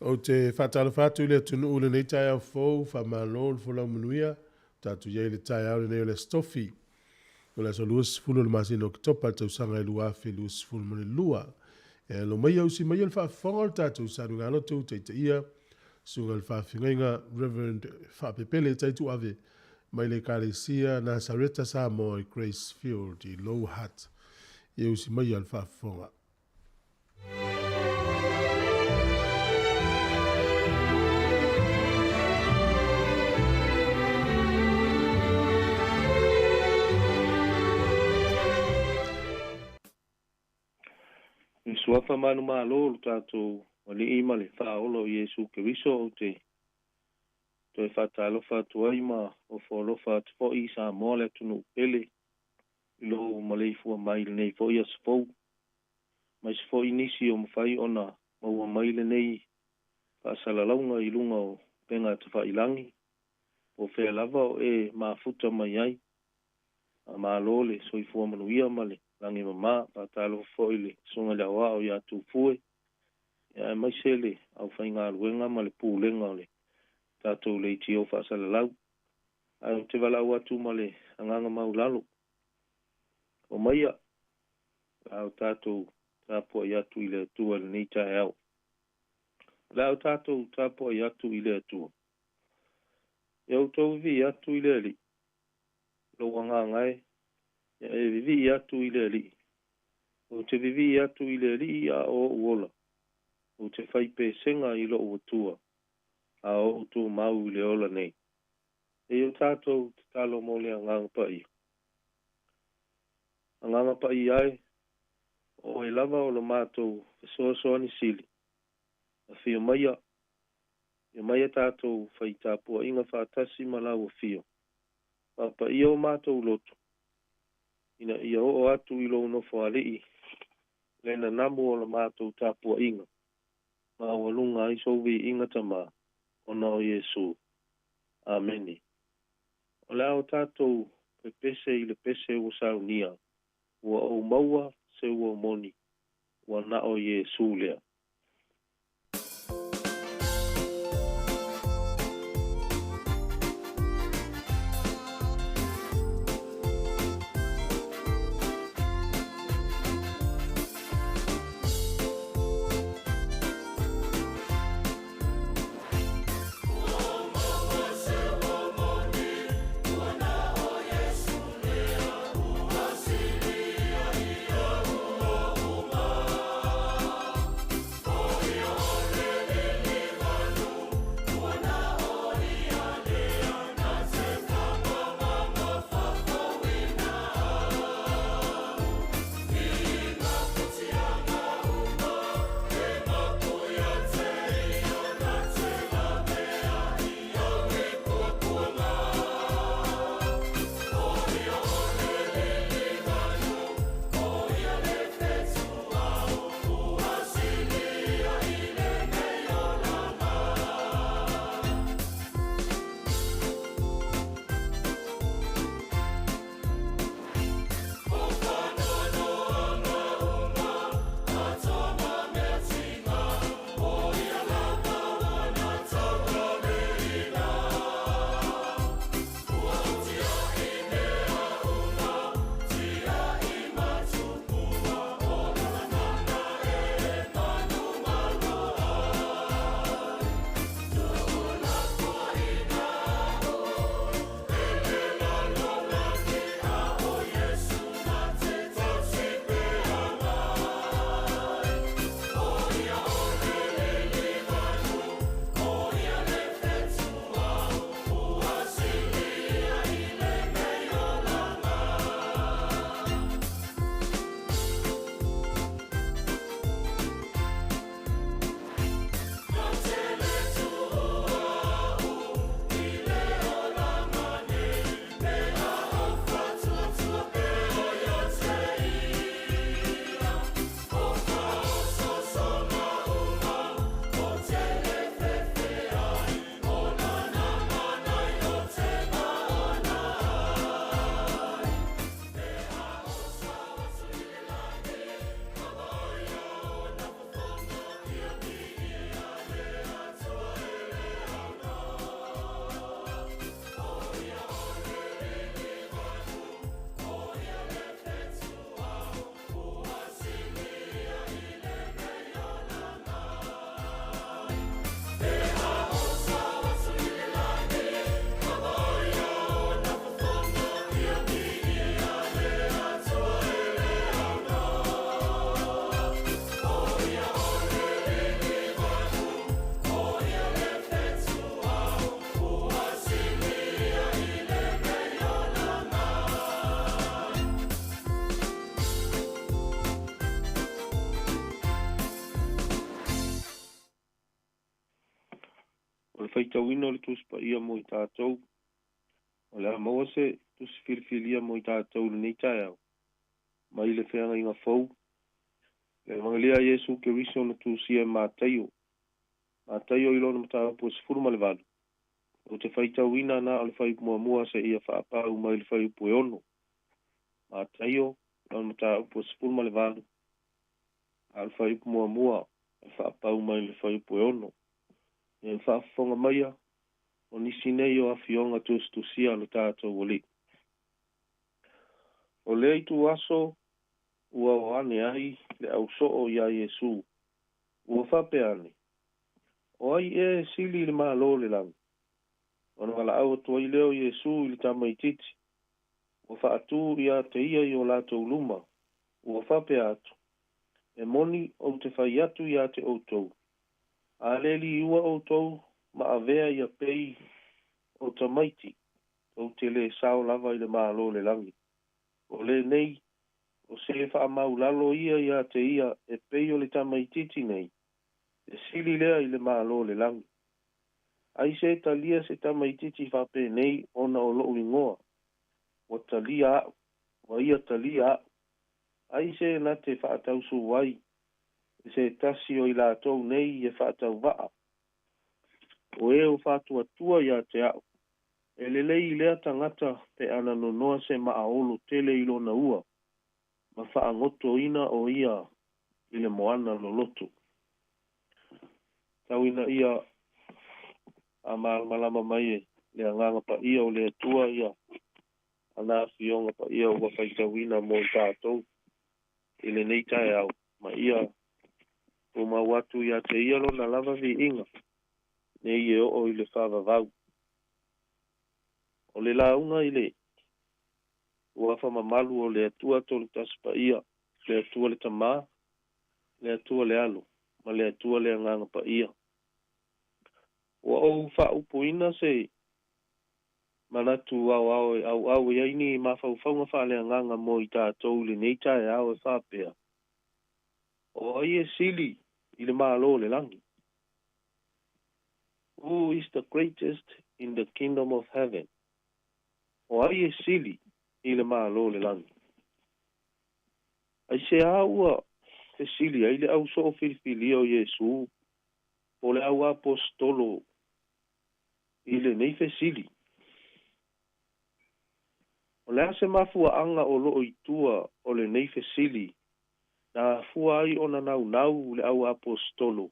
O te whatalo whatu le tunu ule nei tai au fōu, whamalo le wholau manuia, tatu iei le tai au le nei o le stofi. O le so luas fulu le masino ki topa tau sanga e luafi luas fulu mani lua. E lo mai au si mai le whaafonga le tatu sanu ngalo tu te ia, sunga le whaafingainga Reverend Whaapepele taitu ave, mai le Kalesia Nazareta Samoa i Gracefield i Low Hat. E au si mai le whaafonga. Suafa manu malo tatou o le ima le whaolo Iesu Keriso o te toi whatalofa tuai ma o wholofa tfo i sa moa le tunu pele i lo maleifua mai le nei fo i asfou mai sfo i nisi o mawhai ona maua mai le nei whaasalaunga i lunga o penga te whailangi o whea lava o e maafuta mai ai a malo le soifua manuia male langi mama patalo foile songa le wa o ya tu fue ya mai sele au fainga luenga ma le pulenga le tato le tio fa sala lau au te vala wa tu male anganga maulalo o maia au tato tapo ya tu ile tu al ni ta au la tato tapo ya tu ile tu eu to vi ya tu ile li lo wanga ngai e vivi atu i le li. O te vivi atu i le li a o uola. O te whaipe senga i lo o tua. A o tu mau i le ola nei. E o tātou te talo mole a nganga pai. A nganga pai ai, o e lava o lo mātou soa ni sili. A whio maia. E maia tātou whai tāpua inga whātasi malau o whio. Papa i o mātou lotu. Ina ia o atu i lo no fo ali lena namu o la mātou tāpua inga ma walunga i sovi inga tama o na o Yesu. Ameni. O la o tātou pese i le pese o saunia ua o maua se ua moni ua na o Yesu lea. O le faitauina o le tusipaia mo i tātou. O le amaua se tusifilifilia mo i tātou lenei taeao. Ma i le feagaiga fou. Le mangalia Iesu Keriso na tusia mātaio. Mātaio i lona mataupu e 10 ma le valu. O te faitauina na o le faimuamua se ia whaapau mai le faiupu e ono. Mātaio lona mataupu e 10 ma le valu. A le faiupu muamua e whaapau mai le faiupu e ono. E whaafonga maia o nisi nei o awhionga tusia le tātou wali. O le itu aso ua o ane ai le au soo ia Iesu. Ua whape ane. O ai e sili le malo le lang. Ona wala au atua i leo Iesu i le tamaititi. Ua whaatu ia te ia i o latou luma. Ua whape atu. E moni o te whai atu ia te outou. A leli ua outou ma avea ia pei o tamaiti. O te le sao lava i le malo le langi. O le nei, o se wha maulalo ia te ia e pei o le tamaititi nei. E sili lea i le malo le langi. Ai se talia se tamaititi whape nei ona o loo ingoa. O talia au, wa ia talia au. Ai se na te whaatausu wai. E se tasi o i lātou nei e whaatau waa. O e o whaatua tua ia te au. E lelei lea tangata pe ana nonoa se maaolo tele ilo na ua. Ma whaangoto ina o ia i le moana lo loto. Tau ina ia a malama mai le anganga pa ia o le tua ia. Ana fionga pa ia ua whaitawina mo tātou. I le neitai au. Ma ia o mawatu ia te ia lo na lava vi inga. Ne ie o i le whavavau. O le launga i le ua whamamalu o le atua to le taspa ia. Le atua le tamā. Le atua le alo. Ma le atua le anganga pa ia. Ua o whaupuina se manatu au ia ini mawhauwhaunga whale anganga mo i tātou le neitai au e whapea. O ai e sili i le mālo le langi. Who is the greatest in the kingdom of heaven? O ai e sili i le mālo le langi. Ai se aua e sili ai le au so filifili o Iesu. O le au apostolo i le nei fe sili. O le ase mafua anga o loo i tua o le nei fe sili. Na fua ai ona nau le au apostolo.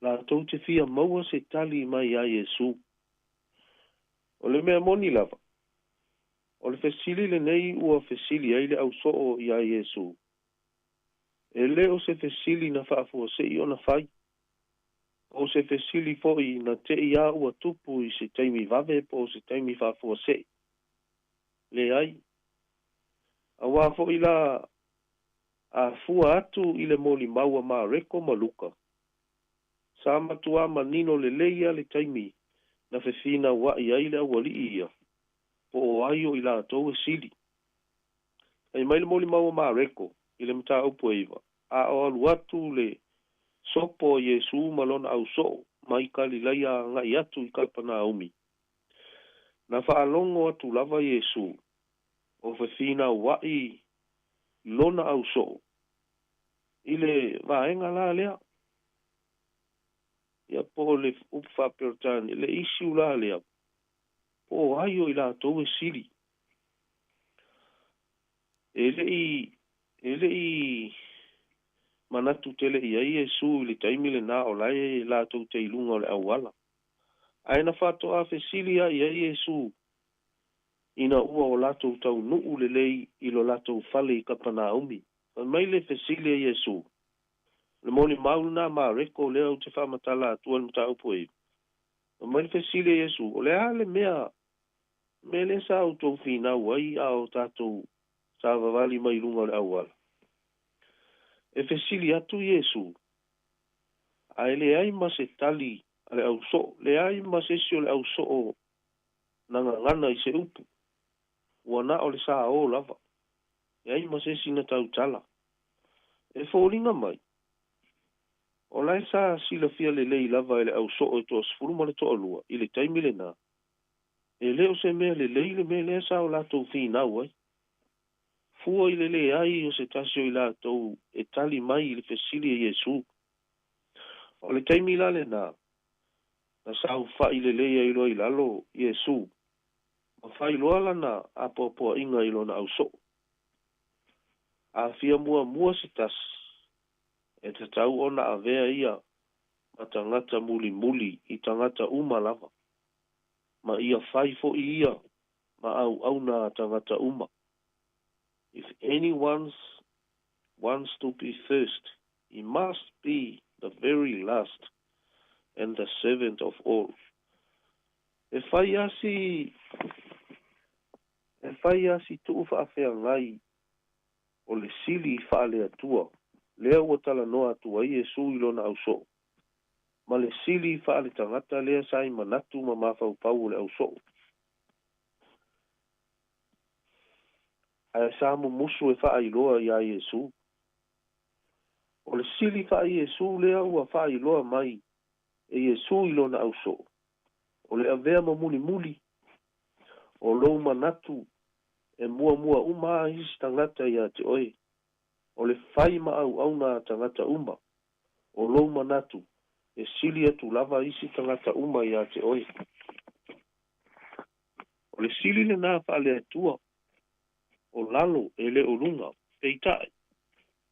La tau te fia maua se tali mai a Iesu. O le mea moni lava. O le fesili le nei ua fesili ai le au soo i a Iesu. E le o se fesili na whaafua se i ona fai. O se fesili foi na te ia ua tupu i se taimi vave po se taimi whaafua se. Le ai. A wafo i la a fua atu i le moli maua maa reko maluka. Sa matua manino le leia le taimi na fefina wa i aile a wali ia. Po o aio i la tau e sili. Ai mai le moli maua maa reko i le mta upo eiva. A o alu atu le sopo Iesu malona au so mai kali laia ngai atu i kalpana umi. Na whaalongo atu lava Iesu o fefina wa i lona au so. Ile vaenga la lea. Ia po le upa pertani, le isi ula lea. Po aio i la tau e sili. Ele i manatu tele i ai Iesu le taimile na o lai la tau te ilunga o le awala. Aina whato a fe sili a i ai Iesu. Ina ua o latou tau nuu le lei i lo latou fale i kapana umi. Mai le fe sili a Iesu. Le moni maulu na ma reko lea o te whamatala atua mta upo e. Mai le fe sili a Iesu. O le ale mea me le sa o tau fina wai a o tatou sa vavali mai lunga le awala. E fe sili atu Iesu. A ele ai ma se tali ale au so. Le ai ma se si o le au so o nanga ngana i se upu. Wana o le sa o lava. E ai ma se si na tau tala. E fōringa mai. O lai sa sila fia le lei lava ele au so e to sfuru ma le to alua, i le taimi le nā. E leo se mea le lei le mea lea sa o la tau fi nau ai. Fua i le le ai o se tasio i la tau e tali mai i le fesili e Yesu. O le taimi la le nā, na sa u fa i le lei ai loa i lalo Yesu. Ma fai loa lana a poa inga i lona au so. A fia mua se tas. E te tau ona a vea ia ma tangata muli i tangata uma lava. Ma ia fai fo i ia ma au na tangata uma. If anyone wants to be first, he must be the very last and the servant of all. E fai asi tu fa afea ngai o le sili fa le atua. Lea ua tala noa atua i Yesu i lona au so. Ma le sili fa le tangata lea sai manatu ma mafau pau le au so. Ae sa mo musu e fa ailoa ia Yesu. O le sili fa i Yesu lea ua fa ailoa mai e Yesu i lona au so. O le avea ma muli. O lou manatu e mua uma hisi tangata ia te oe. O le fai ma au na tangata uma. O lou manatu e sili atu lava isi tangata uma ia te oe. O le sili le nā fa le atua. O lalo e le olunga peitai.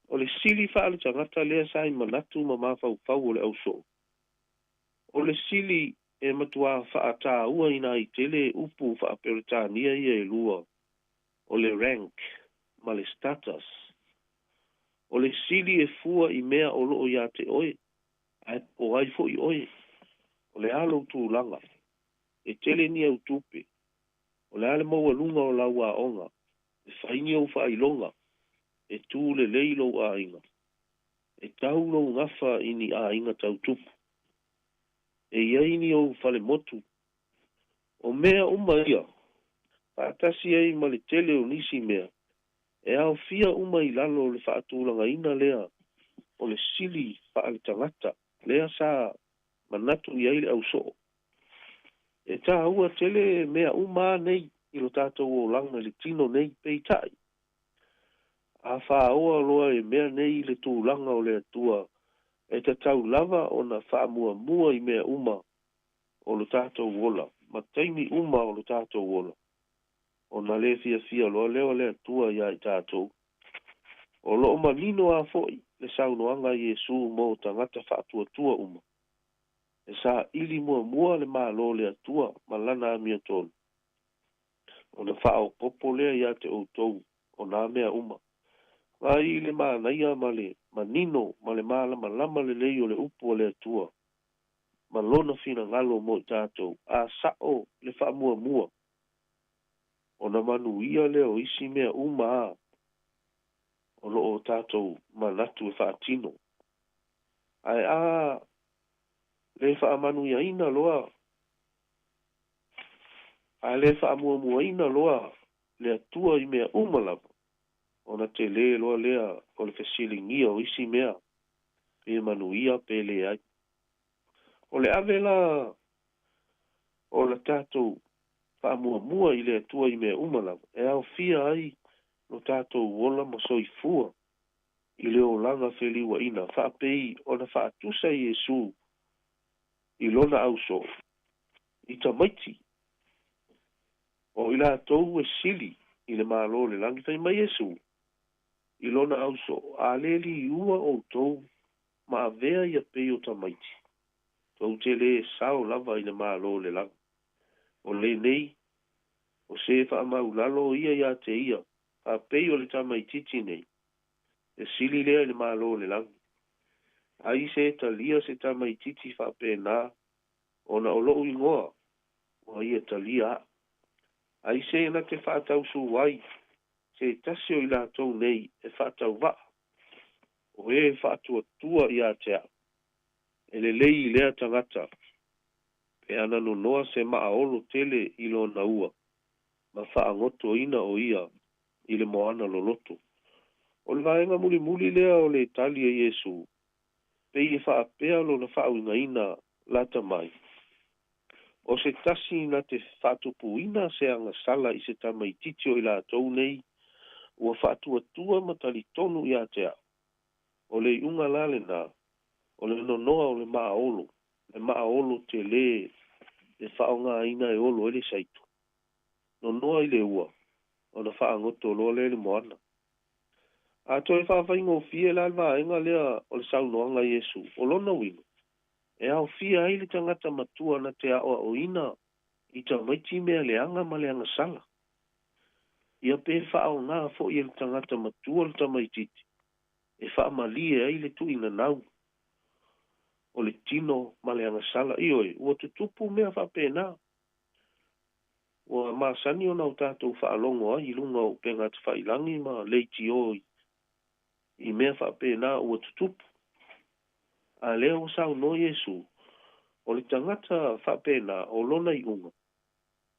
O le sili fa le tangata lea sai manatu ma mafau o le au so. O le sili e matua fa ata ua ina i tele upu fa peritania ia e lua. O le rank ma le status. O le sili e fua i mea o loo ia te oe. O ai fo i oe. O le alo tu langa. E tele ni au tupe. O le ale maua lunga o laua onga. E whaini au whailonga. E tū le leilo a inga. E taulo ngafa ini a inga tau tupu. E iaini au whale motu. O mea uma ia. Whaatasi ai ma le tele o nisi mea. E au fia uma i lalo le whaatulanga ina lea. O le sili whaale tangata. Lea sa manatu i aile au so. E tā ua tele mea uma nei. Ilo tātou o langa le tino nei peitai. A whaoa loa e mea nei le tūlanga o le atua. E te tau lava o na mua i mea uma o lo tātou wola. Ma taimi uma o lo tātou wola. O na le fia loa leo le atua ia i tātou. O lo manino a foi le saunoanga Yesu mo tangata whaatua uma. E sa ili mua le malo le atua ma lana amia tonu. O na whao popo lea ia te outou o na mea uma. Ai le mānaia ma le manino ma le lama le leio le upu o le atua. Ma lona fina ngalo mo i tātou. A sao le wha mua. O na manu ia leo isi mea uma a. O loo tātou manatu e wha atino. Ai a le wha manu ia ina loa. Ai le wha mua ina loa. Le atua i mea uma lava. O na te le loa lea o le fesilingia o isi mea. Pe manuia pe le ai. O le avela o la tātou wha mua i le atua i mea umalawa. E au fia ai no tātou wola ma soifua i le o langa wheliwa ina. Wha pei o na wha atusa i Yesu i lona au so. I ta maiti. O i la tau e sili i le malo le langi whai mai Yesu. I lona au so, a leli i ua o tau, ma a vea i a pei o ta maiti. Tau te le sao lava i le malo le lang. O le nei, o se wha mau lalo ia ia te ia, a pei o le ta maititi nei. E sili lea i le malo le lang. Ai se ta lia se ta maititi wha pe nā, o na o loo ingoa, o ia ta lia. Ai se na te wha tau su wai, se tasio i la tau nei e whaatau wa. O e whaatua tua i a tea. E le lei lea tangata. Pe ana no noa se maa olo tele i lo na ua. Ma whaangoto ina o ia i le moana lo loto. O le vaenga muli lea o le Italia Yesu. pei e whaapea lo na whaauingaina lata mai. O se tasi na te whatupuina se anga sala i se tamaititio i la tau nei, ua whatuatua matali tonu i a te au. O le unga lale nā, o le nonoa o le maaolo, le maaolo te le whaonga ina e olo ele saitu. Nonoa i le ua, o na whaangoto loa le moana. A toi whawhaingo fie la alwa lea o le saunoanga Yesu, o lona wino. E au fia ai le tangata matua na te aoa o ina, i ta maiti mea le anga ma le anga sala. Ia pe whao ngā fo i le tangata matua le tamaititi. E wha malie ai le tu ina nau. O le tino ma le anga sala. Ioi, ua tutupu mea wha pe nā. Ua maasani o nau tātou wha alongo ai, i lunga o penga te whailangi ma leiti oi. I mea wha pe nā ua tutupu. A leo sao no Yesu, o le tangata whapena o lona i unga,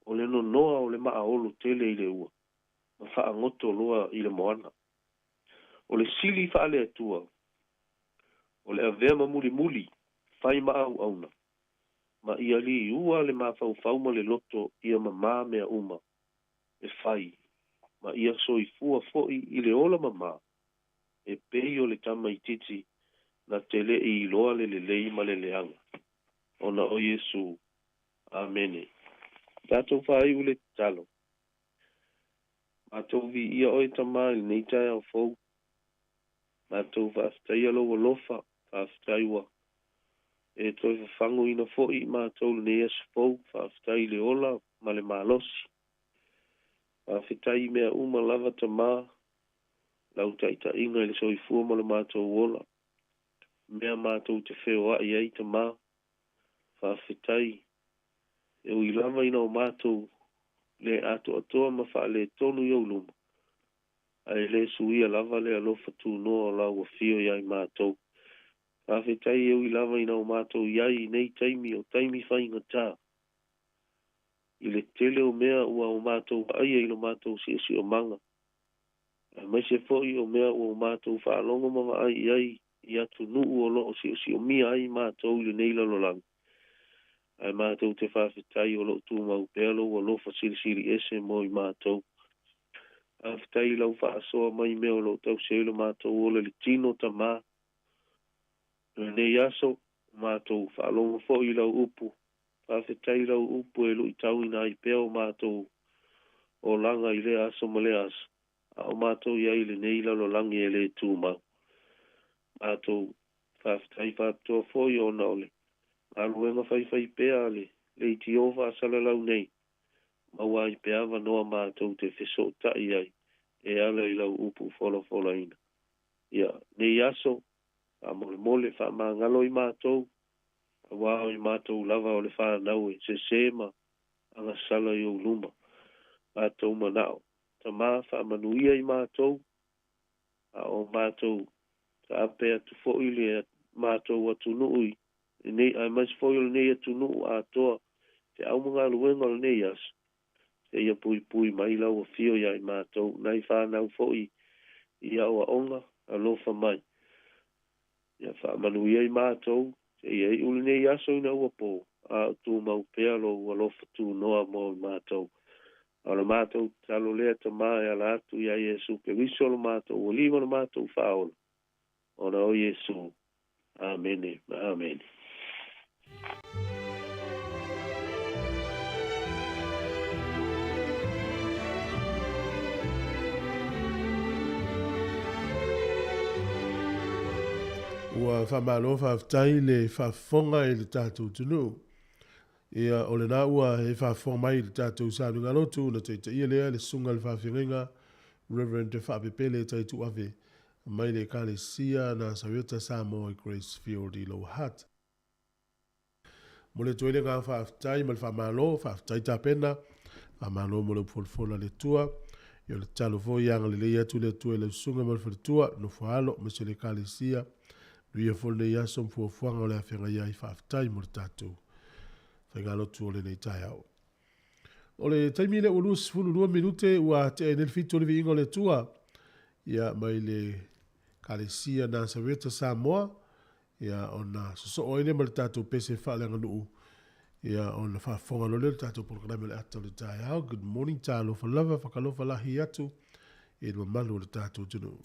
o le no noa o le maa olu tele i le ua, ma wha ngoto loa i le moana. O le sili wha le atua, o le avea ma muli muli, whai maa au auna, ma ia li ua le maa fau ma le loto ia ma maa mea uma, e whai, ma ia soifua foi i le ola ma maa, e pei o le tama i titi, na tele i loa le lei ma le leanga. Ona o Yesu. Amene. Tātou whai ule talo. Mātou vi ia oi tama i nei tai au fau. Mātou whaftai alo wa lofa. Whaftai wa. E toi whafangu ina foi mātou le nei as fau. Whaftai le ola ma le malosi. Whaftai mea uma lava tama. Lau taita inga i le soifua ma le mātou ola. Mea mātou te wheo a iai ta mā, whawhetai, e ui lava ina o mātou le ato atoa ma wha le tonu i auluma. Ai le suia lava le alofa tū noa o lau a whio iai mātou. Whawhetai e ui lava ina o mātou iai nei taimi o taimi whainga tā. I le tele o mea ua o mātou ai e ilo mātou si o manga. Mai se foi o mea ua o mātou whaalongo mama ai iai. I atu nuu o loo si o mia ai mātou le neila lo lang. Ai mātou te whawhetai o loo tū mau pēlo o lo fasiri ese mo i mātou. Whawhetai lau whaasoa mai mea o loo tau seilo mātou o le tino ta mā. Nei aso mātou whaalongo fo i lau upu. Whawhetai lau upu e lo i tau ina i pēo mātou o langa i le aso ma le aso. A o mātou iai le neila lo langi e le tū mau. Ato whaftai whatoa fōi o naole. Aluenga whai pēa le iti o whaasala lau nei. Maua i pēa wanoa mātou te wheso tai ai. E ala i lau upu whola ina. Ia, nei aso, a mole wha mangalo i mātou. A wāo i mātou lava o le whanau e se ma anga sala i o luma. Mātou manao. Ta mā wha manuia i mātou. A o mātou ta apea tu fo'i le mātou atu nui. Nei, ai mais fo'i le nei atu nuu a toa. Te au mga luenga le nei as. Te ia pui mai lau a fio ia i mātou. Nai whanau fo'i i au a onga a lofa mai. Ia wha manu ia i mātou. Te ia i ule nei aso ina ua pō. A tu mau pea lo ua lofa tu noa mo i mātou. A la mātou talo lea ta mai ala atu ia Yesu. Ke wiso lo mātou. O lima lo mātou whaola. Ona o Yesu. Amene. Amene. Ua whamalo whaftai le whafonga i le tātou tunu. Ia o le nā ua e whafonga mai i le tātou sānunga lotu na te ia lea le sunga le whawhiringa Reverend te whapepele taitu ave. Mai le kalesia na Saweta Samoa Gracefield i Low Hutt. Mo le toile ngā whaaftai ma le whamalo, whaaftai tāpena, whamalo mo le polfola le tua, i le talo fo ianga le leia tu le tua i le sunga ma le whatua, no whaalo, ma se le kalesia, nui a fol nei asom fuafuanga o le awhenga iai whaaftai mo le tātou. Whaingalo tu o le nei tai au. O le taimile ulus fulu 2 minute ua te enel fito le vi ingo le tua, ia mai le Kalesia na Saweta Samoa, Ia ona so o ine mal tatou pese whalenga nuu. Ia ona whafonga lo le tatou programa le ata le tai au. Good morning talo whalava whakalofa lahi atu. E rua malu le tatou tunu.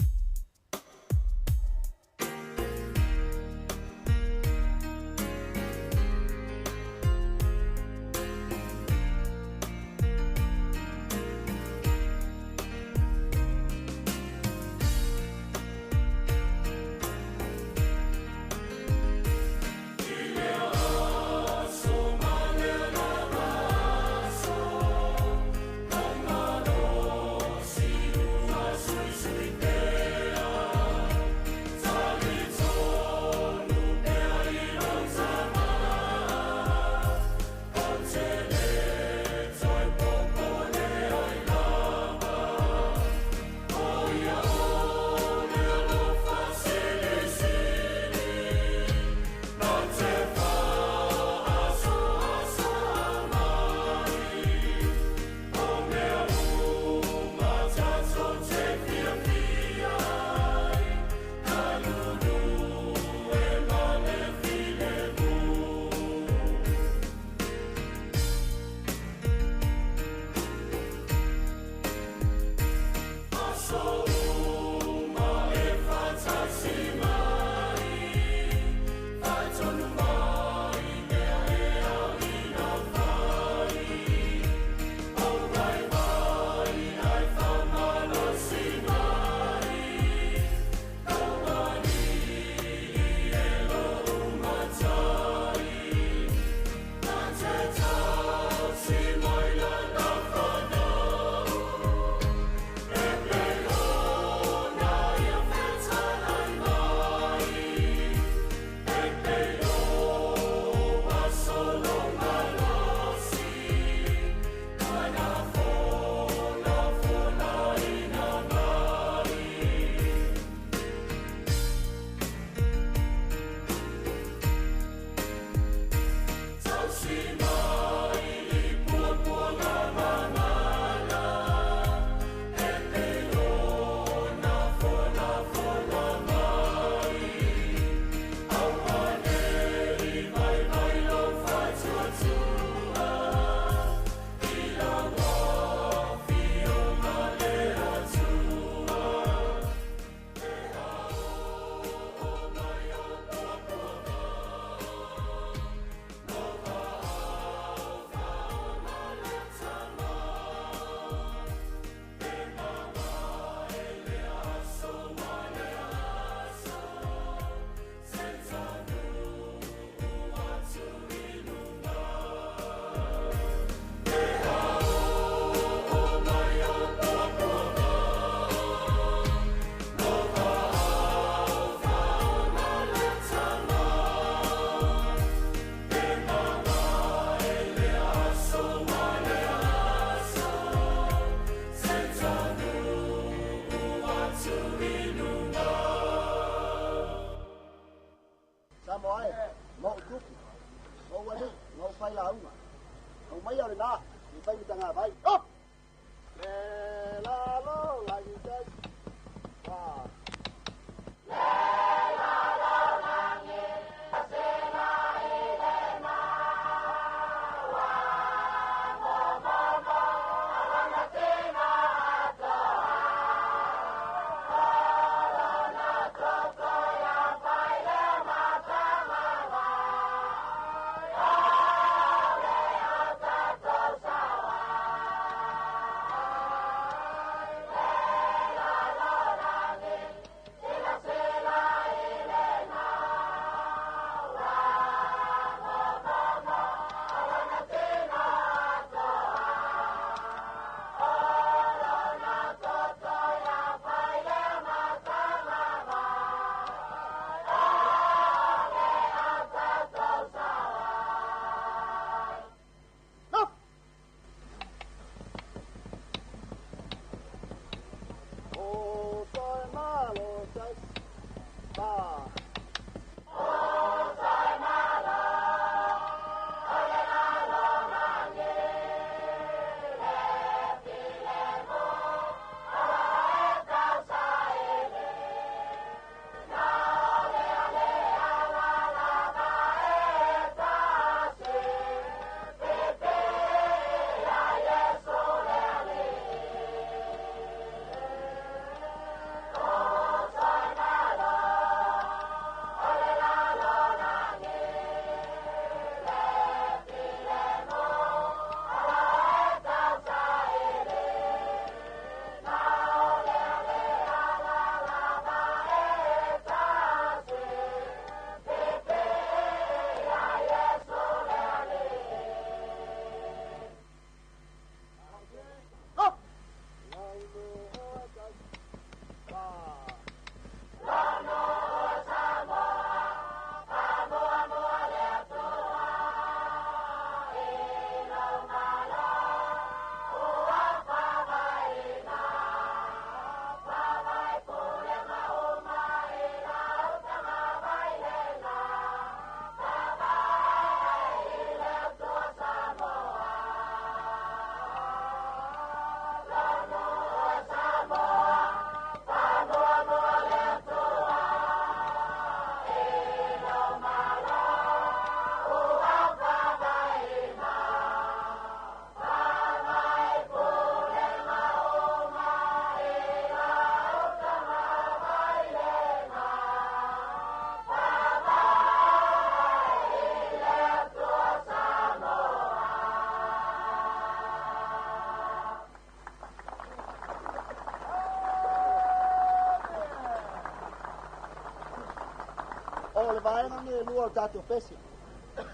vai nge lua tato pesi.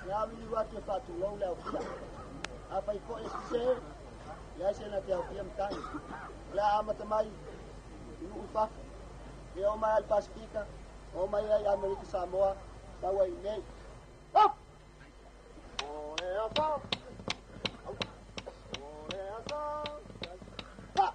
Ya mi wa te fatu lo le ofia. Apa I ko se ya se na te ofia mtai. La amata mai nu fa. E o mai al Pacifica, o mai ai America Samoa, tawa I nei. Op! O e aso. O e aso. Pa!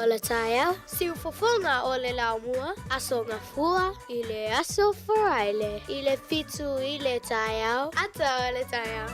O le taia, siu fofonga o le laumua, aso ngafua, I le aso foraile, I le fitu I le taia, ata o le taia.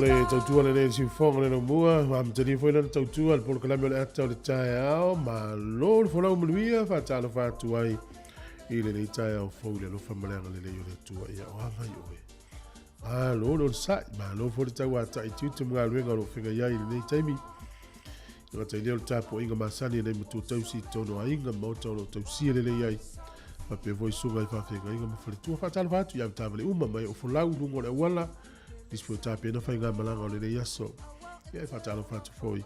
le tautua le le siufonga le no mua ma mtani foi le tautua le polkalame le ata le tae ao ma lo le folau maluia fa tala fa tuai I le tae ao fo le lo fa malenga le le tua ia o anga i oe a lo sai ma lo fo le tau ata I tutu mga luenga lo finga ia I le taimi nga tai leo tapo inga masani le mutu tausi tono a inga mauta lo tausi le iai ma pe voi sunga I fa finga inga ma fale tua fa tala fa tu ia tavale uma mai o folau lungo le wala dispo tape no fa inga malanga le yaso ia fa tala fa tu foi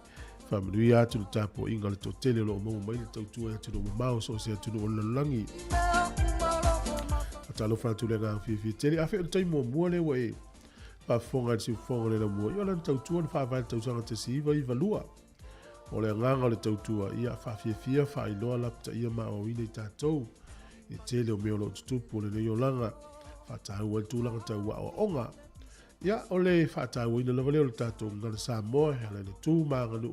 fa mlui atu le tapo inga le totele lo mo mai le tautua atu no mau so se atu no langi talo fatu le nga fi tele afi o tai mo le we pa fonga si fonga le mo yo lan tau tuan fa va tau sanga te si va lua o le nganga le tau tua ia fa fia fa i loa la ta ia ma o ine tatou e tele o meo lo tupu le yo langa fa tau tu langa tau wa onga ia o le fa tau ina le vale tatou ngana sa mo hele le tu ma nganu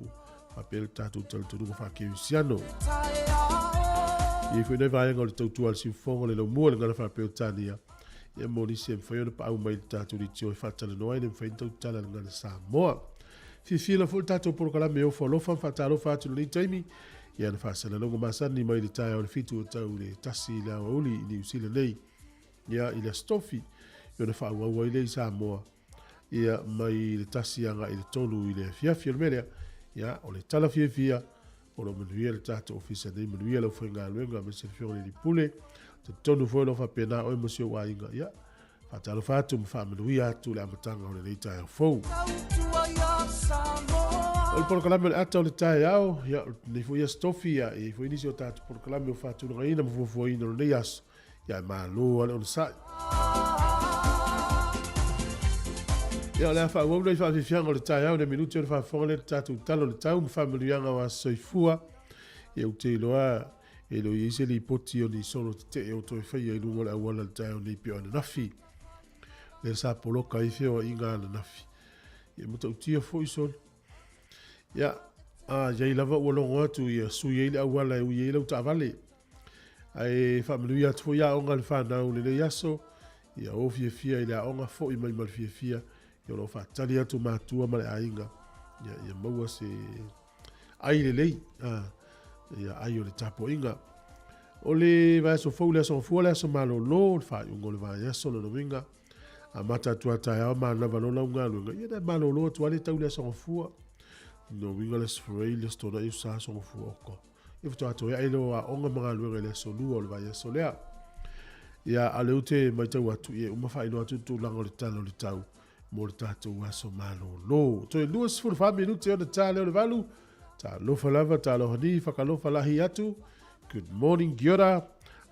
fa pel tatou tau tu fa ke usiano e foi nei vai ngol tau tu al si fonga le mo le ngana fa pel tania ia mo ni se foi pa au mai tatou di tio fa tala no ai foi tau tala ngana sa mo fi la full tatou por kala me o fo lo fa talo fa tu ni taimi ia na fa sala longo masani mai le tai o fitu tau le tasi la oli ni usile nei ia ile stofi yo na fa wa ile sa mo ia mai le tasi anga ile tolu ile fia mele ia o le tala fia o lo manuia le tatou ofisa nei manuia lo fenga luenga me se fiore di pule te tonu foi lo fa pena o emosio wa inga ia fa talo fa tu fa manuia tu le amatanga o le tai fo o proclame le ata o le tai au ia ni foi stofia e foi inisio tatou proclame o fa tu ngaina mo foi no le as ia malo ale on sa ia le fa wo le fa fianga le tai au le minuto le fa fo le tatou talo le tau family anga wa soifua e o te loa e lo ise li poti o ni solo te e o to fa ia lungo le wala le tai o ni pio na nafi le sa polo kai feo inga na nafi e mo tau tia fo isol ya jai lava o longo atu ia sui ele awala e uie lau tavale ai family atu fo ia onga le fana o le yaso ia o fia ile onga fo i mai mal fia yo lo fa tali atu matua male ainga ia maua se ai le lei ia ai o le tapo inga o le vai so fo le so malo lo fa un gol vai so lo winga a mata tua tai ma na valo la unga lo ia da malo lo tu ale tau le so fu no winga le sfrei le sto da io sa so fu ko if to ato ia lo a onga mga lo le so lu o le vai so le ia ale ute mai tau atu ia uma fa ilo atu tu lango le talo le tau mo le tatou aso malo lo to e luas for 5 minuti o le tale o le valu ta lo falava ta lo hani fakalofa lahi atu good morning giora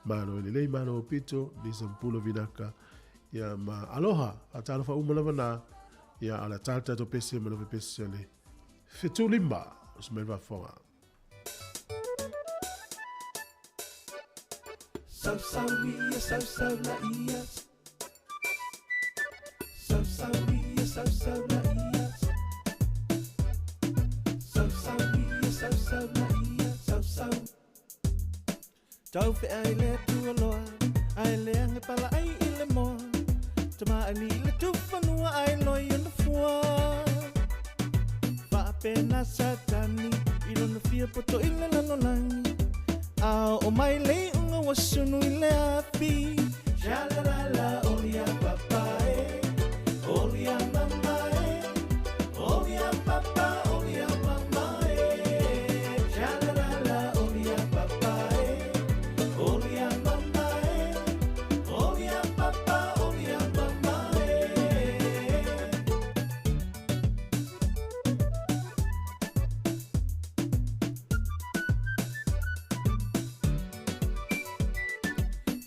malo le lei malo pito ni sampulo vinaka ya ma aloha ata lo fa umana na ya ala tata to pese malo pese le fitu limba os melva fonga Salsa la ia Tau fe ai le tu loa ai le anga pala ai ile mo tama ani le tu fanua ai loi na fua fa pena satani ilo na fia poto ile la no langi a o mai le unga wasunu ile api shalalala olia papa olia mama olia papa olia mama shalalala olia papa olia mama olia papa olia mama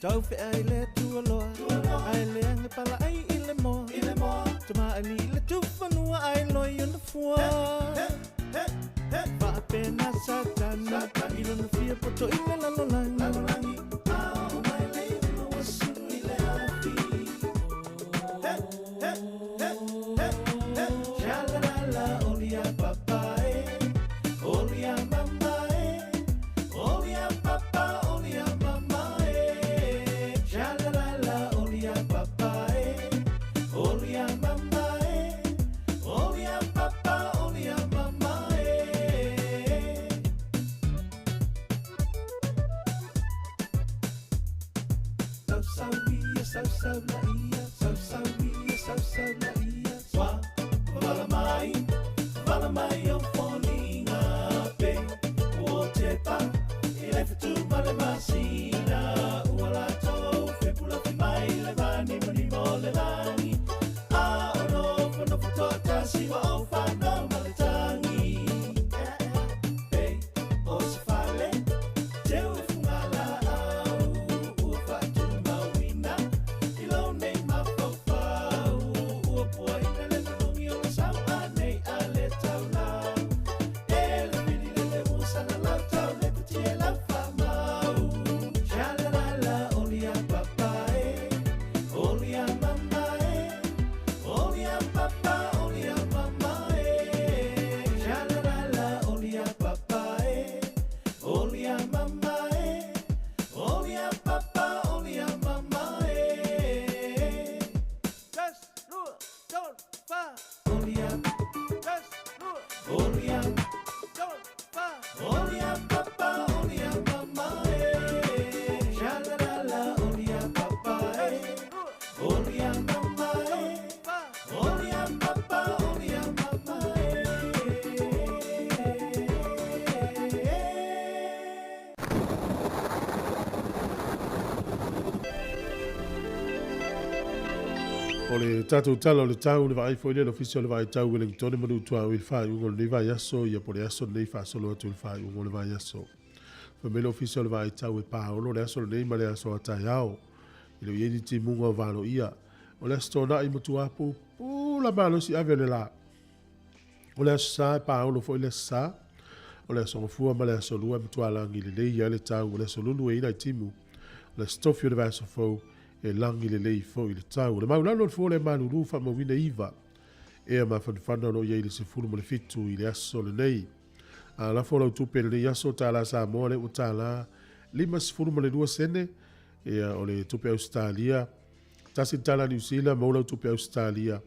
Tau fe ai le tu aloa ai le anga pala ai ile mo tama ani le tu fanua ai loi on the floor fa pena satana ilo na fia poto ile la no langi au mai le no wasunu ile afi shalalala olia papa olia mama olia papa olia mama shalalala olia papa olia mama olia papa olia mama Salsa la ia Wa vala mai o foninga pe o te pa ele fitu male masina wala to fe pula fi mai le vani mani mo le vani a no foto tasi wa o fa no male tangi pe o se fale te o fungala au o fa tu mawina O le tātou tala o le tau le vai foi le ofisi o le vai tau Wellington manu tua o il fai ungo le vai aso ia po le aso nei fa solo atu il fai ungo le vai aso. Fa me le ofisi o le vai tau e Paolo le aso nei ma le aso atai ao. I le ieni ti munga o valo ia. O le aso na i mutu apu la malo si ave le la. O le aso sa Paolo foi le sa. O le aso fua ma le aso lua mutu alangi le lei ia le tau o le aso lulu e ina i timu. O le stofio le vai aso fau. E langi le lei fo i le tau. Le maulano le fo le maluru fa mawina iwa. E a mawhanwhana no iei le se fulu mo le fitu i le aso le nei. A la fo lau tupe le nei aso ta la sa moa le o ta la lima se fulu mo le lua sene. E a o le tupe Australia. Tasi tala New Zealand mo lau tupe Australia.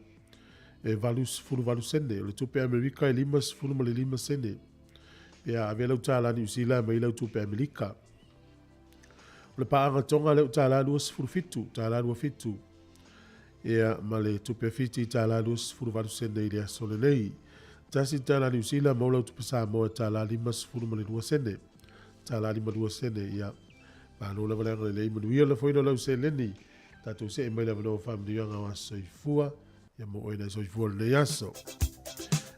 E fulu valu sene. O le tupe Amerika e lima se fulu mo le lima sene. E a ave lau ta la New Zealand mai lau tupe Amerika. Le paanga tonga le utala luas furu fitu, tala lua fitu. Ea ma le tupe fiti tala luas furu varu sene i le aso le nei. Tasi tala New Zealand maula tupe Samoa tala lima furu ma le lua sene. Tala lima lua sene ia. Pano la valenga le lei manuia la foina lau se leni. Tato se e mai la vano family anga wa soifua. Ia mo oina soifua le nei aso.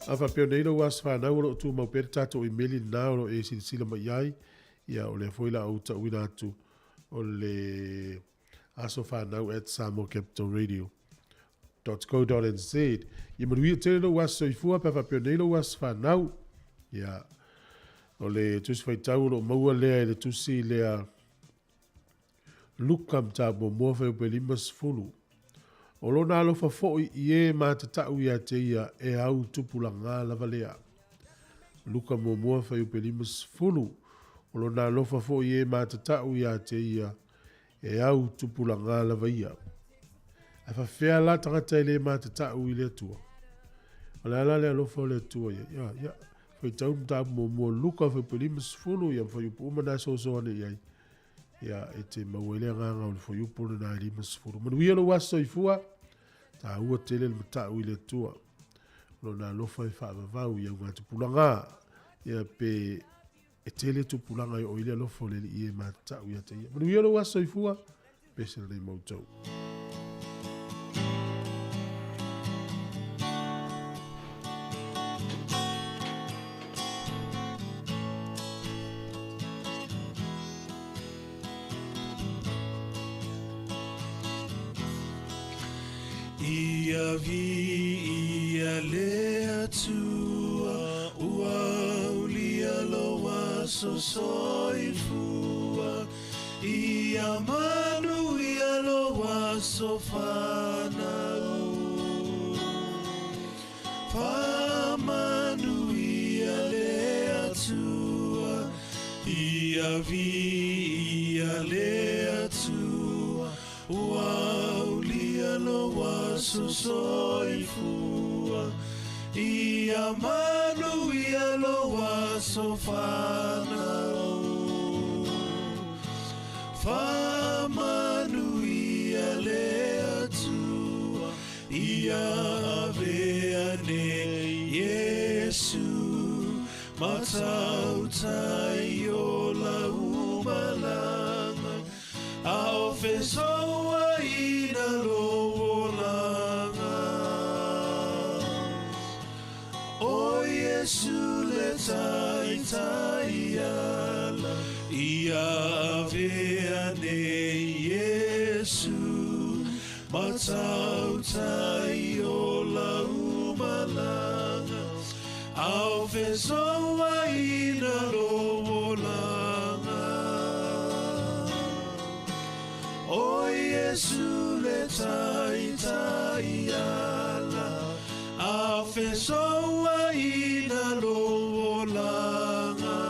Afa peo neilo was whanau o lo tu mau pere tato i meli nao lo e sila mai ai. Ia o le foila au ta uina atu. O le aso whanau at Samoa Capital Radio.co.nz. Ia manuia tere lo was soifua pa peo neilo was whanau. Ia o le tusi whaitau lo maua lea le tusi lea lukam ta mo mua whai upe limas fulu. O lo nā lofa fo'i i e mā te tau ia te ia e au tupula ngā lava lea. Lukam mo mua whai upe limas fulu. O lo nā lofa fo'i e mā te tau ia te ia e au tupula ngā lava ia. A whawhea la tangata i le mā te tau i le tua. O le ala lea lofa o le tua ia. Ia. Whai tau mta mo mua luka whai upe limas fulu ia whai upe umana so ane iai. Ia e te mawelea nganga o le whaiupo le nā lima sifuru. Manuia lo waso i fua, tā ua tele le matau i le tua. Lo nā lofa i whaavavau i au ngā tupulanga. Ia pe e tele tupulanga i oile lofa le i e matau i a te ia. Manuia lo waso i fua, pese le mautou. Ia vi ia lea tua ua ulia loa so soifua ia manu ia loa so whanau whamanu ia lea tua ia vi ia lea tua ua loa so soifua ia manu ia loa so whanau whamanu ia lea tua ia avea ne Yesu matau tai o la umalanga a ofesoa ina lo Yesu le tai tai ala ia vea ne Yesu matau tai o la umalanga au fesoa ina lo langa o Yesu le tai tai ala au fesoa ina lo langa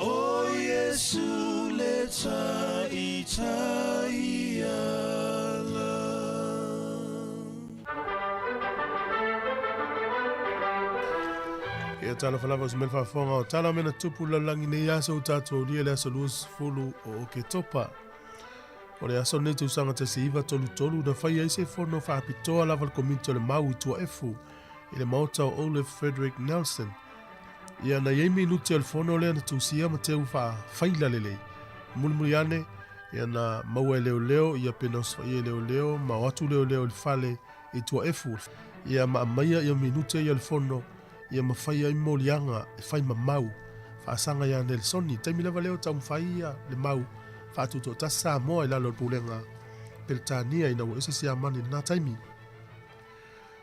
o Yesu le tai tai ala. Ia tala falava se melfa fonga o tala mena tupu la langi ne yaso tato lia le aso luas fulu o ke topa. O le aso ne tu sanga te siiva tolu na whai eise fono whaapitoa lava le komiti o le mau i tua efu i le maota o Olaf Frederick Nelson. Ia na iei minuti o le fono lea na tu sia ma te uwha whaila lele. Mulimuri ane ia na maua leo ia penos fa ia leo ma watu leo le fale i tua efu ia ma maia ia minute ia le fono ia mawhai ai molianga e whai mau whaasanga ia Nelsoni taimi lewa leo tau mwhaia le mau whaatuto ta Samoa i lalo pulenga Peltania ina wo ese sia mani na taimi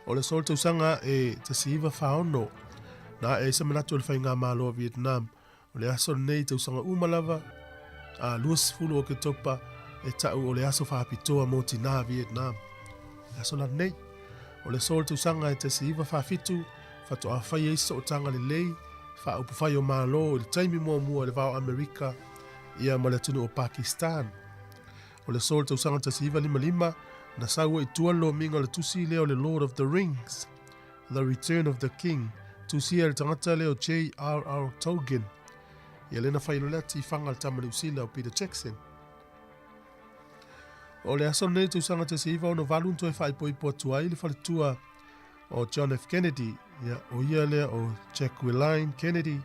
o le sol tausanga e te siiva whaono na e se manatu le whainga malo Vietnam o le aso nei tausanga umalava a luas fulu o ke topa e tau o le aso whaapitoa mo tina Vietnam le aso la nei o le sol tausanga e te siiva whaafitu fato a whai eisa o tanga le lei wha upu whai o malo le taimi mua le vao Amerika ia ma le tunu o Pakistan o le sol tausanga te siiva lima na saua i tualo minga le tusi leo le Lord of the Rings The Return of the King tusi le tangata leo J.R.R. Tolkien ia lena whailolati i whanga le tamari usila o Peter Jackson o le aso nei tausanga te siiva o no valunto e whai poi po tuai le whaletua o John F. Kennedy ia o ia lea o Jacqueline Kennedy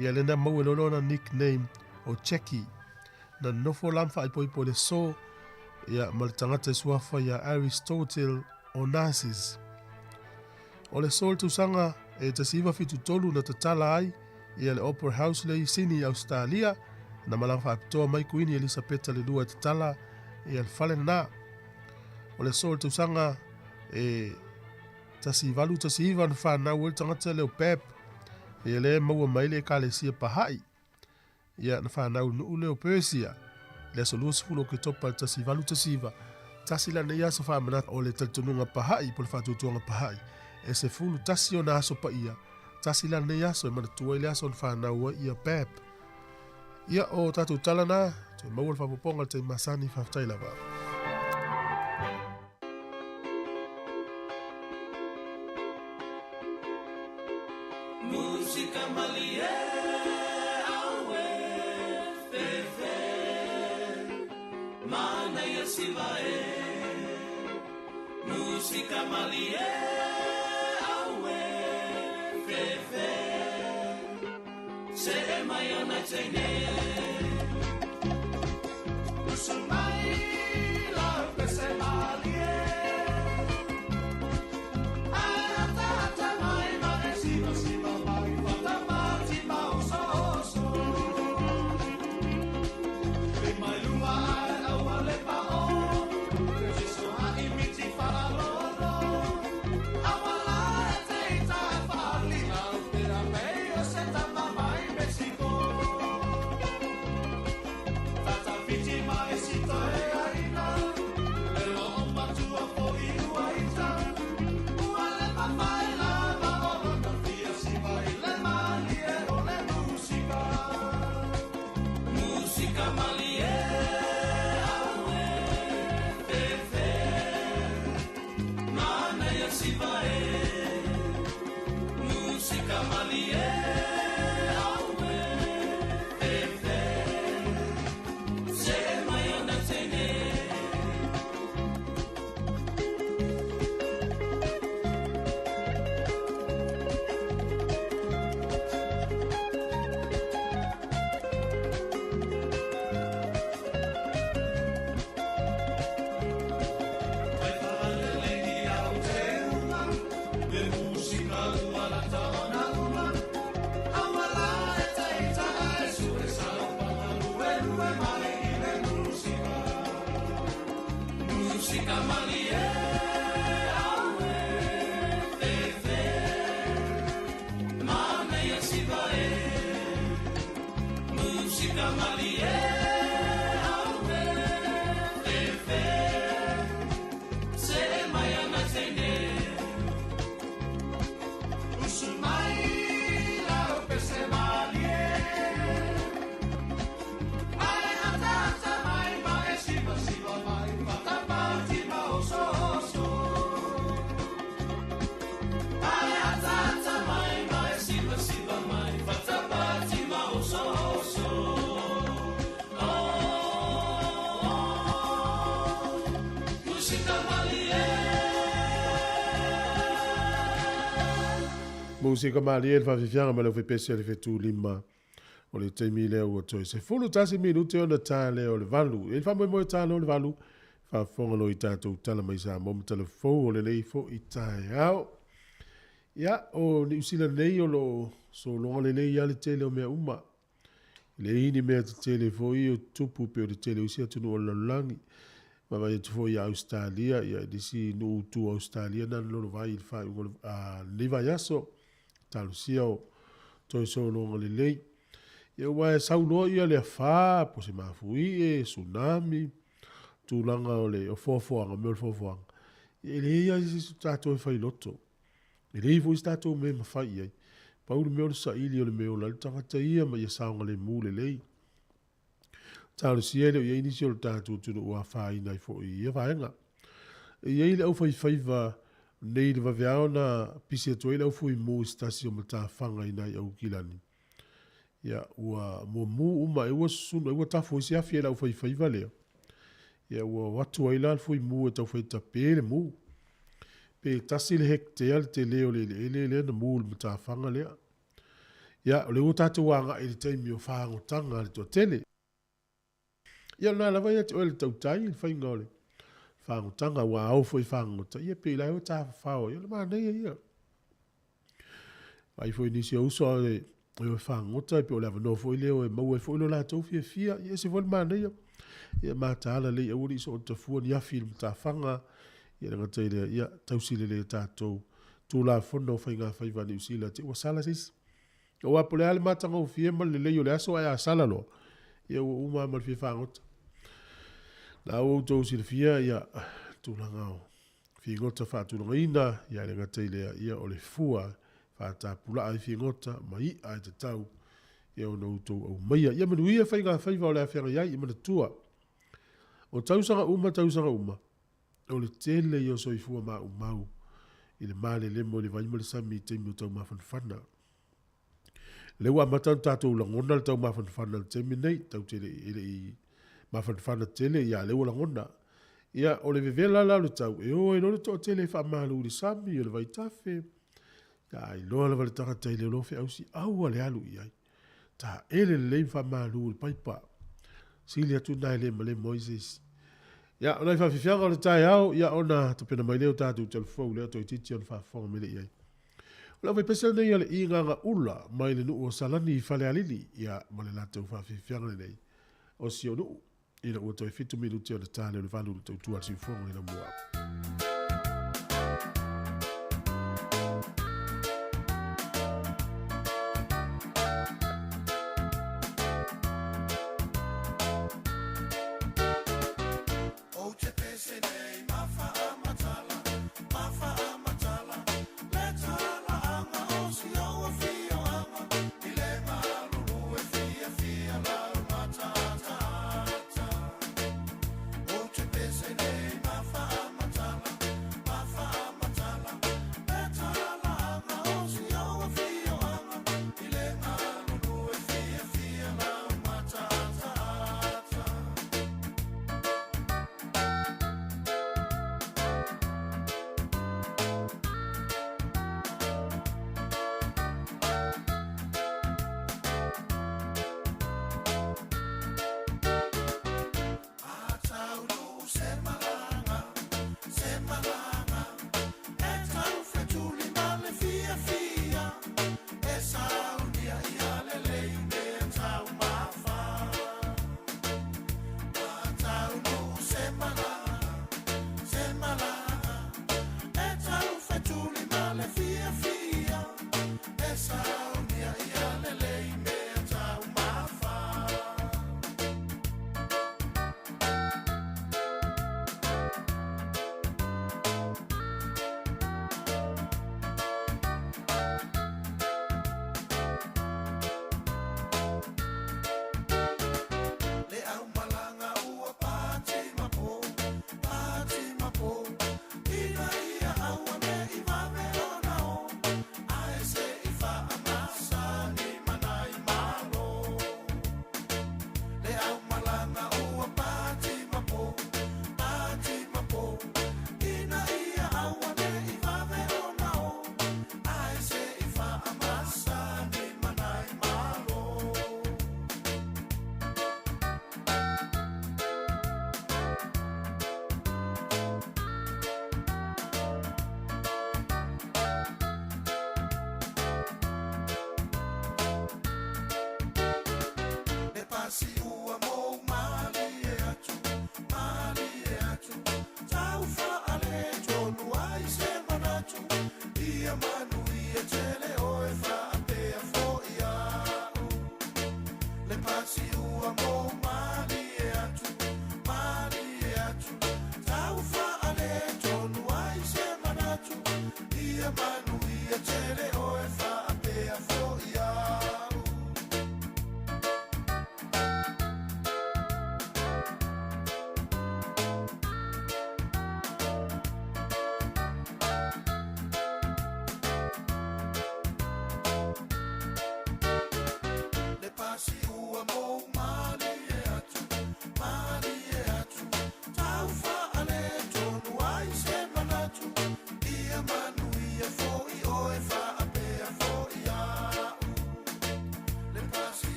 ia lena mauelolona nickname o Jackie na nofo lamfa ai poi le so ia ma le tangata suafa ia Aristotle Onassis o le sol tausanga e te siiva fitu tolu na tatala ai ia le Opera House le Sydney Australia na malanga whaapitoa mai kuini Elisabeta le lua tatala ia le whale na o le sol tausanga e tasivalu tasiva na whanau ele tangata leo Pep ia le maua mai le kalesia pahai ia na whanau nuu leo Persia le aso lua sifulu ke topa le tasivalu tasiva tasila na ia so whamanata o le talitonunga pahai po le whatutuanga pahai e se fulu tasi o na aso pa ia tasila na ia so e manatua ile aso na whanau ia Pep ia o tatu talana to maua le whapoponga le te masani whaftailava Música malie awe fefe mana ya sivae Música malie awe fefe se mayona tene Usumai la pese malie Música malie le whawhiwhianga ma le whepesi le whetu lima o le taimi lea ua toe se fulu tasi minute ona tā lea o le valu. E wha moe tā lea o le valu, wha whongalo i tātou tala mai sa mom telefou o le nei fo i tāe au. Ia, o ni usila nei o lo so longa le nei ale tele o mea uma. Le ini mea te tele fo i o tupu pe o le tele usia tunu o lalangi. Ma vai tu fo i Australia, ia disi no tu Australia na lo vai il fa le vai aso. Talo sia o toi so longa le nei. Ia wa saulo ia le fa po se mafui e tsunami. Tūlanga o le o fofoanga, mea o fofoanga. E le ia isi tātou e whai loto. E le ifu isi tātou me mawhai ai. Paulu mea o le saili o le mea o la tangata ia ma ia saonga le mū le lei. Tālo siele o ia inisi o le tātou tunu ua whai nai fo i ia whaenga. E ia ile au whai whaiva nei le waweao na pisi atua ile au fui mū stasi o mata whanga i nai au kilani. Ia ua mua mū uma e ua sunu, e ua tafo isi afi e lau whai whaiva leo. Ia ua watu ai la fui mu e tau fai tapele mu. Pe tasi le hekte al te leo le na mu le matawhanga lea. Ia o le utatu wanga i le taimi o whaango tanga le toa tele. Ia na la vai ati o le tau tai le whai ngole. Whaango tanga wa au fui whaango ta. Ia pe lai o ta whao. Ia le maa nei ia. Ai fui nisi o uso le whaango ta. Pe o le avano fui leo e mau e fui lo la tau fia. Ia se fui le maa nei ia. Ia mātāla le ia uri so o tafua ni afi le matawhanga. Ia nga teile ia tausile le tātou. Tūla whono whainga whaiva ni usila te ua sala sis. O apole ale matanga o fiema le leo le aso ai a sala lo. Ia ua uma mal fia whangota. Na o tau sila fia ia tūla ngao. Fia ngota whātūlanga ina. Ia nga teile ia o le fua. Whātāpula ai fia ngota. Mai ai te tau. Ia o nou tau au maia. Ia manuia whainga whaiva o le awhianga iai. Ia mana tua. O tausanga uma. O le tele i o soifua ma umau. I le male lemo le vaima le sami te mi o tau mawhanwhana. Le ua matau tātou langona le tau mawhanwhana le temi nei. Tau tele i mawhanwhana tele ia le ua langona. Ia o le vevela la le tau. E o e lo le toa tele wha malu le sami o le vaitafe. Ia i loa le vale tangata i le lofe au si aua le alu iai. Ta ele le leim wha malu le paipa. Sili atu nai le male Moises. Ia, ona i whawhiwhianga o le tai au, ia ona tapena mai leo tātou telefou leo toi titi on whawhonga mele iai. Ona vai pesel nei ale i nganga ula mai le nuu o salani i whale alili, ia male lātou whawhiwhianga le nei. O si o nuu, ina ua toi 5 minuti o le tāle o le whalu le tau tua si whonga ina mua.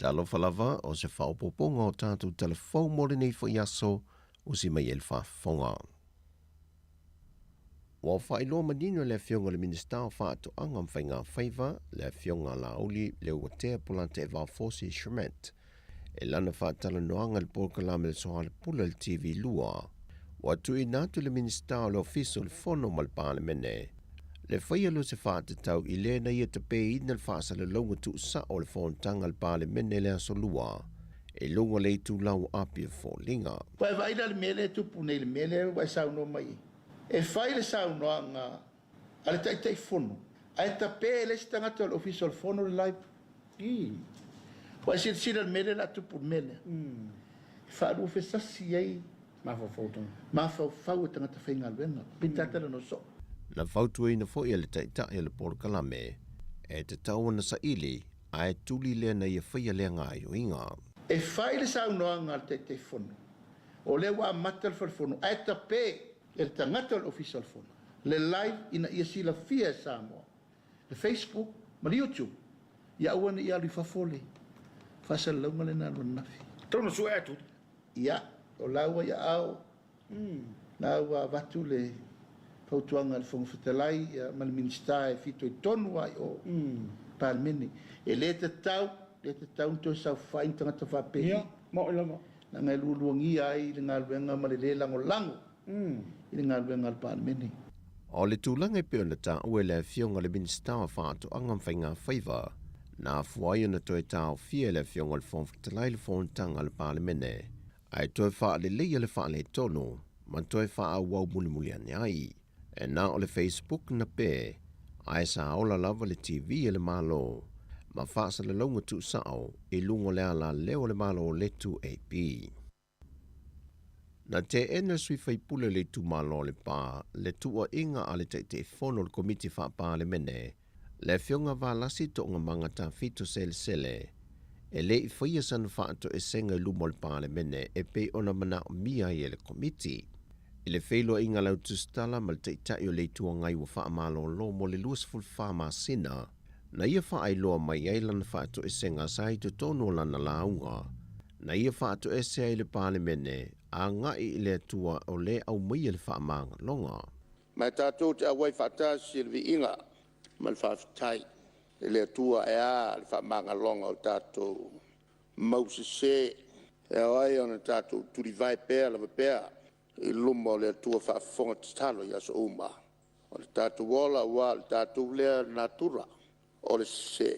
talofa lava o se whaopoponga o tātou telefon mole nei fo iaso o si mai el whafonga. Wa whailo manino le fionga le minister o whaato angam whainga whaiva le fionga la uli le ua tea pulante e Valfosi Schmidt. E lana whaatala noanga le polkalame le soha le pula le TV lua. Wa tui natu le minister o le ofiso le fono mal parlemene. Le whaia lo se whaatatau i le na ia te pe ina le whaasa le launga tu sa o le whontanga le parlemene le aso lua. E lunga le tu lau api e fōlinga. Wai vaida le mele tupu nei le mele wai sauno mai. E whai le saunoanga ale tai fono. Ai ta pe le stangata le ofiso le fono le live. Wai sira le mele la tupu mele. Whaaru fe sasi ei. Mafau e tangata whainga luenga. Pintata le no so. Na whautua ina fo ia le taita ia le porokalame, e te tauana sa ili, a e tuli lea na ia whaia lea ngā ioinga. E whai le saunoanga le te fono. O le wa matal fal fono. A e ta pe e le tangata le official fono. Le live ina ia sila fia Samoa. Le Facebook, ma le YouTube. Ia awana ia li fafole. Fasa launga le nā luna nafi. Tono su atu. Ia, o laua ia au. Laua watu le pautuanga le fonga whatalai, ma le minister e fito i tonu ai o parmeni. E le te tau to sa whain tangata whape. Ia, mo ilama. Na ngai luangi ai le ngā luenga ma le lango lango. I le ngā luenga le parmeni. O le tūlanga e peona tā ue le fionga le minister wa whaato angam whainga whaiva, nā fuai ona toe tāo fia le fionga le fonga whatalai le whontanga le parlemene, ai toe wha le leia le wha le tono, man toe wha a wau muli muli ane ai. E nā o le Facebook na pē, ai sa ola lava le TV e le malo, ma whaasa le launga tu sao, e lungo lea la leo le malo o le tu AP. Na te ena sui whaipule le tu malo le pā, le tua inga ale te fono le komiti wha parlemene, le fionga wālasi to ngā mangata fito sele, e le i whaia san whaato e senga lumo le parlemene e pe ona mana o mia i le komiti. I le whailo inga lau tustala ma le teitai o le tua ngai wa wha amalo lo mo le luas ful wha masina, na ia wha ai loa mai ailan whaato e senga sai to tono lana launga, na ia whaato e se ai le parlemene, a ngai i le tua o le au mai le wha amanga longa. Mai tātou te awai whaatasi le vi inga, ma le whaafitai, e le tua e a le wha amanga longa o tātou mause se, e awai ona tātou turi vai pēr la pēr, i lumo le tua whaafonga talo i aso uma. O le tātou wola wa le tātou lea natura o le se.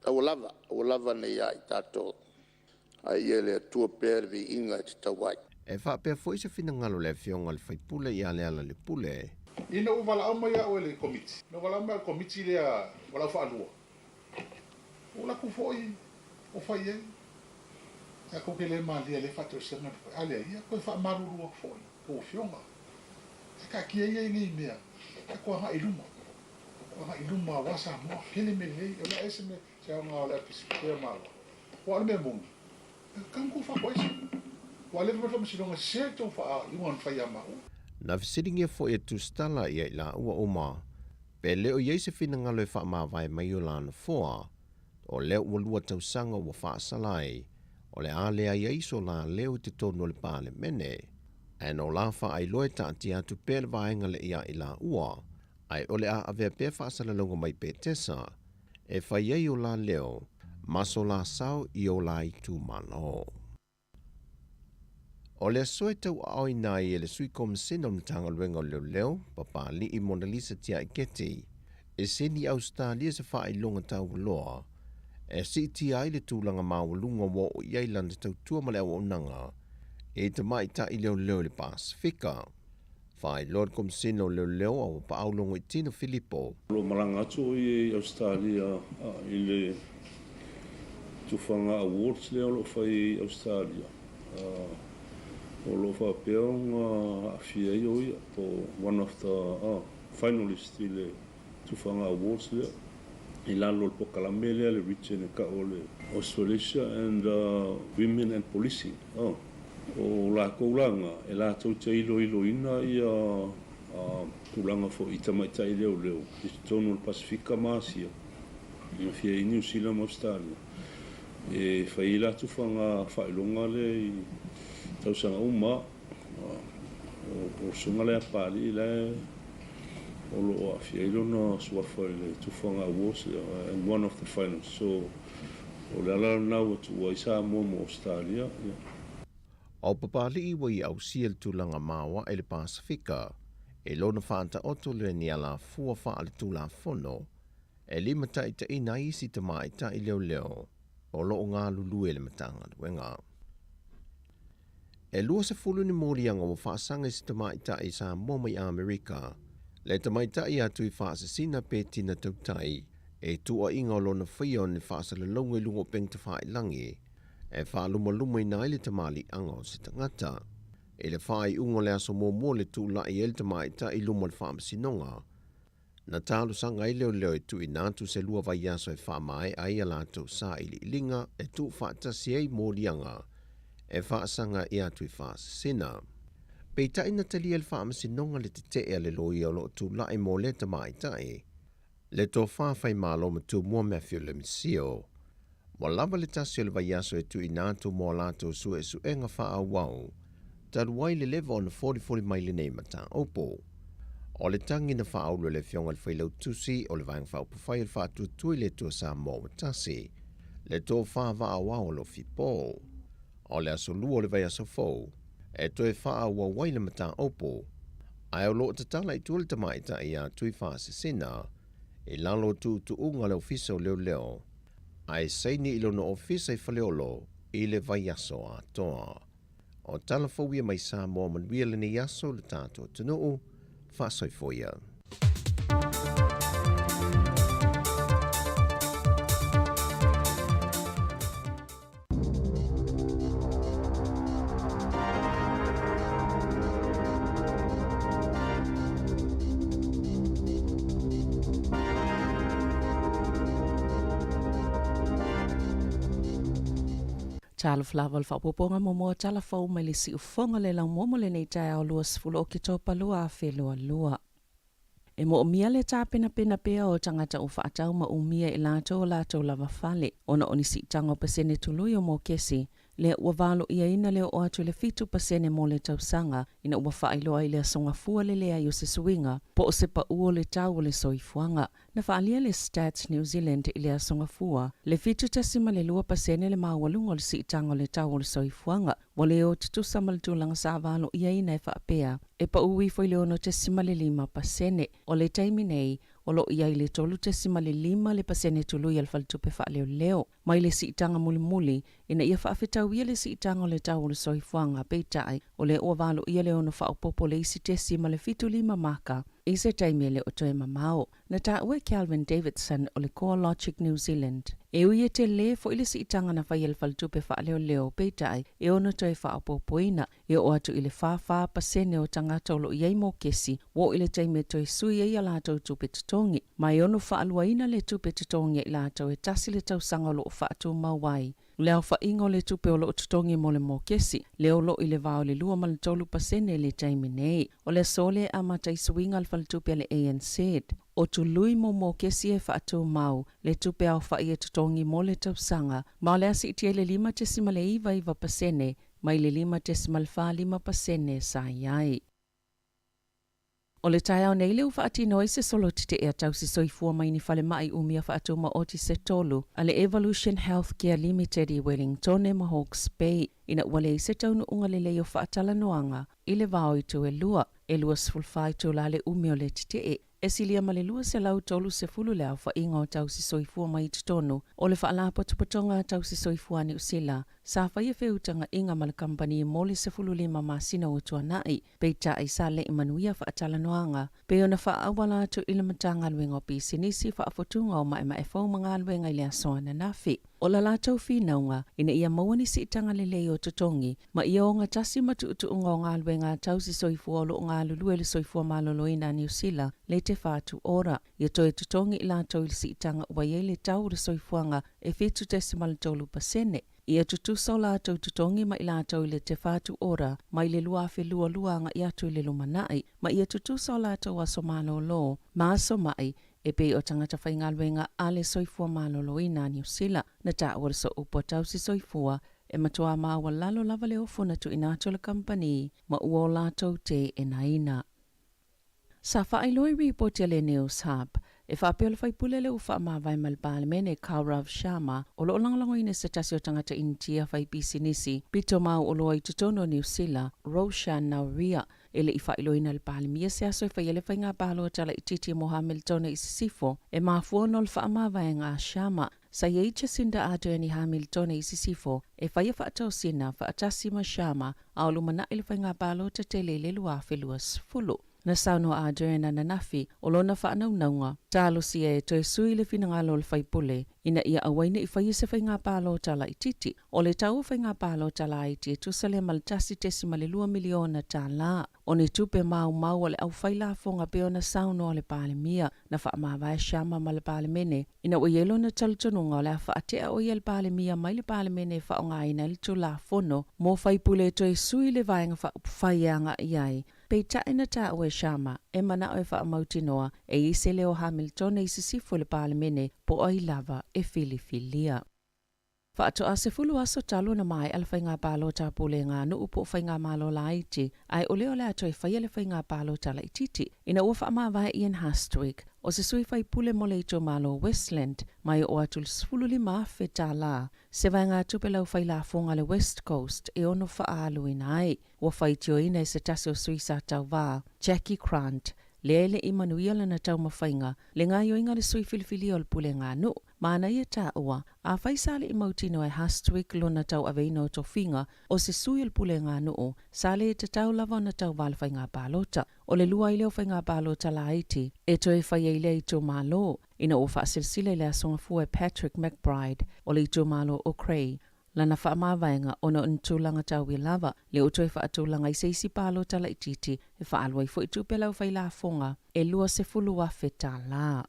Awa lava nei ai tātou. Ai e le tua pēr vi inga te tawai. E wha pēr fo isa whina ngalo le fionga le whaipule i ale ala le pule. Ina uwala au mai au le komiti. Na wala mai komiti lea wala whaalua. Ola ku foi o fai e. A ko ke le malia le fato sena ale ia ko fa maruru foi o fionga. E ka kia ia ngi mea. E ko ha iluma. Ko ha iluma wasa mo kele me le ola ese me se nga la pisikia malo. Wa me mung. Kan ko fa ko ese. Wa le me fa msilonga se to fa i wan fa ya ma. Na visitingia fo e tu stala ia la ua oma. Pe leo iei se whina ngalo e wha maa vai mai o lana foa. O leo ua lua tausanga ua wha salai. O le alea iei so la leo te tono le pāle mene. E no la wha ai loe ta ati atu pēle vaenga le ia i la ua. Ai o le a avea pē wha salalonga mai pē tesa. E wha iei o la leo. Maso la sao i o la i tu mano. O le soe tau au nai e le sui komisina o mtanga luenga o leo, papa li i Mona Lisa tia i keti, e seni Australia se wha i longa tau loa, e si tia i le tūlanga mawalunga wo o iailan te tau tua male o nanga, e te mai ta i leo le Pasifika. Wha i Lord komisina o leo au pa au longo i Tino Filippo. Lo maranga atu i Australia i le tufanga awards leo lo whai Australia. O lo whapeonga a fia i oi po one of the finalists i le tufanga awards lea. I lalo le pokalame lea le Richard e ka o le Australasia and Women and Policing. O la koulanga e la tau te ilo ina i kulanga fo i tamaitai leo. I tonu le Pasifika Masia. I fia i New Zealand Australia. e whaila tufanga whailonga le tausanga uma o sunga le apali le o lo a fielo no suafa le tufanga awards and one of the finals so o le ala nau tu waisa mo Australia O papali iwa i au siel tulanga mawa e le Pasifika e lona whaanta oto le ni ala fua wha ale tula fono e lima ta ita ina isi ta mai ta i leo leo o lo o ngā lulu e le matanga duenga. E lua se fulu ni morianga o whaasanga isi ta mai ta i sa momai Amerika le ta mai ta i atu i whaasasina pe tina tautai e tua inga o lona whio ni whaasale longa i lungo peng te whae langi e whaaluma luma i naile te mali anga o se tangata. E le whae ungo le aso mō le tū la i el te mai ta i luma le whaamasinonga. Na tālu sanga i leo leo e tu i nātu se lua vai aso e whaamai ai ala tau sa i li ilinga e tu whaatasi ei mōrianga e whaasanga i atu i whaasasina. Pei ta ina tali el whaamasinonga le te te e le loi o lo tū la i mō le te mai tai. Le tō whaafai mālo ma tū mua Matthew le misio. Mo lava le tasi le vai aso e tu i nātu mō lātou su e su e nga wha wau. Taru wai le lewa o na 40 maile nei mata opo. O le tangi na wha aulu le fionga le whailau tusi o le vaeng wha upu whai le wha tui le tua sa mō watasi. Le tō wha wa awa o lo fipo. O le aso lua o le vai aso fau. E toi wha awa wai le mata opo. Ai o lo te tala i tuale ta mai ta ia tui wha sisina. E lalo tu unga le ofisa o leo leo. Ai seini ilo na ofisa i whaleolo i le vai aso a toa. O talafowia mai sa mo manuia le ni aso le tātou tunuu, whaasoifoia. Tala flawa le whapoponga momoa tala whau mai le si ufonga le lau momo le nei tai au lua sifulu o ki topa lua a whelua lua. E mo umia le tā pena pea o tangata o whaatau ma umia i lātou lava whale. Ona onisi tango pasene tului o mo kesi. Le ua valo ia ina leo o atu le fitu pasene mo le tausanga. Ina ua whaailoa i le asonga fua le lea i o se suinga. Po o se pa uo le tau o le soifuanga. Na whaalia le Stats New Zealand i le asonga fua. Le fitu tasima le lua pasene le mawalunga le si tango le tau o le soifuanga. Wale o tutu samal tulanga sa valo ia ina e whaapea. E pa ui foi le ono tasima le 5 pasene. O le taimi nei, o lo ia i le tolu tasima le 5 le pasene tulu i alfaltupe wha leo. Mai le si itanga muli ina ia whaafetau ia le si itanga o le tau o le soifuanga peitai. O le o valo ia le ono whaapopo le isi tasima le fitu 5 maka. I se taimi le o toe mamao. Na ta ue Calvin Davidson o le CoreLogic New Zealand. E ui te le fo ile si itanga na whai alfaltupe wha leo peitai. E ono toe whaapopoina. E o atu ile whaafaa pasene o tangata o lo iei mo kesi. Wo ile taimi toe sui e alatou tupe tutongi. Mai ono whaaluaina le tupe tutongi i latou e tasi le tausanga o lo whaatu mawai. Leo whaingo le tupe o lo tutongi mo le mo kesi. Leo lo ile vao le lua mal tolu pasene le taimi nei. O le sole amata i suinga alfaltupe le ANC. O tu lui mo kesi e whaatu mau. Le tupe au whai e tutongi mo le tausanga. Ma le asi itia le 5 tesima le iwa pasene. Mai le 5 tesima le 5 pasene sa iai. O le tai au nei leu whaatino i se solo tite ea tau si soifua mai ni whale mai umia whaatu ma oti se tolu. Ale Evolution Healthcare Limited i Wellington e ma Hawke's Bay. Ina wale i se taunu unga le leo whaatala noanga. I le vao i tu e lua. E lua sfulfai tu la le umio le tite e. E silia ma le lua se lau tolu se fulu le au whainga o tau si soifua mai i tonu. O le whaala patupatonga tau si soifua ni usila. Sa whaia whiutanga inga ma le kampani mo le se fulu 5 masina o tuanai. Peita ai sa le imanuia whaatala noanga. Pe ona whaawala atu ila matanga luenga o pisinisi whaafotunga o mai e fau mga luenga i le asoa na nafi. O la lātou whinaunga, ina ia mawani si itanga le leo tutongi, ma ia o ngā tasi matu unga o ngā luenga tau si soifua o lo ngā lulue le soifua maloloina New Zealand, le te whātu ora. Ia toe tutongi i lātou ili si itanga ua ie le tau le soifuanga e whetu tesimal tolu pasene. Ia tutusa o lātou tutongi ma i lātou le te whātu ora, mai le luafe luanga i atu le lumanai, ma ia tutusa o lātou aso malo lo, ma aso mai, e pe o tangata whaingaluenga ale soifua malolo i nā New Zealand na tā ora so upo tau si soifua e matua māua lalo lava le ofuna tu inatola company ma ua o lātou te e naina. Sa whailoi reportia le News Hub, e whapeo le whaipule le uwha mawai malpalemene Kaurav Sharma o lo langalango ina se tasi o tangata intia whaipisi nisi pito mau o loa i tutono New Zealand Roshan Nauria ele i whailoi na le palemia se aso i whaiele whainga palo tala i titi mo Hamiltona i sisifo e mafuo no le wha mawai ngā Sharma sa ye Jacinda Ardern i Hamiltona i sisifo e whaia whaatau sina whaatasi ma Sharma a o lumana i le whainga palo te tele le lua wheluas fulu. Na sauno Ardern na nafi o lona whaanaunaunga, talo si e toi sui le finangalo le whaipule, ina ia awaina i whaia se whainga palo tala i titi, o le tau whainga palo tala i ti tusale maltasi tesi male 2 miliona tala, o ni tupe mau o le au whaila fonga peo na sauno o le palemia, na wha mawai Sharma ma le palemene, ina o yelo na talutonunga o le whaatea o yel palemia mai le palemene wha o ngaina le tula fono, mo whaipule toi sui le vaenga whaianga iai, pei taina ta o e Sharma, e mana o e wha mautinoa, e ise leo Hamilton e sisifo le palemene po o i lava e filifilia. Whaato a se fulu aso talo na mai ala whainga palo ta pule ngā nuu po whainga malo la iti, ai o leo lea toi whaia le whainga palo tala i titi. Ina ua wha mawai Ian Hastwick, o se sui whai pule mo le ito malo Westland, mai o atul sfulu li maafe ta la, se vai ngā tupe lau whai la fonga le West Coast e ono wha alu ina ai, ua whai tio ina e se tasi o suisa tau wā, Jackie Grant, Lele i manuia lana tau mawhainga, le ngā yoinga le sui filifili o le pule ngā nu, mana ia tā ua, a whaisale i mautino e Hastwick lona tau aveino o tofinga o se sui o le pule ngā nu, sale e te tau lava na tau wale whainga pālota, o le lua i leo whainga pālota la iti, e toi whaia i le i tō mālo, ina o whaasilsile le asonga fua Patrick McBride, o le i tō mālo o Cray, lana wha mawaianga ono ntulanga tau i lava, le o toi wha atulanga i seisi pālo tala i titi, e wha alwai fo i tupelau whai la fonga, e lua se fulua wheta la.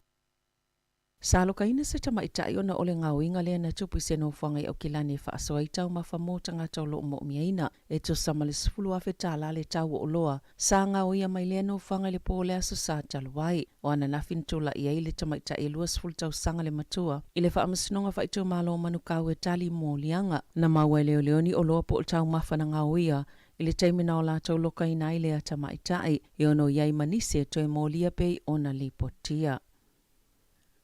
Salo ka ina se tamaitai ona ole ngauinga le na tupu se no whanga i o kilani wha asoa i tau mawhamotanga tau lo mo miaina, e to samale se fulua wheta la le tau o loa, sa ngauia mai le no whanga le pōle aso sa taluai, o ana nafin tula i eile tamaitai e lua sfulu tau sanga le matua, i le wha amasinonga wha i tau malo manukau e tali mō lianga, na maua leo leoni o loa po tau mawhana ngauia, i le taimina o la tau loka ina i le atamaitai, i ono iai manise toi mō lia pei ona lipotia.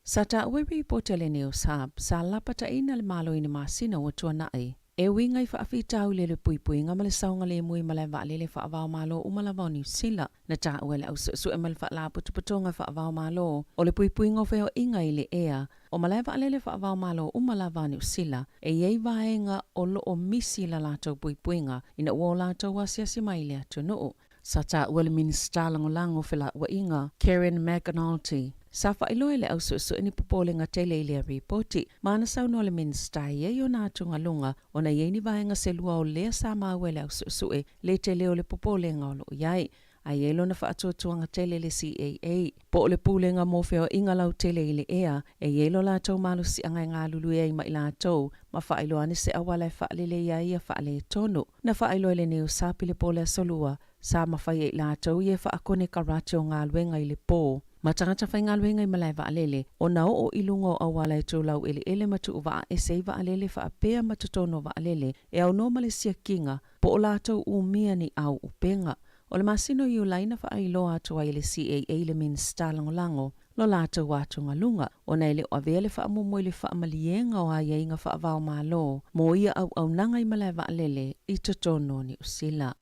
Sa ta ue reporter le News Hub, sa lapata ina le malo ina masina o tua nai. E winga i whaafi tau le le puipui nga male saunga le mui male wale le whaavao malo umalava o New Zealand. Na ta ue le au su e male whaala putuputonga whaavao malo. O le puipui ngofeo inga i le ea. O male wale le whaavao malo umalava o New Zealand. E iei vaenga o lo o misi la lato puipuinga. Ina ua o lato wasiasi mai le atu nuu. Sa ta ue le minister langolango whila wa inga Karen McAnulty. Sa whailoe le au su ni popole nga tele i le ripoti, maana sau no le minister ye o nā tunga lunga o na iei ni vaenga se lua o lea sa maue le au su le tele o le popole nga o lo iai. A ielo na whaatuatuanga tele le CAA. Po o le pule nga mofeo inga lau tele i le ea, e ielo la tau malu si angai ngā lulu e ma i la tau, ma whaailoane se awala e whaalele ia ia whaale tonu. Na whaailoe le neo sapi le pole a solua, sa mawhai e la tau ie whaakone karate o ngā luenga i le pō. Ma tangata whai ngā luenga i malai waalele, o na o ilunga o awala e tūlau ele matu uwa e sei waalele wha apea matutono waalele, e au no malesia kinga, po o la tau umia ni au upenga. O le masino i ulaina wha ailoa atua i le CAA le minister langolango, lo la tau wātunga lunga, o na ele o avele wha amumo i le wha amalienga o aia inga wha avao malo, mo ia au nanga i malai waalele i tutono ni usila.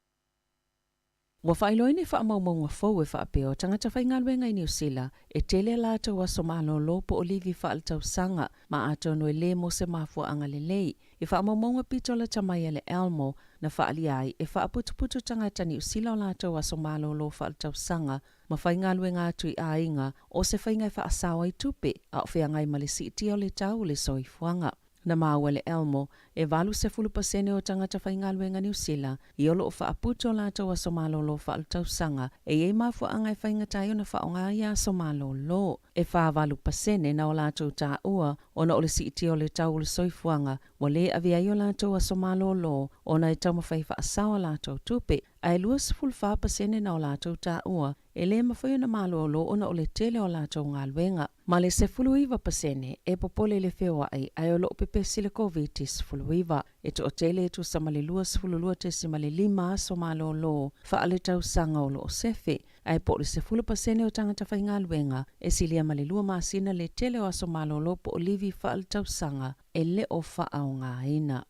Wa whailoi ni wha maumau fau e wha apeo tangata whai ngaluenga i New Zealand e tele la tau aso malo lopo o livi wha al tau sanga ma ato no e le mo se mafua anga le lei. E wha maumau pitola tamai le Elmo na wha aliai e wha aputuputu tangata New Zealand o la tau aso malo lo wha al tau sanga ma whai ngaluenga atu i ainga o se whai ngai wha asawa i tupe a o whea ngai malisi iti o le tau le soifuanga. Na maua le Elmo, e valu se 10% o tangata whai ngaluenga New Zealand, i olo o whaaputo la tau a somalo lo wha altau sanga, e ei mafua angai whai ngatai o na wha o ngā ia somalo lo. E wha valu pasene na o la tau tā ua, o na ole si iti o le tau le soifuanga, wa le avia i o la tau a somalo lo, o na e tau mawhai wha asawa la tau tupe, a e lua se 5% na o la tau tā ua, e le mawhai na malo ona o le tele o lātou ngā luenga. Ma le 10% e popole le whewa ai o lo pepe sile COVID fuluiva. E to o tele e tu samale lua sifululua te simale 5 so malo lo wha ale tau sanga o lo o sefe. Ai po le 10% o tangata whai ngā luenga e silia male lua maasina le tele o aso malo lo po o livi wha ale tau sanga e le o wha au ngā ina.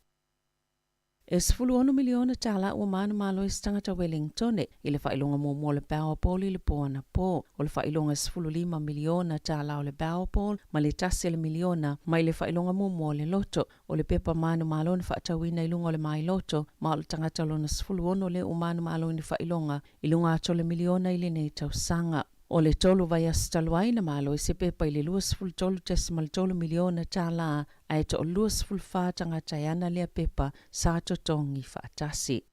E 10 miliona tala ua mana malo i tangata Wellington i le whailonga mo le Powerball i le poana po. O le whailonga 15 miliona tala o le Powerball ma le tasi le miliona mai le whailonga mo le loto. O le pepa manu malo ni whaatawina i lunga o le mai loto ma o le tangata lona 10 le o manu malo ni whailonga i lunga ato le miliona i le nei tau sanga. O le tolu vai asitaluai na malo i se pepa i le 2.3 miliona tala ai to o 2.4 tangata iana lea pepa sa totongi whaatasi.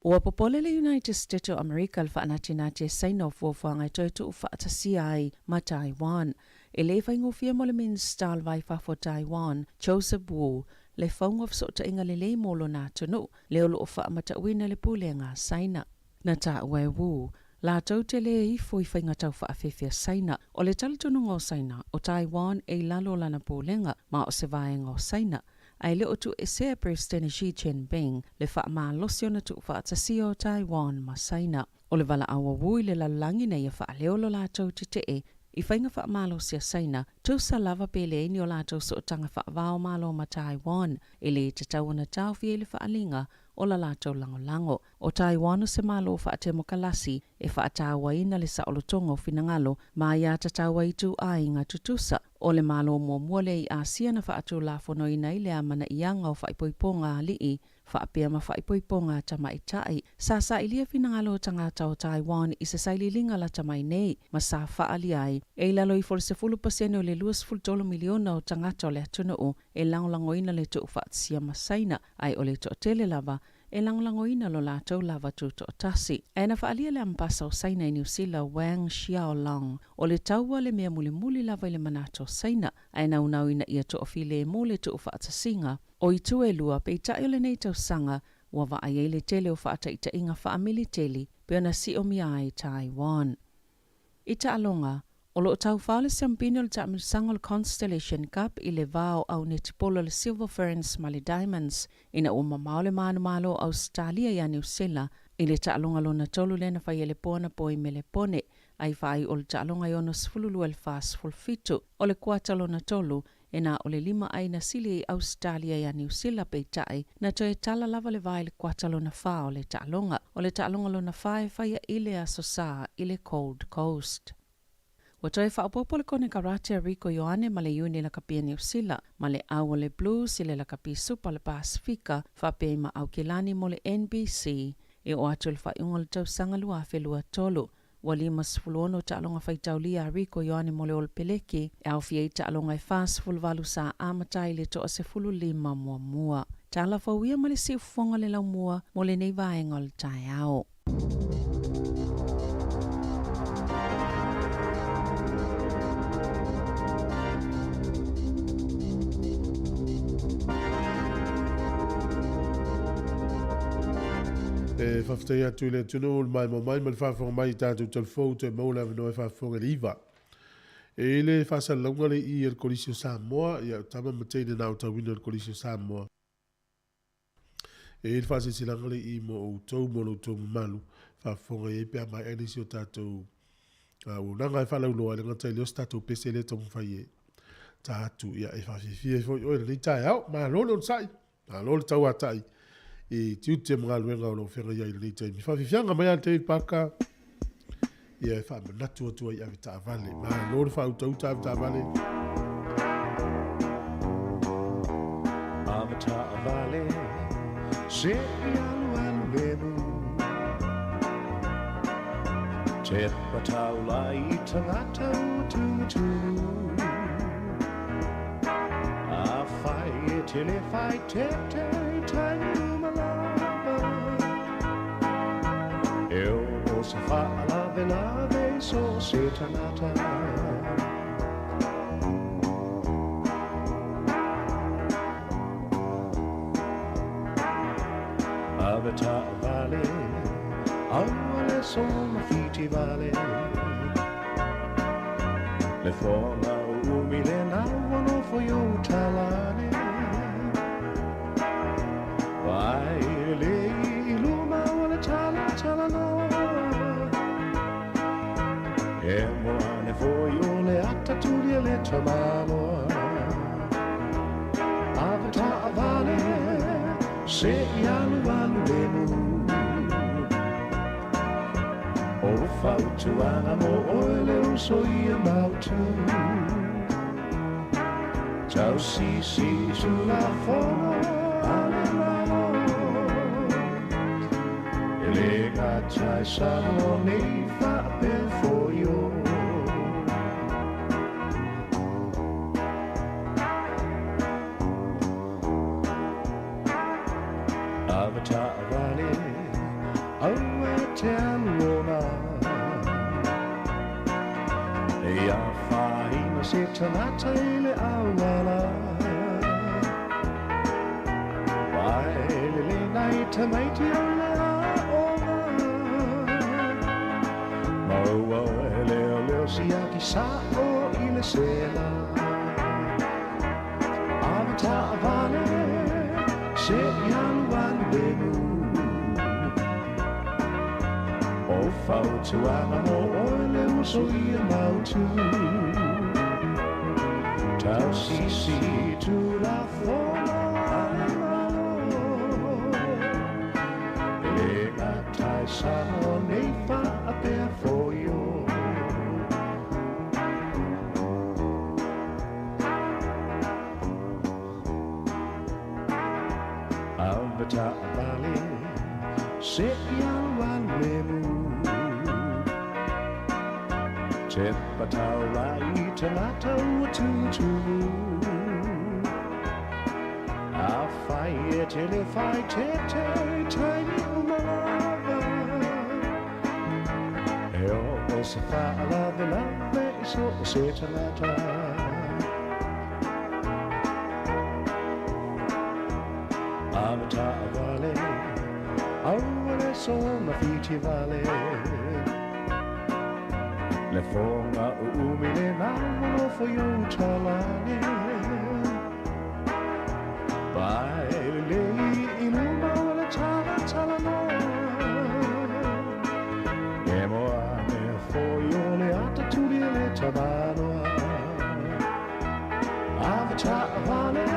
Ua popole le United States of America le whaanatinati e saina o fuafuanga i toitu u whaatasi ai ma Taiwan. E le whaingofia mo le minister vai whafo Taiwan, Joseph Wu, le whaunga fsota inga le lei molo nā tunu, le olo o whaamata uina le pule ngā saina. Na ta ue Wu, la tau te le i fui whainga tau whaafewhia saina. O le talitonu ngō saina o Taiwan e lalo lana pōlenga ma o se vaenga o saina. Ai le o tu e sea President Xi Jinping le wha maa losio na tu whaatasi o Taiwan ma saina. O le wala awa wui le lalangi nei a wha leolo la tau te te e i whainga wha maa losia saina tu sa lava pele ni o la tau so tanga wha vao malo ma Taiwan e le te tau na tau fie le wha alinga o la lātou lango. O Taiwan o se malo wha te mokalasi e wha atawa ina le sa olotongo finangalo ma ia tatawa i tu a inga tutusa. O le malo mua le i Asia na wha atu la fono ina i le amana ianga o wha ipoiponga alii wha apea ma wha ipoiponga tamaitai. Sa ilia finangalo tangata o Taiwan i se saililinga la tamai nei ma sa wha ali ai. E lalo i 40% o le 2.2 miliona o tangata o le atuna o e langolango ina le tu wha atsia masaina ai o le to tele lava e langolango ina lo lātou lava tuto o tasi. E na whaalia le ampasa o saina i New Zealand Wang Xiaolong o le taua le mea muli lava i le manato saina. E na unau ina ia to o file e mole to o whaatasinga o i tu e lua pe i taio le nei tau sanga ua wa ai le tele o whaata i ta inga whaamili teli pe ona si o mi ai Taiwan. I ta alonga, o lo tau whaale siampino le taamisanga le Constellation Cup i le vao au ne tipolo le Silver Ferns ma le Diamonds ina o mamao le manu malo Australia ia New Zealand i le taalonga lo na tolu lena whai ele poana po i mele pone ai whai o le taalonga i ono sfululu el fast fulfitu o le kuata lo na tolu e na o le 5 ai na sili i Australia ia New Zealand peitai na to e tala lava le vai le kuata lo na wha o le taalonga lo na whae whai i le asosa i le Gold Coast. Wa toi whaapopo le kone karate a Rico Ioane ma le iuni la kapia New Zealand, ma le awa le Blues i le la kapi Super le Pasifika, whapei ma au kilani mo le NBC, e o atu le whaiunga le tau sanga lua whelua tolu. Wa 5 taalonga whaitauli a Rico Ioane mo le ol peleki, e au fiei taalonga e fast fulvalu sa amatai le toa se 5 mua. Tala whauia ma le si ufonga le lau mua mo le nei vaenga le tai ao. E whaftai atu le tunu mai mo mai mal whawhonga mai tātou talfou te maula vino e whawhonga riva. E le whasalonga le i el Kolisio Samoa, ia tama mateine nao tawina el Kolisio Samoa. E le whasilanga le i mo o tau mono tau malu, whawhonga e pia mai anisio tātou unanga e whalauloa le ngatai leo tātou pese le tong whaie. Tātou ia e whawhifie fo oi le tai au, ma lolo sai, ma lolo tau atai. E tiu te mga luenga o lo whenga iai le tai. Mi whawhiwhianga mai al te paka. Ia e wha manatu atua i avita avale. Ma lor wha uta avita avale. Avita avale, se i alu alu lenu. Te patau lai tangata utu. A whai te le whai te tainu. Eu se fa lave so se tanata. Avita vale, awale so mafiti fiti vale le fonga umile na wano for you talane vai le iluma wala tala tala no e moane for you le atta tu le tamano avata vale se yalu walu lemu o fautu ana mo oile uso ia mautu Ciao si sulla fono ale mano e le gacciai sanno nei fa per foio Avata vale aue te allora e a faina se tanata le awala vai le night mighty ole aoma maua le sia chissà o il sela avata vale se yaluan demu o fautu amamo ole uso ia mautu tau si tu la forma e gatai sano nei fa a per foio Avata vale se yaluan lemu Teppa taurai tanata ututu A fai e te le fai te tiny umalava E o se fa la velave so se tanata Avata vale Aure sono fiti vale Le fonga umile navolo for you talane Vai le iluma la tala tala no Nemo ane for you le attitudi le tabano Avata vale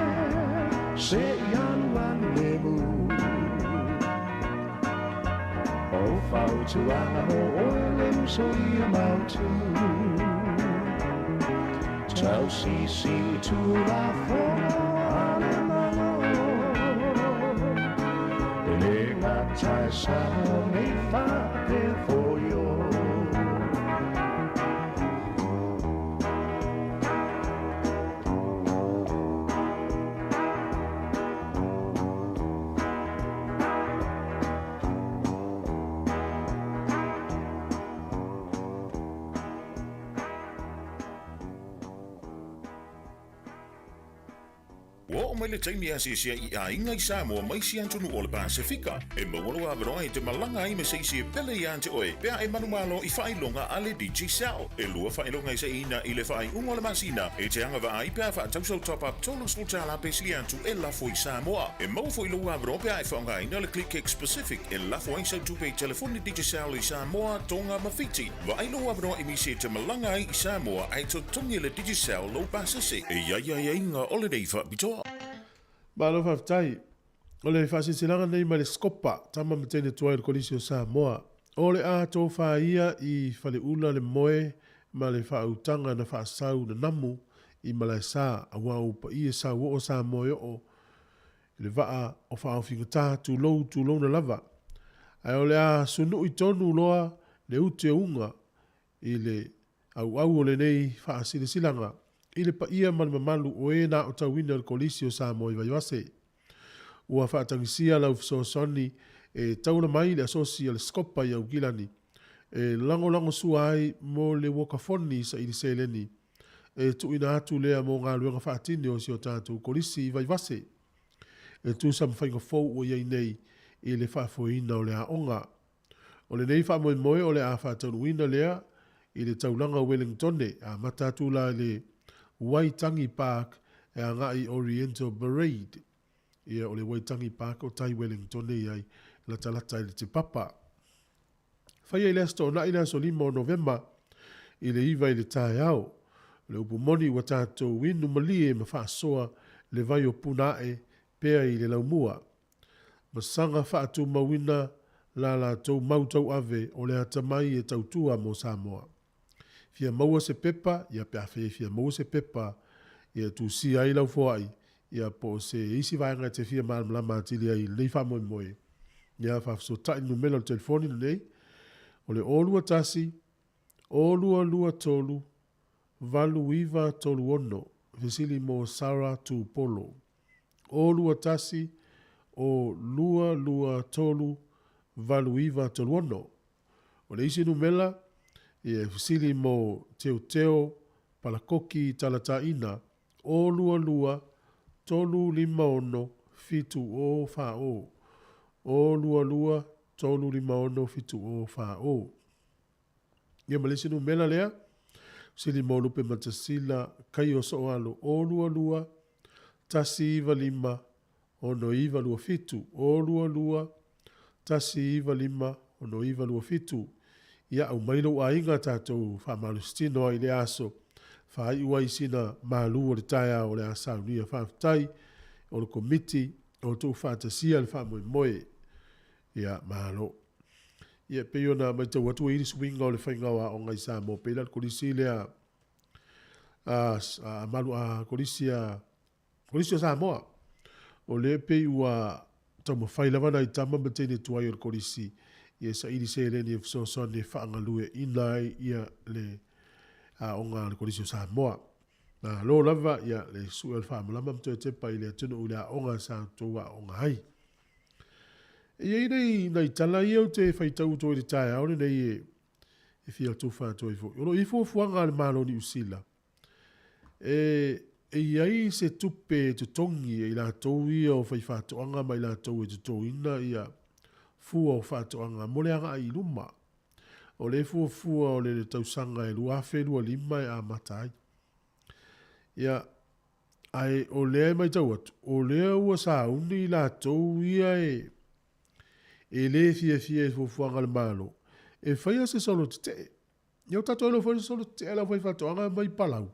se yaluan lemu O fautu anamo ole so ia mautu Tau si tu la forma ale mano E le gatai sano nei fa per foio mai le taimi a se i a inga i Samoa mai si antunu o le Pasifika. E mawalo a veroa te malanga i me se pele i ante oe. Pea e manumalo i whailonga ale DJ Sal. E lua whailonga i se ina i le whai ungo le masina. E te anga wa ai pea wha tausau top up tolu skultala pe si antu e lafo i Samoa. E mau fo i lua a veroa pea e whaonga ina le Click X Pacific. E lafo ai sa tupe telefoni DJ Sal i Samoa tonga mawhiti. Wa ai lua a veroa i mi se te malanga i Samoa ai to tongi le DJ Sal lo pasase. E ia inga ole nei wha bitoa. Malo faftai. Ole fasisilanga nei ma le skopa tama mtene tuai le kolisi o Samoa. Ole a tō whaia i whale ula le moe ma le whautanga na whaasau na namu i Malaisa a wau pa i e sa wo o Samoa o le waa o whaawhingatā tūlou na lava. Ai ole a sunu i tonu loa le ute unga i le au o le nei whaasilisilanga. I le pa ia mamalu o e na o tauina le kolisi o Samoa i vaiwase. Ua whaatangisia lau fisosoni e tauna mai le asosi le skopa i au gilani. E lango sua ai mo le wakafoni sa i se leni. E tu ina atu lea mo ngā luenga whaatini o si o tātou kolisi i vaivase. E tu sam whainga fau o iei nei i le whaafoina o le aonga. O le nei wha moe moe o le a whātaunuina lea i le taulanga Wellington a matatula le Waitangi Park e a ngai Oriental Parade. Ia o le Waitangi Park o tai Wellington ai la talata i le te papa. Whaia i le asto na ina so 5 o Novemba i le iwa i le tae au. Le upu moni wa tātou winu mali e ma whaasoa le vai o punae pea i le laumua. Ma sanga whaatu mawina la la tau mautau ave o le atamai e tautua mo Samoa. Fia maua se pepa, ia pia whee fia maua se pepa, ia tu si ai lau foai, ia po se isi vaenga te fia lama atili ai nei wha moe moe. Ia whafso tai numela o telefoni nei, o le olua tasi, olua lua tolu, valu iwa tolu ono, vesili mo Sara tu polo. Olua tasi, o lua tolu, valu iwa tolu ono. O le isi numela, ia vesili mo teo, palakoki talata ina, o lua, tolu lima ono, fitu o fa o. O lua, tolu lima ono, fitu o fa o. Ia malisi numela lea, sili mo lupe matasila, kai o so alo, o lua, tasi iwa lima, ono iwa lua fitu, o lua, tasi iwa lima, ono iwa lua fitu. Ia au mailo a inga tātou whamalustino i le aso, whai uai sina malu o le taia o le asau nia whaftai, o le komiti, o tō whatasia le whamoe moe. Ia malo. Ia peo na mai tau atu iris winga o le whaingawa o ngai sa mo pela kolisi lea malu a kolisi o Samoa. O le pe ua tau ma whailawana i tama matene tuai o le kolisi. Ia sa iri se le ni so ne whaangalue inai ia le onga le kolisi o Samoa. Na lo lava ia le sua le whaamalama mtoe tepa i le atunu u le onga sa toa onga hai. Ia nei tala ia o te whaitau to i le tae aore nei e fia tu whātua i fo. Olo i fo fuanga le malo ni usila. Iai se tupe te tongi i la tau ia o whai whātuanga mai la tau e te tau ina ia fua o whātuanga moleanga i luma. O le fua o le tausanga e lua whenua lima e a matai. Ia ai o lea mai tau atu. O lea ua sa uni la tau ia e le fia e fuanga le malo. E whaia se solo te. Iau tato alo whaia solo te ala whai whātuanga mai palau.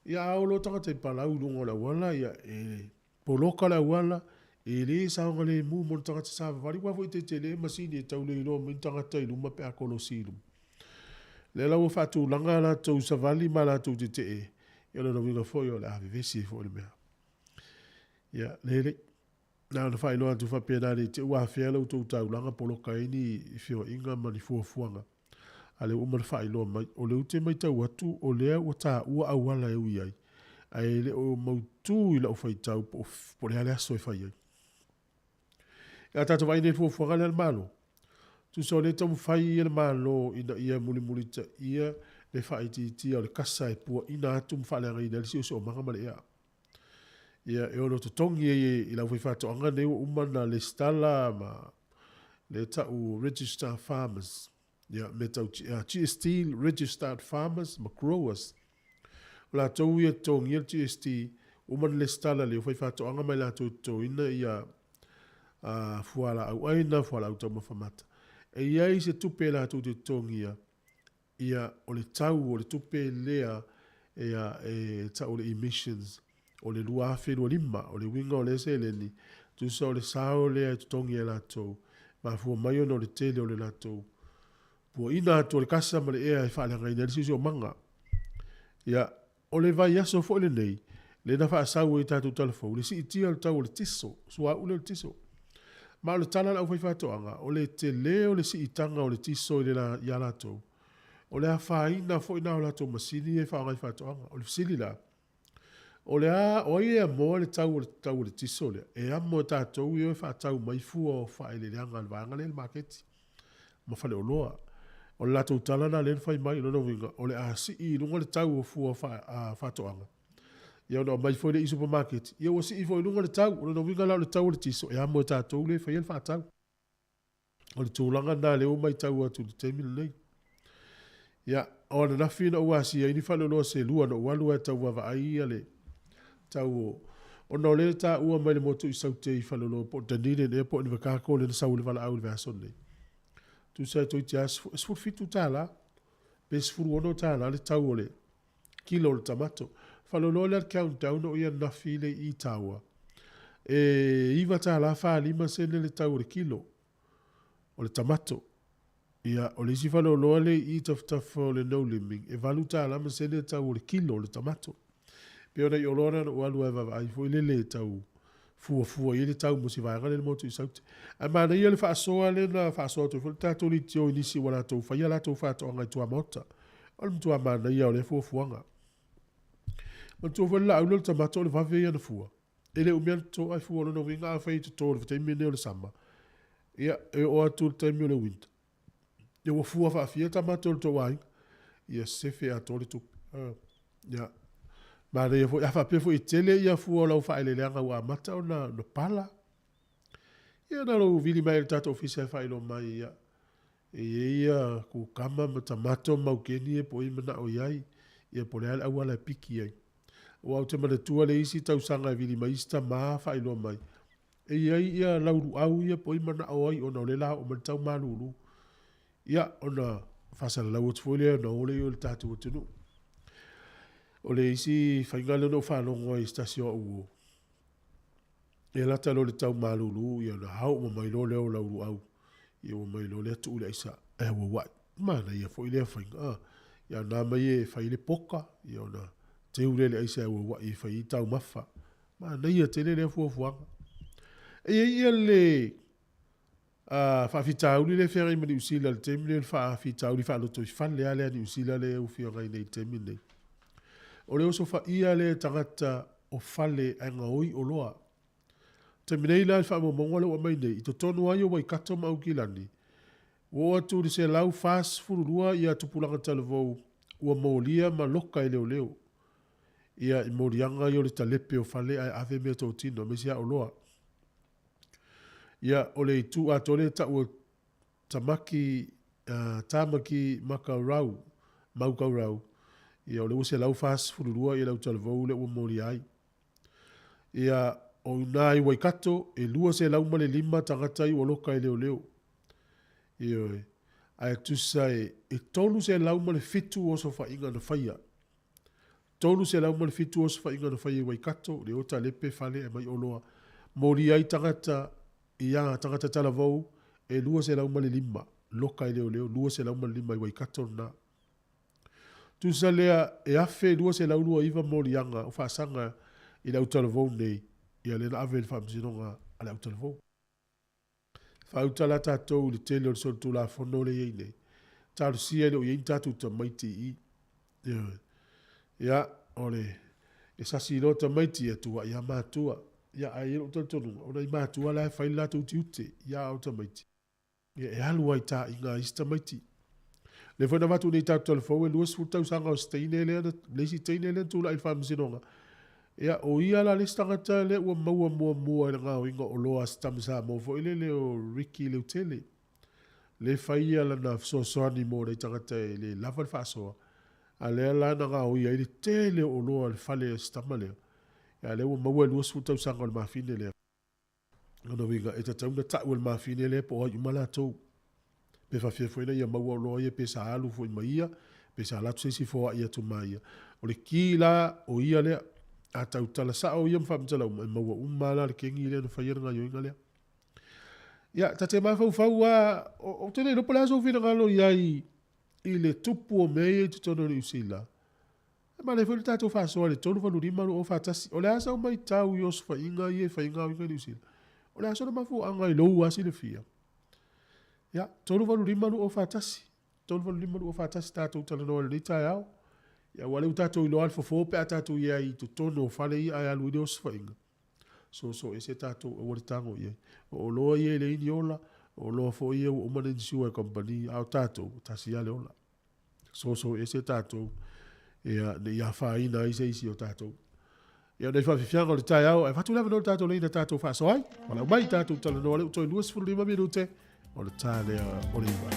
Ia aolo tangata i palau lungo la wala, ia poloka la wala, e le saonga le mu mon tangata sa whari wafo i te le masini e tau le ilo min tangata i luma pe a kolo silum. Le lau whātu langa la tau sa vali ma la tau te te ia le rawinga foi o le awe vesi fo le mea. Ia le na na whai loa tu whapena le te ua whea tau tau langa poloka ini i whio inga mani fuafuanga. Ale umar whai loa mai, o le ute mai tau atu, o lea ua tā ua awala e ui ai. Ai le o mautu i lau whai tau, po le ale aso e whai ai. Ia tātou vai ne fuafuanga le almalo. Tu so le tamu whai i almalo ina ia muli ta ia le whai ti o le kasa e pua ina atu mwhaleanga ina le si o so manga male ea. Ia e ono to tongi i lau whai whato anga ne ua umana le stala ma le tau register farmers. Ia me tau GST, registered farmers, ma growers. La tau ia tongi ia GST, umana le stala le whai whato anga mai la tau ina ia fuala au aina, fuala au tau mawhamata. E iai se tupe la tau te tongi ia o le tau, o le tupe lea e tau le emissions, o le lua whenua lima, o le winga o le se leni, tu sa o le sao lea te tongi e la tau, ma fua mai o le tele o le la tau. Pua ina atu o le kasa ma le ea e whaaleanga ina lisi o manga. Ia, o le vai aso fo le nei, le na wha asau e tātou talafou, le si itia le tau o le tiso, sua ule le tiso. Ma o le tala la ufai whatoanga, o le te le o le si itanga o le tiso i le la ia latou. O le a whaina fo ina o latou masini e whaangai whatoanga, o le fisili la. O le a, o ia moa le tau o le tiso le, e amo tātou i o whatau mai fua o whaile le anga le vanga le maketi. Ma whale o loa. O le latou tala na len fai mai lona winga, o le a si i lunga le tau o fua whatoanga. Ia ona mai foi le i supermarket. Ia o si i foi lunga le tau, lona winga lau le tau o le tiso, e amo tātou le fai el whatau. o le tūlanga nā leo mai tau atu le teimile nei. Ia, o na nafi na ua si aini whaloloa se lua na ualu e tau wawa ai ale tau o na ole ta ua mai le motu i saute i whaloloa po tanine ne po ni wakako le na sau le wala au le vason nei. Tu sa to tia sfur fitu tala, pe sfur ono tala le tau ole kilo le tamato. Whaloloa le countdown o ia nafi le i taua. Iwa tala wha lima sene le tau le kilo o le tamato. Ia, o le isi whaloloa le i taftafo le no liming. E valu tala ma sene le tau le kilo le tamato. Pe ona i olora na ualu e vava ai fo ile le tau fua i le tau musi vanga le motu i saute. A mana ia le whaasoa le na whaasoa tu. Fole tātou li tio inisi wala tau whaia la tau whaato anga i tua mota. Ala mtua mana ia o le fuanga. Ma tua wale la au le tamato le vave ia na fua. Ele umian to ai fua no winga a whai to le vitaimi ne o le sama. Ia e o atu le taimi o le winter. Ia wa fua whaafia tamato le to wai. Ia sefe a to le tupi. Ia. Ma re fo ya fa pe fo itele ia fu la fa ile lenga wa mata ona no pala. Ia na lo vili mai tato official fa ilo mai ia. Ia ku kama matamato mau keni e po imana o yai. Ia po le au ala piki ai. Wa te mane tua le isi tau sanga vili mai sta ma fa ilo mai. Ia lauru au ia po imana o ai ona le la o man tau malulu. Ia ona fa sa la wot fo le no le yo tato tunu. O le isi whaingale no whanongo i stasio uo. E lata lo le tau malulu, ia na hau ma mai lo leo lauru au. Ia o mai lo le atu ule isa, e wa wai. Mana ia fo ilea whainga. Ia na mai e whaile poka, ia o na te ule le isa e wa wai, e whai tau mafa. Mana ia te le fuafuanga. E ia le whaafitauli le whera ima ni usila le temine, le whaafitauli whaaloto i whanlea lea ni usila le ufia ngai nei temine. O leo sofa ia le tangata o fale ai ngaoi o loa. Te minei la wha mo mongole o mai nei, i to tonu ai o wai kato mau ki lani. O atu di se lau fast fururua ia tupulanga talevou ua maulia ma loka i leo leo. Ia i morianga i o le talepe o fale ai ave mea tau tino, mesia o loa. Ia o le tu a tole ta ua tamaki, tamaki makarau, maukarau. Ia o le use lau fast fururua i lau talevou le ua mori ai. Ia o nai waikato e lua se lau male lima tangata i waloka i leo leo. Ia ai tusa e tolu se lau male fitu o so fa inga na whaia. Tolu se lau male fitu o so fa inga na whaia i waikato le ota lepe fale e mai oloa. Mori ai tangata i anga tangata talevou e lua se lau male lima. Loka i leo leo, lua se lau male lima i waikato na. Tu sa lea e afe lua se laulua iwa morianga o whaasanga i lau talevou nei i a lena ave le whamsinonga a lau talevou. Whautala tātou le tele o le son tula whono le iei nei. Tāru sia le o iei tātou ta maiti i. Ia, ole, e sasi ilo ta maiti e tua, ia mātua. Ia ai ilo tonu, ona i mātua la e whaila tātou tiute, ia au ta maiti. Ia e alua i tā inga ista maiti. Le fona watu nei tātou telefou e luas futau sanga o steine le ana, leisi teine le tula i whamsinonga. Ia o ia la listangata le ua maua mua e ngā inga o loa stamisa mofo ile le o Ricky le utele. Le whaia la na soani mo rei tangata e le lava le whaasoa. A lea la na ngā o ia ile tele o loa le whale stama lea. Ia le ua maua e luas futau sanga o le mawhine lea. Ana winga e tatauna tau le mawhine lea po ai umala tau. Pe whawhia fwena ia maua o loa ia pe sa alu fo ima ia, pe sa latu seisi fo ia tu mai ia. O le ki la o ia lea, a tau tala sa o ia mwhamtala maua umala le kengi lea na whaiera ngā yoinga lea. Ia, tate maa fau o tene lopo la so whina ngalo ia i le tupu o mei e tutono ni usila. Ma le fwena tato whasoa le tonu whanu rimaru o whatasi, o le asa o mai tau i osu whainga i e whainga o inga ni usila. O le asa o na mafu anga i lou asi le fia. Ya, tolu valu rimanu o fatasi. Tolu valu rimanu o fatasi tātou tala noa le tai au. Ya, wale utatou ilo alfa fōpe a tātou ia i to tono o fale i ai alu i deos whainga. So, ese tātou e wale tango ia. O loa ia le ini ola, o loa fo ia o umane nisiwa e kompani au tātou, tasi ale ola. So, ese tātou e a whaina i se isi o tātou. Ia, nei whawhiwhianga le tai au, e whatu lewa no tātou leina tātou whasoai. Wala umai tātou tala noa le utoi luas furu lima minute. o le tā lea o le iwa.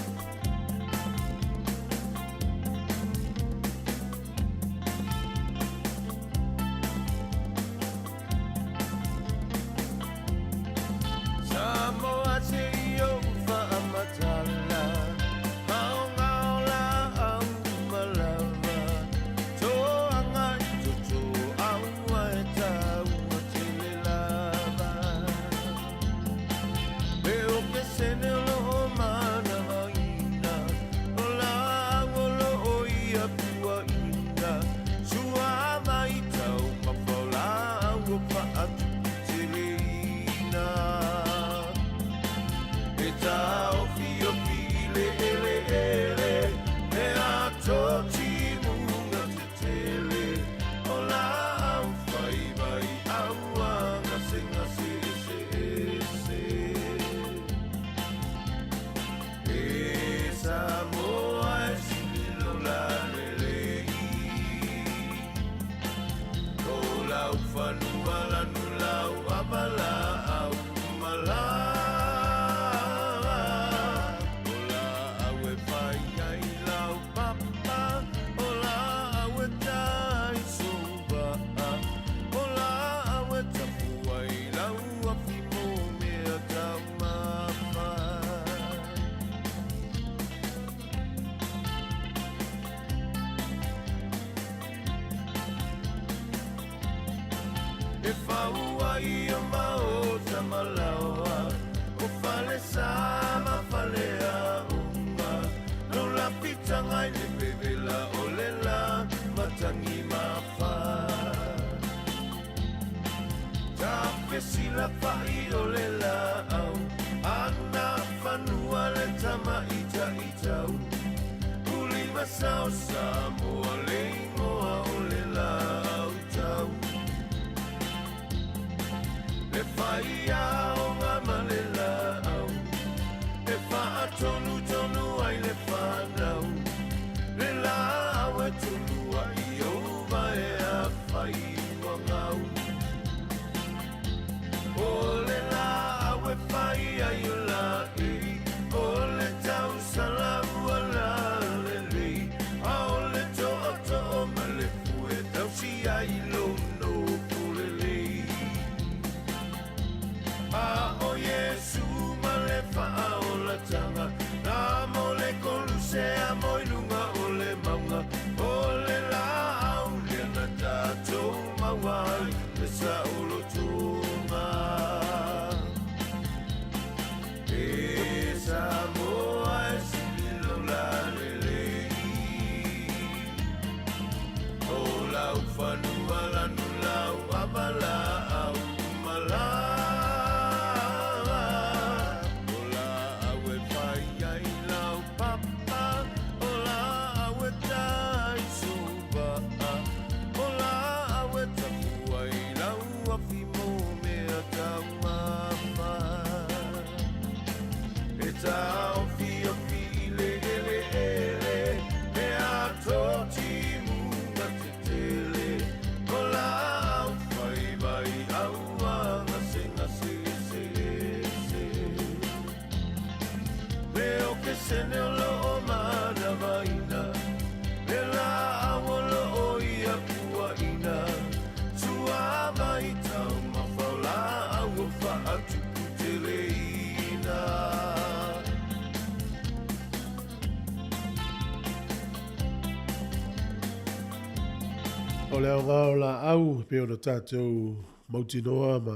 O le au la au pe ona tātou mautinoa ma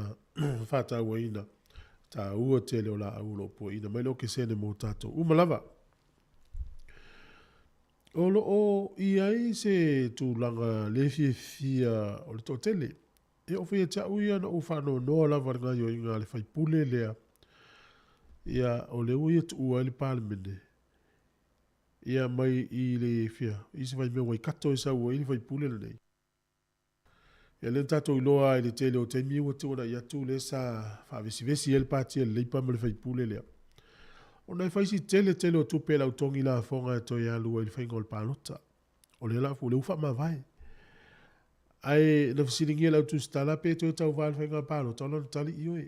whātau ina tā ua tele o la au lo po ina mai lo ke sene mo tātou umalava. O lo o iai se tūlanga le fia o le tōtele e o fia tā uia na ufano noa lava ngā yo inga le whaipule lea ia o le uia tu ua le palemene ia mai i le fia i se vai mea wai kato e sa ua i le whaipule le nei. Ia le tatou iloa i le tele o taimi ua te ona ia tu le sa whawesi el pati e leipa ma le whaipule lea. O nei whaisi tele o tupe lau tongi la fonga e toi alua i le whainga o le pālota. O le lafu le ufa ma vai. Ai na fasiringia lau tu stala pe toi tau vai le whainga o pālota o lana tali i oe.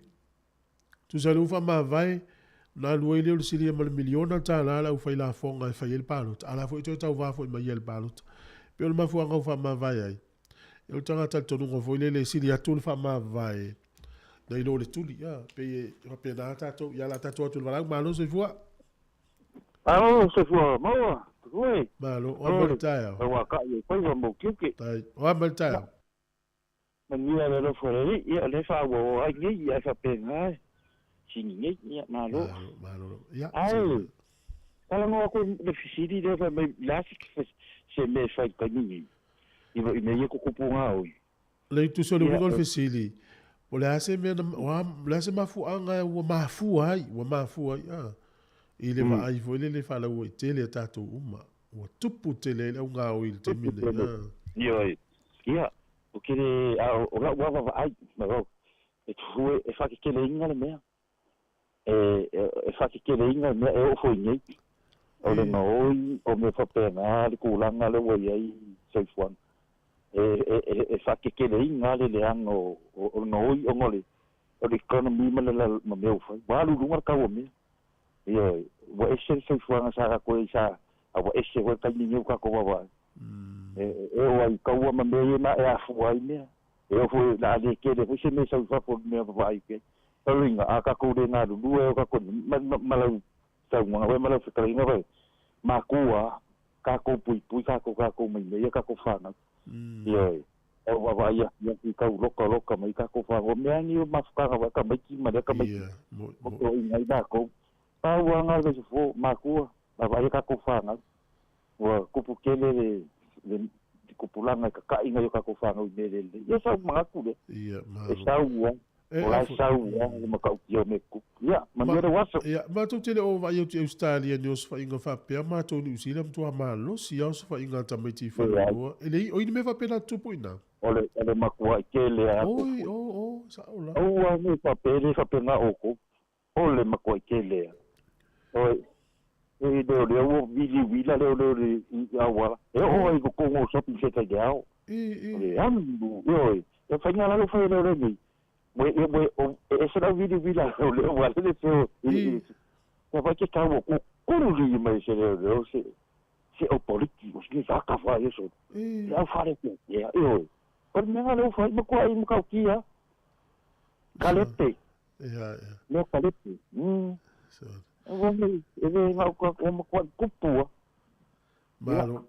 Tu sa le ufa ma vai Na lua ile sili mal miliona ta la u fai la fonga fai el palot. Ala foi to tau va foi mai el palot. Pe ma fu anga fa ma vai ai. Eu tanga ta tonu ngo foi le sili atul fa ma vai. Na ilo le tuli ya pe na ta to ya la ta to la malo se fu. Ah, se fu ma. Oi. Malo, o maltaia. Wa ka ye foi wa mo kike. Tai, o maltaia. Mania le fore ia le fa wo ai ni ia fa pe ngai. Sini ia malo. Malo. Ya. Ai. Kala no ko le fisidi de fa me lasik se me fa ka ni. Iba ime ko kupunga oi. Le tu so le gol fisili. O le ase me wa le ase mafu anga wa mafu ai, ah. Ile va ai foi le fa la o tele tato uma. O tupu tele le nga o il temine. Io. Ia. O que o wa ai, mas e tu e fa que le inga le me. E fa que le inga me e o foi nei. O le noi o me fa pena le kulanga le wo ai sei fuan. E fa que le inga le ango o noi o ngole. O le economy me le me fa. Wa lu lu marka o me. Ia, wa ese sei fuan sa ko isa. Wa ese wa ka ni ka ko wa. O ai ka wa me na e afu ai me. E foi la de que de você me sa fa por me vai que. Ringa aka ko de na du e ka ko mala sa mo wa mala fa ringa vai. Ma kua ka ko pui ka ko me ka ko fa na. Ia. E wa vai ya ka loka mai ka ko fa o me ani ma fa ka mai ki ma ka mai. Mo ngai da ko. Pa wa nga de fo ma kua ba vai ka ko fa na. Wa kupu kele le kupulanga ka inga yo ka ko fa no me le. Ia sa ma ku de. Ia ma. Sa wa. Ola sau ya ma ka yo me ku. Ia, ma me waso. Ia, ma tu tele o vai eu Australia ni os fa inga fa pe ma to New Zealand tu ma lo si os fa inga ta mai ti fa no. Ele o ni me fa pena tu poina. Ole ma ku kele a. Oi, sa ola. O ni fa pena o ko. Ole ma ku kele. Oi. E do le o vila le awa. E o ai ko ngo shopping center dao. E oi. E fa nyala lo fa le ni. Ese era vila le o ale le feo. E vai que tá o cururi mai se le se o politico se fa ka fa eso. Ya fare que e oi. Por me ale o fa mo ko ai mo ka kia. Calete. Ja. No calete. So. Mau ko kupu. Malo,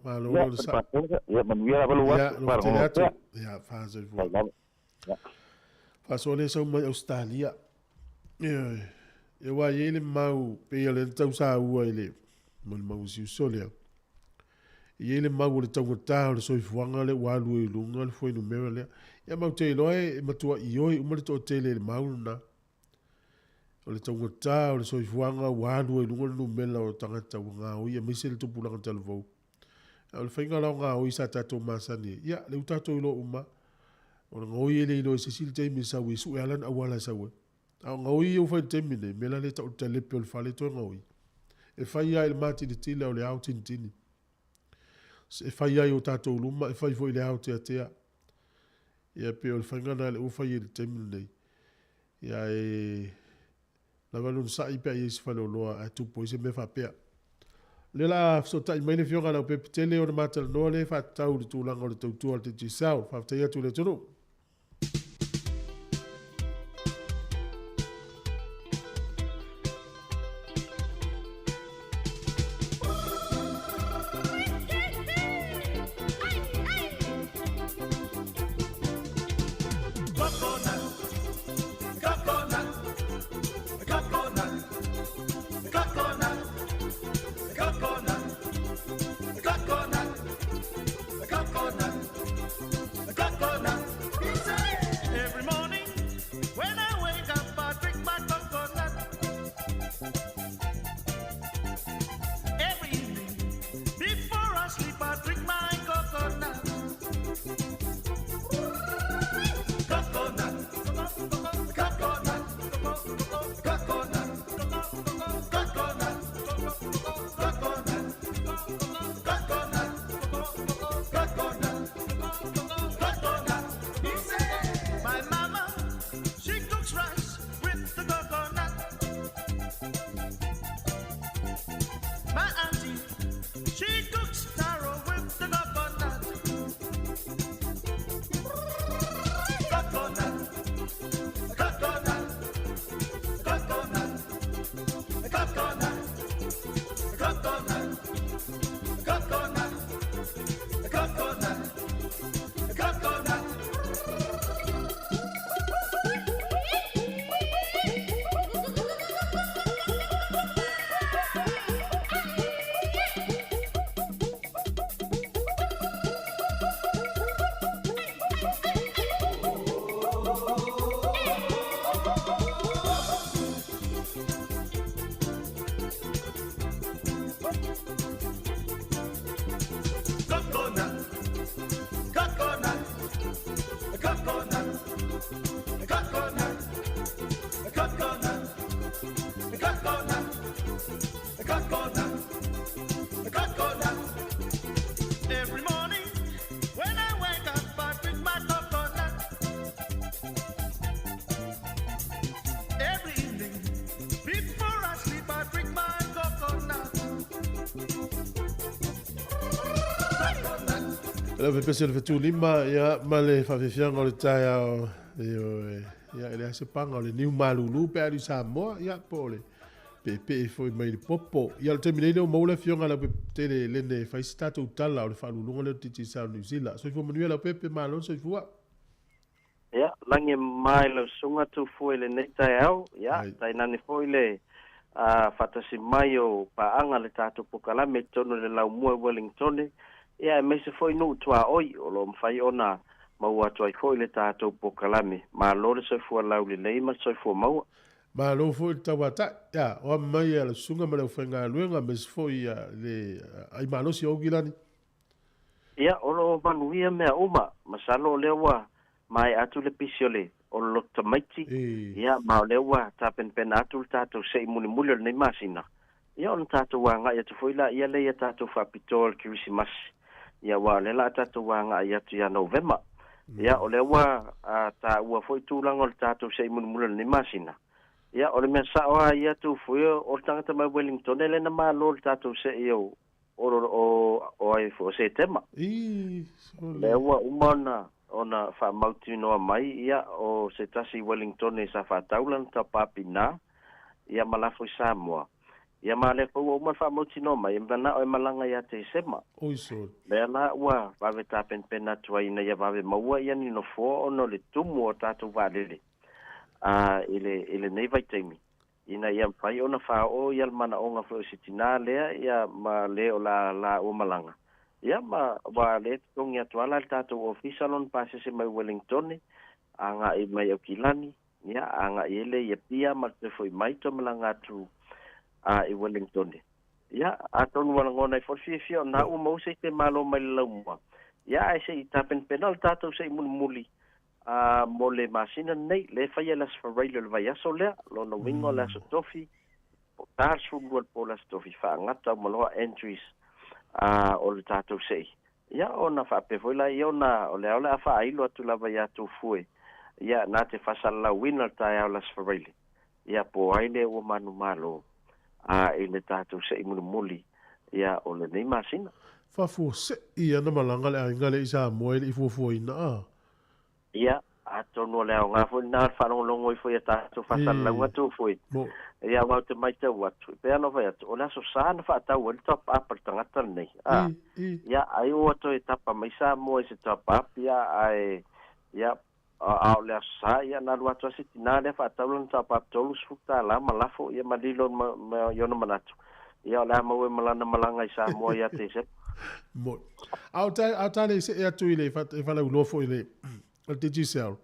sa. Ya manuia valua. Ja, faz el voo. Ja. Faz ole so mai Australia. E wa ele mau pe ele tau sa ua ele. Mau si solia. E ele mau le tau ta le so fuanga le wa lu e lunga le foi no mero le. Ya mau te loe matua i oi umale to tele le mau na. O le tau ta o le so fuanga wa lu e lunga no mela o tangata nga o ia misel tu pulanga telvo. O fainga la nga o isa tato masani. Ya le utato ilo uma. O nga o ile ilo se sil te mi sa wi su alan awala sa we. O nga o i o fa te mi ne mela le tau te le pe o fale to nga o i. E fai ia il mati de tile o le au tintini. E fai ia o tato luma e fai fo ile au te atea. Ia pe o fainga na le o fai il te mi ne. Ia e la valun sa i pe i se fale o loa a tu po i se me fa pea. Le la so tai mai le fionga na pe tele o matal no le fa tau tu langa o tu tu al te tisau fa te ia tu le tunu. La pese le tu lima ya male fa fianga le taia ya ele se panga le niu malulu pe ali Samoa ya pole pe foi mai le popo ya le termine le mo le fianga la tele le ne fa stata utala o le fa lulunga le titi sa New Zealand so fo manuela la pepe malo so fo ya lange mai lo sunga tu foi le netai au ya tai nani foi le fatasi mai o paanga le tato pokalame tono le lau mua Wellington ia me se foi no tua oi o lo mfai ona mau atu ai foi le tato pokalame ma lo le so fu lau le nei ma so fu mau ma lo foi tawata ya o mai le sunga ma le fenga luenga me se foi le ai malo si o gilani ia o lo manuia me uma masalo le wa mai atu le pisiole o lo tamaiti ia ma le wa tapen pen atu tato sei muni muli nei masina ia on tato wanga ia tu foi la ia le tato fa pitol Christmas ia wa le la tato wanga ia tu ya November ia o le wa ta wa foi tu lango tato sei muni muli nei masina ia o le mesa o ia tu foi o tangata mai Wellington le na ma lo tato sei o ai fo se tema le wa umana ona fa mautino mai ia o se tasi Wellington e sa fa taulan ta papina ia malafo Samoa ia male ko o ma fa mautino mai mbana o malanga ia te sema oiso le la wa va veta pen pena tuaina ia va ve maua ia ni no fo ono le tumu o tatu valele ile nei vai temi ina ia fai ona fa o ia mana onga fo sitina le ia ma le o la o malanga ia ma wa le tongia tuala tato official on passe se mai Wellington anga i mai o kilani ia anga ile ia pia ma te foi mai to malanga tu i Wellington ia aton wala ngona for fifio na o mo se te malo mai lauma ia ai se tapen penal tato se muli mole masina nei le fai las farelo le vai aso le lo no wingo la tofi o tarsu wal pola tofi fa ngata mo entries o le tatou sei ia ona fa pe foi la iona o le ola fa ilo atu lava ia tu fue ia na te fasala winner tai au las farele ia po aile o manu malo ile tatou sei muli ia o le nei masina fa fu se ia na malanga le ngale isa moile i fu ina ia atono le nga fo na fa longo i foi tatou fasala wa tu foi ia wa te mai te watu pe no vai o la so sana fa ta o top up tangata nei ia ai o to etapa mai sa mo ese top up ia a le sa ia na wa to sitina le fa ta lo top up to lu futa la malafo ia malilo yo no manatu ia la mo e malanga isa mo ia te se mo au le se ia tu ile fa la ulo fo ile al digital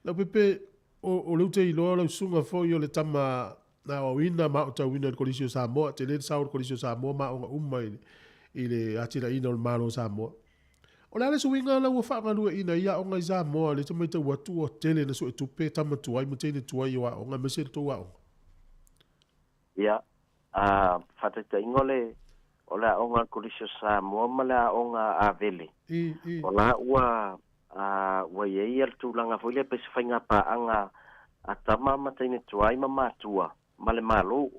la pepe o le te ilo la sunga fo yo le tama na o ina ma o ta wina le kolisio Samoa te le sa o kolisio Samoa ma o umma ile atira ina o malo Samoa o la le suinga la o fa ngalu ina ia o ngai Samoa le te mai te watu o tele na so tu pe tama tu ai mutene tu ai wa o nga mese to wa ia fatata ingole o la o nga kolisio Samoa ma la o nga avele o la wa ye ia tu langa foi le pe fainga pa anga atama matene tu ai ma tua male malo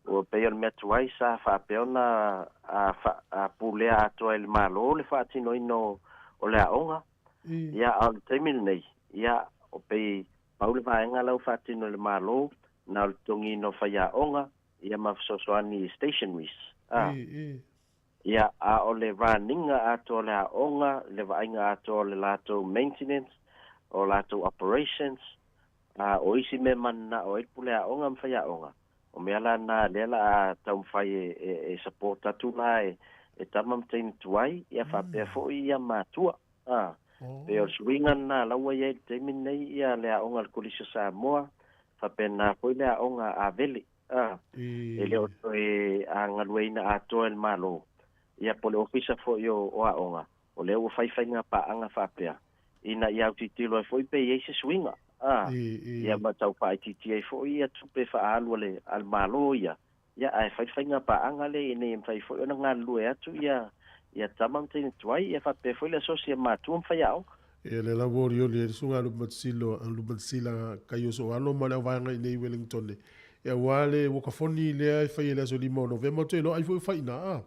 o peor me tuai sa fa peona a pulea to el malo le fa tino ino o le aonga ia al terminei ia o pe paul va nga la fa tino le malo na el tongino fa ia onga ia ma so ani stationaries ia a o le running a to le aonga le va nga to le lato maintenance o lato operations o isi me mana o pule a onga mfai a onga o me ala na lela tau mfai e support atu la e tamam tein tuai ia fa pe fo ia matua pe o swinga na la wa ye temin nei ia le a onga kolisio Samoa fa pe na foi le a onga a veli e le o e a ngaluina a to el malo ia pole ofisa fo yo o a onga o le o fai nga pa anga fa pe ina ia utitilo foi pe ye se swinga ia matau pa ITTA fo ia tupe fa alu le al malo ia ai fai nga pa anga le ne fai fo na nga lu e atu ia tamam tin tuai ia fa pe fo le sosia matu fai au e le lavoro le sunga lu matsila kayo so ano mala vanga nei Wellington ia wale wo ka foni le fai le so limo November te lo ai fo fai na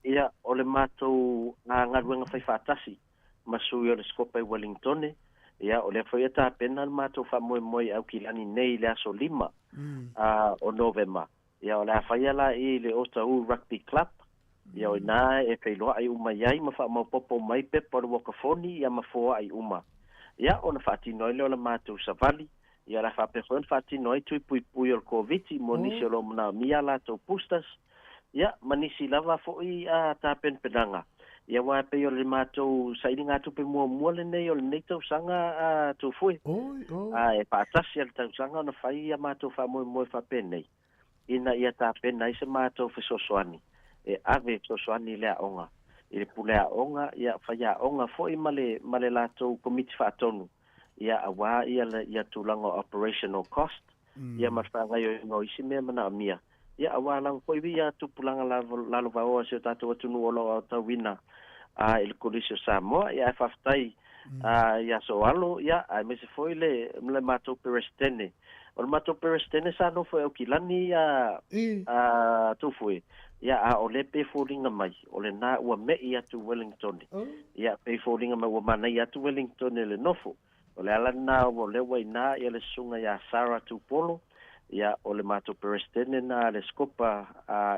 ia o le mātou ngaruenga whai whātasi masui o le skopa i Wellington ia o le whai ata pena le mātou whamoe au ki lani nei le aso 5 o November ia o le whai ala i le Otau Rugby Club ia o nā e whailoa ai uma iai ma wha popo mai pe por wakafoni ia ma fōa ai uma ia o na whaatino le o le mātou savali ia la whapehoen whaatino ai tui pui o le COVID mo nisi o lo mna mia la tau pustas ia manisi lava fo'i a tapen penanga ia wa pe o le mātou sairi ngā tupe mua le nei o le nei tau sanga a tu fui e pātasi al tau sanga o na whai a mātou whamoe whapenei ina ia tapen na isa mātou whesosoani e ave sosoani lea onga i le pulea onga ia whaia onga fo'i male lātou komiti whaatonu ia awa ia tūlanga operational cost ia marwhangai o ingo isi mea mana amia ia awa lang fo'i ia tupulanga lalo vaoa se o tātou atunu olo o tawina i le Kolisio Samoa ia e whaftai ia soalo ia ai mese fo'i le mātou perestene o le mātou perestene sa no fo'i au kilani tufui ia a o le pe fōringa mai o le nā ua mei atu Wellington ia pe fōringa mai ua manai atu Wellington le nofo o le ala nā o le wai nā ia le sunga ia Sarah Tupolo ia o le mātou perestene nā le skopa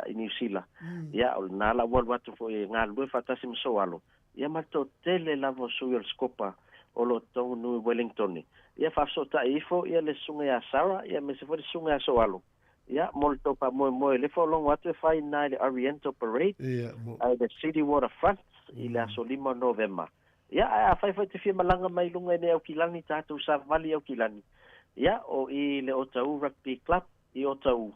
i New Zealand ia o le nā la walu atu fo e ngā lue whatasi masoalo ia mato tele lavo sui o le skopa o lo tongu nui Wellington ia whafsota ifo ia le sunga ia Sarah ia me se fo le sunga ia soalo ia mol topa moe le fo longo atu e whai nā le Oriental Parade ai le City Waterfront i le aso 5 November ia a whai te whia malanga mai lunga ne au kilani tātou sa vali au kilani ia o i le Otau Rugby Club i Otau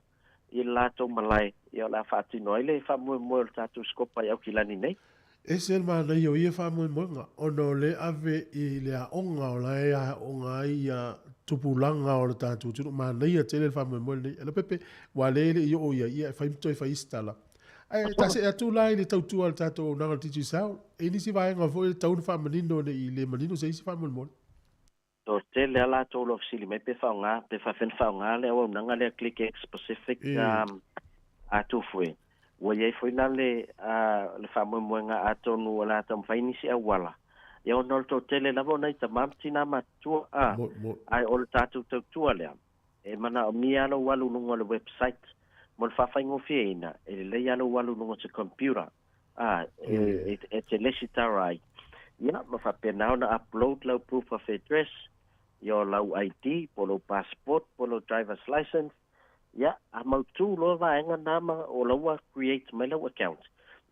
i lātou malai ia la whaatino ai le whamoe le tātou skopa i au kilani nei e se ma nei o ia whamoe nga ono le ave i le a onga o la e a onga i a tupulanga o le tātou tunu ma nei a tele whamoe nei ala pepe wa lele i o ia whaimtoi whaistala ai tase atu lai le tautua le tātou nanga titi sao e nisi vaenga fo le taunu whamanino ne i le manino se isi whamoe to tele ala tolo ofisili mai pe whaonga pe whafen whaonga le au nanga le ClickX Pacific a tufue wa iei foina le whamoe nga atonu o la tam whainisi a wala ia o nol to tele lavo nei tamam tina matua ai o le tātou tautua lea e mana o mi alo walu nunga le website mo le whawhaingo whieina e le alo walu nunga te computer e te lesi tarai ia ma whapena na upload lau proof of address yo lau ID, polo passport, polo driver's license, ia a mautu lo vaenga nama o laua create mai lau account.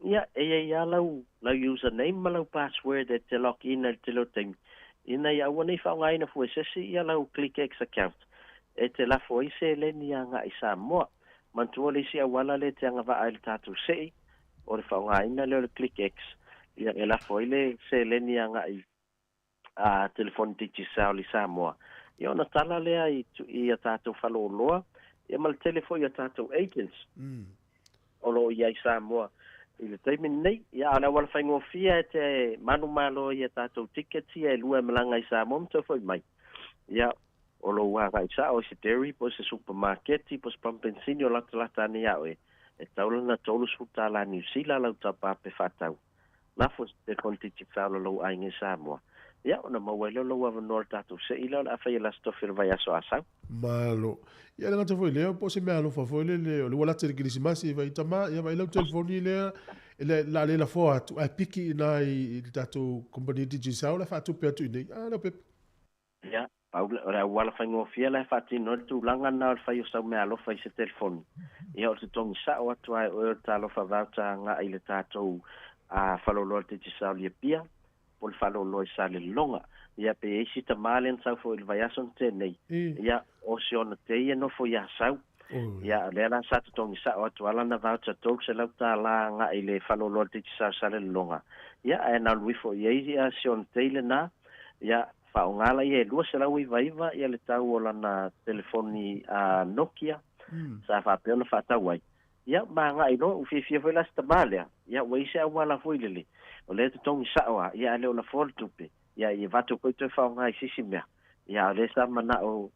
Ia ia lau username ma lau password e te lock in e te loteng. Ina ia ua nei whaonga ina fuesesi ia lau ClickX account. E te la foi se le ni anga i Samoa. Mantua le si awala le te anga va aile tatu sei o le whaonga ina le ClickX. Ia e la foi le se le ni anga i a telefoni titi sao li Samoa. Ia ona tala lea i a tātou whaloloa, ia mal telefoni a tātou agents. Olo i ai Samoa. I le teimin nei, ia ala wala whaingofia e te manu malo i a tātou tiketi e lua malanga i Samoa mtau foi mai. Ia olo wanga i sao se dairy, po se supermarketi, po se pampensini o lata ni au e. E taula na tolu suta la New Zealand lau tapape whatau. Nafo te kontiti whaolo lau ainge Samoa. Ia, ona mawele lo wa no tatu se ila la fa ila stofir vai aso asa. Malo. Ia nga te foi leo po se me alo fa foi le wala te krisimasi vai tama ia vai lo telefoni le la fo atu ai piki na i tatu company digital la fa tu pe tu nei. Ah no pe. Ia, ora wala fa ngo fia la fa ti no tu langa na fa yo sa me alo fa se telefoni. Ia o te tong sa o atu ai o ta lo fa vauta nga ile tatu a fa lo te digital ia pia. Pol falo loi sale longa ia pe isi ta malen sa fo il vayason te nei ia ocean te ia no fo ia sau ia le la sa tong sa o to ala na voucher to se la ta la nga ile falo loi te sa sale longa ia na lui fo ia ocean te le na ia fa ngala ia lu se la wi vaiva ia le tau ola na telefoni Nokia sa fa pe no fa ta wai ia ma nga ino ufi fo la sta malia ia wai se wala fo ile o le te tongi saoa, ia leo la fol tupe, ia i vato koe toi whaonga i sisi mea, ia le sa mana o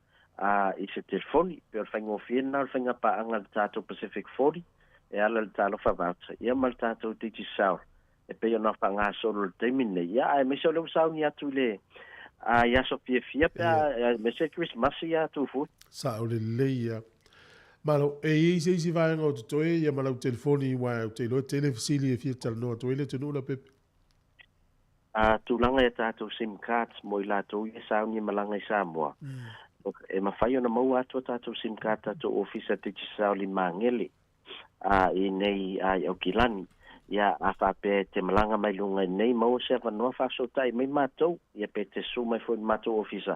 i se telefoni, pe o whaingo whiena, o whainga pa anga le tātou Pacific 40, e ala le talofa voucher ia ma le tatou titi sao e pe ona whangasolo le teimine ia e mese o leo sao ni atu le ia so fia pe mese Christmas ia tu fu sa o le leia malo e isi vai ngo to toe ia malo telefoni wa te lo telefisili e fia tal no to ile tunu la pepe tulanga e tatou sim cards mo i latou ia sao ni malanga i Samoa e mawhai ona mau atua tatou sim card tatou ofisa titi sao li mangele i nei au kilani ia a whape te malanga mai lunga nei mau se whanua whasotai mai mātou ia pe te su mai fwoi mātou ofisa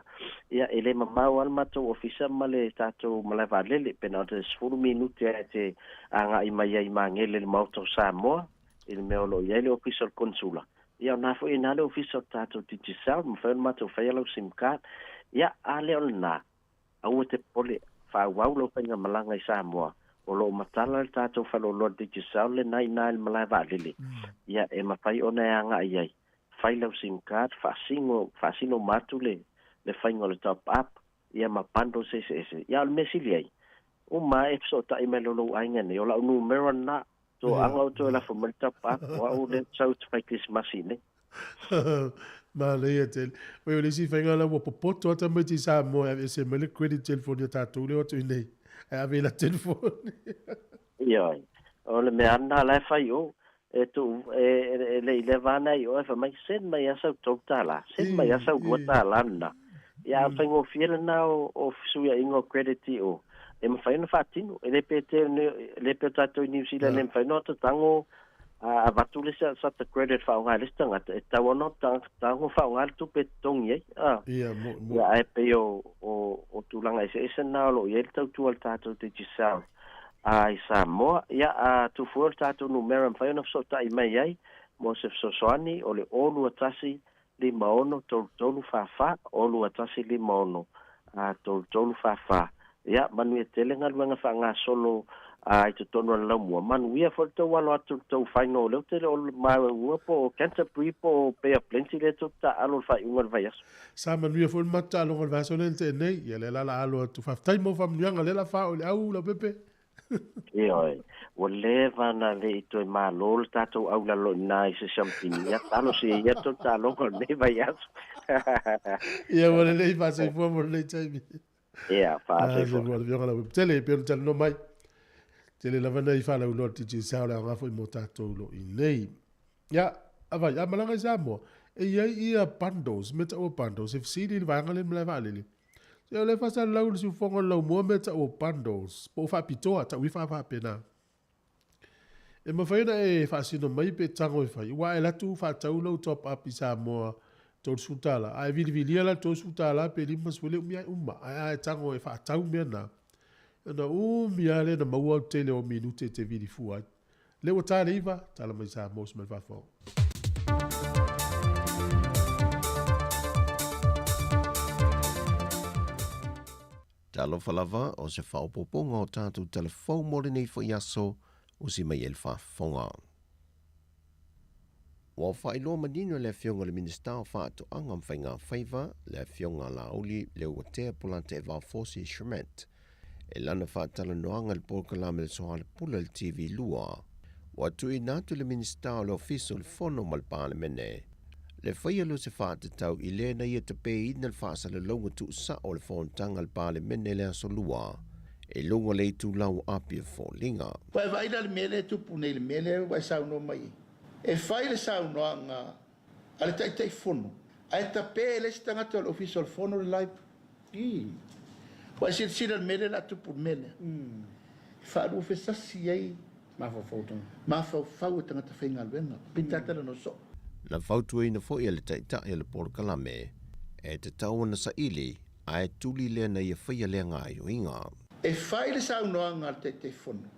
ia ele mamau al mātou ofisa ma le tātou malai whalele pena o te 10 minuti e te anga i mai ai mangele le mautou Samoa i le meolo i ele official consula ia o nafo i nale official tātou titi sao ma whai mātou whai alau sim card ia a leo na au te pole whauau lau whainga malanga i Samoa o lo matala le tātou whalolo te ki sao le nai le malai waalele. Ia e mawhai o nei anga i ai. Whai lau sim card, whaasino matu le whaingo le top up, ia ma pando se. Ia o le mesili ai. O ma e pso ta i me lolo ainga ne, o la numero na, to anga o to la fo le top up, o au le sau te whai Christmasi ne. Ma le ia tel. Wei o le si whainga la wapopoto ata mai ti sa mo e se me le credit telefoni a tātou le o tu nei. Ave la telefone. Ia, o le me ana la fai o e tu le vana o fa mai sen mai asa totala. Sen mai asa gota lana. Ia fa ngo fiel na o suya ingo credit o. E me fai no fatino, e le petato ni sila le fai no tango a vatule sa te credit fa nga lista nga e tawo no tango fa nga tu petong ye. Ia mo. Ia e pe o tulanga ese na lo ye tau tu al tato te tisao. I Samoa ia tu fu tato numero fa no so tai mai ai mo se so soani o le olu atasi li maono tolu fa olu atasi li maono tolu fa ia manu e telenga luanga fa nga solo ai te tono la mo man we for to walo to final le te o ma wo po Canterbury po pe a plenty le to ta alo fa un vai as sa man we for mata lo va so lente nei ia le la alo to fa tai mo fa mnyanga le la fa o le au la pepe oi o le vana le to ma lo ta to au la lo nai se champignon ya talo se ia to ta lo ko ne vai as ia o le fa se fo mo le tai ia fa se fo la tele pe no mai tele la vana I fala uno titi sao la ngafo I motato lo I nei. Ya, ava ya malanga Samoa. E ia bundles, meta o bundles. If sidi ni vanga le mla vale. Se le fasa la u su fongo la mo meta o bundles. Po fa pitoa ta wi fa pena. E ma fa e fa sino mai pe tango I fa. Wa ela tu fa tau lo top up I Samoa. To sutala. Ai vili la to sutala pe li masule umia umma. Ai tango e fa tau mena. Na mia le na maua tele o minute te vidi fua. Le o tale iwa, tala mai sa mos mai whafo. Talo falava o se whaupoponga o tātou telefou mole nei fo iaso o si mai el whafonga. Wa whailo manino le fionga le minister o whaato angam whainga whaiva le fionga la uli le o te polante e Valfosi Schmidt. E lana whaatala noanga le polkalame le soha le pula le TV lua. Wa tui natu le minister le ofiso le fono mal parlemene. Le whaia lo se whaatatau I le na ia te pe ina le whaasa le launga tu sa o le whontanga le parlemene le aso lua. E lunga le tu lau api e wholinga. Wai vaina le mele tupu nei le mele wai sau no mai. E whai le sau noanga ale tai fono. Ai ta pe le stangata le ofiso le fono le live. Wa sila mele la tu por mele. Fa do fe sasi ai ma fa foto. Ma fa tanga ta fenga lwenga. Pintata no so. Na fautu ina fo ia le taita ia le polkalame. E te tau na sa ili ai tuli le na ia whaia le ngā inga. E whai le sa unoanga te fono.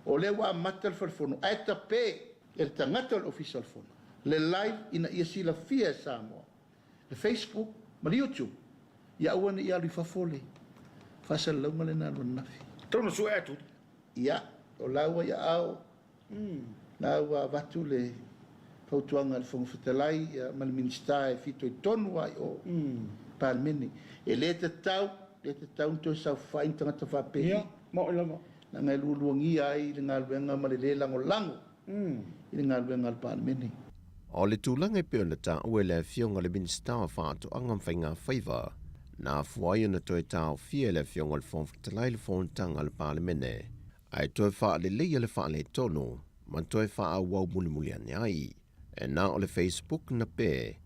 O le wa matal for fono. Ai ta pe e tangata le official fono. Le live ina ia sila fia Samoa. Le Facebook, ma le YouTube. Ia ua ia li fafole. Fasa launga le nalo nafi. Tono su atu. Ia, o laua ia au. Laua watu le fautuanga le whangwhatalai ma le minister e fito I tonu ai o parmeni. E le te tau to sa whain tangata whapehi. Ia, mo ila mo. na ngai luangi ai le ngaluenga ma le lango i le ngaluenga le palemene. O le tūlanga e peo na tā ue le fionga le minister wa whātu angam whainga whaiva, na fuai na toi tāo fia le fionga le whonwhitalai le whontanga le palemene, ai toi wha le leia le wha le tono, man toi wha a wau muli muli ane ai, e na o le Facebook na pe,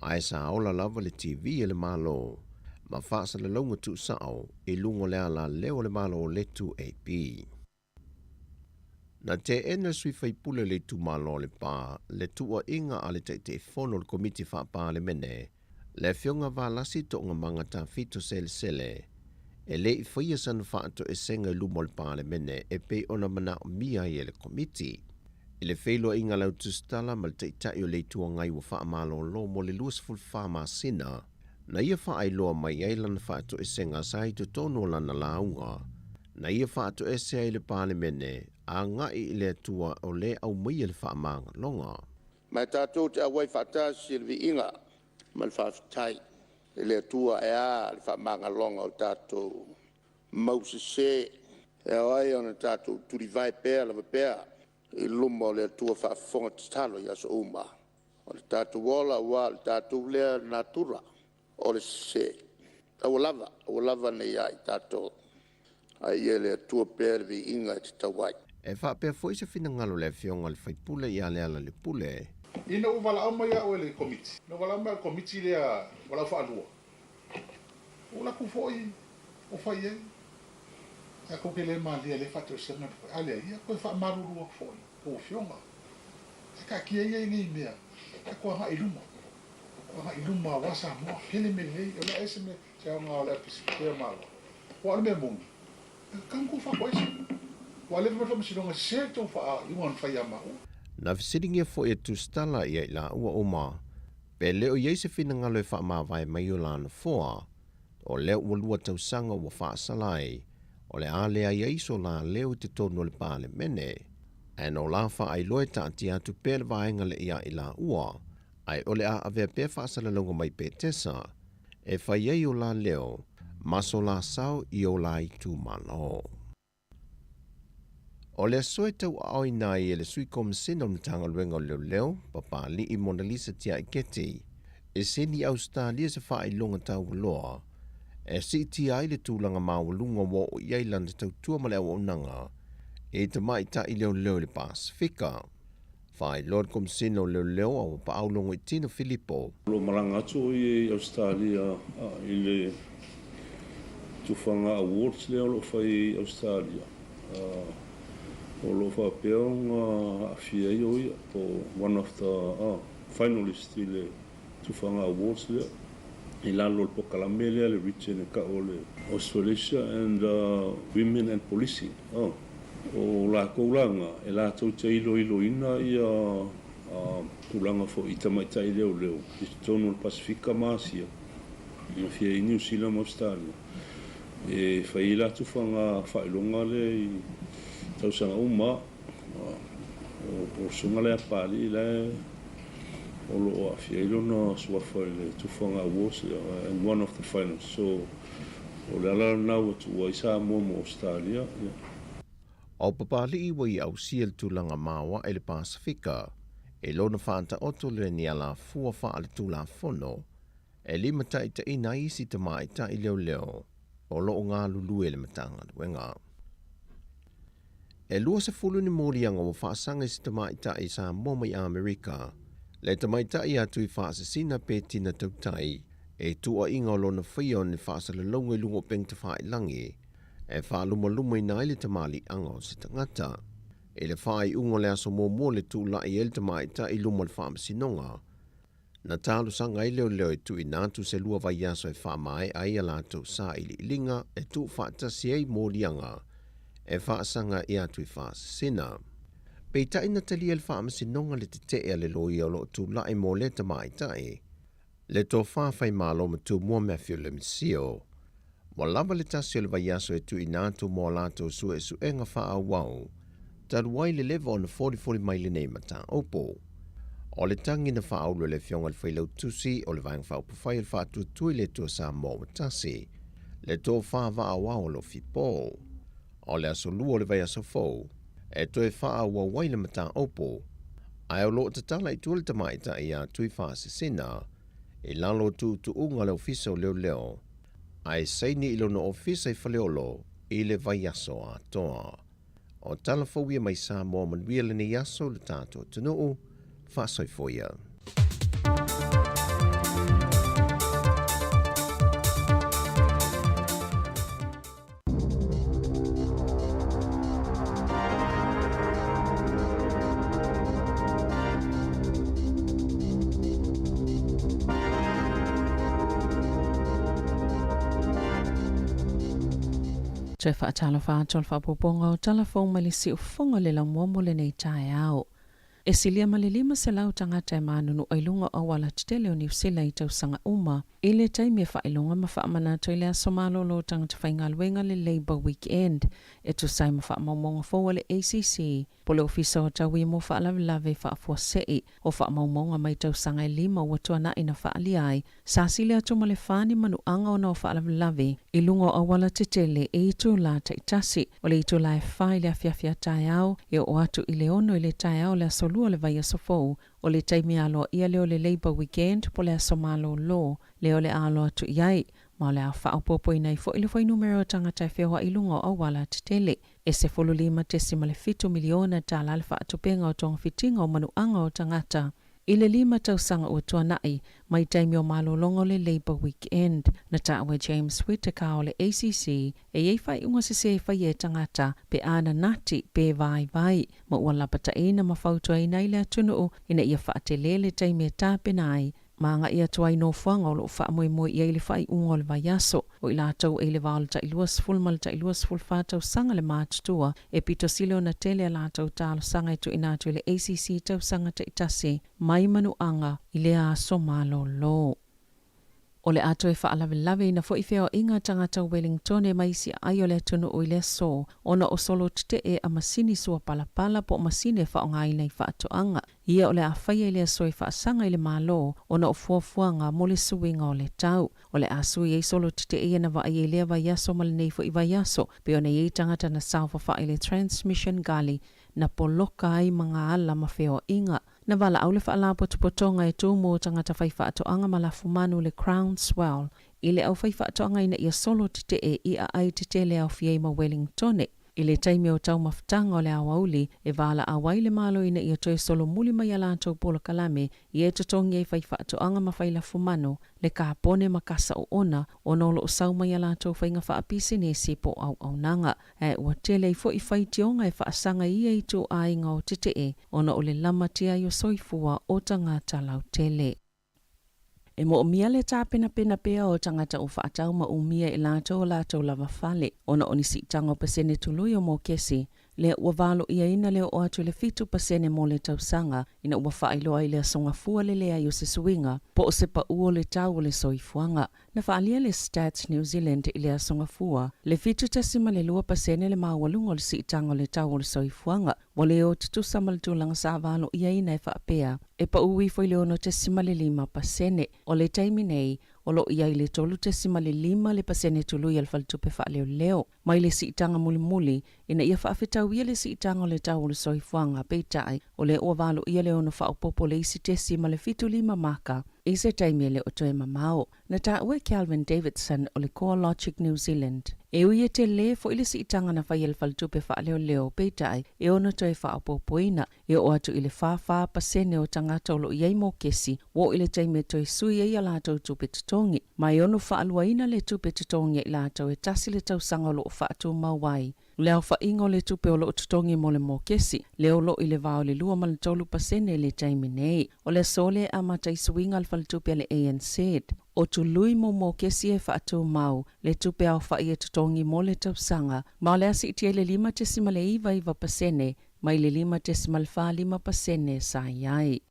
ai sa ola lava le TV e le malo, ma whaasa le launga tu sao, e lungo lea la leo le malo le tu AP. Na te ena sui whaipule le tu malo le pā, le tua inga ale te whono le komiti wha pā le mene, le fionga wā lasi to ngā mangata fito sele, e le i whaia sana whaato e senga lumo le pā le mene, e pe ona mana o mia i le komiti. I le whailo inga lau tu stala ma le teitai o le tua ngai wa wha malo lo mo le luas ful wha ma sina, na ia wha ai loa mai ailan whaato e senga sai to tono lana launga, na ia whaato e se ai le pā le mene, a ngai i le tua o le au mai le wha maanga longa. Mai tātou te awai whaatasi le vi inga, mal whaafitai, le tua e a le wha maanga longa o tātou mause se, e awai ona tātou turi vai pēr lava pēr, i luma o le tua whaafonga talo i aso uma. O le tātou wola wa le tātou lea natura o le se. Awa lava nei ai tātou. Ai e le tua pēr vi inga te tawai. E wha pēr fo isa fina ngalo le fionga le whaipule i ale ala le pule. Ina u wala au mai au le komiti. No wala mai komiti lea wala wha alua. O la ku foi, o fai e. A ko ke le mali le fato sema ale ia ko fa maruru foi, o fionga. Ka ki e ngi mea. Ka ko ha iluma. Ko ha iluma wasa mo kele me le o la esme se nga la pisikia malo. Ko ale me mong. Kan ko fa ko ese. Wale me fa msidonga se to fa i wan fa yama. Na visitingia fo e tu stala ia la ua oma. Pe leo yeise fina ngalo e wha maa vai mai o lana foa. O leo ua lua tau sanga ua wha salai. O le alea yeiso la leo te tono le pāle mene. E no la wha ai loe ta ati atu pēle vaenga le ia i la ua. Ai ole a avea pē wha sala longa mai pē tesa. E wha yei o la leo. Maso la sao i o la i tu malo. O le soe tau aoi nai e le sui komisina o tanga luenga o leo, papa li i Mona Lisa tia i keti, e seni Australia se wha i longa tau loa, e si tia i le tūlanga mawalunga wo o iailan te tau tua male au onanga, e te mai ta i leo le Pasifika. Whai Lord komisina o leo au pa au longo i Tino Filippo. Lo maranga atu i Australia i le tufanga awards leo lo whai Australia. O lo whapeonga a fia i oi po one of the finalists i le tufanga awards lea. I lalo le pokalame lea le Richard e ka o le Australasia and Women and Policing. O la koulanga e la tau te ilo ina i kulanga fo i tamaitai leo. I tonu le Pasifika Masia. I fia i New Zealand Australia. E whai la tufanga whailonga le i tau sanga uma o sunga le apali le o lo a fielo no suafa le tufanga awards and one of the finals so o le ala na tu wa isa mo Australia o papali i wai au siel tulanga mawa e le Pasifika e lona whaanta oto le ni ala fua wha ale tula fono e lima taita ina isi te mai ta i leo o lo ngā lulu e le matanga wenga. E lua se fulu ni morianga o whaasanga si tamaita i sa moma i Amerika. Le tamaita i atu i whaasasina pe tina tautai, e tua inga o lona whio ni whaasala longa i lungo peng te whae langi, e whaaluma luma i naile tamali anga o se tangata. E le whae ungo le aso mō le tu la i el tamaita i luma le whaamasinonga. Na tālu sanga i leo e tu i nātu se lua vai aso e whaamai ai ala tau sa ili ilinga e tu whaatasi ei morianga, e whaasanga i atu i whaasasina. Pei taina tali el whaamasinonga le te e le loi o lo tu lai mō le tamaitai. Le tō whawhai mālo ma tu mua Matthew le misio. Wa lava le tasi o le vai aso e tu i nātu mō lato su e su enga wha wau. Tadu wai le lewa o na 40 maile nei mata opo. O le tangi na wha aulu le fionga le whailau tusi o le vaeng wha upawhai le wha tui le tua sa mō matasi. Le tō wha wa wau lo fipo. O le aso lua le vai aso fou, e toe wha ua waile mata opo, ai o loo tatala i tuale tamaita i a tui wha sisina, i lalo tu unga le ofisa leo leo, ai seini ilo no ofisa i whaleolo i le vai aso a toa. O talafouia mai sa mo manuia le ni aso le tātou tunuu, wha soifoia. Te whaatala whaatol whapoponga o talafong malisi o whonga le la momo le nei tae ao. E silia malilima se lau tangata e manunu ailunga o wala titele o New Zealand i tausanga uma. I le taimi e whailunga ma whaamana to i le asomalo lo tangata whaingaluenga le Labour Weekend. E tu sai ma whaamaumonga fōa le ACC. Pole ofisa o tawi mo whaalavelave whaafua sei o whaamaumonga mai tausanga e lima o tuana ina whaali ai. Sa silia tuma le whani manu anga o na o whaalavelave. I lunga o wala titele e itu la taitasi. O le itu la e whai le afiafia tae au. E o atu i le ono i le tae au le asolua le vai asofou. O le taimi alo ia leo le Labour Weekend po le asomalo lo. Leo le alo atu iai. Ma le a whaopopo i nei fo ili fo i numero tangata e whioha i lunga o wala titele. E se folo lima tesima le 7 miliona tala le whaatupenga o tonga fitinga o manu anga o tangata. I le lima tausanga o tuanai, mai taimi o malolongo le Labour Weekend. Na tawe James Whittaker o le ACC, e ei whai unga se whai e tangata, pe ana nati, pe vai. Ma ua lapata ina ma whautua ina i le atunu ina ia whaatelele taimi e tāpenai. Maanga ia tuai no whanga o lo whaamoe i eile whai unga o le vaiaso. O i lātou eile wāle ta iluas fulmal ta iluas fulwhātau sanga le mātutua. E pito silo na tele a lātou tālo sanga i tu inatu le ACC tau sanga ta itase. Mai manu anga i le a somalo lo. O le ato e whaalavelave na fo i wheo inga tangata Wellington e maisi ai o le tunu o i le so. Ona o solo tite e a masini sua palapala po masine e whaonga i nei whaatoanga. Ia o le a whaia i le so i whaasanga i le malo. Ona o fuafuanga mo le suinga o le tau. O le asu i solo tite e na wa i lea vaiaso mal nei fo i vaiaso. Pe ona i tangata na salva wha i le transmission gali na poloka ai mga ala ma wheo inga. Na wala au le whaala potopotonga e tūmo o tangata whai whaatoanga ma la fumanu le Crown Swell. I le au whai whaatoanga ina ia solo tite e i a ai tite le au fiema Wellingtone. I le taimi o tau mafutanga o le awauli e wala a waile malo ina ia toe solo muli mai a lātou polo kalame i e totongi e whai whaatoanga ma whai la fumanu le ka pone makasa o ona o nolo o sau mai a lātou whai ngā whaapisi ne si po au nanga. E ua tele i fo i whai tionga e whaasanga ia i tō ainga o tite e ona o le lama tia i o soifua o tangata lau tele. E mo mia le tāpena pena pea o tangata o whaatau ma umia i lātou lava whale. Ona onisi tango pasene tului o mō kesi. Le ua valo ia ina leo o atu le 7% mo le tausanga. Ina ua whaailoa i le asonga fua le lea i o se suinga. Po o se pa uo le tau o le soifuanga. Na whaalia le Stats New Zealand i le asonga fua. Le 7% le mawalunga o le si tango le tau o le soifuanga. Wale o titusa maltulanga sa valo ia ina e whaapea. E pa ui foi le ono 5%. O le taimi nei, o lo ia i le tolu 5% tulu i alfaltupe wha leo. Mai le siitanga muli ina ia whaafetau ia le siitanga o le tau o le soifuanga peitai. O le ua valo ia le ono whaupopo le isi 5 maka. I se taimi le o toe mamao. Na ta ue Calvin Davidson o le CoreLogic New Zealand. E ui e te le fo ili siitanga na whai alfaltupe wha leo peitai. E ono toe whaupopo ina. E o atu ile wha pasene o tangata o lo iei mo kesi. Wo ile taimi toi sui e ala tau tupe tutongi. Mai ono whaalua ina le tupe tutongi i la tau e tasi le tau sanga lo whaatu mawai. Leo whaingo le tupe o lo tutongi mo le mo kesi. Leo lo ile vao le 2% le taimi nei. O le sole amata i suinga al tupe le ANC. O tului mo kesi e whaatu mau. Le tupe au whai e tutongi mo le tau sanga. Ma le asi itia le 5% mai le 5.5% sa iai.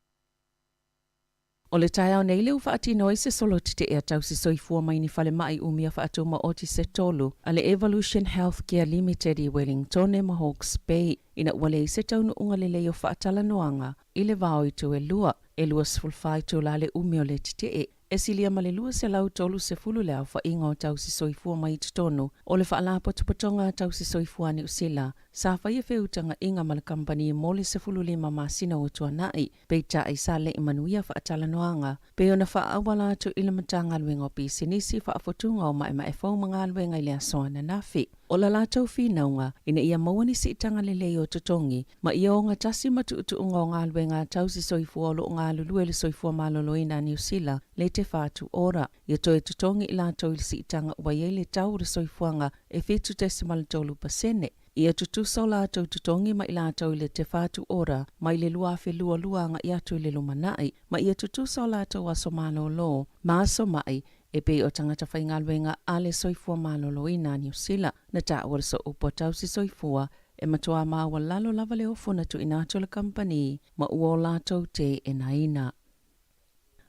O le tae au nei leu whaatino i se solo tite e tau si soifua mai ni whale mai umia whaatuma o ti se tolu a le Evolution Healthcare Limited i Wellington e ma Hawke's Bay. Ina wale i se taunu unga le leo whaatala noanga i le vao i tu e lua sfulfai tu la le umio le tite e e silia malelua se lau tolu se fulu le au whainga o tau si soifua mai tutono o le whaala potupotonga tau si soifua ni usila sa whaia whiutanga inga mala kampani mole se fulu lima masina o tuanai peita ai sa le imanuia whaatala noanga pe ona whaawala atu ila matanga luenga o pisinisi whaafotunga o mai fau mga luenga ile asoana nafi. O la lātou whinaunga, ina ia mawani si itanga lelei o tutongi, ma ia o ngā tasi matu utu unga o ngā lue ngā tau si soifua o lo ngā lulue le soifua maloloina New Zealand, le te whātu ora. Ia toe tutongi i lātou ili si itanga ua iei le tau re soifuanga e whetu tesimal tolu pasene. Ia tutusa o lātou tutongi ma i lātou le te whātu ora, mai le luafe lua nga i atu le lumanai, ma ia tutusa o lātou aso malo lo, ma aso mai, e pe o tangata whaingaluenga a le soifua malolo i nā New Zealand, na tā ora so upo tau si soifua, e matua māua lalo lava le ofuna tu inato le company, ma ua o lātou te e naina.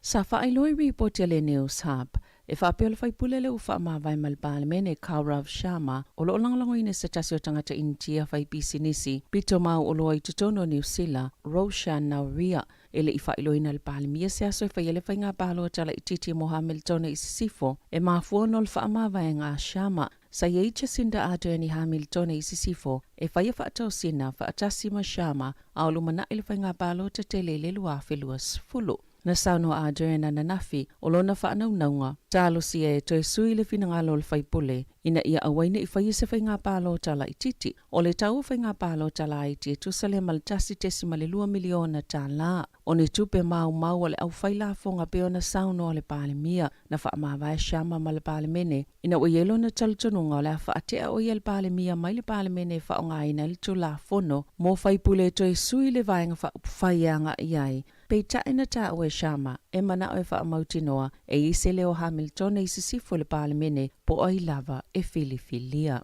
Sa whailoi reportia le News Hub, e whapeo le whaipule le uwha mawai malpalemene Kaurav Sharma, o lo langalango ine se tasi o tangata intia whai pisinisi, pito mau o loa i tutono New Zealand, Roshan Nauria, ele i whailoi na le palemia se aso e whaiele whai ngā palo tala i titi mo Hamiltona i sisifo, e mafua no le wha mawai ngā Sharma, sa ye Jacinda Ardern i Hamiltona i sisifo, e whaia whaatau sina whaatasi ma Sharma, a o lumana i le whai ngā palo te tele le luafe luas fulu. Na sauno Ardern na nafi, o lona whaanaunaunga, talo si e toi sui le finangalo le whaipule, ina ia awaine i whaia se whai ngā palo tala i titi, o le tau whai ngā palo tala i ti e tusale maltasi tesi male 2 miliona tala, o ne tupe mau o le au whaila fonga peo na sauno o le palemia, na wha mawai Sharma ma le palemene, ina o yelo na talutonunga o le whaatea o yel palemia mai le palemene wha o ngā ina le tula fono, mo whaipule toi sui le vaenga whaianga iai, pei taina ta o e Sharma, e mana o e wha mautinoa, e ise leo Hamilton e sisifo le palemene, po o i lava e filifilia.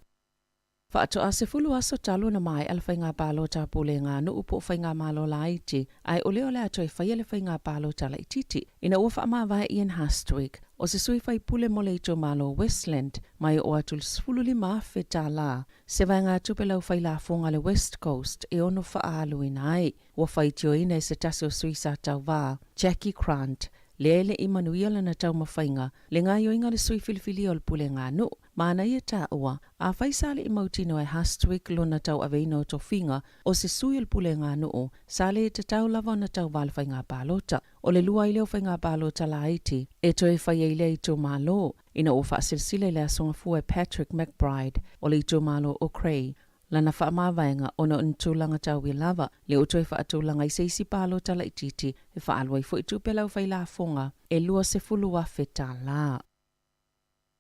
Whaato a se fulu aso talo na mai ala whai ngā palo ta pule ngā nu upo whai ngā malo la iti, ai ole ole ato e whai ale whai ngā palo ta la ititi. Ina ua wha mawai Ian Hastwick, o se sui whai pule mole ito malo Westland, mai o atul sfulu li maafe ta la, se vai ngā tupe lau whai la fonga le West Coast, e ono wha alu ina ai, ua whai tio ina e se tasi o sui sa tau wā, Jackie Grant, Lele Imanuia lana tau mawhainga, le ngā yoinga le sui filifili o le pule ngā nu, mana ia tā ua, a whaisale i mautino e Hastwick lona tau aveino to whinga, o se sui o le pule ngā nu, sale e te tau lava na tau wale whai ngā pālota, o le lua i leo whai ngā pālota la iti, e to e whai e le i tō mālo, ina o whaasilsile le asonga fua Patrick McBride, o le i tō mālo o Cray, lana wha mawaenga ono ntulanga tau i lava, le uto e wha atulanga i seisi palo tala i titi, e wha alwa i fo i tupelau whai la fonga, e lua se fulua wheta la.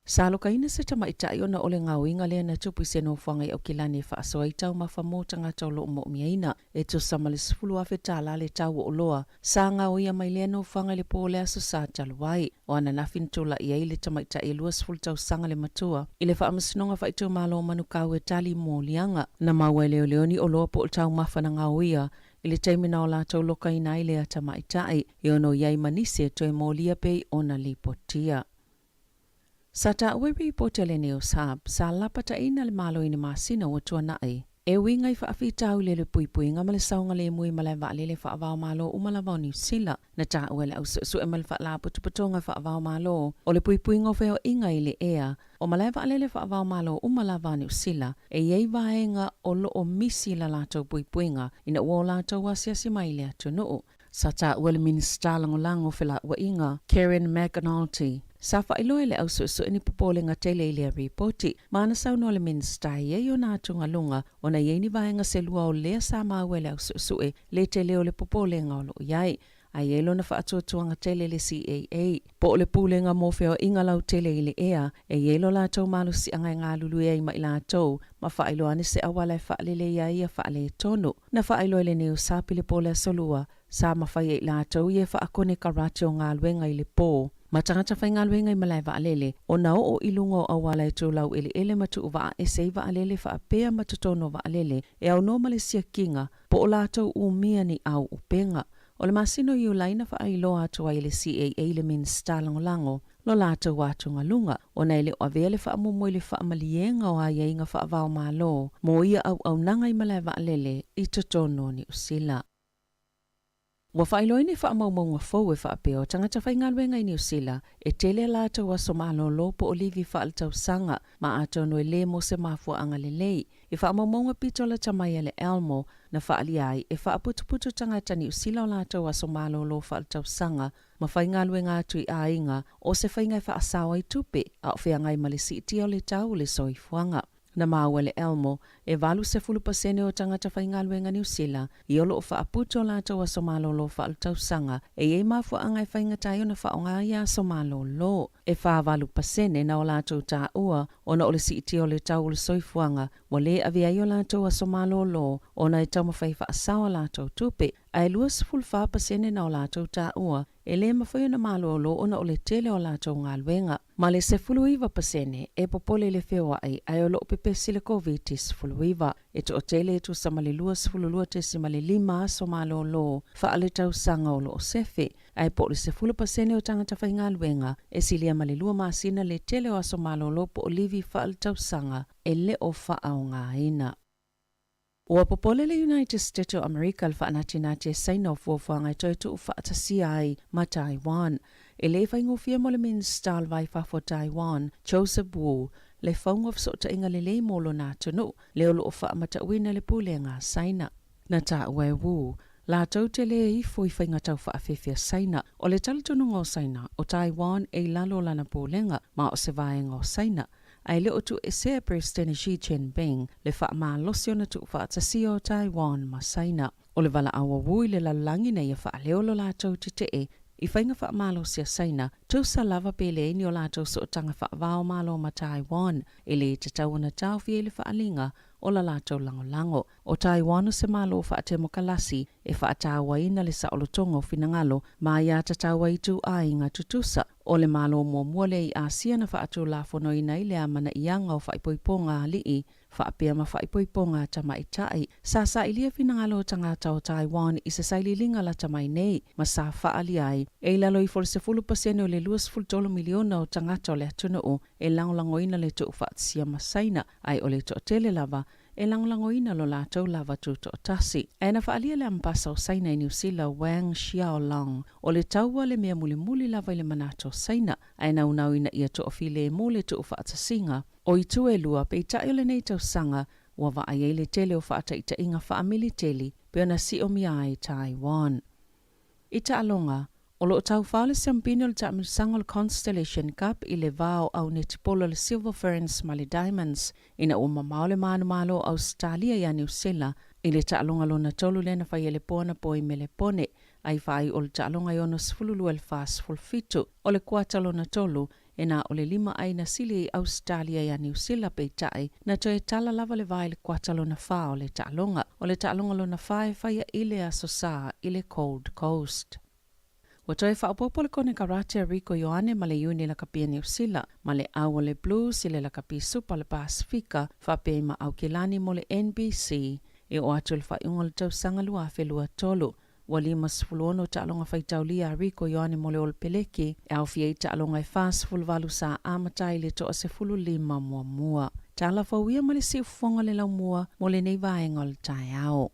Salo ka ina se tama itai ona ole ngau inga lea na tupu se no whanga i au kilani wha asoa i tau mawha mōtanga tau lo mo miaina, e tu samale se fulua wheta la le tau o loa, sa ngau ia mai lea no whanga le pōle aso sa taluai, o ana nafin tula i eile tama itai e lua sefulu tau sanga le matua, i le wha amasinonga wha i tau malo manukau e tali mō lianga, na maua leo leoni o loa po tau mawha na ngau ia, i le taimina o la tau loka ina i lea tama itai, i ono iai manise to e mō lia pei ona lipotia. Sa ta ue reporter le News Hub, sa lapata ina le malo ina masina o tuanai. E winga i whaafitau le pui nga male saunga le mui male wa le whaavao malo umalava o New Zealand. Na ta ue le au su e male wha putupatonga whaavao malo. O le pui ngo wheo inga i le ea. O male wa le whaavao malo umalava o New Zealand. E iei vaenga o lo o misi la lato pui nga. Ina ua o lato wasiasi mai le atu noo. Sa ta ue le minister lango whila wa inga, Karen McAnulty. Sa whailoe le au su ni popole nga tele i le ripoti, maana sauno le minister ye yo nā tunga lunga, o na yeini vaenga se lua o lea sa maue le au su le tele o le popole nga o lo iai. A yelo na whaatuatuanga tele le CAA. Po o le pule nga mōwheo inga lau tele i le ea, e yelo la tau malu si angai ngā lulu ea i mai la tau, ma whaailoane se awala e whaalele ia ia whaale tonu. Na whaailoe le neo sapi le pole a solua, sa mawhai e la tau ia whaakone karate o ngā luenga i le pō. Ma tangata whai ngā luenga i malai waalele, o na o ilungo o awala e tūlau ele matu uwa e sei waalele whaapea matutono waalele, e au no Malaysia kinga, po o la tau umia ni au upenga. O le masino i ulaina wha ai loa atua i le CAA le minister lango, lo lātou wātunga lunga, o nei le o avele wha amumo i le wha amalienga o aia inga wha avao mā lo, mo ia au nanga i malai waalele i totono ni usila. Wa whailoini whaamaumau fau e whaapeo tangata whaingaluenga i New Zealand e tele lātou wa somalo lopo o livi whaaltau sanga ma ato no e le mo se mafua anga lelei. E whaamaumau pitola tamai le Elmo na whaali ai e whaaputuputu tangata New Zealand lātou wa somalo lo whaaltau sanga ma whaingaluenga atu i ainga o se whaingai whaasawa i tupe a o whiangai malisi i tio le tau le soifuanga. Na maua le Elmo, e valu se 10% o tangata whaingaluenga New Zealand, i olo o whaaputo lātou a somalo lo whaaltau sanga, e mafua angai whaingatai o na whaonga ia somalo lo. E whaavalu pasene na o lātou tā ua, o na ole si iti o le tau le soifuanga, wa le avia i o lātou a somalo lo, o na e taumawhai whaasawa lātou tupe, ai 2% na o lātou tā ua, e le mawhai na malo lo o na ole tele o lātou ngā luenga. Ma le se 10% e popole le whewa ai o lo pepe sile COVID-19 fuluiva. E to o tele e tu samale 2.5 so malo lo, whaale tau sanga o lo o sefe. Ai po le se 10% o tangata whainga luenga, e silia male 2 masina le tele o aso malo lo po olivi whaale tau sanga, e le o wha o ngā ina. Ua popole le United States of America al whaanatinati e saina o fuafuanga i toitu u whaatasi ai ma Taiwan. E le whaingofia mo le minister al vai whafo Taiwan, Joseph Wu, le whaungof so ta inga le le molo nā tunu, le olo o whaamata uina le pule ngā saina. Na ta ue Wu, la tau te le i fui whainga tau whaafewhia saina, o le talitunu ngō saina, o Taiwan e lalo lana pūlenga, ma o se vae ngō saina. Ai le o tu e sea President Xi Jinping le wha maa losio na tu whaatasi o Taiwan ma saina. O le wala awa wui le lalangi nei a wha leolo lātou te e, i whainga wha maa losia saina, tu sa lava pele ini o lātou so tanga wha wao malo ma Taiwan, e le te tau na tau fie le wha alinga, o la lātou lango. O Taiwan o se malo o whaatemo kalasi e whaatawa ina le saolotonga o finangalo ma ia tatawa i tu a inga tutusa. O le malo mua le i Asia na whaatu la fono ina i le amana ianga o whaipoiponga alii, whaapea ma whaipoiponga tamaitai. Sa ilia finangalo o tangata o Taiwan i se saililinga la tamai nei, ma sa whaali ai. E lalo i 40% o le 2.3 miliona o tangata o le atuna o e langolango ina le tu whaatsia masaina, ai o le to tele lava, e langolango ina lo lātou lava tuto o tasi. E na whaalia le ampasa o saina i New Zealand Wang Xiaolong, o le taua le mea muli lava i le manato saina, e na unau ina ia to o file mo le tu o whaatasinga, o i tu e lua pe i taio le nei tau sanga, ua vaai e le tele o whaata i ta inga whaamili teli, pe ona si o mia ai Taiwan. I ta alonga, o lo tau whaale sampino le ta sanga le Constellation Cup i le vao au ne tipolo le Silver Ferns ma le Diamonds, ina uma maole manu malo Australia ya New Zealand, i le ta alonga lo na tolu le na whai ele pona po i mele pone, ai whai o le ta alonga i ono sifululu el fast fulfitu, o le kuata lo na tolu, e na o le 5 ai na sili i Australia ya New Zealand pe tai, na to e tala lava le vai le kuata lo na wha o le ta alonga lo na whai whai i le asosa i le Gold Coast. Wa toi whaapopo le kone karate a Rico Ioane ma le uni la kapia New Zealand, ma le awa le Blues i le la kapi Super le Pasifika, whapei ma au kilani mo le NBC, e o atu le whaiunga le tau sanga lua whelua tolu. Wa 5 ta alonga whaitaulia a Rico Ioane mo le ol peleki, e au fia i ta alonga i fast full valu sa amatai le to a se 5 mua. Ta ala whauia ma le si ufonga le lau mua mo le nei vaenga le tai ao.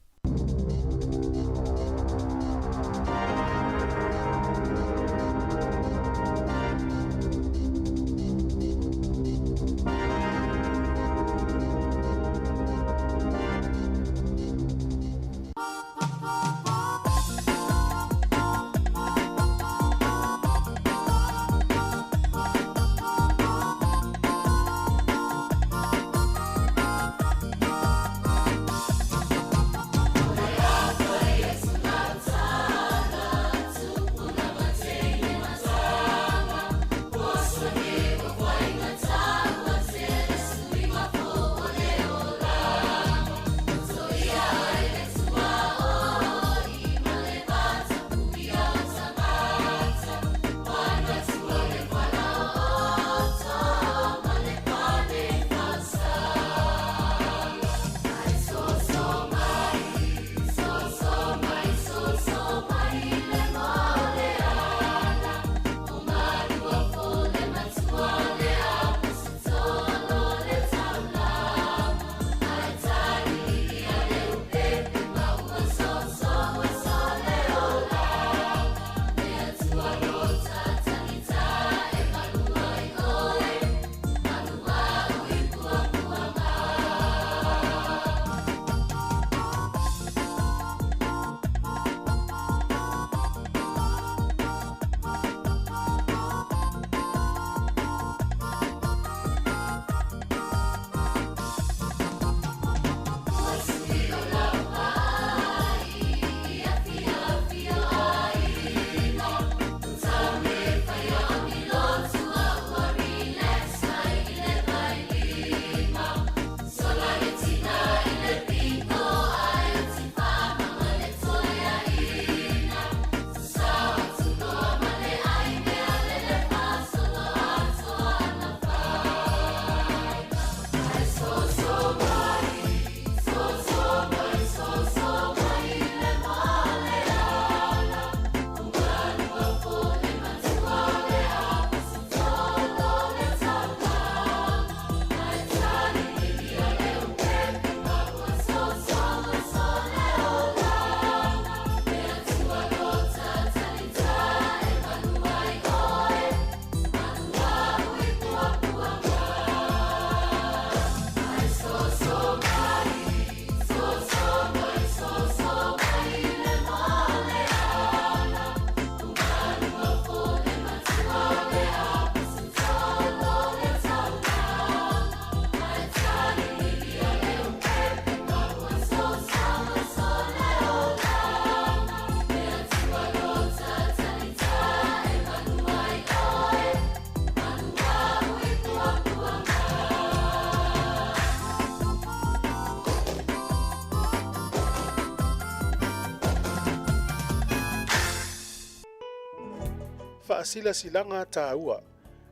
faasila silanga tāua.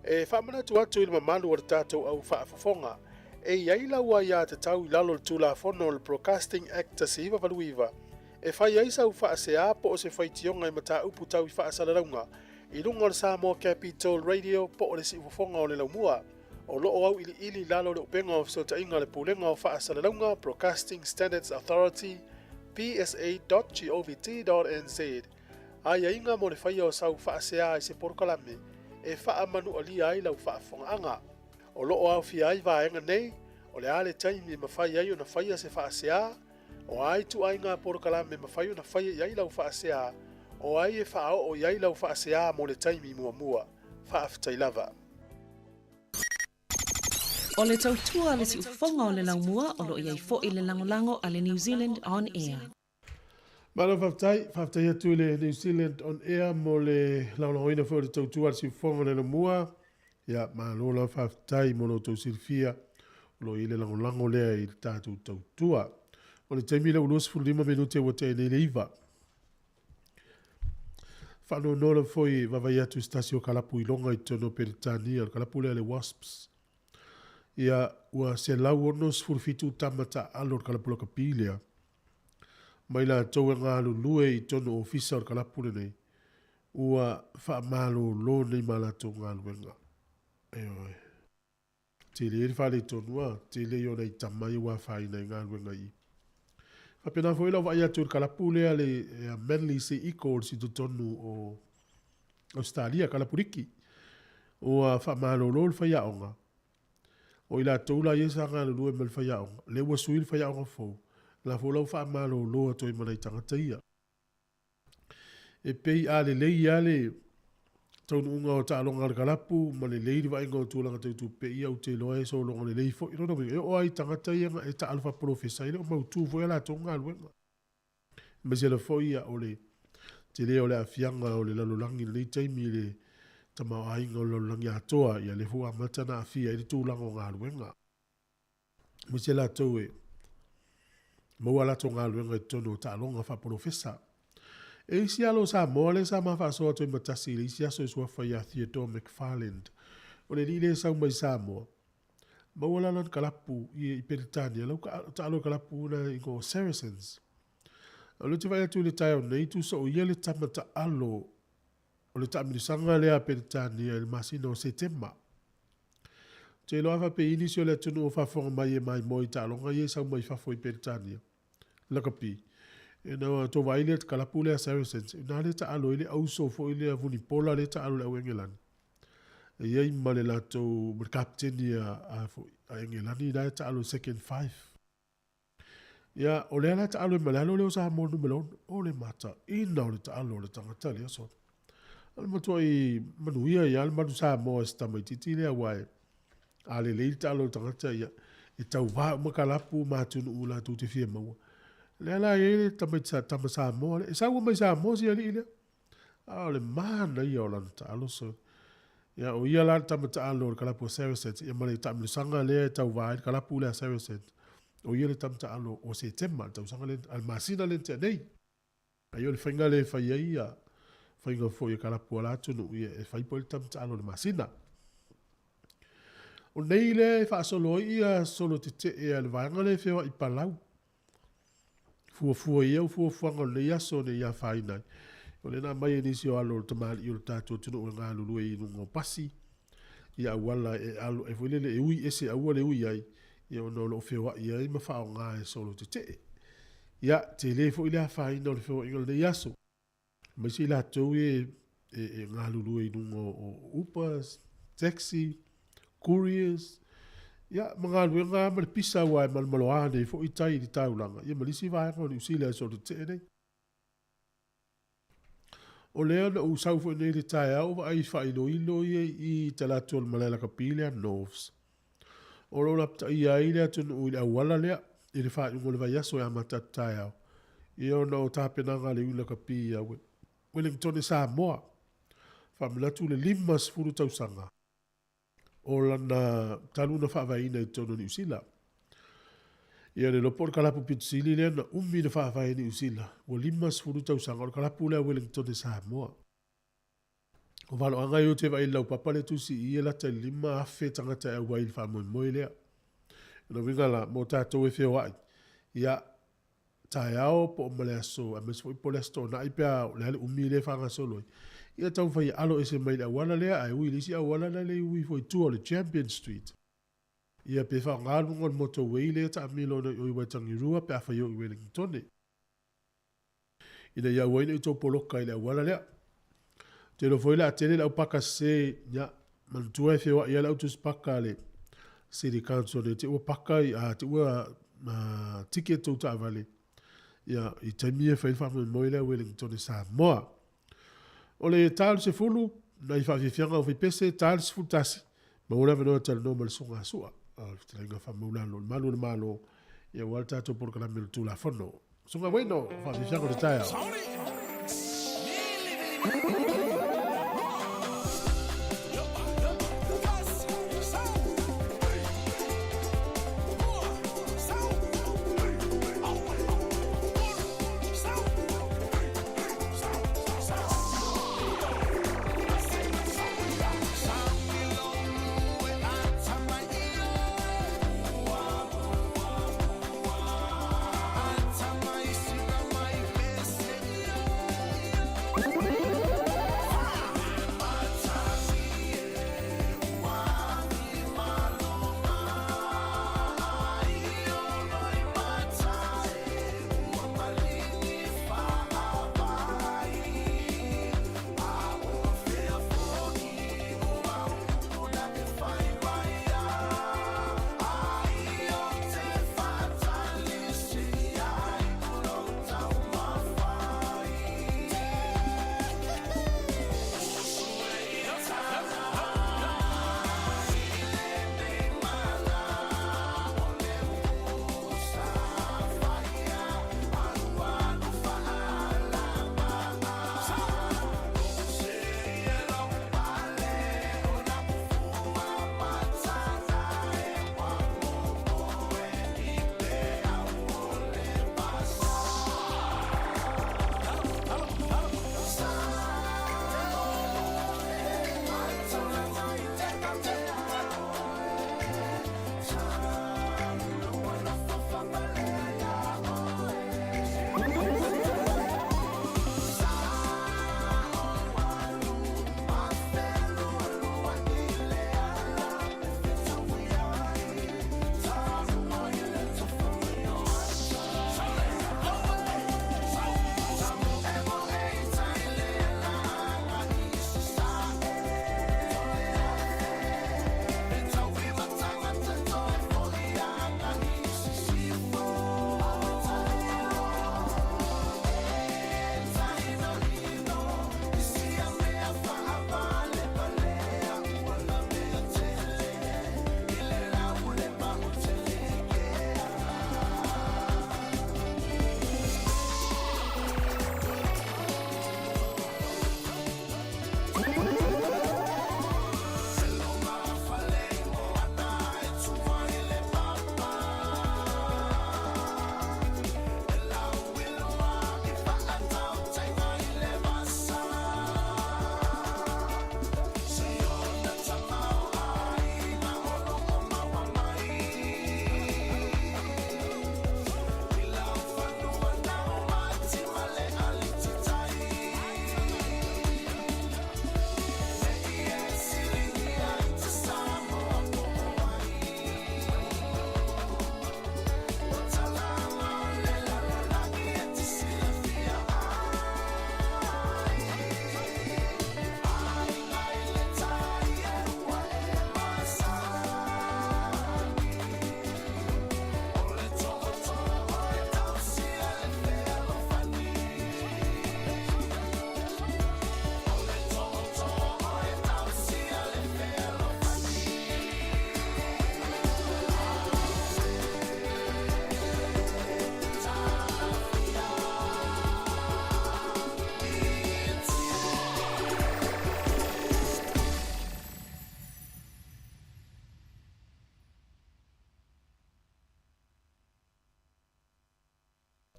E whamanatu atu i mamalu o tātou au whaafafonga. E iaila ua ia te tau i lalo le tūlafono le Broadcasting Act ta siva valuiva. E whai aisa u whaasea po o se whaitionga i mata upu tau i whaasararaunga. I runga le Samoa Capital Radio po o le si ufafonga o le laumua. O loo au ili lalo le upenga o fisota inga le pulenga o whaasararaunga Broadcasting Standards Authority psa.govt.nz. Ai inga mo le whaia o sau whaasea i se porokalame. E wha manu alia ai lau whaafonga anga. O loo au fia ai vaenga nei, o le ale taimi mawhai ai o na whaia se whaasea, o ai tu ai ngā porokalame mawhai o na whaia iai lau whaasea, o ai e whaao o iai lau whaasea mo le taimi mua. Whaafitai lava. O le tautua le si ufonga o le laumua o lo iai fo i le langolango a le New Zealand On Air. Malo whaftai atu le New Zealand On Air mo le launawina fo le tautua le si ufonga o le laumua. Ia malo la whaftai mo lo tau silfia lo i le langolango lea i tātou tautua. O le taimi le ulos fulima minute wa te nei leiva. Whano nola foi vavai atu stasio kalapu i longa i tono Peritania, kalapu lea le Wasps. Ia ua se lau ono sfurfitu tamata alo kalapu loka pilea. Mai la tau e ngā lulue i tono ofisa o kalapu nei. Ua wha malo lo nei malato ngā luenga. Eoi. Te le whale tonua, te le o nei tamai ua whaina i ngā luenga i. Apena foi la vai atu kalapu lea le Manly se iko si tonu o Australia kalapuriki. O fa malo lo fa yaonga. O ila toula yesa nga lo me fa yaonga. Le wa suil fa yaonga fo. La fo lo fa malo lo to i mana tangata ia. E pei ale le ale tonu unga o talonga kalapu ma le leiri vai ngo tulanga tu pe ia o te loe so lo le lei fo i no me o ai tangata ia e ta alfa professor ile o mau tu fo la tonga luenga me se le fo ia o le te le o le afianga o le lalolangi le taimi le tama ai ngo lo langi atoa ia le fo amata na afia i tu lango nga luenga me se la toe mo ala tonga luenga tonu talonga fa professor. E isi alo sa mole sa ma fa so to matasi isi aso so fa ya Theodore McFarland. O le lile sa mai sa mo. Ma wala lan kalapu i Peritania lo ta alo kalapu na i go Saracens. O le tiva tu le tayo nei tu so ye le tamata alo. O le tamini sanga le a Peritania il masino setema. Te lo ava pe inisio le tunu fa fo mai moi ta lo ngai sa mai fa fo i Peritania. La kapi. E na to vailet kalapu le Saracens. Na le ta alo ile au so fo ile avuni pola le ta alo le Engeland. E yei male la to captain a Engeland da ta alo second 5. Ya o le la ta alo male alo le sa mo numero o le mata. Ina o le ta alo le tangata le so. Al mato i manuia ya al manu sa mo sta mai titi le wai. Ale le ta alo tangata ya. E tau va mo kalapu ma tu ula tu te fie mo. Le la ele tama sa mo e sa mai sa mo si ali ile a le mana ia o lan ta alo so ya o ia la tama ta alo kala po Saracens e mali tam sanga le tau vai kala pu le Saracens o ia le tama ta alo o se tema tau sanga le al masina le te nei ai o le finga le fa ia finga fo ia kala pu la tu no ia e fai po le tama ta alo le masina o nei le fa solo ia solo te e al vanga le fe i palau fua ia fua ngol le yaso ne ya faina o le na mai ni si o alo tamali i o tato tunu o ngā lulu e no pasi ia wala e alo e fule le ui ese a le ui ai ia o no lo fewa ia i mafa o ngā e solo te ia te le fo ile a faina o le fewa ingol le yaso mai si la tau e ngā lulu e no o Ubers, taxi, couriers. Ya mga luenga mal pisa wa mal maloane fo itai di taulanga ia malisi va ko ni usile so te nei o le na usau fo nei di tai au ai fa ilo i tala tol malala kapile novs o lo la ia ile tun u la wala le i fa u le va yaso ya mata tai au io no tapena nga le ula kapia Wellington sa mo fa mlatu le limas furu tausanga o lana taluna whaavaina i tono New Zealand. Ia le lopor kalapu pitsili le na umi na whaavaina New Zealand. O limas furu tausanga o kalapu lea Wellington e Samoa. O valo anga yo te vai lau papa le tusi i la te lima afe tangata e wai wha moi lea. Ina winga la mo tātou e whio ai. Ia tae ao po o male aso a meso i pole asto na i pia le hale umi le whanga soloi. Ia tau whai alo e se mai le awana lea ai ui lisi awana na le ui foi tua le Champion Street. Ia pe wha ngāru ngon moto wei lea ta amilo na i waitangi rua pe a whai o i Wellington. Ina ia waina i tō poloka i le awana lea. Te lo foi la tele la paka se nya mantua e fewa ia la utus paka le City Council te o paka a te o ticket to ta vale ia i taimia fa fa mo ile Wellington e Samoa o le tal se fulu na i fa fianga o fi pese tal se futasi ma ora veno tal normal songa sua te lenga fa mo la malo ia walta to por kana mil tu la fono songa bueno fa fianga de taya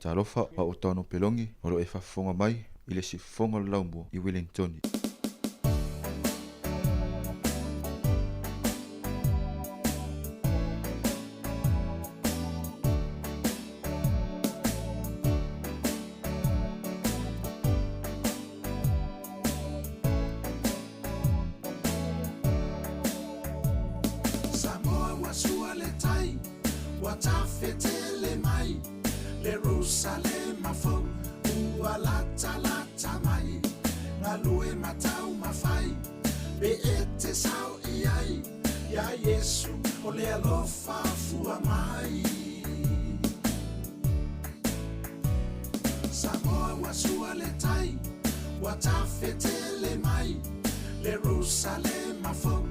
Talofa pa o tano pelongi o lo e whafonga mai i le si fonga laumbo i Wellington. tafetele mai le Jerusalema fo ua lata mai ngalue matau mafai be ete sao iai ya Yesu o le alofa fua mai Samoa wasua le tai wa tafetele mai le Jerusalema fo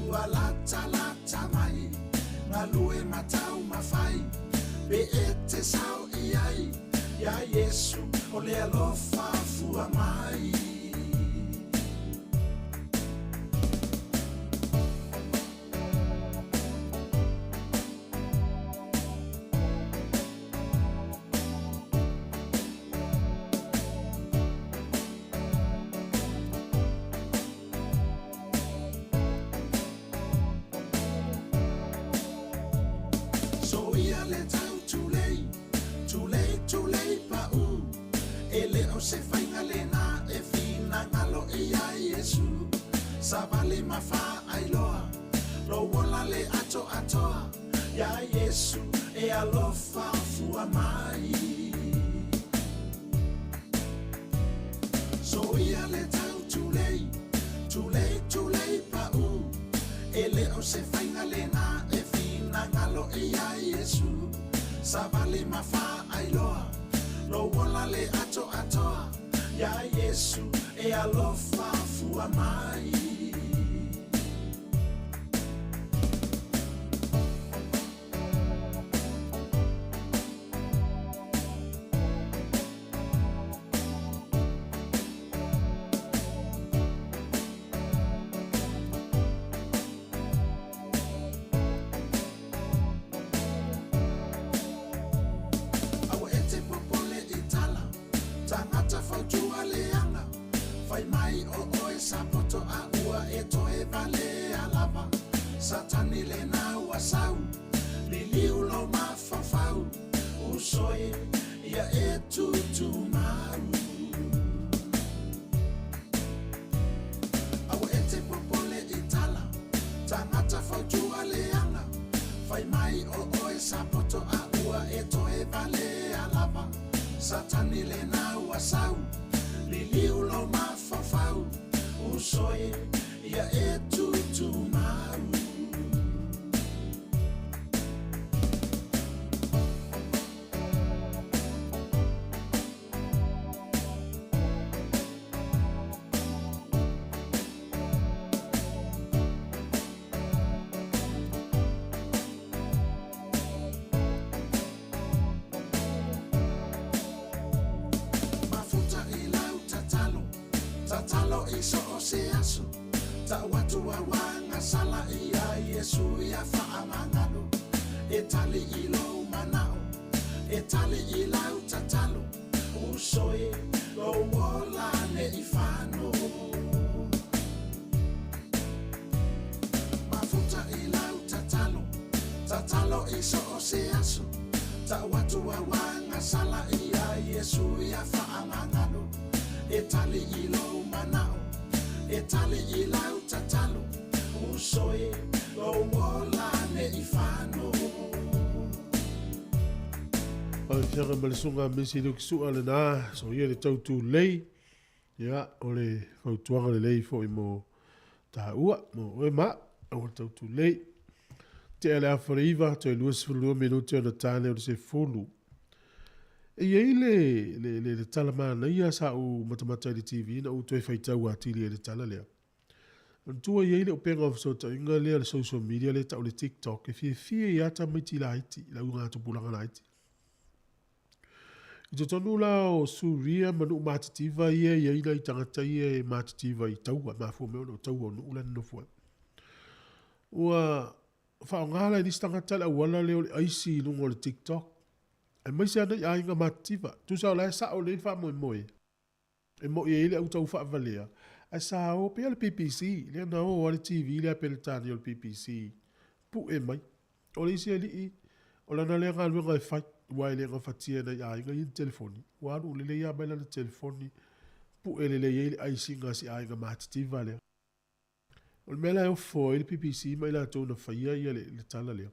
ua lata mai ngalue matau mafai be ete sao iai ya Yesu o le alofa fua mai se fainga lena e fina ngalo e ya Yesu Sabali mafa ailoa Lo wola le ato atoa Ya Yesu e alofa fua mai So ia le tau too late pa u Ele o se fainga lena e fina ngalo e ya Yesu Sabali mafa ailoa Lo wola le ato atoa Ya Yesu e alofa fua mai Satani le na wasau Liliu lo mafafau Usoe ia e tutu maru Awa e te popole itala Tangata fautua leanga Fai mai o oe sapoto a ua e toe vale alava Satani le na wasau Liliu lo mafafau Usoe ia e tutu maru Tatalo iso o se aso Ta watu wa wanga sala ia Yesu ya faamangalo Etali ilo manao Etali ilau tatalo Usoe lo wola ne ifano Mafuta ilau tatalo Tatalo iso o se aso Ta watu wa wanga sala ia Yesu ya faamangalo Etali ilo manao Etali ilau tatalo Usoe lo wola ne ifano Ai whianga malesunga mesi luki sua le nā So ia le tautu lei Ia o le fautuanga le lei fo i mo Tā ua mo oe ma O le tautu lei Te ele awhareiva To e luas fulua minuti ana tāne o le se fulu E iei le tala mana ia sa u matamata i TV na u toi whaitau a tili e le tala lea. Antua iei le upenga of sota inga lea le social media le tau le TikTok e fie i ata maiti la haiti, la unga atu pulanga na haiti. I to tonu la o suria manu matitiva ia iei na i tangata ia e matitiva i taua, ma fu meo no taua no ulan no fua. Ua whaongala i nistangata la uala leo le aisi lungo le TikTok. E mai se ana i ainga mativa. Tu sa o lai sa o le wha moe moe. E mo i ele au tau wha valea. A sa o pe ale PPC. Le na o ale TV le apele tani o le PPC. Pu e mai. O le isi ali i. O lana le ngā luenga e whai. Wa ele ngā whatia na i ainga i telefoni. Wa anu le le ia mai lana telefoni. Pu ele le ele aisi ngā si ainga mativa lea. O le mela e o fo ele PPC mai la tau na whaia i le tala lea.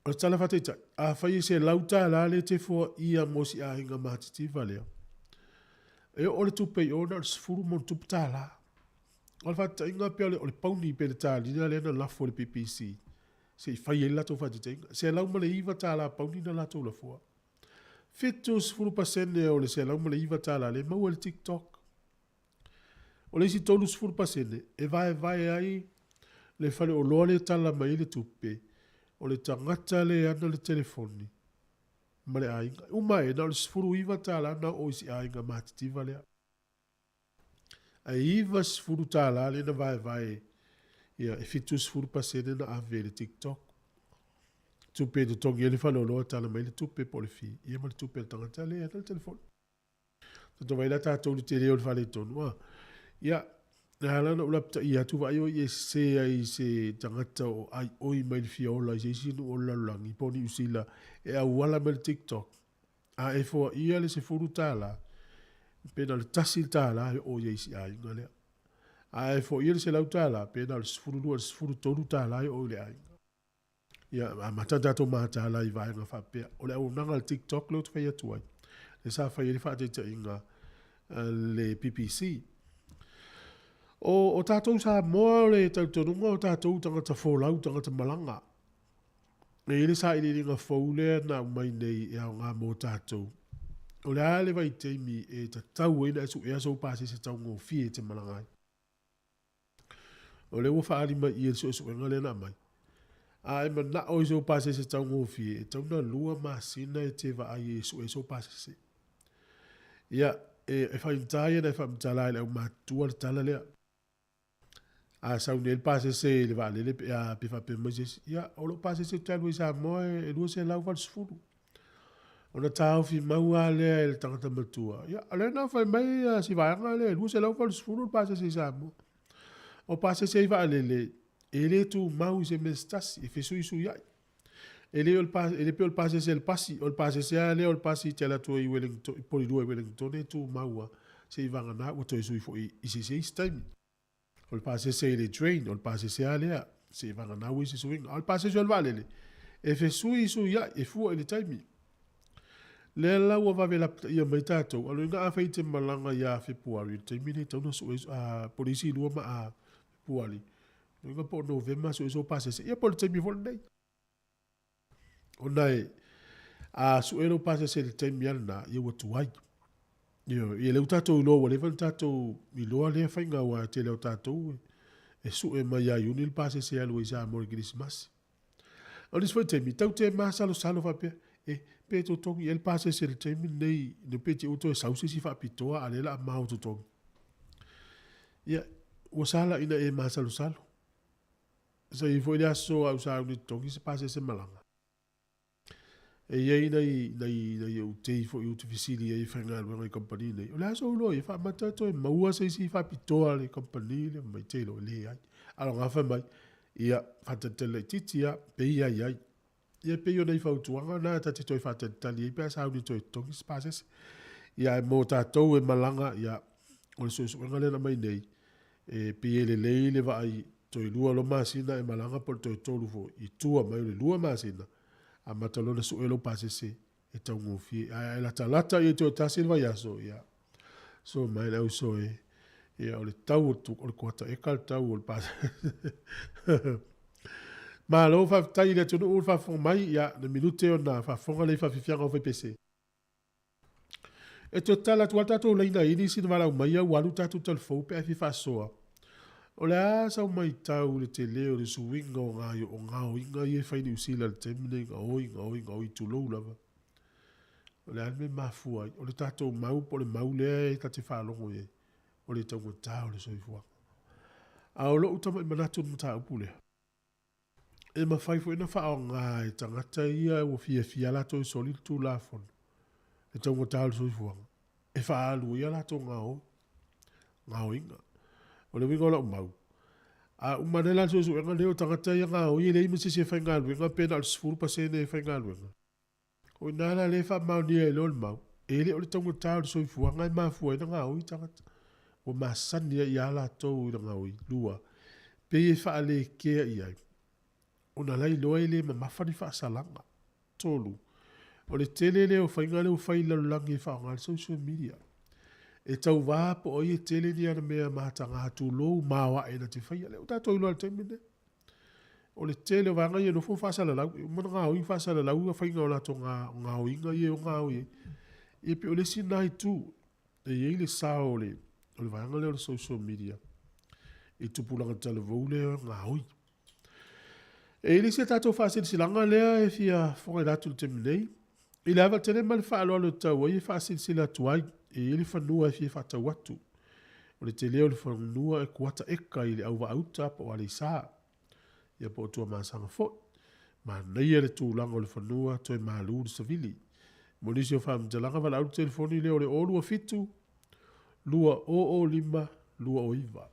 O tala fata ita. A whai se lauta la le te fua ia mo si a hinga mahatitiva lea. E o le tupe i ona o le sifuru mo tupe tā la. O le fata inga pia o le pauni pe le tā lina le na lafo le PPC. Se i whai e lato fata ita inga. Se lau ma le iwa tā la pauni na lato la fua. Fitu sifuru pasene o le se lau ma le iwa tā la le mau le TikTok. O le isi tolu sifuru pasene. E vai ai le fale o loa le tala mai le tupe. O le tangata le ana le telefoni. Ma le ainga. Uma e na o le sifuru iwa tala na o isi ainga mahatitiva lea. A iwa sifuru tala le na vai. Ia e fitu sifuru pasene na ave le TikTok. Tupe de tongi e le fale o loa tala mai le tupe po le fi. Ia ma le tupe le tangata le ana le telefoni. Tato vai la tatou le te leo le fale tonu. Ia na lana ula pta ia tu vai o se ai se tangata o ai oi mai fiola se sinu o lalangi poni usila e a wala mai TikTok a e fo ia le se furu tala pena le tasi tala o ye si ai ngale a e fo ia le se lau tala pena le furu tolu tala o le ai ia a matata to mata la i vai nga fa pe o le o nanga TikTok lo tu fa ia tu ai le sa fa ia fa te inga le PPC o tātou sa moa le tautonunga o tātou tangata fōlau, tangata malanga. E ile sa ili ringa fōlea na umai nei e au ngā mō tātou. O le ale vai teimi e ta tau ina e su ea sau pāse se tau ngō fie te malangai. O le ua whaari mai i e su e su enga le na mai. A e man na o e sau pāse se tau ngō fie e tau na lua maa sina e te wa ai e su e sau pāse se. Ia e whaintai na e whaimtalai le au mātua le tala lea. A sau ne pase se le vale le a pifa pe moses ya o lo pase se talo isa mo e lu se lau val sfuru ona tau fi mau ale el tangata matua ya ale na fa mai si va ale lu se lau val sfuru pase se isa mo o pase se va ale ele tu mau se mestas e fe su ya ele o pase se el pasi o pase se ale o pasi tela tu i Wellington poli do Wellington e tu mau se va na o to su fo i se time. O le pase se le drain, o le pase se alea, se vanga nau isi suinga. O le pase se alvale le. E fe sui su ia, e fua ele taimi. Le la ua vave la ia mai tātou, alo inga a fai te malanga ia fe puari, taimi ne tauna su a polisi lua ma a puari. Inga po novema su iso pase se, ia po le taimi vol nei. O nai, a su ero pase se le taimi alna, ia watu ai. Ia leu tātou ilo wa levan tātou ilo lea whainga wa te leo tātou e su e mai ai uni il pase se alu isa amore Christmas. O nis fai temi, tau te maa salo fa pia e pe to tongi el pase se le temi nei ne pe te uto e sausi si fa pitoa a lela a maa to tongi. Ia, ua sala ina e maa salo. Sa i foi le aso au sa uni tongi se pase se malanga. E iei nei o te ifo i utu fisili e i whainga alwenga i kompani nei. O le aso ulo i wha matato e maua se isi i wha pitoa le kompani le mai te lo le ai. Alo ngā wha mai, ia whatatele titi ia, pe iai. Ia pe i o nei whautuanga, nā tate toi whatatali e pia sa uni toi tongi spases. Ia e mō tātou e malanga, ia o le soiso wenga lena mai nei. E pe e le leile wa ai toi lua lo masina e malanga por toi tolu fo i tua mai o le lua masina. A matalona su elo pase se e tau ngofi a la talata e te tasi vai aso ia so mai la so e o le tau tu o le kota e kal tau o pase ma lo fa tai le tu o fa fo mai ia le minute ona fa fonga le fa fianga o PC e te tala tu alta to le ina ini sin vala mai ia walu tatu tel fo pe fa soa o le asa o mai tau le te leo le suinga o ngā o inga i e whaini usila le temine inga o i tulou lava. O le alme mafua o le tātou mau po le mau lea e ka te whaalongo e o le tau ngā le soifua. A o lo utama i manatu na tā upu lea. E ma whaifo ina whao ngā e tangata ia o fia lato i soli tu lafon. Le tau ngā le soifua. E whaalu ia lato ngā o inga. O le wingo la umau. A umanela so enga leo tangata ia ngā o i le ima sisi e whainga aluenga pena al sifuru pasene e whainga aluenga. O nana le wha mau ni e leo le mau. E le o le taunga tāo le soifua ngai mafua ina ngā o i tangata. O masani i ala tau ina ngā o i lua. Pe e wha ale kea i ai. ona lai loa i le mamafani faasalanga tolu o le tele le o whainga le o whaila lulangi e whaonga le social media e tau wā po o i tele ni ana mea mahatanga hatu lou mawa e na te whaia le o tato ilo al temine o le tele o wanga i no fu fasala lau mana ngā oi fasala lau a whainga o lato ngā oinga i o ngā oi e pe o le sinai tu e i le sao le o le wanga le o le social media e tupulanga tala vau le o ngā oi e le se tato fasili silanga lea e fia whongai ratu le teminei i le awa tene mali wha aloa le tau e fasili sila tuai e ili whanua e fia whatau atu o le te leo le whanua e kuata eka i le auwa auta po wale saa ia po tua maasanga fo ma nei e le tūlanga o le whanua toi maalu le savili monisi o whamtalanga wala au telefoni leo le olua fitu lua o lima lua o iwa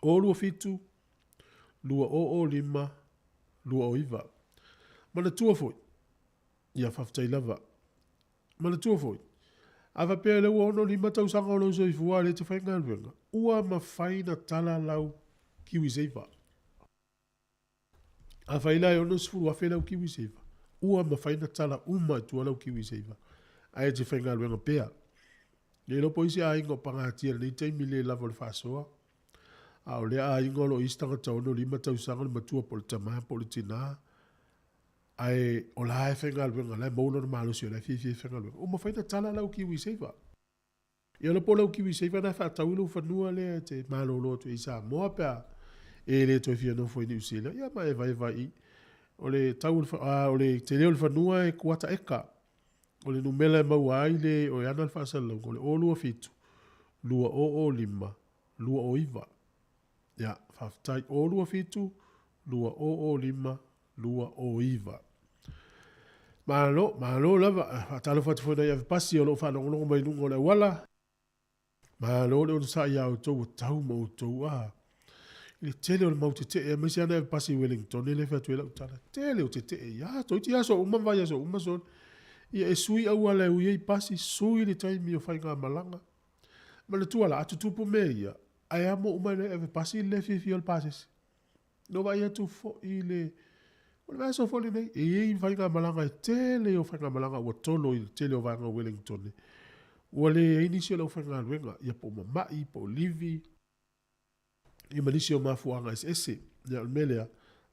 olua fitu lua o lima lua o iwa mana tua foi ia whaftai lava mana tua foi awa pēr le uono lima tau sanga o lauso i fua le te whainga luenga ua ma whaina tala lau kiwi seiva a whaila e ono sifuru a whelau kiwi seiva ua ma whaina tala uma tua lau kiwi seiva a e te whainga luenga pēr le lo poisi a ingo pangatia nei teimi le lava le whasoa a o lea a ingo lo istanga tauno lima tau sanga le matua po le tamaa po le tina ai o la e whainga luenga lai mauna na maalosi o lai fie whainga luenga o ma whaina tala lau kiwi seiva ia lo po lau kiwi seiva na whaatau ilo whanua le te malolo tu isa moa pēr e le toi fia no foi ni usila ia ma e vai o le tau o le te leo le whanua e kuata eka o le numela e mau ai le o e ana le whaasalau o le olua fitu lua o lima lua o iwa ia whaftai olua fitu lua o lima lua o iwa malo lava atalo fatu foi na pasi o lo whanongonongo mai nungo le wala malo le o sa ia o tau tau mo tau le tele o le mau te te e mesi ana e pasi Wellington e le whatu e lau tala tele o te te e ia toi ti aso uma vai aso uma son ia e sui au ala ui e pasi sui le taimi o whainga malanga ma le tuala atu tupu me ia ai amo uma le e pasi le fifi o le pasis no vai atu fo i le o le aso fo le nei e i whainga malanga e tele o whainga malanga ua tolo i le tele o whainga Wellington ua le inisi o lau whainga luenga ia po mamai po livi i manisi o mafuanga ese ia o melea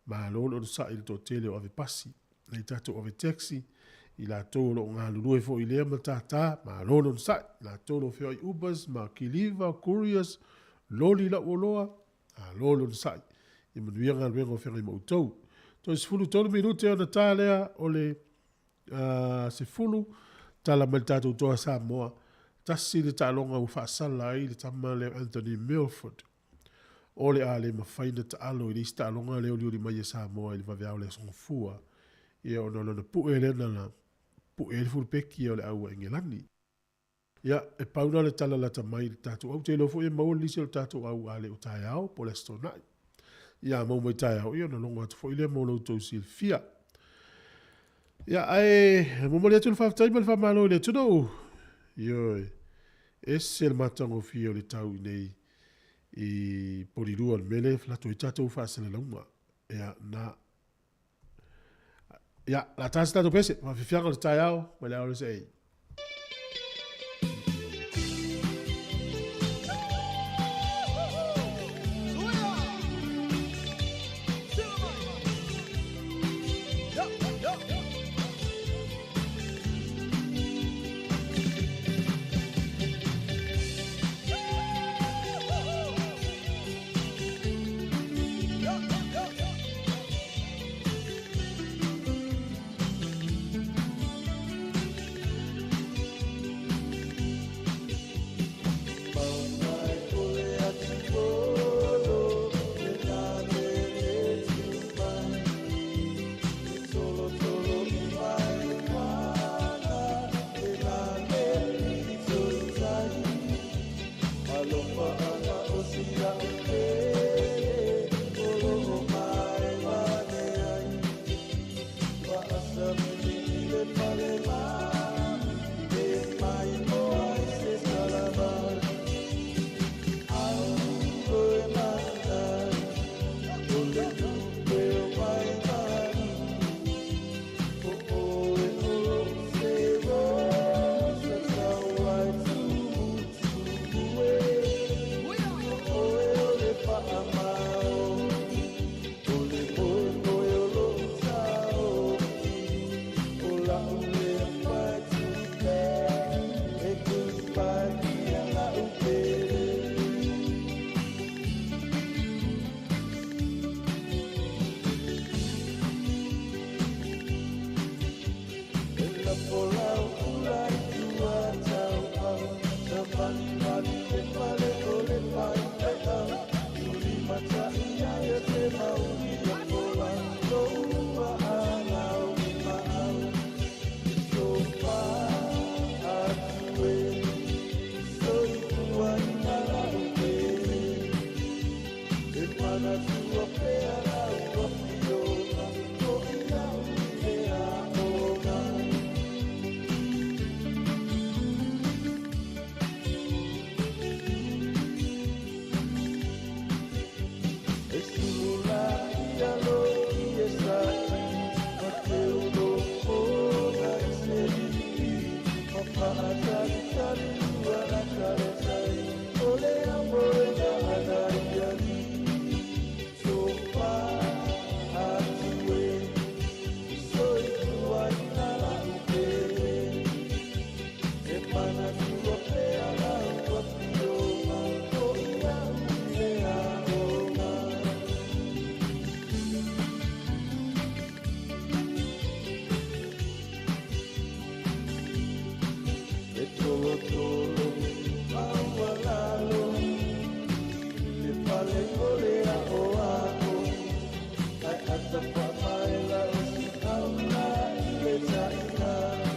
ma lolo o sa il to tele o ave pasi nei tato o ave taxi i la tolo ngā lulu e fo i lea matata ma lolo o sa la tolo feo i Ubers ma Kiliva Couriers loli la uoloa a lolo o sa i manuia ngā luenga o whenga i mautou to se fulu tolu minute o na tālea o le se fulu tala mai tato toa sa moa tasi le talonga u whaasala i le tama le Anthony Milford ole a le mawhaina ta alo i le ista alonga leo liuri mai e sa moa i le waweao le songa fua ia o nana pu e lena la pu e le fulpeki o le aua ingelani ia e pauna le tala lata mai le tatu au te lofo e maua lisi o tatu au a le o tae au po le stonai ia mau mai tae au ia na longa atu fo i le mau lau tau silfia ia ai momoli atu le whaftai ma le whamalo i le tuno ioi e se le matango fia o le tau i nei i porirua le mele flato i tatou whaasele launga. Ia, la tasi tatou pese, ma whiwhianga le tai au, ma le au le sei.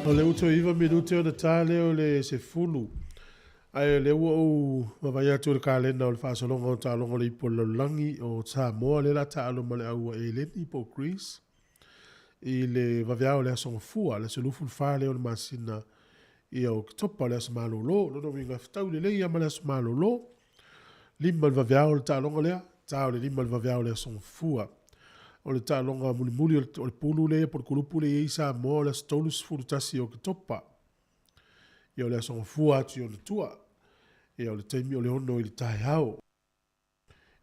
O le uto iwa minute o na tale o le se fulu. Ai le ua o mawai atu le kalenda o le whaasolonga o tālonga le ipo laulangi o Samoa le la tālo ma le aua e le ipo Greece. I le wawiao le asonga fua le se lufu whale o le masina i au kitopa le asa malolo. Nono winga fitau le leia ma le asa malolo. Lima le wawiao le tālonga lea. Tāo le lima le wawiao le asonga fua. O le tālonga muli o le pulu le por kulupu le i Samoa le stolus furutasi o kitopa. I o le asonga fua atu o le tua. I o le taimi o le ono i le tae hao.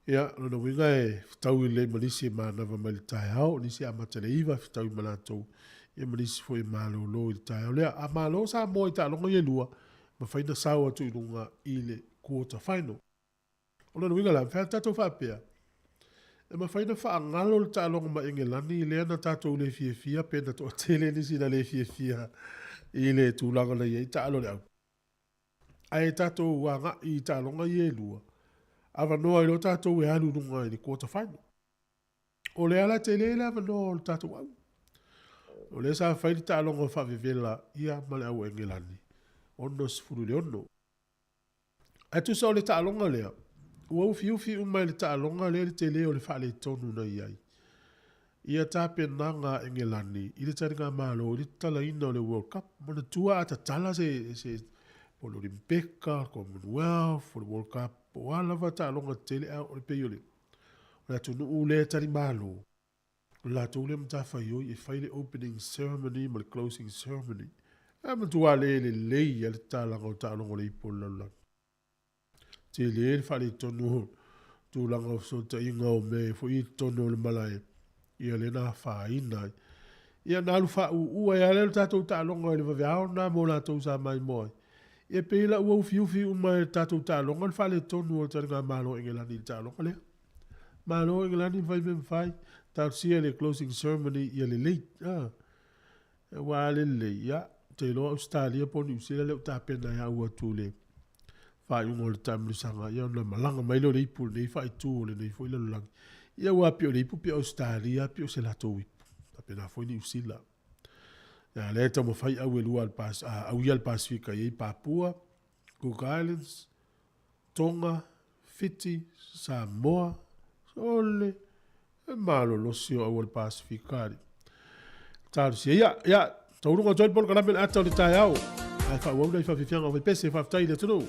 Ia, nono winga e fitau i le malisi e maanawa mai le tae hao. Nisi a matele iwa fitau i manatou. Ia malisi fo i malo lo i le tae hao. Lea, a malo Samoa i tālonga i lua. Ma whaina sao atu i lunga i le quarter final. O nono winga la, whea tatou whapea. E ma whaina wha ngalo le tālonga ma Engelani i lea na tātou le fia pena to tele nisi na le fia i le tūlanga na i tālo le au. Ai tātou wanga i tālonga i e lua. Awa noa i lo tātou e alu nunga i le quarter final. O le ala te le awa noa o le tātou au. O le sa whaini tālonga whawewela ia ma le au Engelani. Ono sifuru le ono. Ai tu sa o le tālonga lea. Ua ufi umai le tālonga le te leo le whale tonu na iai. Ia tāpe nanga Engelani, i le taringa malo, i le tala ina o le World Cup, mana tua ata tala se polo Rimpeka, Commonwealth, o le World Cup, o alawa tālonga tele au o le peiole. O le atunu u le tari malo, o la tūle mtawhai oi e whaile opening ceremony ma le closing ceremony. E matua le lei a le tālanga o tālonga le ipo lalang. Te le whale tonu tūlanga o sota inga o me fo i tonu o le malae. Ia le nā whainai. Ia nālu wha ua ia leo tātou tālonga i le waweao nā mō nātou sa mai moi. Ia peila ua ufi umai tātou tālonga le whale tonu o taringa malo Engelani tālonga lea. Malo Engelani vai me mwhai. Tāu sia le closing ceremony ia le lei. E wā le lei. Ia te loa Australia po New Zealand leo tāpena ia ua tū le. Whai ungo le tamirisanga. Ia na malanga mailo le ipu nei whai tū le nei fo ila lulangi. Ia ua pio le ipu pio Australia pio se lato ipu. Tapena foi ni usila. Ia le tamo whai au elua au ia al Pasifika iei Papua, Cook Islands, Tonga, Fiji, Samoa, Sole, e malo losio au al Pasifika. Tāru si ia, taurunga join polo karamel ata o le tai au. Ai wha uauna i whawhiwhianga o pese whawhitai le tunu.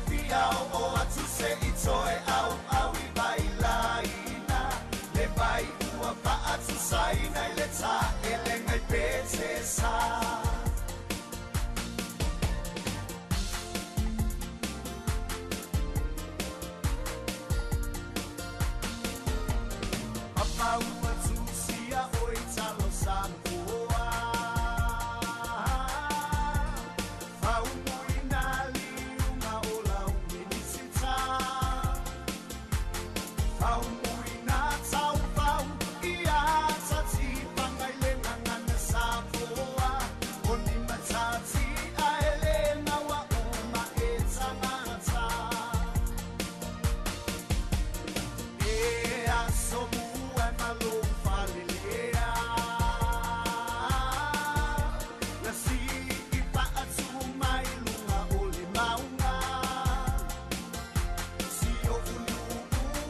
pia o atu se itoe au au I bailaina le bai ua pa atu saina I le ta ele ngai pese sa Papa ua tu sia oi talo sanua Fau muina liunga o lau minisita Fau muina tau fau ia tati pangai le ngangana sapoa O ni matati a ele na wa uma e tangata E aso mua malo falilea La si I pa atu mai lunga o le maunga Si o ulu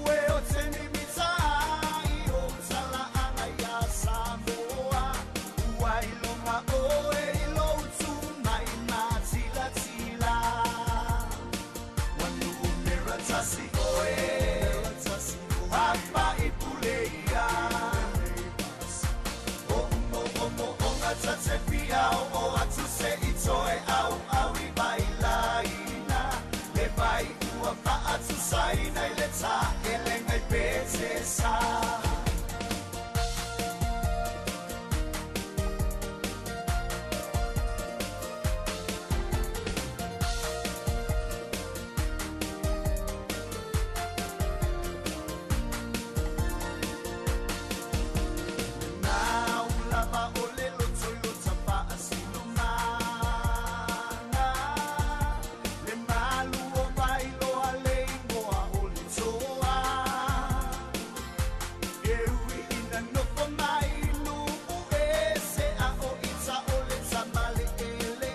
ue o te nimitai o tala anga ia Samoa Ua I longa o e I loutu mai ma tila tila Wanu mera tasi oe Apa I puleia Onga tate pia o atu se itoe au au I bailaina Le bai ua pa atu saina I le ta ele ngai pese sa Nau lava o le loto I lo tapa asilumana Le malu o bailo a le ingoa o le toa E ui ina nofo mai nuku e se a o ita o le tamale ele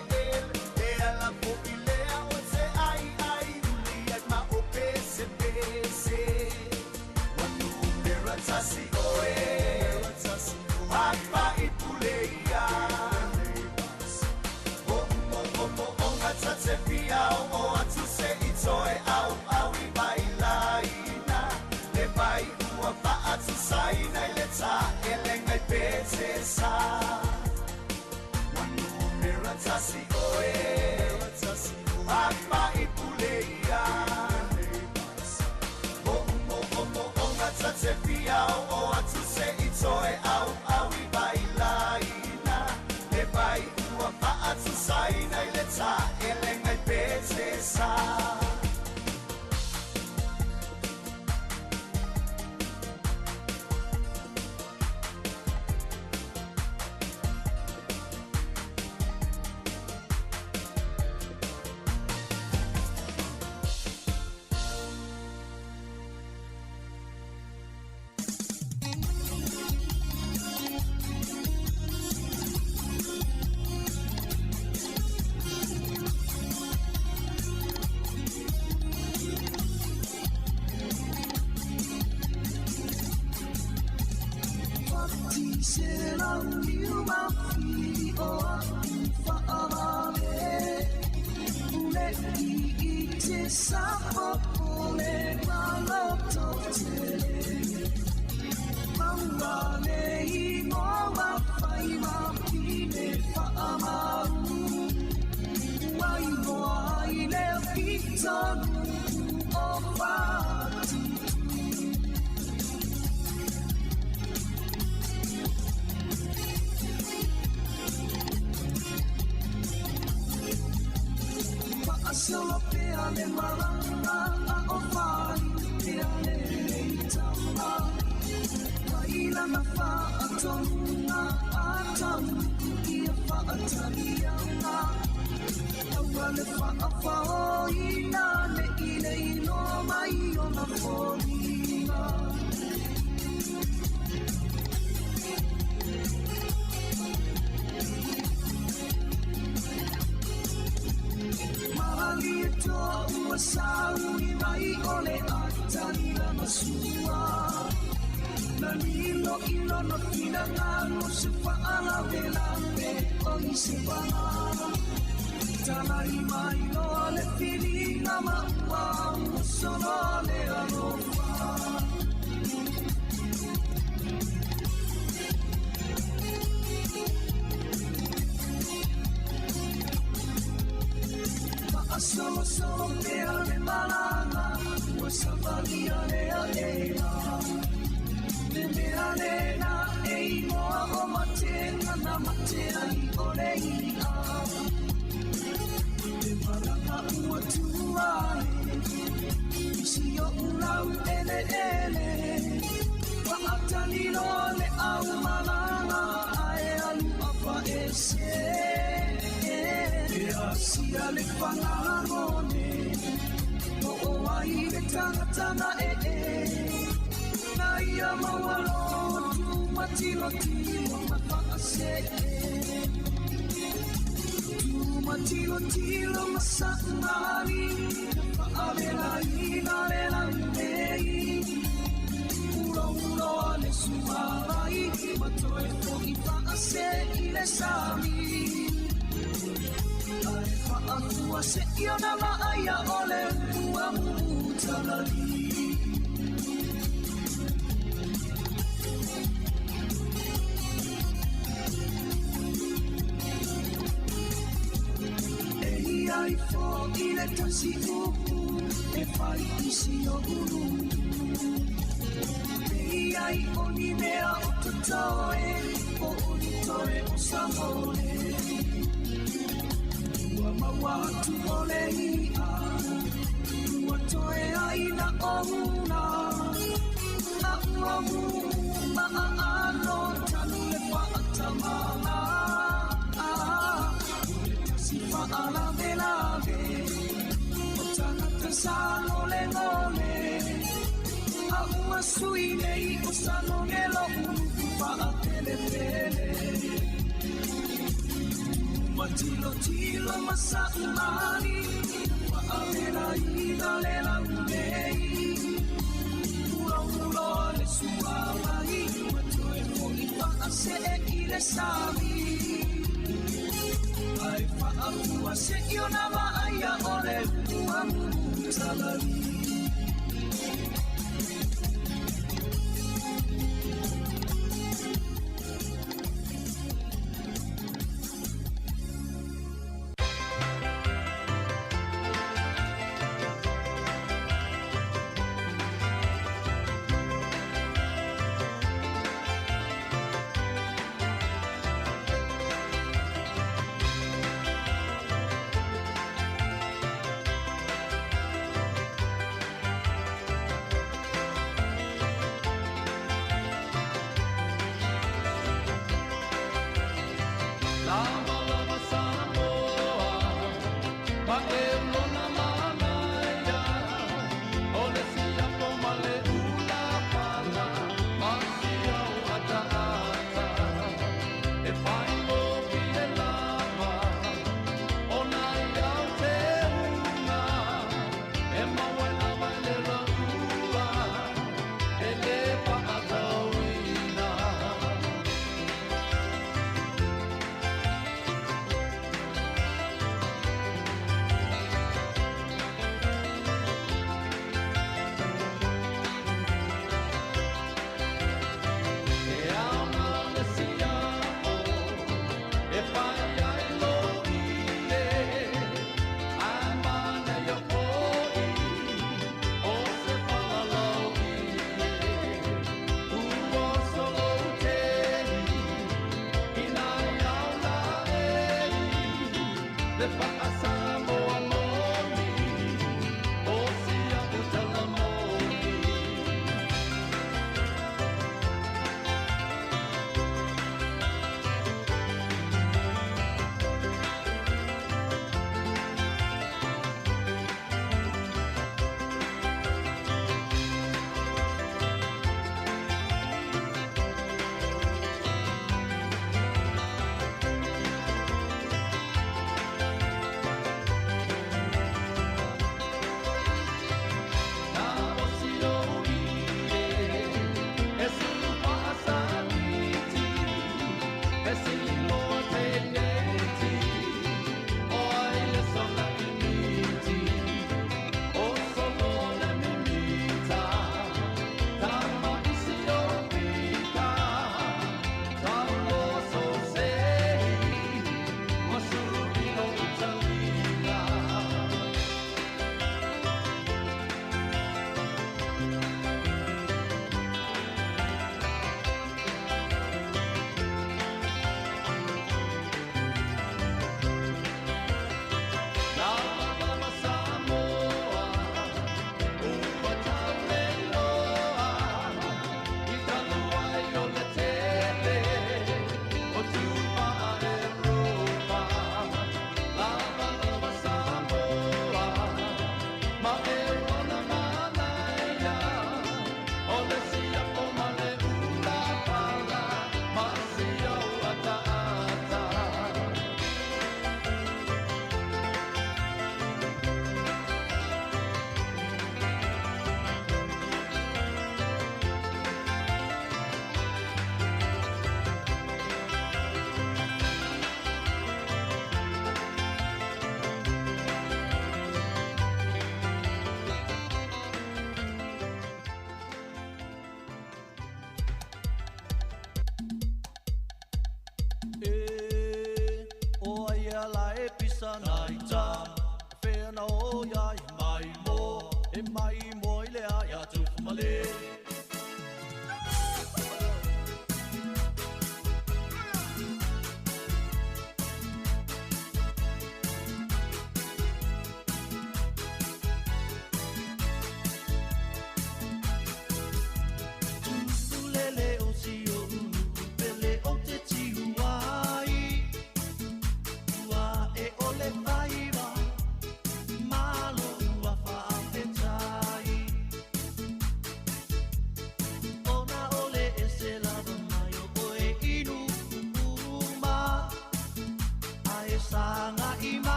E ala po I lea o te ai ai uli ai ma o pese pese Wanu mera tasi oe Apa I puleia Onga tate pia o atu se itoe au au I bailaina Le bai ua pa atu saina I le ta ele ngai pese sa Wanu mera tasi oe Apa I puleia Onga tate pia o atu se itoe au au I bailaina Le bai ua pa atu saina I le ta ele ngai pese sa Solo peale maranga a o fai peale leitama Waila na wha atonga atamu Ia wha atarianga Awale wha a whao ina ne ine ino mai o na whorima Mahali ito umasawi mai ole atani na masua Nanilo ilo no pinangalo se paala velame o isipana talai mai loa le whiringa maua Sono le alofa Solo solo te ane malanga Ua savali ane a eila Me me ane na einoa o matenga Na matea I ole ia Te malanga ua tuae Isi o ulau ele ele Wa atalino le au malanga Ae alu apa ese Sia le whangarone O ai le tangatana Na ia mawalo tu matilo tilo mapakase Tu matilo tilo masakari Paavela ina le langei Ulo ulo ale sumarai Matoe po I paase I le sami Akua se iona maaya ole ua mutalali Ei ai fo ile tasi upu e fai isi o uru Ei ai oni mea o tatoe o oni toe o samone Mawatu ole ia Ua toe aina o huna A ua mu maa ano Tanu le whaatamana Ule tasi whaala me lave O tangata sano le ngole A ua sui nei o sano ngelo Unu whaa pele pele Tilo tilo masaumani Wa avela ina le langei Ura ura le suawai Watoe mo I paase I le sami Ai whaakua se iona maaya ole ua mutalari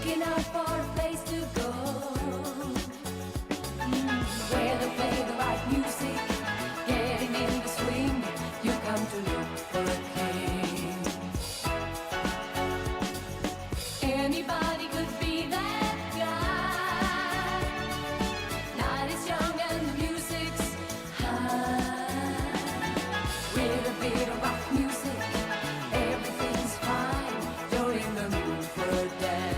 looking out for a place to go, where they play the right music, getting in the swing. You come to look for a king. Anybody could be that guy. Night is young and the music's high. With a bit of rock music, everything's fine. You're in the mood for a dance.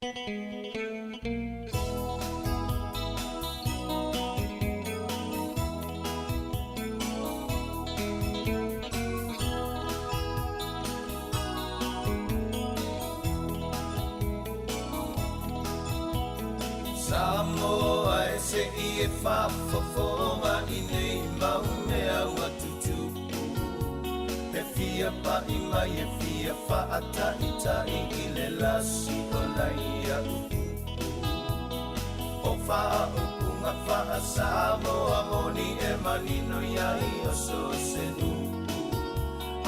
Samoa e se I e whafafonga I nei mau mea ua tutupu He fia pa I mai e fia whaata I tai I le lasi o nei a upu O whaa upunga whaa Samoa moni e manino iai o so se nupu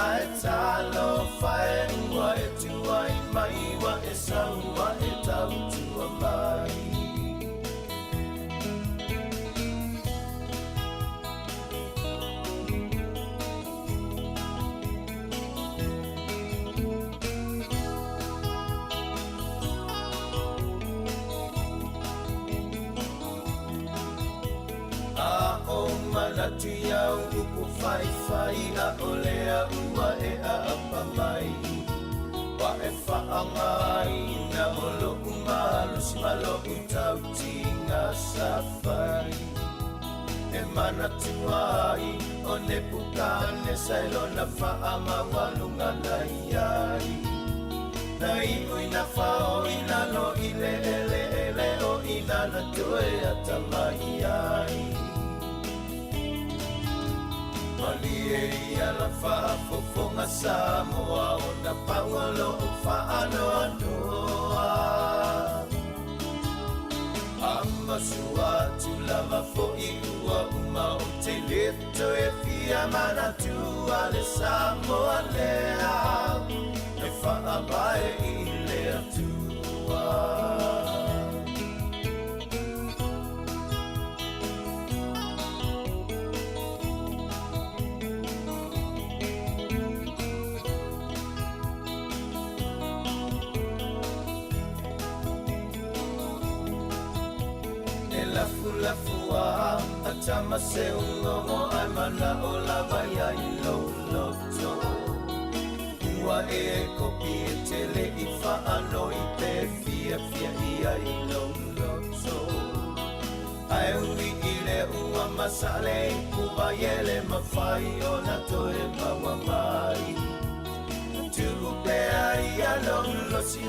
Ai talo whae ua e tua I mai wa e saua e tau tua mai Manatu iau upu whai whai a olea ua e a apa mai Wa e whaangai na olo umalu si malo utau tinga sa whai E manatu ai o ne pukane sailo na whaama walunga nai ai Na iui na whao ina no ile ele ele o ina na tue atamai ai Mali e ia la whaafofonga Samoa o na pangolo o whaano anoa Amasua tu lava fo I ua uma o te leto e fia manatua le Samoa lea E whaabae I lea tua Lafua atama se ungomo ai mana o lava ia I loto Ua e kopi e tele I whaano I pe fia ia I loto Ai ui I le ua masale I kuwa yele mawhai o na toe mawa mai Tuku pea ia losi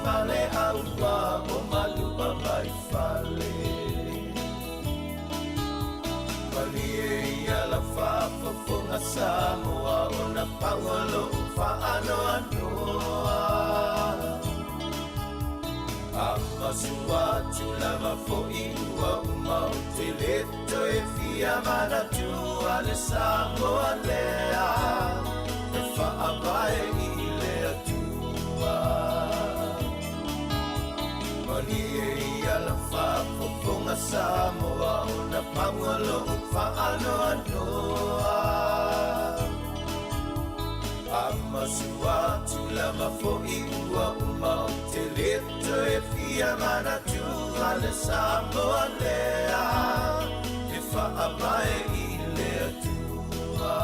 vale aua o malupa mai fale Mali e ia la whaafafonga Samoa o na pangolo whaano anoa Amasua tu lava fo I ua uma o te leto e fia manatua le Samoa lea E whaabae I lea tua Mali e ia la whaafafonga Samoa o na pangolo whaano anoa Amasua tu lava fo I ua uma o te leto e fia manatua le Samoa lea E whaabae I lea tua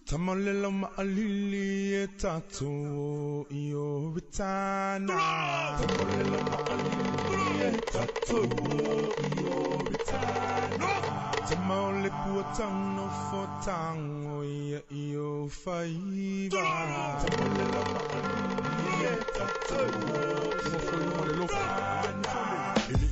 Tamalela ma'alili e tato I o vitana Tamalela ma'alili e tato I o vitana Tamaole puatano fotango I o faiva Tamalela ma'alili e tato I o vitana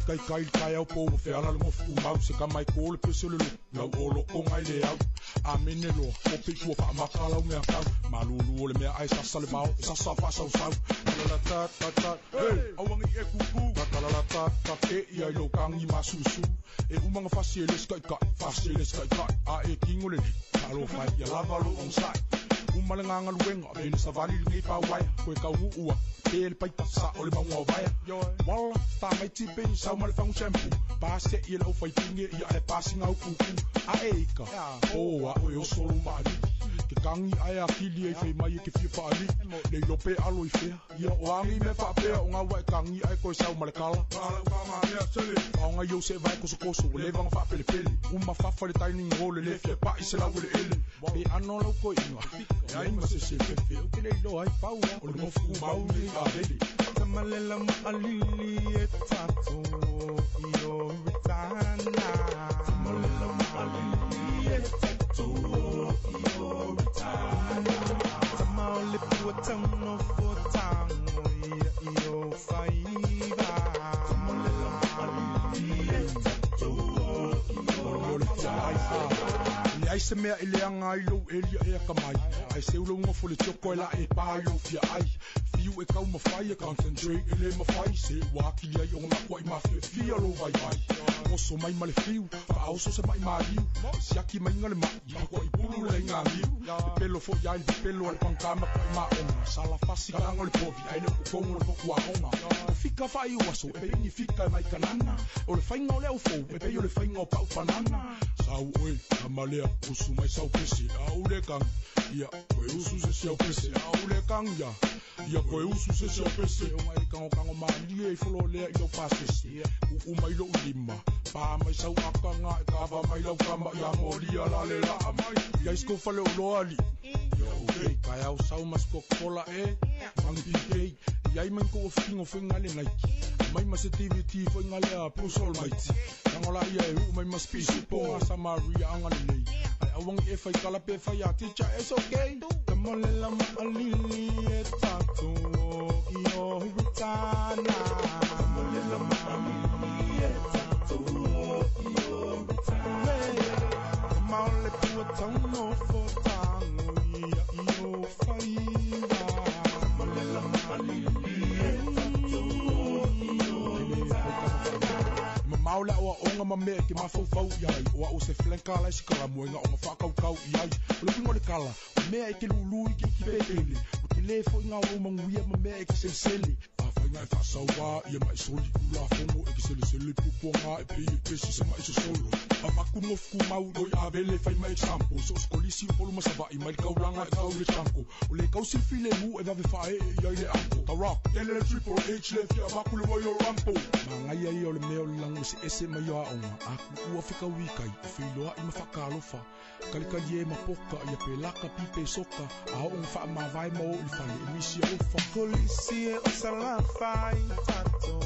Kai kai au po fe ala mo fu mau se ka mai ko le pese le lo olo o mai le au a menelo o pe ko fa makala me ka malulu le me ai sa sale mau sa fa sa la ta hey awangi e kuku la ta e ia lo kang I masusu e umanga fasiele kai a e kingole alo fa ia lava lo on sai umalanga luenga bene savali ngi pa wai ko ka ua ele pai pasa o le maunga o vai wala ta mai tipe sa mal fa un shampoo passe il o fai tinge ia le passing au kuku a eika o a o solo mali ke gangi ai a kili e fei mai ke fia paali. Nei lope alo I fea. Ia o angi me whapea o ngā wai kangi ai koe sau malekala. Kala ukama mea tele. Aonga iau se vai koso koso o levanga whapele pele. Uma whawhare taini ngole le fia pa I se lau ele ele. Pe ano lau koe inga. E ai ma se se fefe. O kele ilo ai pau ya. O le mofu mau ni a hele. Tamalela ma alili e tato I o ritana. Tamalela ma alili e tato I o ritana. Tamaole pua tauno fo tango I o whaiva. Tamalela ma alili e tato I o ritana. Ai se mea I leanga I lou elia e a kamai. Ai se ulo unga fo le toko e la e pā I lou fia ai. Fiu e kau mawhai e concentrate e le mawhai. Se wakili ai o ngā kua I mawhia fia lo vai vai. Oso mai ma le fiu, pa oso se mai ma liu. Siaki mai ngale mai, I kua I pulu le ngā liu. E pelo fo iai le pelo al pankama kua I ma onga. Sala fasi ka ngale povi, ai le kukongo le poku a onga. O fika whai uaso, e pei ni fika mai kanana. O le whainga o leo fo, e pei o le whainga o pau panana. Sau oe, amalea usu mai sau pese, au le kang. Ia, koe usu se siau pese, au le kang ia. Ia koe usu se siau pese, o ngai kango maa lie I folo lea I lo pasese. Umai lo lima, pa mai sau akanga, e kawa mai lau kama, ia moria la le la amai. Ia isko fale o loali. Ia ukei, kai au sau masko kola e, mangi pipei. Ia iman ko o fingo finga le naiki. Mai mas TVT foi ngale a plus almighty. Nangola ia e mai mas pisi po asa Maria angale nei. Ai awang e fai kala pe fai a teacher it's okay. Kamole la ma alili e tato I o ritana. Kamole la ma alili e tato I o ritana. Kamole pua tauno fo tango I o whaiva. Kamole la ma alili e tato Maula o onga ma me ke mafau fau iai o se flenka la skala moenga o mafaka kau iai o le pingo le kala o me ke lulu ki pepele o ke le fo nga o manguia ma me ke selsele fa nga fa sawa ia mai soli kula fongo e ke selsele puponga e pe se mai solo pa makuno fu mau do ia vele fa mai example so skolisi polo masava I mai kaulanga kau le tanko o le kau silfile mu e va fa e ia le anko ta rock ele triple H le fia makulu mo yo rampo nga ia o le meo lang ese mai a onga aku ua fika wikai e whiloa I mawhakalofa kalikali e mapoka ia pe laka pipe soka a onga wha ma vai mo I whale e misi a ufa kolisi e o salafai tato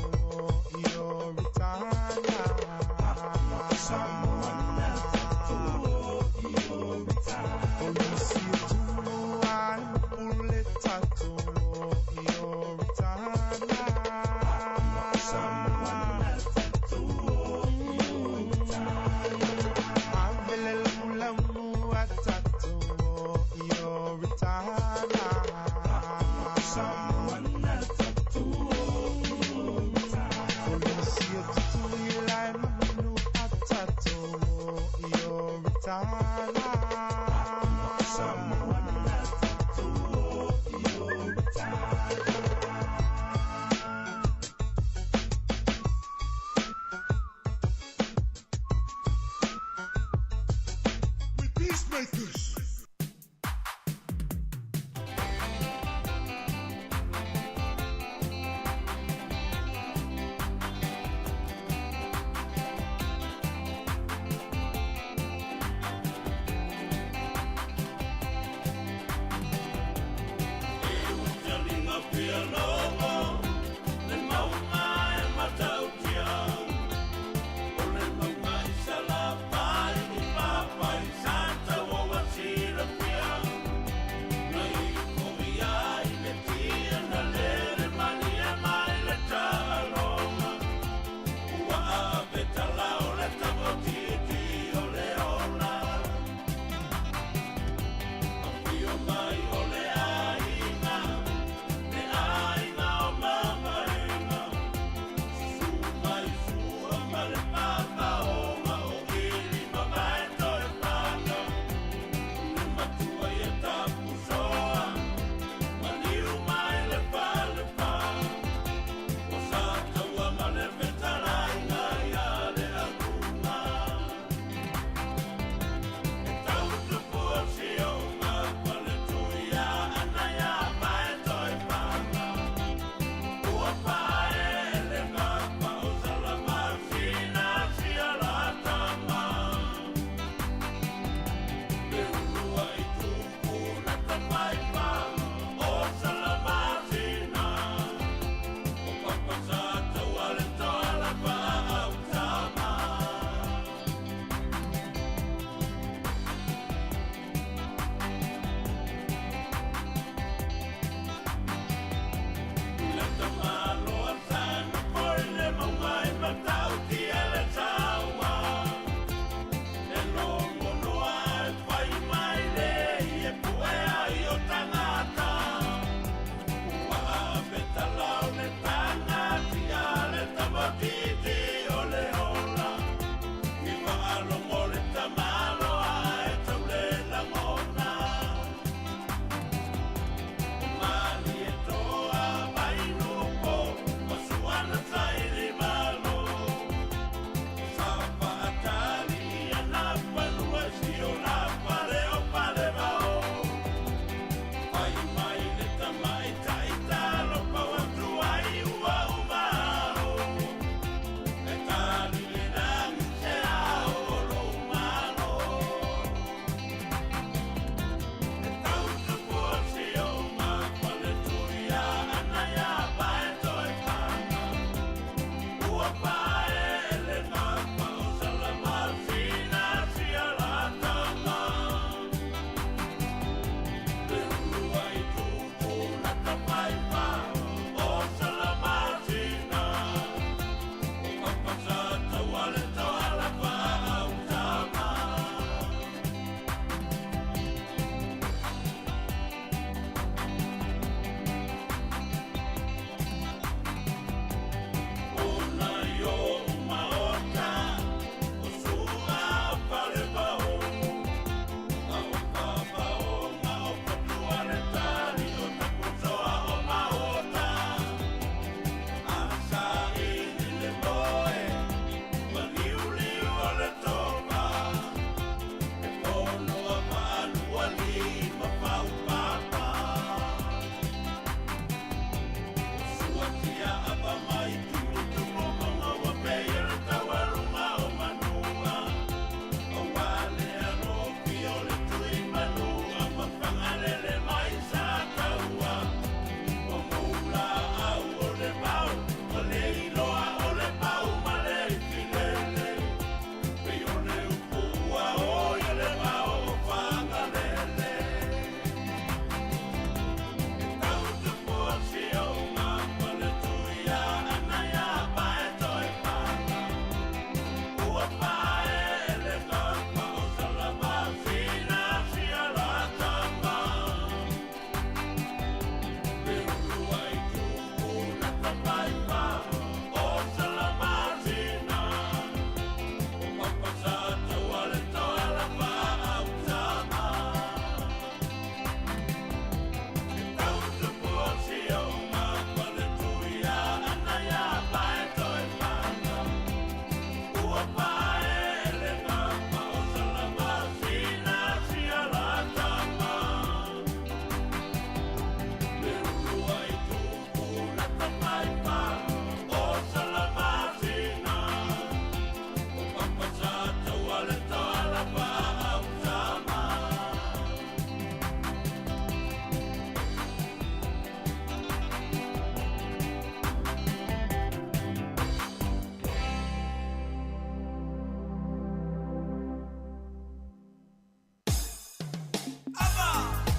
I o ritana Samoana tato I o ritana kolisi e tuluai ule tato I o ritana Samoana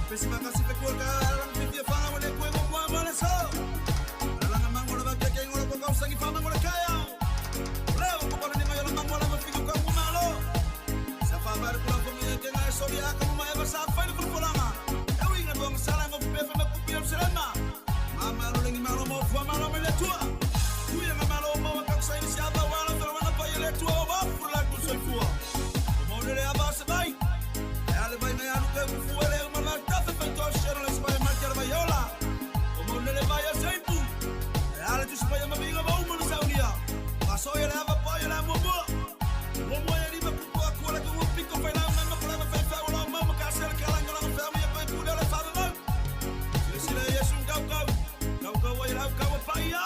Pesi makasi pe kuwa lang pitia fanga wale kwe kwa wale so. Alanga mangola ba keke ngola kwa kausangi fama ngola kaya. Leo kwa pala ni mayola mangola mafiku kwa kumalo. Safa bari kula familia kenga sori aka mama eba safa ni kulfolama. Ewi nga dong sala ngo pefa me kupia mselema. Mama lo lengi malo mo fwa malo mele tua. Kuya nga malo mo wakaksaini siaba wala pero wana pa yele tua wa fula kusoifua. Modele aba sabai. Ale vai me anu ke kufuele mala tafe feito shero les vai marcar vaiola. Como le vai a seitu. Ale tu vai ma binga ba uma saunia. Paso ele ava pa ele momo. Momo ele va ku a cola que o pico vai lá na problema vai fa ola mama ka ser kalanga na fa me pa ku dele fa ba. Se le yesu gau vai lá gau pa yo.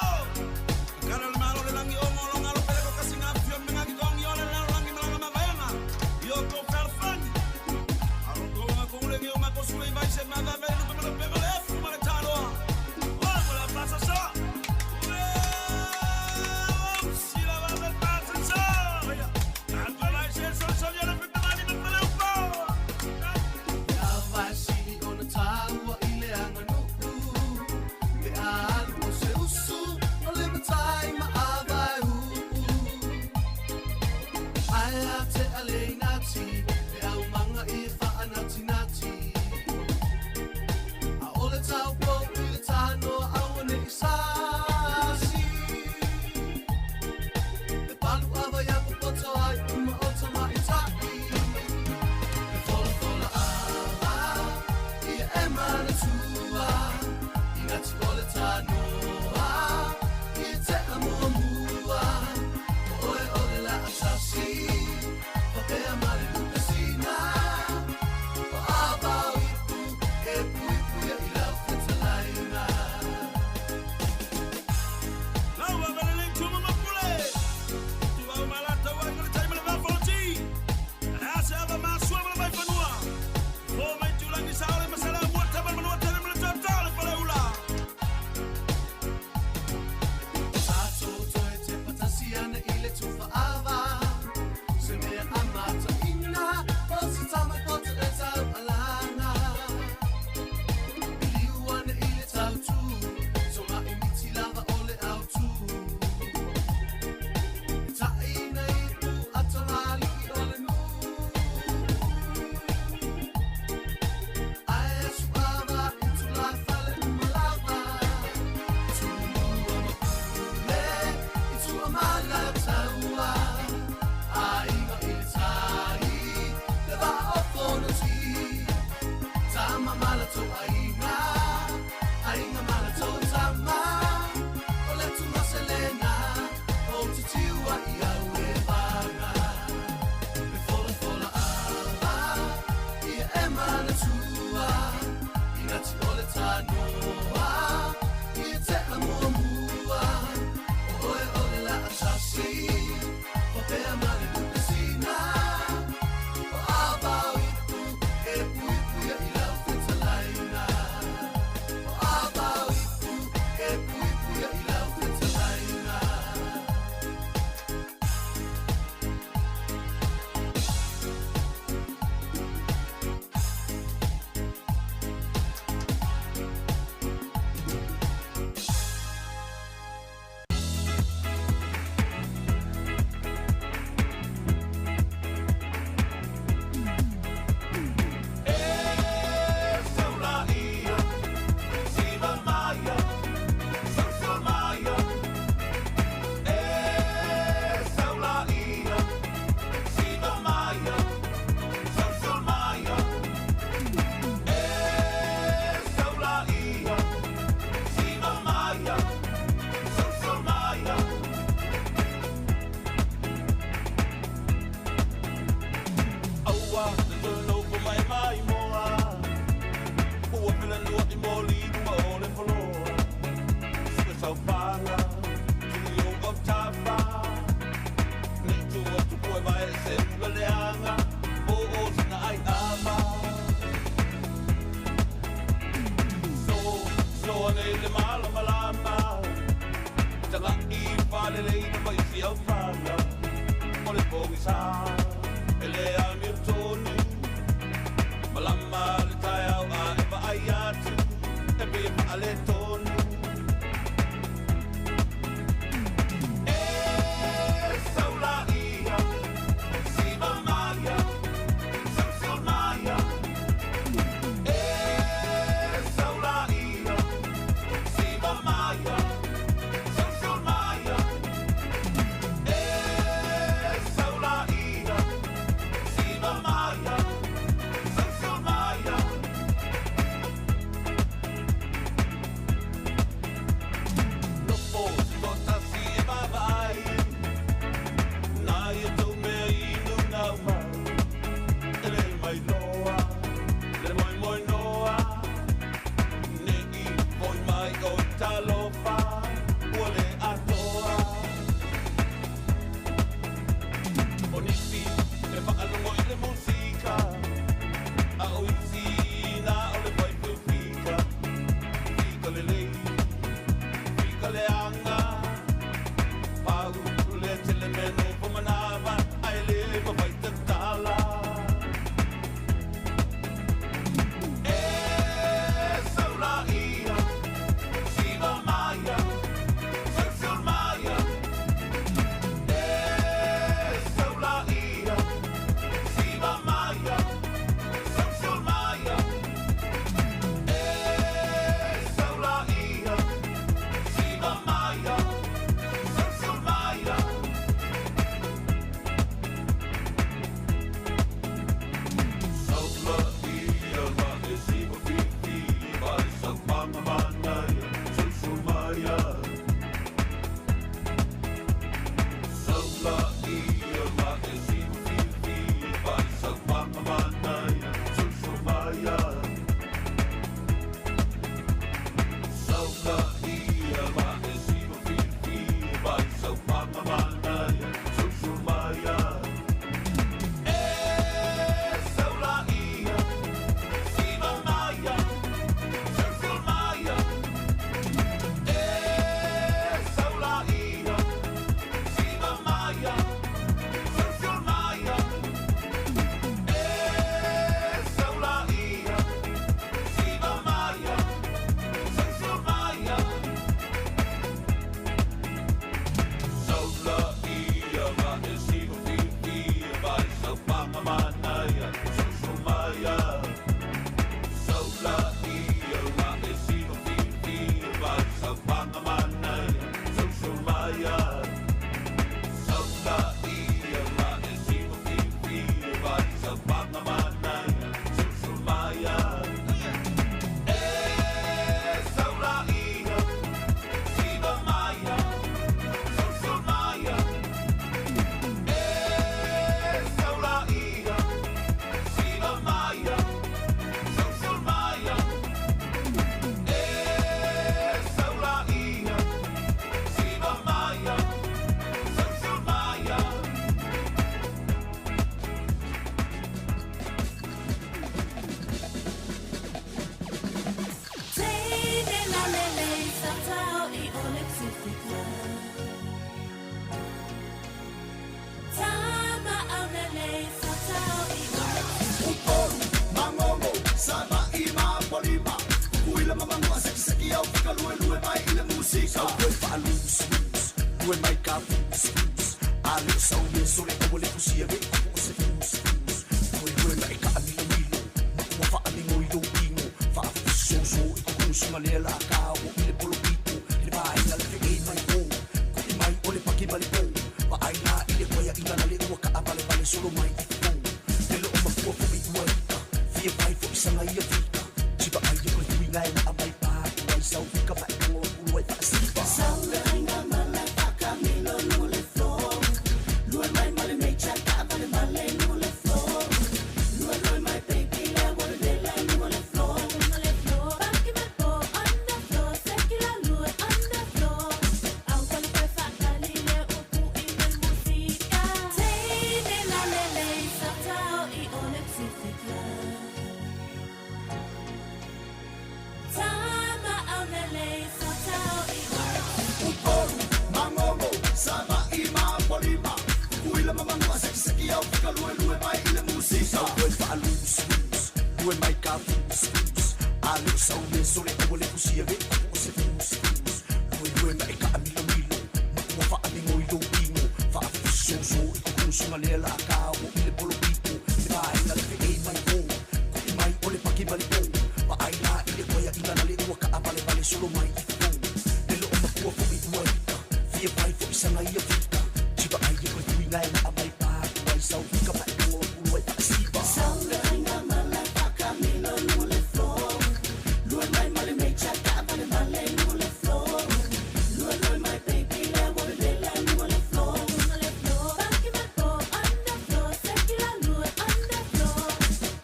Cara el malo le langi o mo longa lo pele ko kasinga fio me ngi gong yo le langi mala ma vaina. Yo ko perfan. Kule uma kosule vai ser nada velho no pelo pelo lefu mara talo. Vamos lá passa só. Se la va a passa só. Tanto vai ser só já na frente da linha pelo pau. Ya vai se on the tower ile anga no. De algo se usu no leva time avai u. Ai ate aleinati e au manga e fa anati. Tau po ile tano awane isasi. E palu ava ya pupoto ai uma otama itai. E fola ava ia emana tua. Inati ole tano a ia te amua mua. Oe ole la asasi. Papea mare lukasina. O ava ipu e puipu ya ila. Lue mai ka fus Ale sau me so le ko le kusia me ko se fus Lue mai ka amilo milo Wa fa alingo I do pingo Fa so so I ko sunga le la ka o le polo pipo Le vai na le fe mai ko Ko mai o le paki bali ko Wa ai na I le koia ina na le ua ka abale bale solo mai ko Le lo ma ko ko I ua Fia vai fo sanga ia fika Chiba ai ko tui ngai na abai pa Wai sau fika fa ko o wai fa sipa Sau le ainga mala fa camino no le floor Lue mai male me chaka vale male no le floor Lue mai baby la wale de la no le floor No le floor Baki me po on the floor Seki la lue on the floor Au kwali kwe fa kalile upu ime musika Teine la lele Satao I ole psifika Tama au lele Satao I Uporu, mangomo, sama ima polima Kuila mamangua seki au fika lue mai ile musika Lue fa lus, lue mai ka fus Ale sau me sole ko le kusia ve ko se fus Lue mai ka amilo Wa fa amingo I do pingo Fa so so I ko sunga le la ka o ile polo pipo Le vai na le fe mai ko Ko mai ole paki bali ko Wa ai na ile koia ina na le ua ka abale bale solo mai Le lo ma ko fo I ua Fia vai fo I sanga ia fika Chiba ai ko tui ngai na abai pa Wai sau fika pa ko o wai fa sipa Sau le ainga mala fa camino no le floor Lue mai male me chaka vale male no le floor Lue mai baby la wale de la no le floor No le floor Baki me po on the floor Seki la lue on the floor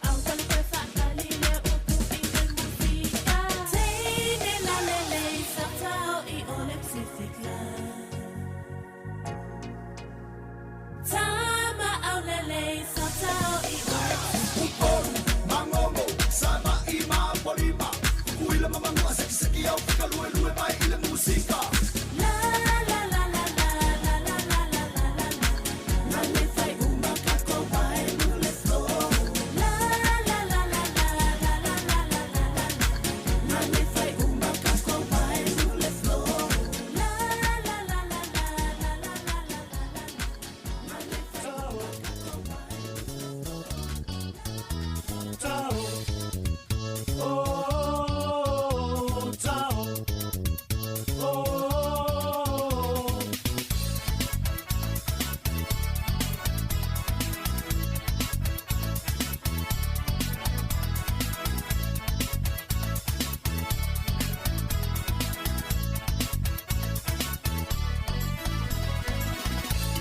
Au kwali kwe fa kalile upu ime musika Teine la lele Satao I ole psifika Tama au lele Satao I ole Uporu, mangomo, sama ima polima Kuila mamangua seki au fika lue mai ile musika La la la la la la la la la la la Na le fai uma kako vai no le floor La la la la la la la la la la la Na le fai uma kako vai no le floor La la la la la la la la la Na le fai Tao Oh Tao Oh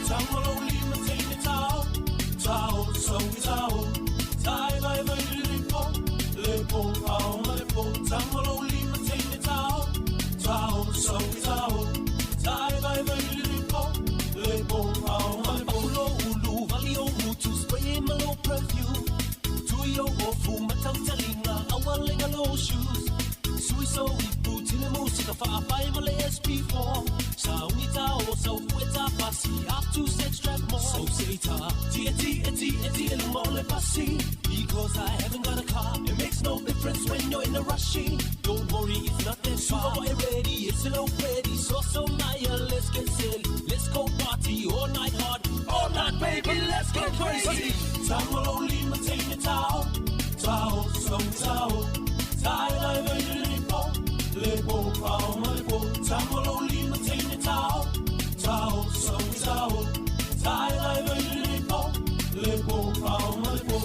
Tangolo lima teine tao Tao so tao Tai vai vai lipo Lepo ao lepo Tangolo lima teine tao Tao so tao Tai vai vai lipo Lepo ao lepo Ulo ulu vali o mutu Spray malo perfume Tuyo ofu matau talinga Awalenga low shoes Sui so ipu tine musika Fa apai male SP4 Sa unita o sa fueta pasi Up to sex trap more So sita Tia mole pasi Because I haven't got a car It makes no difference when you're in a rushing Don't worry it's not that far Super ready it's already So Maya let's get silly Let's go party all night hard All night baby let's go crazy Tangolo lima teine tao Tao so tao Tai lai vai lipo Lepo ao lepo Tangolo lima teine tao Tao so tao Tai lai vai lipo Lepo ao lepo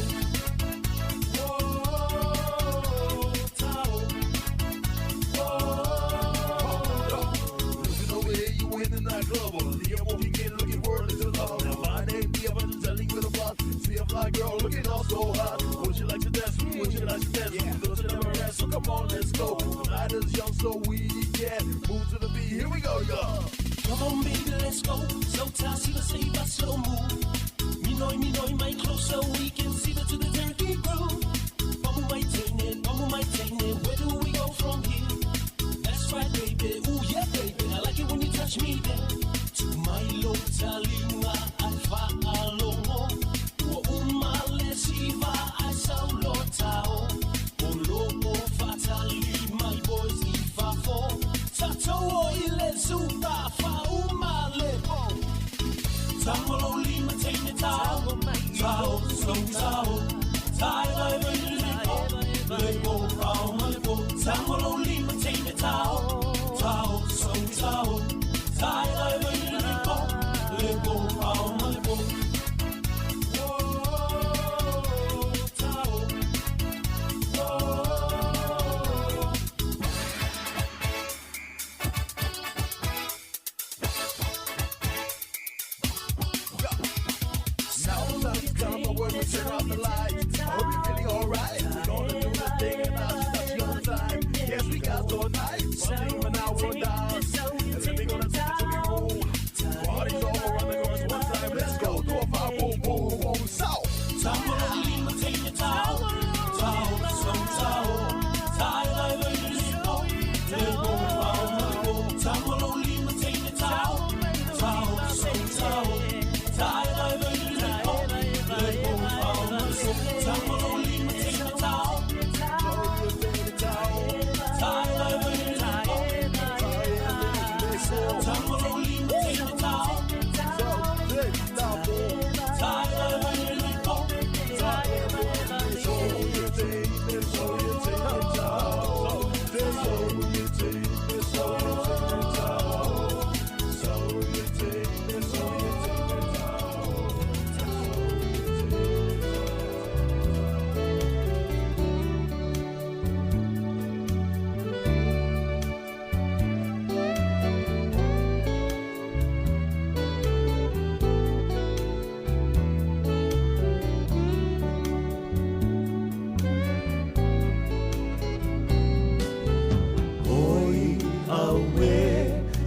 Looking over here, you in the nightclub. The M.O. begin looking world into love. Now my name be about to tell you with a boss. See a fly girl looking all so hot. Would you like to dance? Would you like to dance? Yeah. Girls will never rest, so come on, let's go. The night is young, so we can move to the beat. Here we go, y'all. Come on, baby, let's go. So tight, see the save us slow move. Me know, my close so we can see the to the turkey groove. Mamu might take it. Where do we go from here? That's right, baby. Ooh, yeah, baby. I like it when you touch me there. To my low talinga, I follow. Wa umale siva, I saw lotao. Olopo fatali, my boys, if I fall. Tato ile super fa umale.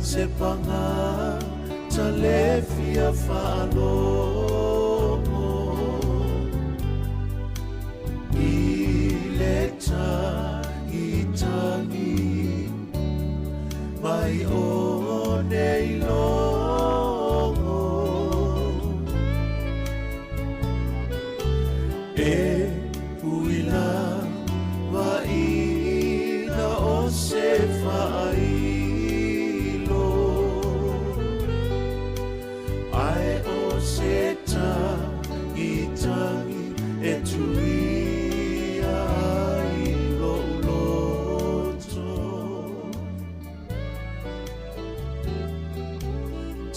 Sepanga talefia falomo ileta itani mai one ilongo e puila va ina o se fai Seta itangi etuia iloloto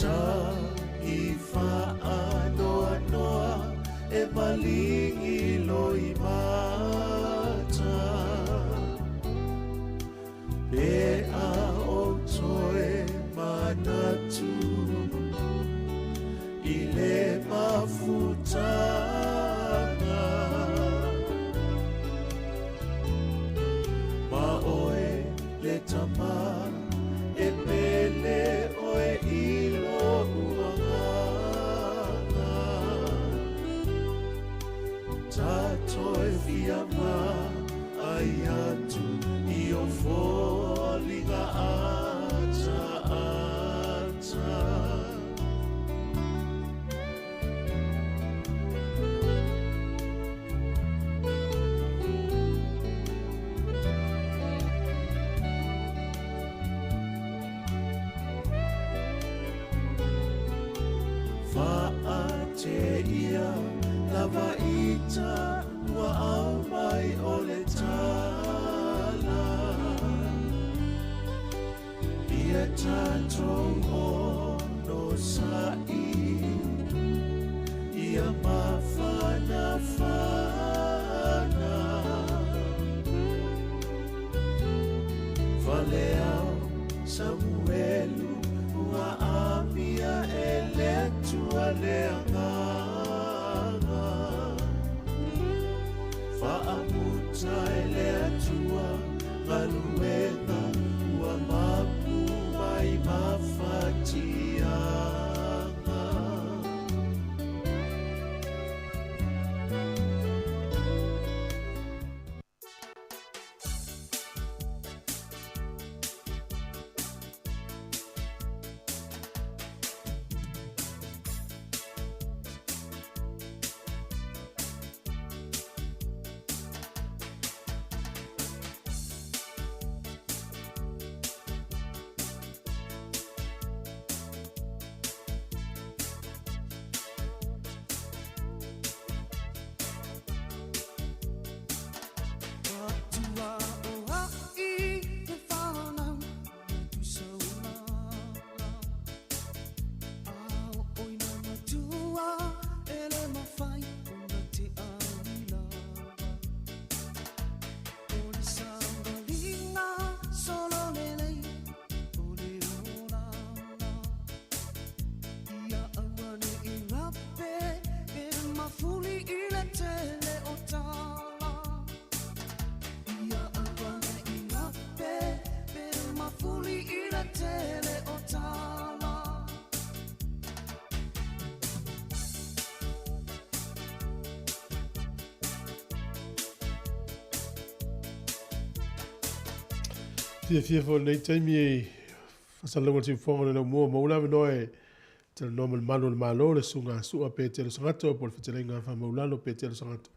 ta ifa anoa noa e malingi loimata Pea o toe manatu Ile mafutana Maoe le tama e pele oe ilo uangana Tatoe fiama ayatu Io foliga ata ata Ia lava ita wa au mai ole tala Ia tatong ono sai Ia mafana fana Valeau Samuelu wa amia eletua leanga Fa'amuta elea tua Galuena Ua mapu mai mafatianga fia fo nei taimi e fasalonga si fonga le mo mo la no e te no malo le sunga su a pe te le sangato por fitelenga fa mo la lo pe te le sangato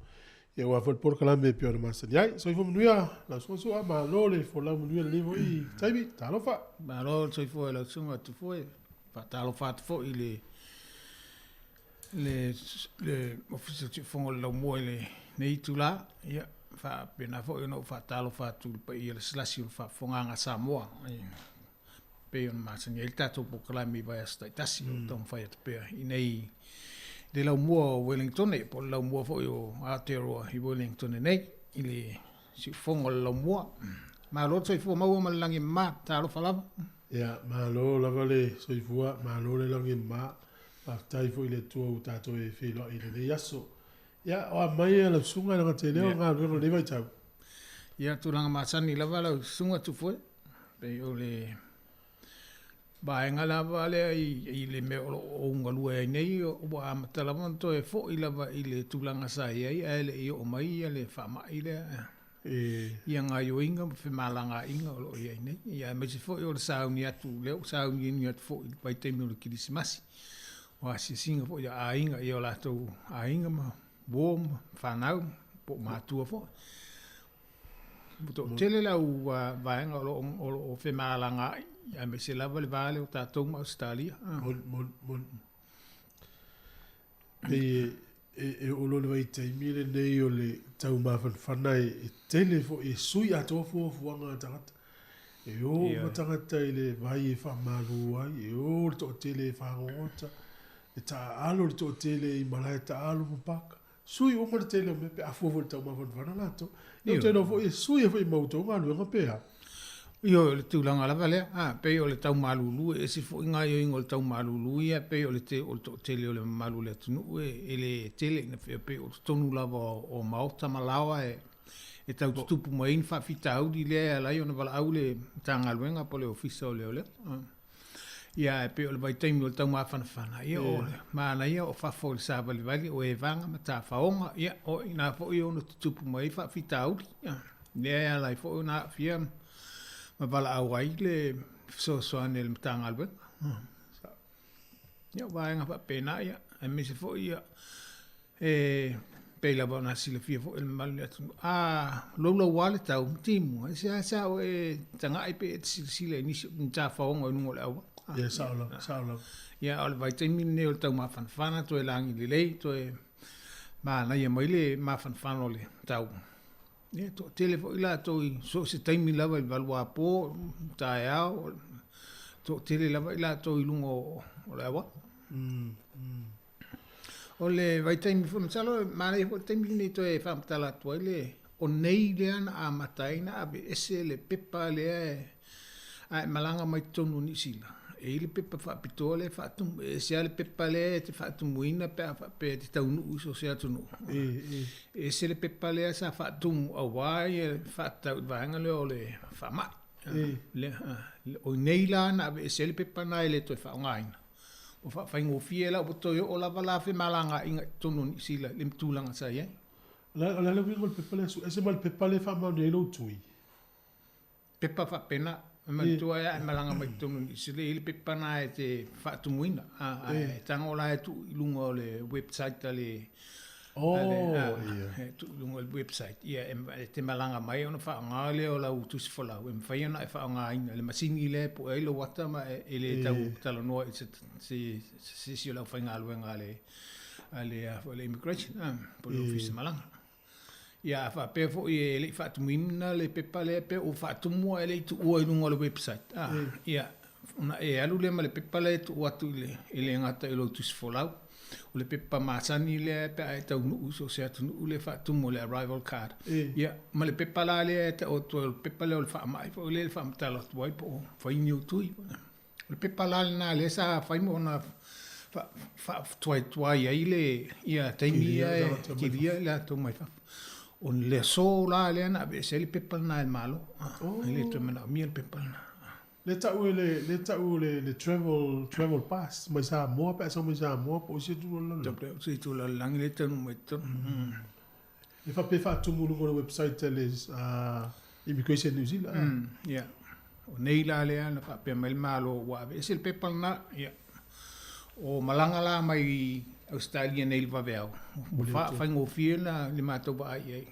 e wa fo por kala me pior mas ai so fo nuia la so so a malo le fo la nuia le vo i taimi talo fa malo so fo la sunga tu fo fa talo fa fo ile le officer ti fonga lo mo le nei tula ia fa pena fo no fa talo fa tu pa ia slasi fa fonga nga Samoa pe on ma sen el tato po kala mi vai sta tasi ton fa et pe nei de la mo Wellington e po la mo fo yo Aotearoa i Wellington nei ile si fonga lo mo ma lo so fo ma langi ma talo fa lava ia ma lo la vale so fo ma lo le langi ma pa tai fo ile tu tato e filo ile de yaso ia o mai la sunga na te leo nga no le vai tau ia tu langa masani la vala sunga tu foi pe o le ba nga la vale i le me o nga lue nei o wa matala monto e fo i lava i le tu langa sai ai ele i o mai le fa mai le ia nga yo inga fe malanga inga o ia nei ia me se fo i o sa uni atu le sa uni ni atu fo i pai te mi o kirismasi wa si singa fo ia a inga i o la tu a inga ma warm whanau, po mātua fo. Tele lau vaenga o whemalanga a me se lava le vale o tātou ma Australia. Mon. E olo le vai taimi le nei o le tau mawhanwhanai e tele fo e sui ato fo fuanga tangata. E o matangata i le vai e whamaru ai, e o le to tele e whangota, e ta alo le to tele i malai ta alo mpaka. Sui o mara tele me pe afu vol tau ma von vana lato. Yo te no fo e sui e fo i mauto nga lu nga pe ha. Yo le tu langa la vale. Pe o le tau malulu e si fo nga yo ingo le tau malulu ia pe o le te o tele o le malu le tunu e le tele na pe o tonu lava o maota malawa e tau tupu mai fa fita au di le ala yo na vala au le tanga luenga po le ofisa o le ole. Ia pe o le vai taimi o le tau mawhanawhana. Ia o le maana ia o whafo le sāwali wali o e vanga ma tā whaonga. Ia o ina fo i ono tutupu mai whawhita auri. Lea lai fo i nā whia ma wala au ai le soane le matanga alwenga. Ia waenga wha pēnā ia. E me se fo ia peila bona sila fia fo il malu atu. Lola wale tau timu. E se asa o e tanga ai pe sila inisi tā whaonga o nungo le awa. Ia saola. Ia ole vai te mine o tau mawhanwhana to e langi li lei to e maana ia mai le mawhanwhana o le tau. Ia to telefo ila to i so se taimi lava i valua po tae au to tele lava ila to i lungo o le awa. O le vai taimi fo msalo maana ia fo taimi ni to e whamtala to le o nei leana a mataina a be ese le pepa le a malanga mai tonu ni sila. E le pepa whapitoa le whaatum, e sea le pepa le te whaatumuina pe te taunu uso sea tunu. E se le pepa le sa whaatumu au wai e whaatau vahanga le o le whamai. O nei lana e se le pepa nai le toi whaongaina. O whaingo fiela o toi o lava lawe malanga inga tonu ni sila le mtulanga sa iei. La le wingo le pepa le su, e se ma le pepa le whamau ne lo tui. Pepa whapena. Ma tua ia malanga mai tonu ni sile ile pepana e te whaatumuina. Tangola e tu ilunga o le website le lunga o le website. Ia te malanga mai ona whaangale o lau tusi whala. E mwhai ona e whaangaina. Le masini le po e ilo wata ma e le tau talanoa i se si o lau whaingaluenga le immigration. Po le office malanga. Ia pe fo i le fatumina le pepa le pe o fatumua ele tu o no le website. Ia una e alu le male pepa le tu atu le ngata ilo tu sfolau. O le pepa masani le pe ai tau no uso se atu le fatumo le arrival card. Ia male pepa la le o tu pepa le o fa mai fo le fa mtalo tu ai po fo iniu tu. Le pepa la na le sa fa mo na fa tuai ai le ia taimia e kiria la to mai fa. On le so la le na be se le pepa na el malo. Le to mena mi el pepa na. Le tau le travel pass, mai sa mo pa so mai sa mo po se tu lo. Se tu la lang le tanu mai to. Le fa pe fa tu mo no website les immigration New Zealand. Yeah. O nei la lea na whapea mai malo wa ave. Ese le pepa na, ia. O malanga la mai Australia nei lwa veao. Whai ngō fia na le mātou wa ai ai.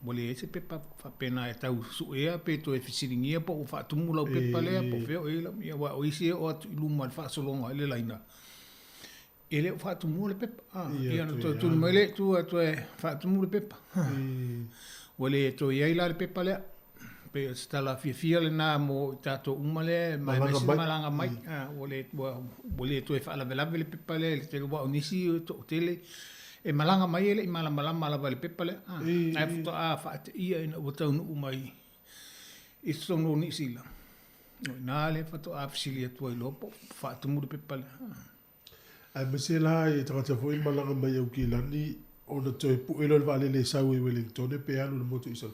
Wale ese pepa whapena e tau suea pe to e whisiringia po o whaatumu lau pepa lea po wheo e la. Ia wa o isi o atu iluma le whaasolonga ele laina. Ele o whaatumu le pepa. Ia na to tunu mai le tu atu e whaatumu le pepa. Wale to iai la le pepa lea. Pe stala fia le na mo tato umale mai mai malanga mai wole to e fala vela le pepa le te wa onisi to tele e malanga mai le malama le pepa le ai foto a fa ia ina o tau no mai iso no ni sila na le foto a fisilia to lopo fa to mu pepa le ai mesela e tata foi malanga mai o kilani ona to e pu elo vale le sau e Wellington e pe anu le moto iso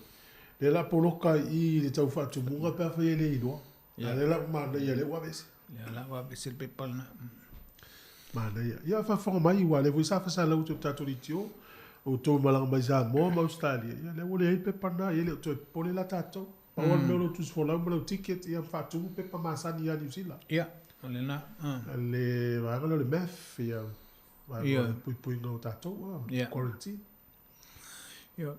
le la poloka I le tau whatu munga pia whai le inoa. Le la mana ia le wabese. Le la wabese le pepal na. Mana ia. Ia whawhanga mai iwa le vui sawhasa lau tu tato ni tio. O tō malanga mai za moa ma Australia. Ia le wole hei pepal na. Ia le o tō e pole la tato. Awa meo tu sfolau ma lau ticket. Ia whatu mu pepa masani ia New Zealand. Ia. Le na. Le wanga le mef. Ia. Ia. Pui ngau tato. Ia. Quarantine. Ia.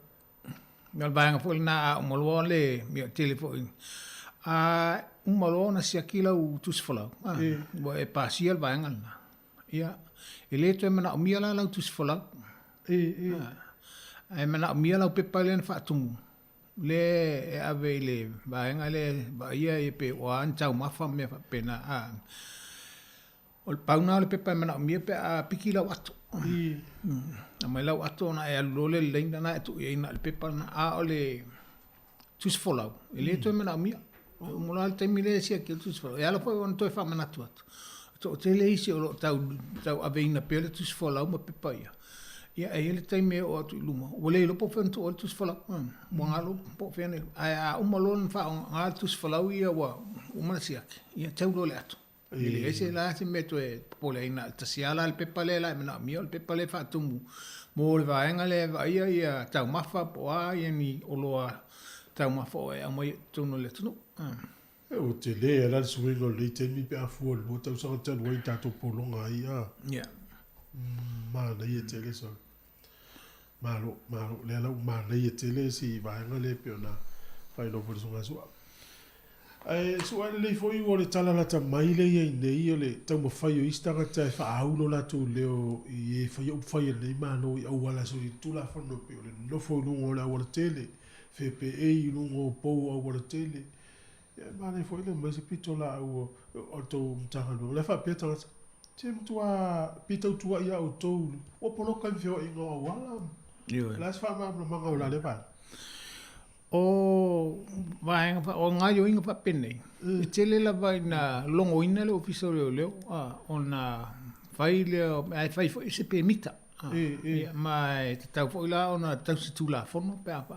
Ngal banga fo na umalo le mi telefone umalo na sia kila u tusfola bo e pasial banga na ia ele to mena umia la tusfola e mena umia la pepalen fa tum le ave le banga le ba ia e pe wan chau mafa me fa pena ol pauna le pepa mena umia pe a pikila watu mai lau ato na e alole leina na tu e na le pepa na a ole tusfolau ele to mena mia mo la te mile sia ke tusfolau e ala foi on to fa mana tu to te le isi o tau aveina pele tusfolau ma pepa ia ele te me o tu luma o le lo po fento o tusfolau mo ngalo po fene a malon fa a tusfolau ia wa o mana sia ia tau lo le ato ele ese la se meto e poleina tasiala le pepa le la mena mia le pepa le fa tumu mo le vaenga le vaia ia tau mafa po ai ni oloa tau mafa e a mai tunu le tunu o te le ala le suingo le te mi pe afu le mo tau sa tan wai tato polonga ia mana ia te le so malo le ala mana ia te le si vaenga le pe ona fai no por songa sua ai so le foi o le tala la mai le ia nei o le tau mo fai o istanga te fa aulo la tu leo I fai o fai le mano I au wala so I tu la fa no pe o le no fo no o la wala tele fe pe e no o po o wala tele ya ma le foi le mas pito la o to mtanga no le fa peta tem tua pito tua ia o to o polo kan fe o ingo wala la fa ma ma o la le pa o vai o ngaio inga pa pene e tele la vai na longo ina le ofisorio leo ona vai le ai fai fo se permita mai te tau fo la ona tau se tu la fono pe apa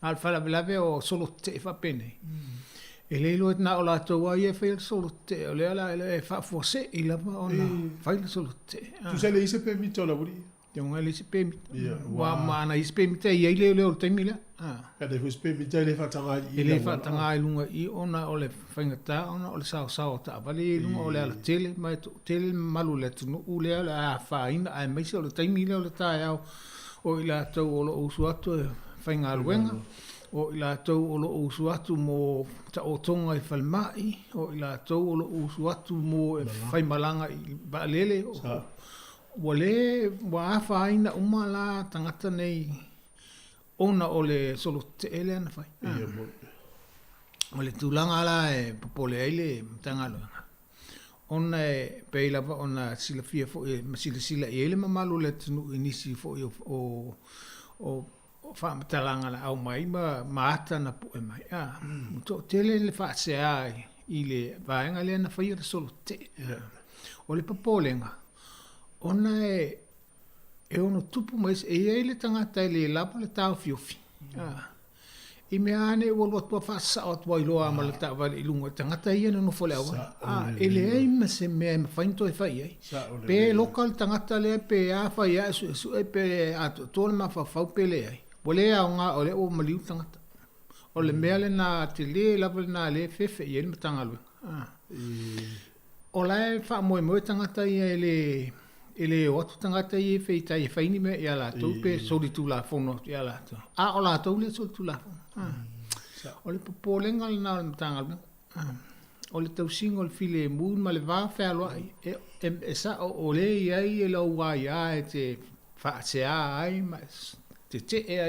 al fala velave o solo te fa pene e le lo na ola to wa ye fai solo te o le ala e fa forse e la ona fai solo te tu se le se permita la buri te un ele se permita wa mana is permita ye le o te mila kada fu permita le fa tanga ele fa tanga I lunga I ona ole fangata ona ole sao ta vale lunga ole ala tele mai tele malu le tu ule ala fa ina ai mai so le te mila ole ta ya o ila to ole o suato fanga luenga o ila to ole o suato mo ta o tonga I falmai o ila to ole o suato mo fai malanga I balele wale wa fa ina umala tangata nei ona ole solo te ele na fai ole tulanga la e popole ele tangalo ona e peila ona sila fia fo e sila ele mamalu le tunu inisi fo o fa talanga la au mai mata na po e mai to tele le fa se ai ile vaenga le na fai solo te ole popolenga ona e ono tupu mais e ele tangata ele lapa le tau fiofi I me ane o lo tua fa sa o tua iloa ma le ta vale ilunga tangata ia no fole awa ele ai ma se me fainto e fai ai pe local tangata le pe a fai a su e pe a tole ma fa fa pe le ai ole a nga ole o maliu tangata O le mea le nā te le lava le nā le fefe i ele matanga lue. O lai wha moe tangata ia ele o atu tangata i e wheitai e whaini me i a lātou pe sori tū la fono i a lātou. A o lātou le sori tū la fono. O le popolenga le nā le matanga lue. O le tausinga o le file mūn ma le vā whēaloa e sa o le iai e lau wā ia e te whaatea ai ma te ea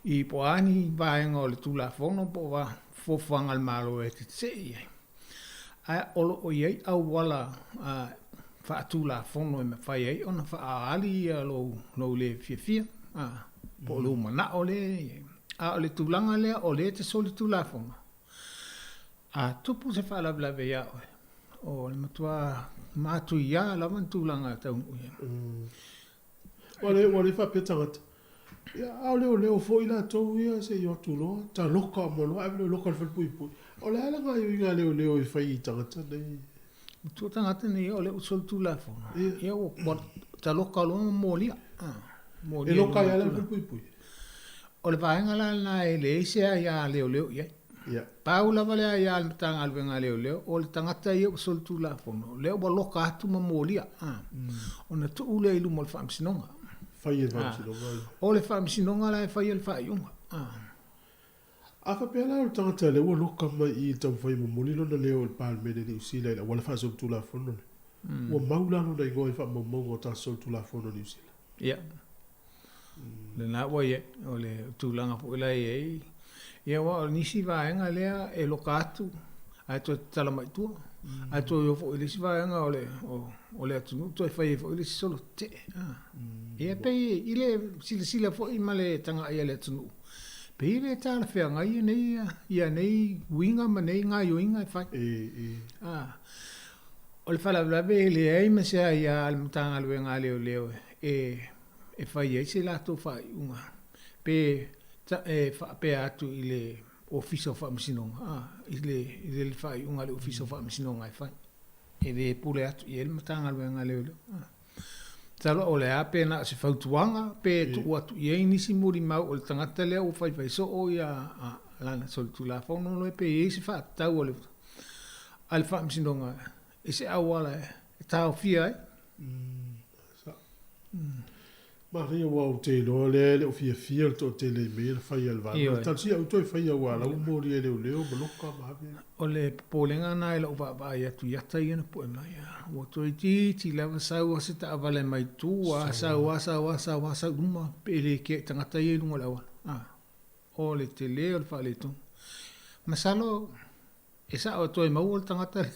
i poani vaenga o le tula fono po wa fofanga le malo e te iai. Ai olo o iai au wala whaatula fono e me whai ai ona whaali a lo le fia po lo mana o le a o le tulanga lea o le te soli tula fono. A tupu se whaalablave ia oe. O le matua mātu ia lawan tūlanga tau uia. Wale whapea tangata. Ia au leo fo ila tau ia se i atu loa. Ta loka mono, ai loka le whalpui pui. O le alanga i inga leo i whai i tangata nei. Matua tangata nei o le usol tūla fono. Ia o ta loka loa molia. E loka ia le whalpui pui. O le vaenga la na e le isea ia leo ia. Pau lava lea ia le matanga alwenga leo, o le tangata ia usol tūla fono. Leo wa loka atu ma molia. O na tu ule ilu mo le whaamsinonga. Whai e whaamsinonga. O le whaamsinonga la e whai e le whaiunga. A whapea la o le tangata leo loka mai i tau whai mo moli lona leo le pālmene ni usila ila wale whaasol tūla fono. Ua maula lona i ngoi wha maunga o ta sol tūla fono ni usila. Ia. Le nā wai e, o le tūlanga po ila e ia wa nisi vaenga lea e loka atu ai to tala mai tua ai to yo fo nisi vaenga o le atu to fai fo le solo te ia pe ile sila fo i male tanga ia le atu pe ile tala fe nga ia nei winga ma nei nga yo inga fai o le fala blave le ai ma se ia al tanga le nga leo e fai ai se la to fai unga pe pe atu ile office of amsinonga ile fai unga le office of amsinonga fai e le pule atu ile matanga le nga le talo ole ape na se fautuanga pe tu atu ye nisi muri mau o tangata le o fai so o ia lana sol tu la fono lo pe e se fa tau ole alfa amsinonga e se awala e tau fia Ma ria wau te loa le o fia to te le me fai al va. Tal si au toi fai au ala mo ri le ma loka ma be. O le polenga na ile o va ia tu ia tai na po mai. O toi ti lava sa o se ta vale mai tu sa uma pele ke tanga tai no la wa. O le te le o fa le tu. Ma salo esa o toi mau o tanga tai.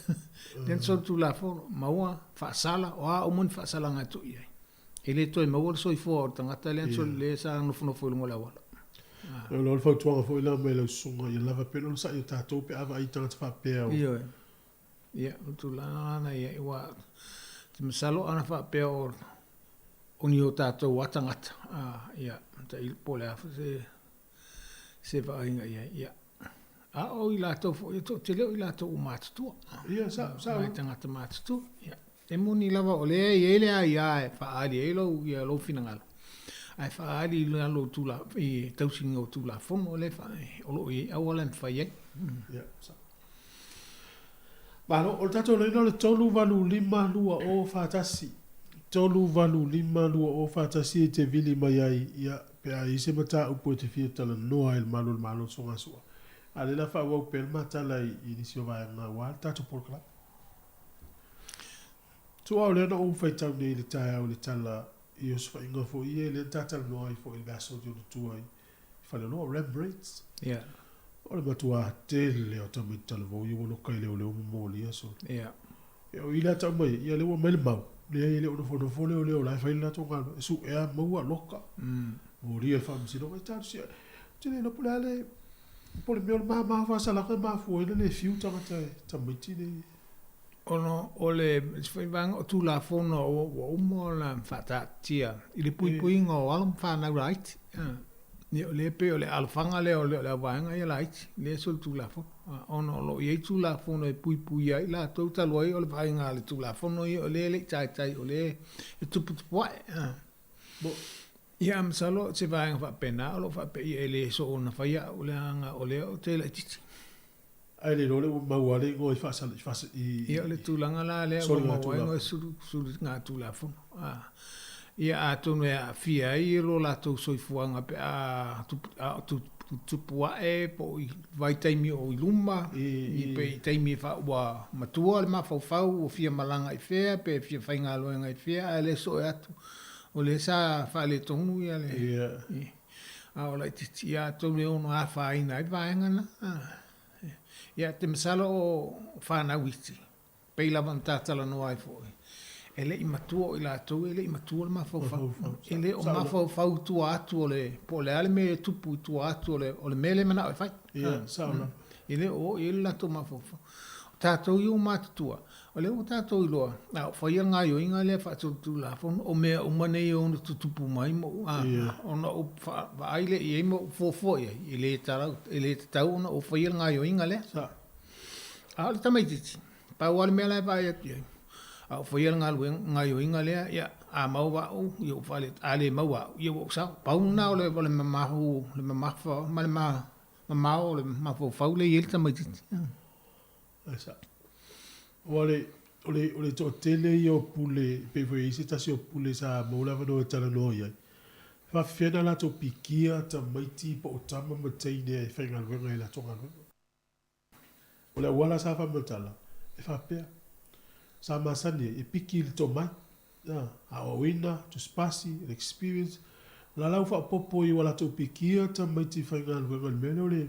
Den so tu la fo mau fa sala o mon fa sala nga tu ia. Ele toi mau so i fo tangata le so le sa no fo lo la wala. Lo fa tuanga fo ila me lo sunga ia lava pelo sa i tatou pe ava i tanga fa pe. Ia tu la na ia wa te masalo ana fa pe o oni o tatou watangata. Ia ta il pole afa se va inga ia. O i la to fo te leo i la to o matu. Ia sa mai tangata matu. Ia. E moni lava o le ele ai faali e lo finangalo. Ai faali lo tula i tausinga o tula fono le fa o lo i awalan fa ye. Ya. Ba o tato le tolu valu lima lua o fatasi. Tolu valu lima lua o fatasi te vili mai ai ia pe ai se mata o po te fia tala noa il malo songa sua. Ale la fa wo pe mata la i nisio va na wa tato porkla. Tu au le na o fai tau nei le tai au le tala i o sfa inga fo i le tata no ai fo il gaso di tu ai fa le no Rembrandts o le matua te le o tamu tala vo i wono kai le o mo li aso e o ila tau mai ia le o mele mau le le o fo le o la fa ila to ga su e a mau loka o ri e fam si no mai tau si te le no pole pole me o ma fa sala ka ma fo le fiu tanga tamu ti Ono ole sfivang o tu la fono o mo la fata tia ile pui ngo alum fa na right ni ole pe ole alfanga le ole la vanga ia right le sul tu la fono ono lo ye tu la fono e pui ai la to ta loi ole vanga le tu la fono i ole le tai ole e tu put poi bo Ia masalo se vaenga fa pena o lo fa pe ele so ona fa ia o le anga o le o te la titi. Ai le role mauare go i fasa i ia le tulanga la le o mauare su ngā tula fo. Ia a tonu e a fia i lo la tau soifuanga pe a tupua e po i vai taimi o i luma i pe i taimi fa ua matua le mafau o fia malanga i fea pe fia whainga loenga i fea le so e atu o le sa fa le tonu ia le a o lai titi ia tonu e ono a whaina i vaenga na ia te masalo o whana witi peila vantatala no ai foi ele i matua i la tau ele i matua le mafau ele o mafau tua atu o le po le ale me tupu tua atu o le mele mana o fai sauna ele o ele la tau mafau tātou i o mātutua o le o tātou i loa na whaia ngā yo inga le whaatoutu la fon o mea umane i o na tutupu mai mo o na o whaaile i eimo fofo ia i le tarau i le tau o na o whaia ngā yo inga le a le tamaititi pau ale mea lai vai atu ia a whaia ngā yo inga lea ia a mau wau i o whale ale mau wau i o sao pau na o le mamahu le mamafa ma le mamao le mafofau le i ele tamaititi Esa. Ole to tele yo pule pe foi isi tasi o pule sa mola vano tala no ia. Fa fena la to pikia ta maiti po tama matine e fenga venga la tonga. Ole wala sa fa motala. E fa pe. Sa masani e piki le to mai. A wina to spasi experience. La la fa popo i wala to pikia ta maiti fenga venga mele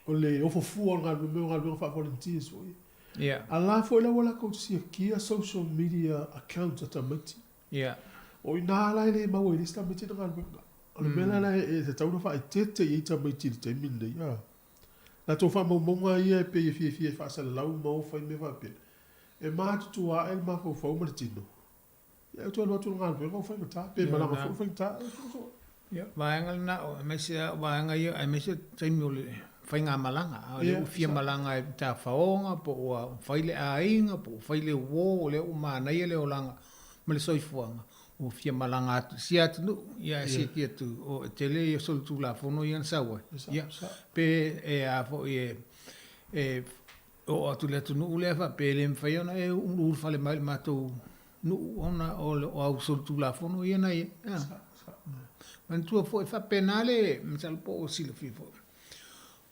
ole o fofu nga me fa volunteers so ala fo la wala ko si kia social media account at mati o ina la le ma we lista mati nga ole mela la e se tau fa tete i ta mati te minde ya la to fa mo nga ia pe fi fa sa la mo fa me fa pe e ma tu a el ma fo fo martino ya to lo tu nga ko fa ta pe ma la fo fa ta ya vaenga na o me se vaenga ia me se te mi whainga malanga, le fia malanga e ta whaonga, po ua whaile a inga, po whaile uo, le o mānei le o langa, ma le soifuanga, o fia malanga atu, si atu nu, ia si ki atu, o te le i sol tu la fono i an sawa, ia, pe e a fo o atu le atu nu lefa, pe le mwhaiona e uru fale mai le mātou nu ona o au sol tu la fono i ana ia, mantua fo e fa penale, msalpo o sila fi fo,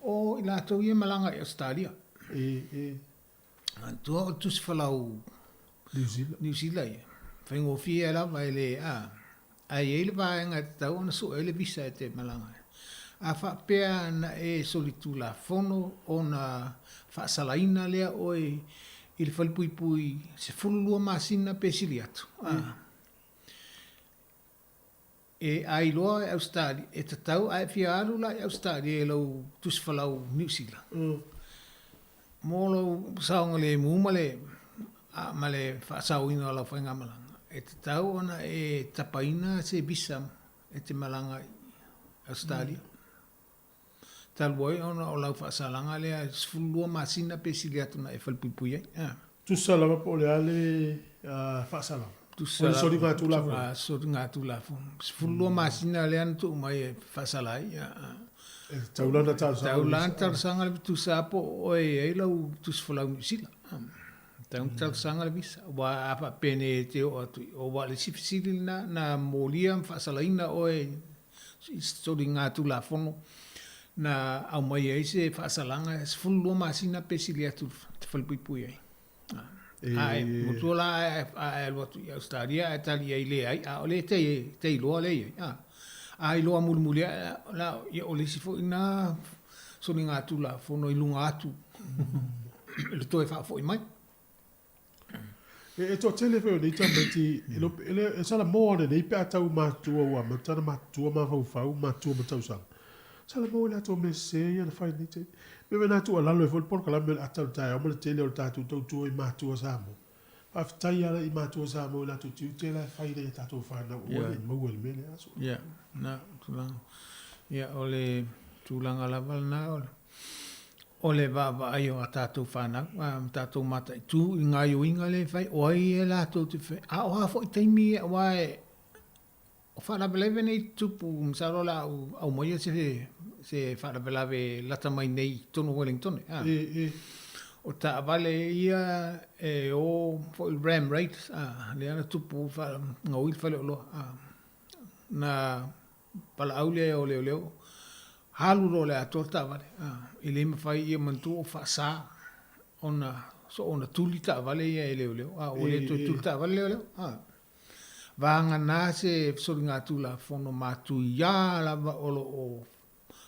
o i la tau ia malanga i Australia. Antua o tusi whalau New Zealand ia. Whaingo fia e lawa e le ai e le vaenga te tau ana so e le visa e te malanga. A whapea na e solitu la fono o na whaasalaina lea o i le whalipuipui se fululua masina pe sili atu. E ai loa e Australia, e tatau ai fia alu la e Australia e lau tusfalau New Zealand. Molo saonga le muma le whaasau ino ala whainga malanga. E tatau ona e tapaina se bisa e te malanga Australia. Talboi ona o lau whaasalanga le a sfulua masina pe sili atu na e whalpuipui. Tusala po le ale whaasalanga. Ole sori ngā tū lafo. Sori ngā tū lafo. Fulua masina lean tu mai e whasalai. Taulana tarsanga. Taulana tarsanga le tu sapo o e lau tu sfolau misila. Tarsanga le visa. Wa apa pene te o atu. O wa le sifisili na molia whasalaina o e sori ngā tū lafo na au mai e se whasalanga. Fulua masina pesili atu te whalpuipui ai. Ai, mutua a watu i Australia, e tali ai le ai, a ole te iloa le ai. A iloa mulmulia, la ia ole si fo ina soni ngā tu la fono i lunga atu. Le toi wha fo i mai. E to tele feo ni tamati, e sala moane nei pe atau mātua ua, matana mātua mawhau mātua matau sang. Sala moane ato me se ia na whai ni te. Me mena tu ala lo fol por kala me atal tai o me tele o tatu to tu i matu samo. Pa tai ala i matu samo la tu tu te la fai de tatu fa na o mo wel me le aso. Ya, na tu lang. Ya ole tu lang ala val na ole. Ole va ayo tatu fa na tatu mata tu nga yo inga le fai o ai la tu te fe. A o fo te mi wa o whanapelewe nei tupu msaro la au moia se whanapelewe lata mai nei tonu Wellington. O ta avale ia o for ram right le ana tupu ngawil fale lo na pala aule o leo halu ro le ato ta avale ile me fai ia mantu o fa sa ona so ona tulita avale ia leo o le tulita avale leo vanga na se soringa tula fono matu ya la olo o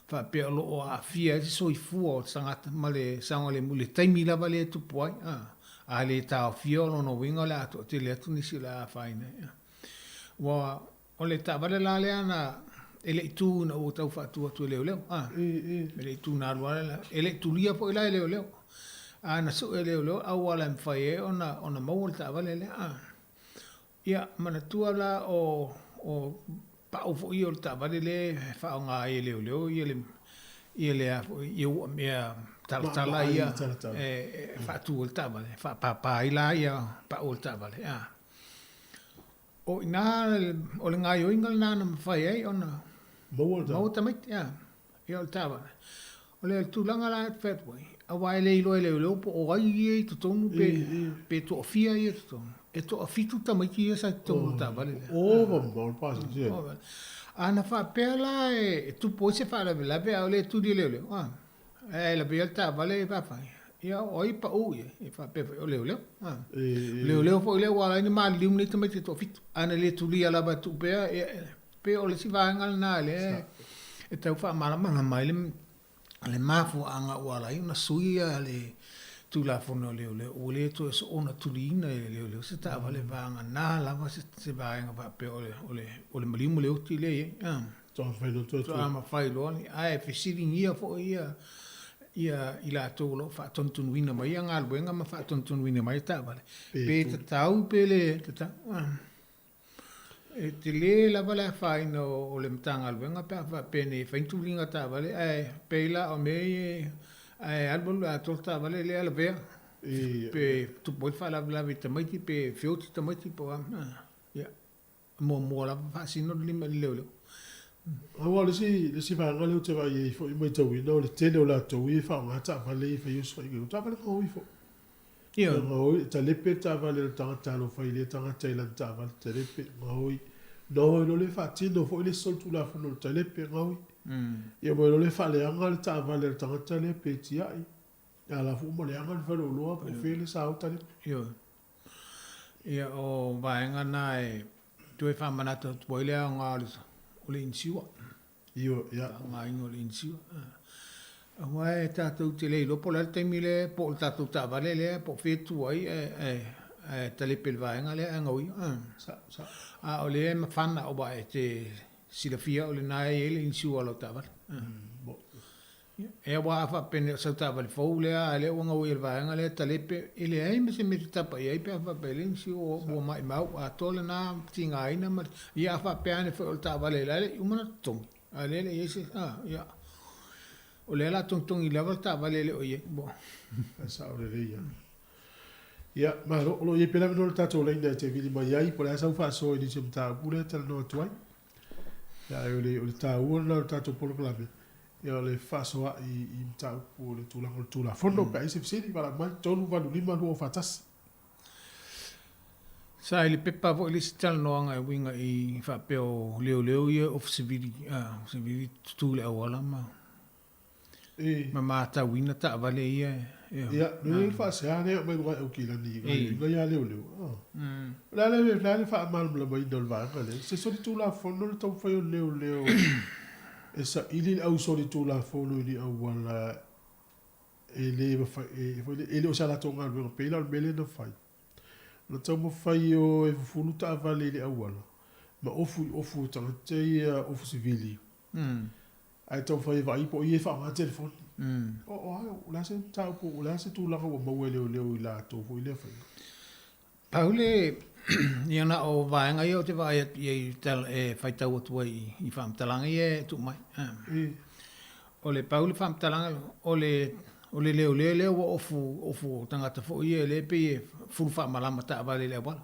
fa pe olo o afia so i fu o sangata male sangole mule taimi la vale tu poi a le ta fiolo no winga la to te le tu ni sila faina wa o le ta vale la le ana ele tu na o tau fa tu leo ele tu na wala ele tu lia po la leo ana so leo a wala mfae ona mo ta vale le ia mana tua la o pa o fo io ta vale le fa nga leo ia le io mea tala ia fa tu ta vale fa pa ila ia pa o ta vale o ina o le nga yo ingal na na fa ai ona mo ta mai ia ta vale o le tu langa la fatway a wai le lo po o ai tu tonu pe to fia ia tu e to afitu tamaki esa tonu ta vale bom pas ana fa pela tu pose fa la vela le tu di le la belta vale pa fa ia oi pa o e fa pe le fo le wala ni mal lim ni tamaki to afitu ana le tu lia la ba tu pe o le si va ngal na le e tau fa mala manga mai le mafu anga wala ina suia le tu la fono le o le to so ona tulina le se ta vale vanga na la va se va nga va pe o le malimu le uti le to fa lo to ama fai lo ni ai fe sitting here for ia ila to lo fa tontun wina mai nga albenga ma fa tontun wina mai ta vale pe ta tau pe le ta e te le la vale fai no o le mtanga albenga pa pe ne fa intulinga ta vale ai pe la o me album la torta vale le ala vea pe tu poi fa la vita mai pe fioti ta mai po ya mo la fa sino lima le Awa le si fa ngale te va ye fo mai tau no le te no la tau i fa nga ta vale fa yo so i ta vale ko i fo ia no ta le pe ta vale ta lo fa ile ta ta la ta vale te le pe no le fa ti no fo ile sol tu la fo no ta le pe ngoi ia mo le fa le anga le ta vale ta le pe ti ai ala fu mo le anga fa lo lo po fe le sa ta le ia o vaenga nai tu e fa mana to boile anga o le insiwa ia nga ingo le insiwa wa ta tu te le lo po le te mile po ta tu ta vale le po fe tu ai ta le pel vaenga le anga ui sa o le ma fana o ba te sila fia o le nai ele insiwa lo ta vale e wa fa pene sa ta vale fo le ale o nga ui le vaenga le ta le pe ele ai me se me ta pa ai pe fa pe le insiwa o mai mau a tole na tinga ina ma ia fa pe ane fo ta vale le umana tom ale le ese ia o le la tong i level ta vale le o ye bo sa o le ia ma lo ye pela no ta to le te vili mai ai po la sa fa so ni se ta pure ta no tuai ya o le ta u no ta to po la be ia le fa so i ta po le tu la fondo pa ese fisi para mai tonu va lima no fatas sa ile pepa vo ile stal no anga winga i fa pe o leo ia of civili tu le awala ma ta wina ta vale ia no fa se ane me lo o kila ni no ia leo la le fa mal la mai dol va le se so tu la fondo to fa leo esa ili au so tu la fondo ni awala ele fa ele o sala tonga lo pe la mele no fa no tomo fai o e fulu ta vale le awala ma ofu tanga te ofu civili ai tau fai vai po ie fa ma telefon la se ta po la se tu la ko mo leo la to fo ile fa paule ia o vaenga yo te vai e tel e fai tau tu i fam talanga e tu mai o le paule fam talanga o le ofu tangata fo ie le pe fu fa malama ta vale le wala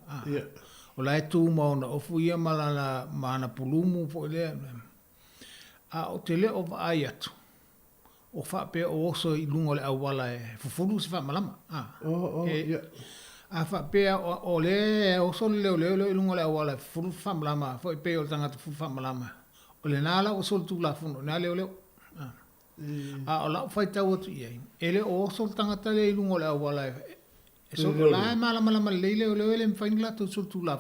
o O lai tū mauna ofu ia malana mana pulumu po lea. A o te leo o ai atu. O whapea o oso i lungo le awala e fufuru se whamalama. A whapea o le oso leo i lungo le awala e fufuru whamalama. Fo i pea o tangata fu whamalama. O le nala o sol tū la funo. Nā leo. A o lau whaitau atu iei. E le o oso tangata le i lungo le awala e so la malama le le mfainga to sol tu la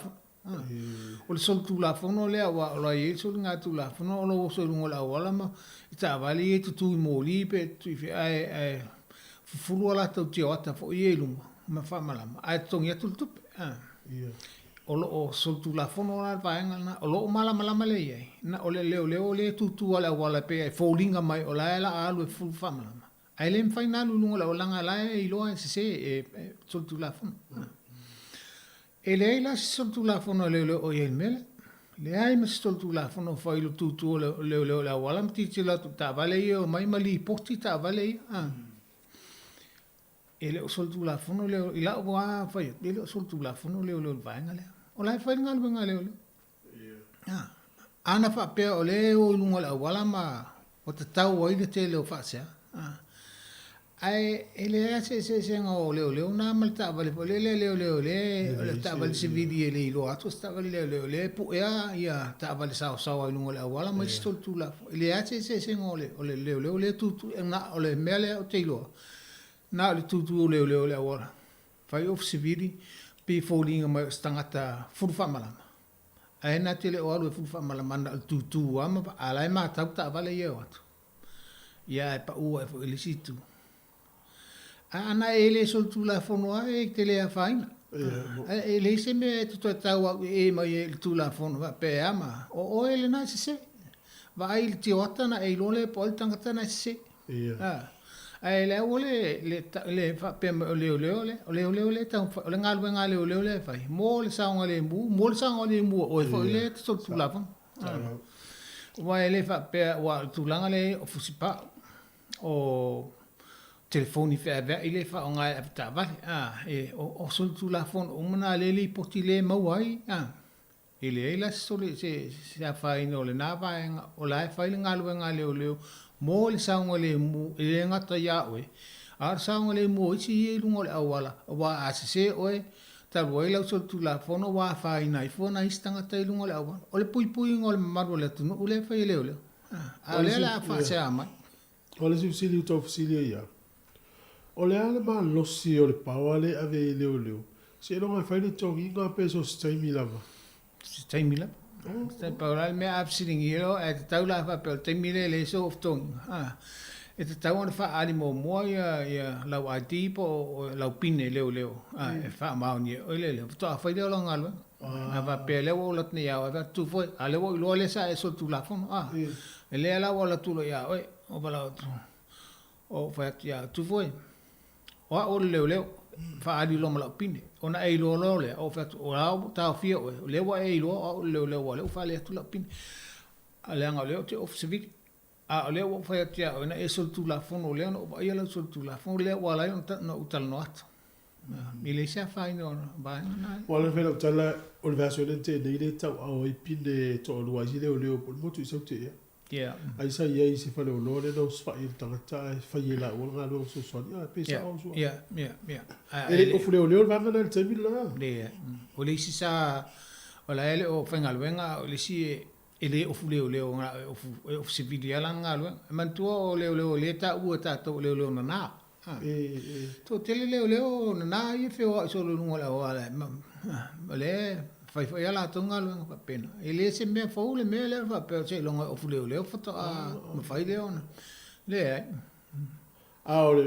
o le sol tu la fono le wa la ye sol nga tu la fono lo so lungo la wala ma ita vali e tu mo li pe tu fi ai fulu la to ti ota fo ye lungo ma fa malama ai to ya tu o lo sol tu la fono la vaenga na o lo malama le ye na o le le tu wala pe fo linga mai o la alu fu fa malama ai le mfaina lungo la langa la e loa se sol tu la fono e le la sol tu la fono le o ye mele le ai ma sol tu la fono fa il tu le la wala mti ti la tu ta vale io mai mali porti ta vale e le sol tu la fono le la wa fa le sol tu la fono le vaenga le o la fa ngal le ana fa pe o le o lungo la wala ma o te tau o ile te le o fa se ai ele se ngo le na mal ta vale po le ta vale se vidi le lo ato sta vale le pu ya ta vale sa i lungo le wala ma stol tu la ele se ngo le tu na o le mele o te lo na le tu le wala fai of se vidi pe falling ma stangata furfa malama ai na te le o alu furfa malama na tu ama ala ma ta vale ye ato ya pa u ele situ ana ele sol tu la fono e te le faina ele se me tu tau e mai tu la fono pe ama o ele na se va il ti otana e lo le pol tangata na se ele ole le fa pe le tau le ngal le fai mo le sa ngale mu o fo le sol tu la fono va ele fa pe wa tu langale o fusipa o telefoni fe ve ile fa nga ta va o sol tu la fon o mana le li porti le mawai ile la sol se fa ino le na va o la fa ile nga le mo le sa ngole mu ile nga ta ya we ar sa ngole mu si lu ngole awala wa asise o ta voi la sol tu la fon o wa fa ina i fona istanga ta lu ngole awala o le pui ngole maru le tu no le fa ile o le la fa se ama o le sili to sili ya o le ale ma losi o le pawale ave leo. Se longa fai le tongi nga peso staimi lava. Staimi lava? Stai pawale me absiling hiro e te tau la fa pe staimi le so of tong. E te tau ona fa ali mo ya lau ID po lau pine leo. E fa mauni o le. To fai le longa lo. Ava pe le wo lot ne ya ava tu foi. Ale wo lo le sa e so tu la fon. E le la wo la tu lo ya oi o bala otro. O fa ya tu foi. O leo fa ali lo mala pine ona e lo le o fa o la ta fia o le wa e lo o le fa le tu la pine ale nga le te of civic a le wa fa tia ona e sol tu la fon o le no ia la sol tu la fon le wa la no utal no at mi le sa fa no ba wa le velo tala o versione te de ile ta o i pine to lo wa ji le po mo tu so te yeah ai sa ia se fa lo le no fa il tangata fa ia o nga lo so so ia pesa o so yeah e o fule o le va na le temi la o le si sa o la ele o fenga luenga o le si ele o fule o le o nga o se vidia la nga lo man tu o le ta u ta to le na to te le o na ia fe o so lo ngola o la le fai ala tonga lo pa pena ele se me fo le me le fa pe se lo o fule le foto a ma fai le ona le ole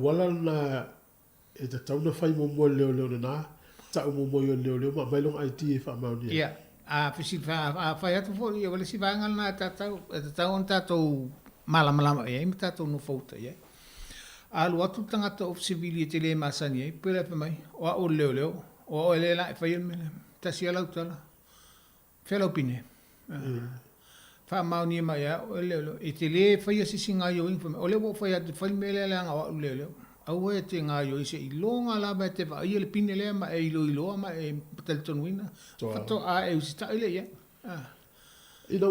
wala na e ta tau na fai mo le na ta mo le ma mai lo IT fa ma ni ya a fisi fa fai atu fo ia wala si va ngal na ta on ta to mala e mi ta to no foto ya alu atu tanga to civility le masani e pele pe mai o le o ele la fai me ta sia la utala felo pine fa mauni mai o le e te le fai si singa yo info o le wo fai atu fai mele la nga o le au e te ngā yo i se ilonga la ba te va i le pine le ma e ilo ma e patel tonuina fato a e usita ile ia ina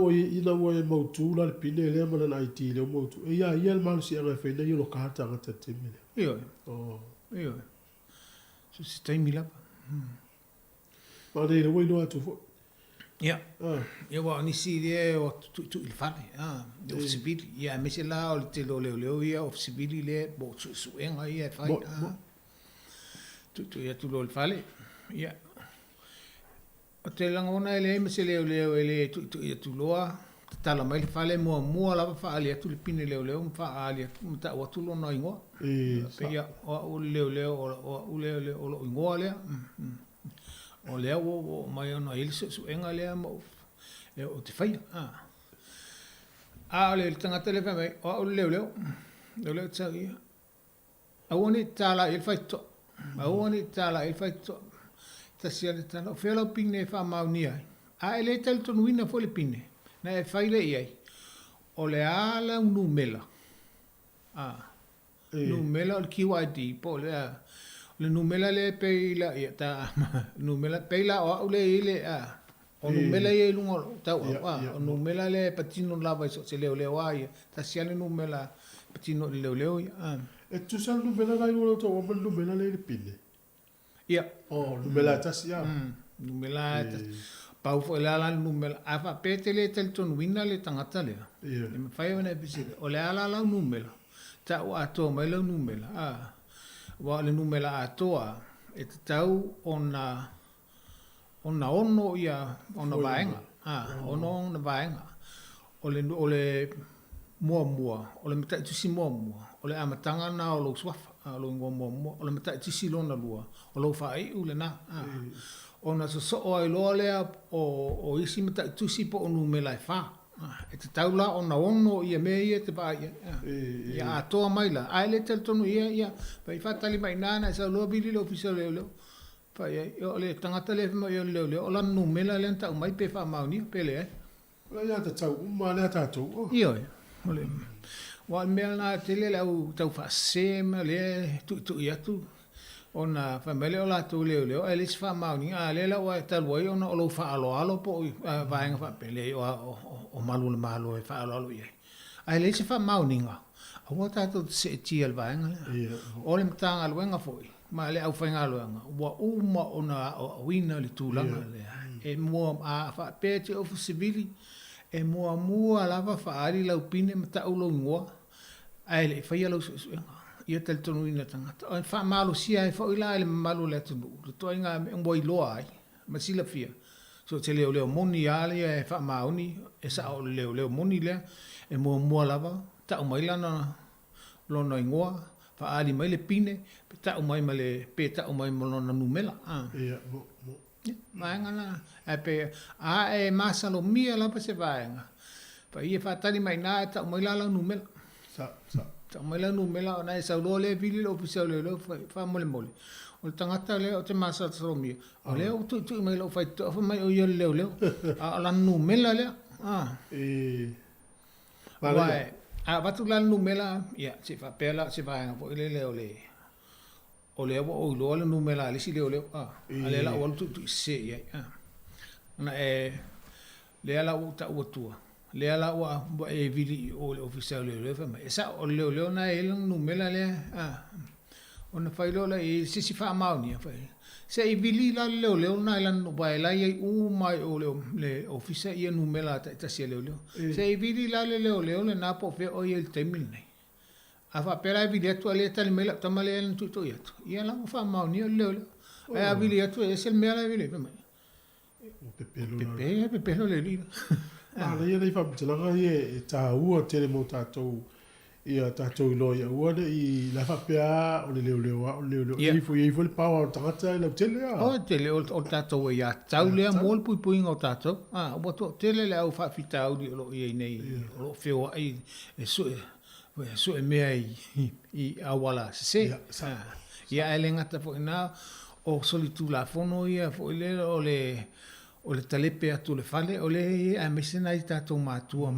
o e mautu la le pine le ma na IT le mautu e ia le malu si anga fe nei lo kata ngata te mele io so si taimi la ma nei le wino atu fo ia wa ni si le o tu il fale o sibili ia me se la o te lo leo ia o sibili le bo su enga ia fai tu ia tu lo il fale ia o te langona ele me se leo ele tu ia tu loa tala mai le fale mo la fa ali tu le pine leo fa ali ta o tu lo no ingo pe ia o leo o lo ingo le o lea o mai ona ele su enga lea mo o te fai le tangata le mai o leo tsagia awoni tala il fai to ta sia le tala fela pine fa maunia ele tel to nuina fo le pine na e fai le ai o le ala un numela numela o QID po le numela le peila ia ta numela peila o le ile o numela ia lungo ta o numela le patino lava so se le ai ta sia le numela patino le ia e tu sa numela lai lo to o numela le pine ia numela ta sia numela pau fo la numela afa petele tel ton wina le tangata le me fai ona bisi o le ala numela ta o ato mai le numela wa le numela atoa e te tau ona ia ona vaenga ona vaenga o le mua o le mata tusi mua o le amatanga na o lo swafa o lo mua o le mata tusi lona lua o lo fai u le na ona so o ai lo le o isi mata tusi po o numela e fa e te tau la ona ia me ia te ba ia atoa mai la ai le tel tonu ia pai fatali mai nana sa lo bili lo ofisa le pai o le tangata le mo yo le o la numela le ta mai pe fa mauni pele la ia ta tau ma le ta tu io ole wa mel na tele la u tau fa sema le tu ia tu ona famele ola tu le ele se fa mauni le la wa tal wo ona o lo fa alo po va nga fa pele o malu e fa alo ia ai le se fa mauni nga o ta to se ti al va nga o le mtanga al wenga foi ma le au fa nga lo nga wa uma ona wina le tu la e mo a fa pete o civili e mo lava fa ali la upine mta o lo ngo ai le fa ia lo ia tel tonu ina tangata o fa malu sia e fa ila le malu le tonu to inga mo i loa ai ma sila fia so te leo moni ale e fa mauni e sa o leo moni le e mo lava ta o mai lana lo no ingoa fa ali mai le pine ta o mai male pe ta o mai mo na numela ia vaenga na e masa lo mia la pa se vaenga pa ia fa tali mai na ta o mai la numela ta mai la numela na e sa lo le vili lo ofisa le fa mole o tangata le o te masa so mi o le o tu mai lo fa to fa mai o yo le a la numela le vai va tu la numela ia se fa pela se va po le o le o lo le numela le si le ale la o tu se ia na le ala o ta o tua le ala wa e vili o le official le fa ma esa o le na e numela le ona fai lo la e si fa mauni fa se i vili la le na la no ba la i u mai o le official ia numela ta si le se i vili la le na po fe o il temil nei afa pera i vili tu ale tal mela tamale tu ia la fa mauni le e vili tu e se mela vili fa ma pepe lo le li ala ia nei whamtilanga e tā ua tere mo tātou ia tātou ilo ia ua ne i la whapea o le leo o le leo i fu le pawa o tangata i lau tele a o tele o tātou e ia tau lea mōl pui ngau tātou o to tele le au whawhita au di o lo i nei o lo whio ai e mea i awala se ia ele ngata fo ina o solitu la fono ia fo ile o le talepe atu le fale o le a mesena i tātou mātua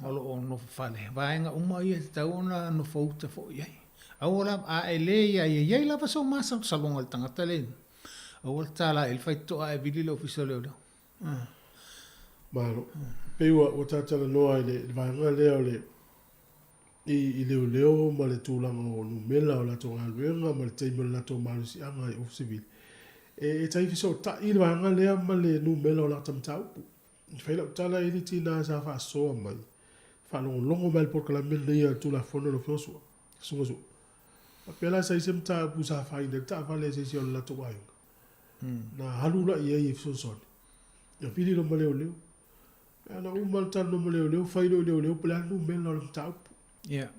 o lo no fale vaenga uma ia te tau ona no fauta fo iai Aula a ele ia lava so masa salonga le tangata le. Aula tala il fai to a vili le official le. Malo. Peua o tatala noa le vaanga leo le i leo ma le tūlanga o numela o la tonga luenga ma le teimela la to malusi anga i ofsivil. E taifi so ta i le vaanga lea ma le numela o la tamtaupu. Whaila utala i li tina sa wha soa mai. Whalongo mai porka la mele ia tula fono lo fiosua. Sunga su. Pela sa isem ta pusa whaine ta whale se si o la to wainga. Na halula ia i fsosoni. Ia pili lo maleo leo. Ana umal tan no leo failo leo pela no mel no taup. Yeah.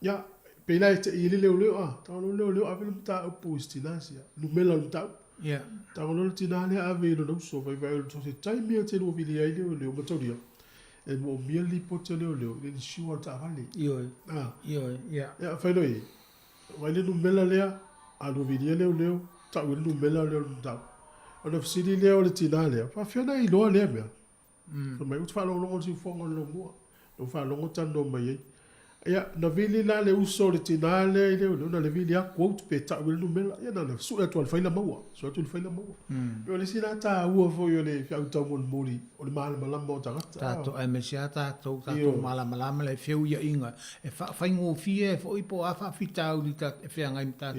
Ya, pela te ili leo ta no leo ave no taup istinasia. No mel no taup. Yeah. Ta no tinale ave no so vai to se time te no vili ai leo matoria. E mo mieli pote leo le shiwa ta vale. Yo. Yeah. Ya failo i. Vai le no mel lea a no vili leo ta no mel leo taup. Ona fsidi leo le tinale. Fa fiona i lo le mea. Mai ut fa longo si fongo lo mo. No fa longo tando mai. Ya na vili la le uso le tinale le no le vili a quote pe ta wil no mela. Ya na su e to al faila maua. So to faila maua. Yo le sina ta u fo yo le fa uta mo mori o le mal malam mo ta. Ta to e me sia ta to malam le fiu ya inga. E fa ngo fie fo ipo a fa fita u ta e fa ngai ta.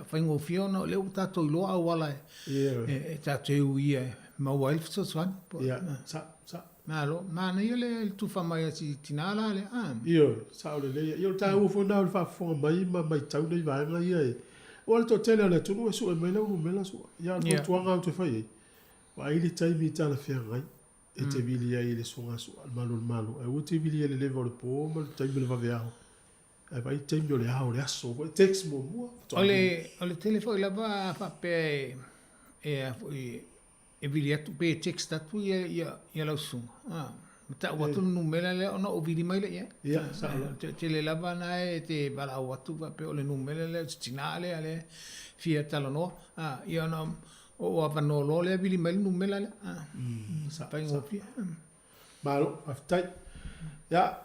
Fa ngo fio no le uta to lo a wala. E ta te u ia ma wife so swan. Ya sa. Malo, ma na le tu fa mai si tinala le am. Io, sa le io ta u fo na fa fo mai mai tau nei vai ngai e. O to tele le tu no su e mai no mela su. Ya no tu anga tu fai. Wa ile tai mi ta la fe ngai. E te vili ai le songa su al malo. E u te vili le level po ma tai me va via. E vai tai me le ha o le aso. O text mo. Ole telefone la va fa pe e vili atu pe text atu ia lau sunga. Ta watu numela le ona o vili mai le ia. Ia, te le lava na e te bala watu pe o le numela le tinale ale fia talano. Ia na o avano lo le vili mai numela le. Sa pa ngofia. Malo, aftai. Ya,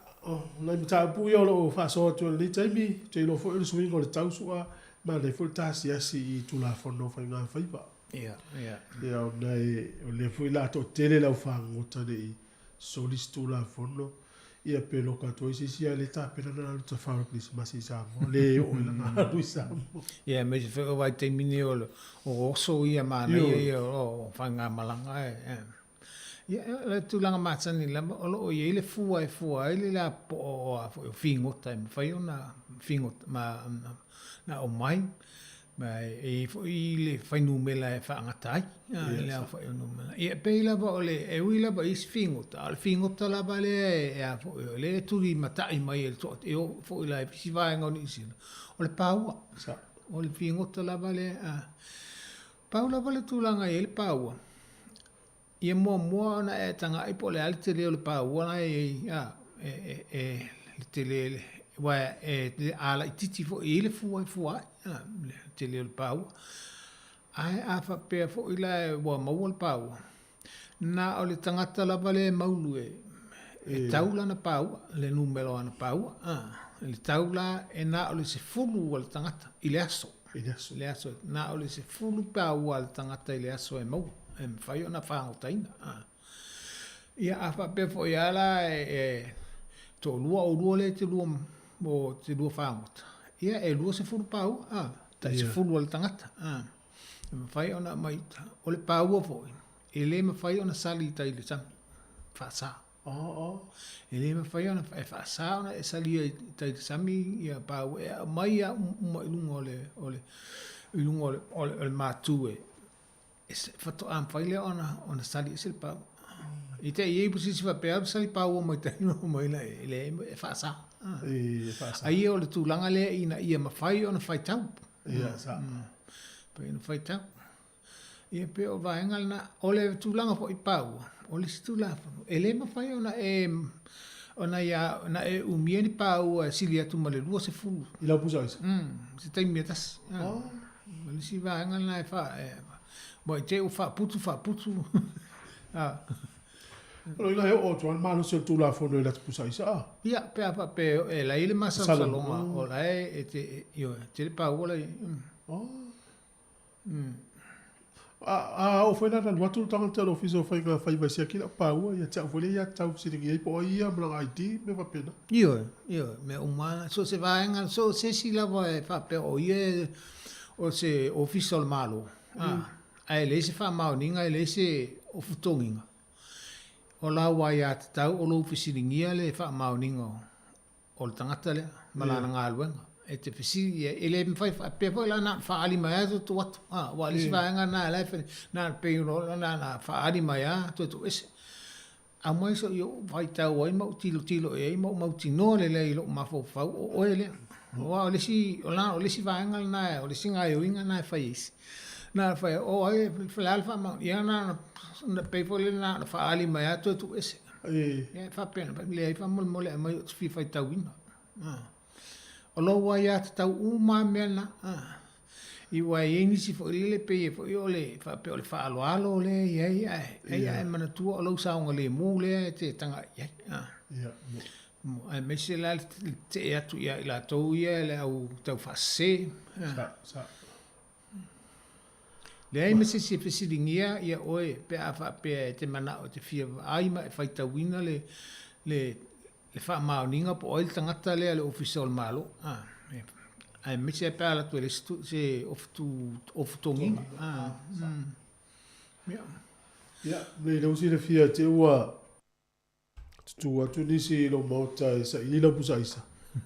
na mita pu yo lo fa so to le taimi, te lo fo le swing o le tausua, ma le fo tasi asi tu la fono fa nga fa ipa. Yeah. Ya nei o le foi la to tele la fango tane solis tu la fono ia pelo ka to isi sia le ta pena na to fa please masi sa le o la du sa. Ya me se fo vai te mini o so ia mana ia o fanga malanga ia le tu langa matsani la o ia le fua ile la po fingo time fa una fingo ma na o mai mai e le fai numela e fa ngatai le fa numela e pe la va le e wi la ba is fingot al fingot la ba le e le tu li matai mai el tot e fo la e si va ngoni sin o le paua sa o le fingot la ba le paula va le tu langa e le paua e mo na e tanga i po le al te le paua na e te le wa e ala titi fo ele fua te le pau ai a fa pe fo ila wa mau pau na o le tangata la vale maulu e taula na pau le numero na pau le taula e na o le se fulu o le tangata ile aso na o le se fulu pau o le tangata ile aso e mau e fai ona fa o taina ia a fa pe fo ala e to lua le te lua mo te lua whaangot. Ia e lua se furu pau, ta se furu ala tangata. E mawhai ona maita, o le pau a foi. E le mawhai ona sali ta ile tangi, whaasa. E le mawhai ona whaasa ona e sali ta ile sami, ia pau e mai a ilunga o le mātu e. E whato a mawhai le ona sali e se le pau. I te iei pusisi whapea, sali pau o mai taino mai la e le e whaasa. Ai o le tūlanga lea ina ia mawhai o na whai tau. Ia, sa. Pei na whai tau. Ia pe o vaenga na o le tūlanga po i pau. O le si tūlanga. E le mawhai o na na e umia ni pau a sili atu ma le lua se fulu. I lau pusa isa. Se taimi atas. Ma le si vaenga na e wha. Mo i te o wha putu. Lo ina o tuan malo se tu la fono la pusa isa. Ia pe e la ile masa salonga o la e te io te pa ola. Oh. O foi na watu tanga te office foi ga fai vai sia kila pa o ia tau foi ia tau sitting ia po ia bla ID me va pena. Io me umana so se va en so se si la va fa pe o ia o se official malo. Ai le se fa mauninga le se o futonginga. O la wa ia tau o lo fisilingia le fa mauninga o tangata le malana ngaluenga. E te fisi ele me fai pe foi la na fa ali mai to wat wa le se va nga na la na pe no na fa ali mai to ese a mai so yo vai tau ai mau tilo e mau tino le lo ma fo fa o ele wa le si o le si va nga na o le singa yo inga na fa is na fa o ai fa alfa ma ya na pe foi le na fa ali mai to ese e fa pena le fa mol mai fi fa tau ina o lo wa ya tau uma mena I wa yengi si fo le pe fo yo le fa pe o le fa alo le ai mana tu o lo sa le mu le te tanga ya ai me se la te ya tu ya la to ya le au tau fa se sa le ai me se si pe si dingia ya oi pe a fa pe te mana o te fia ai ma fa ta wina le fa ma ninga po o tangata le le official malo ai me se pa la tu le se of tongi ya le lo si le fia te wa tu ni si lo mota sa i lo pusa isa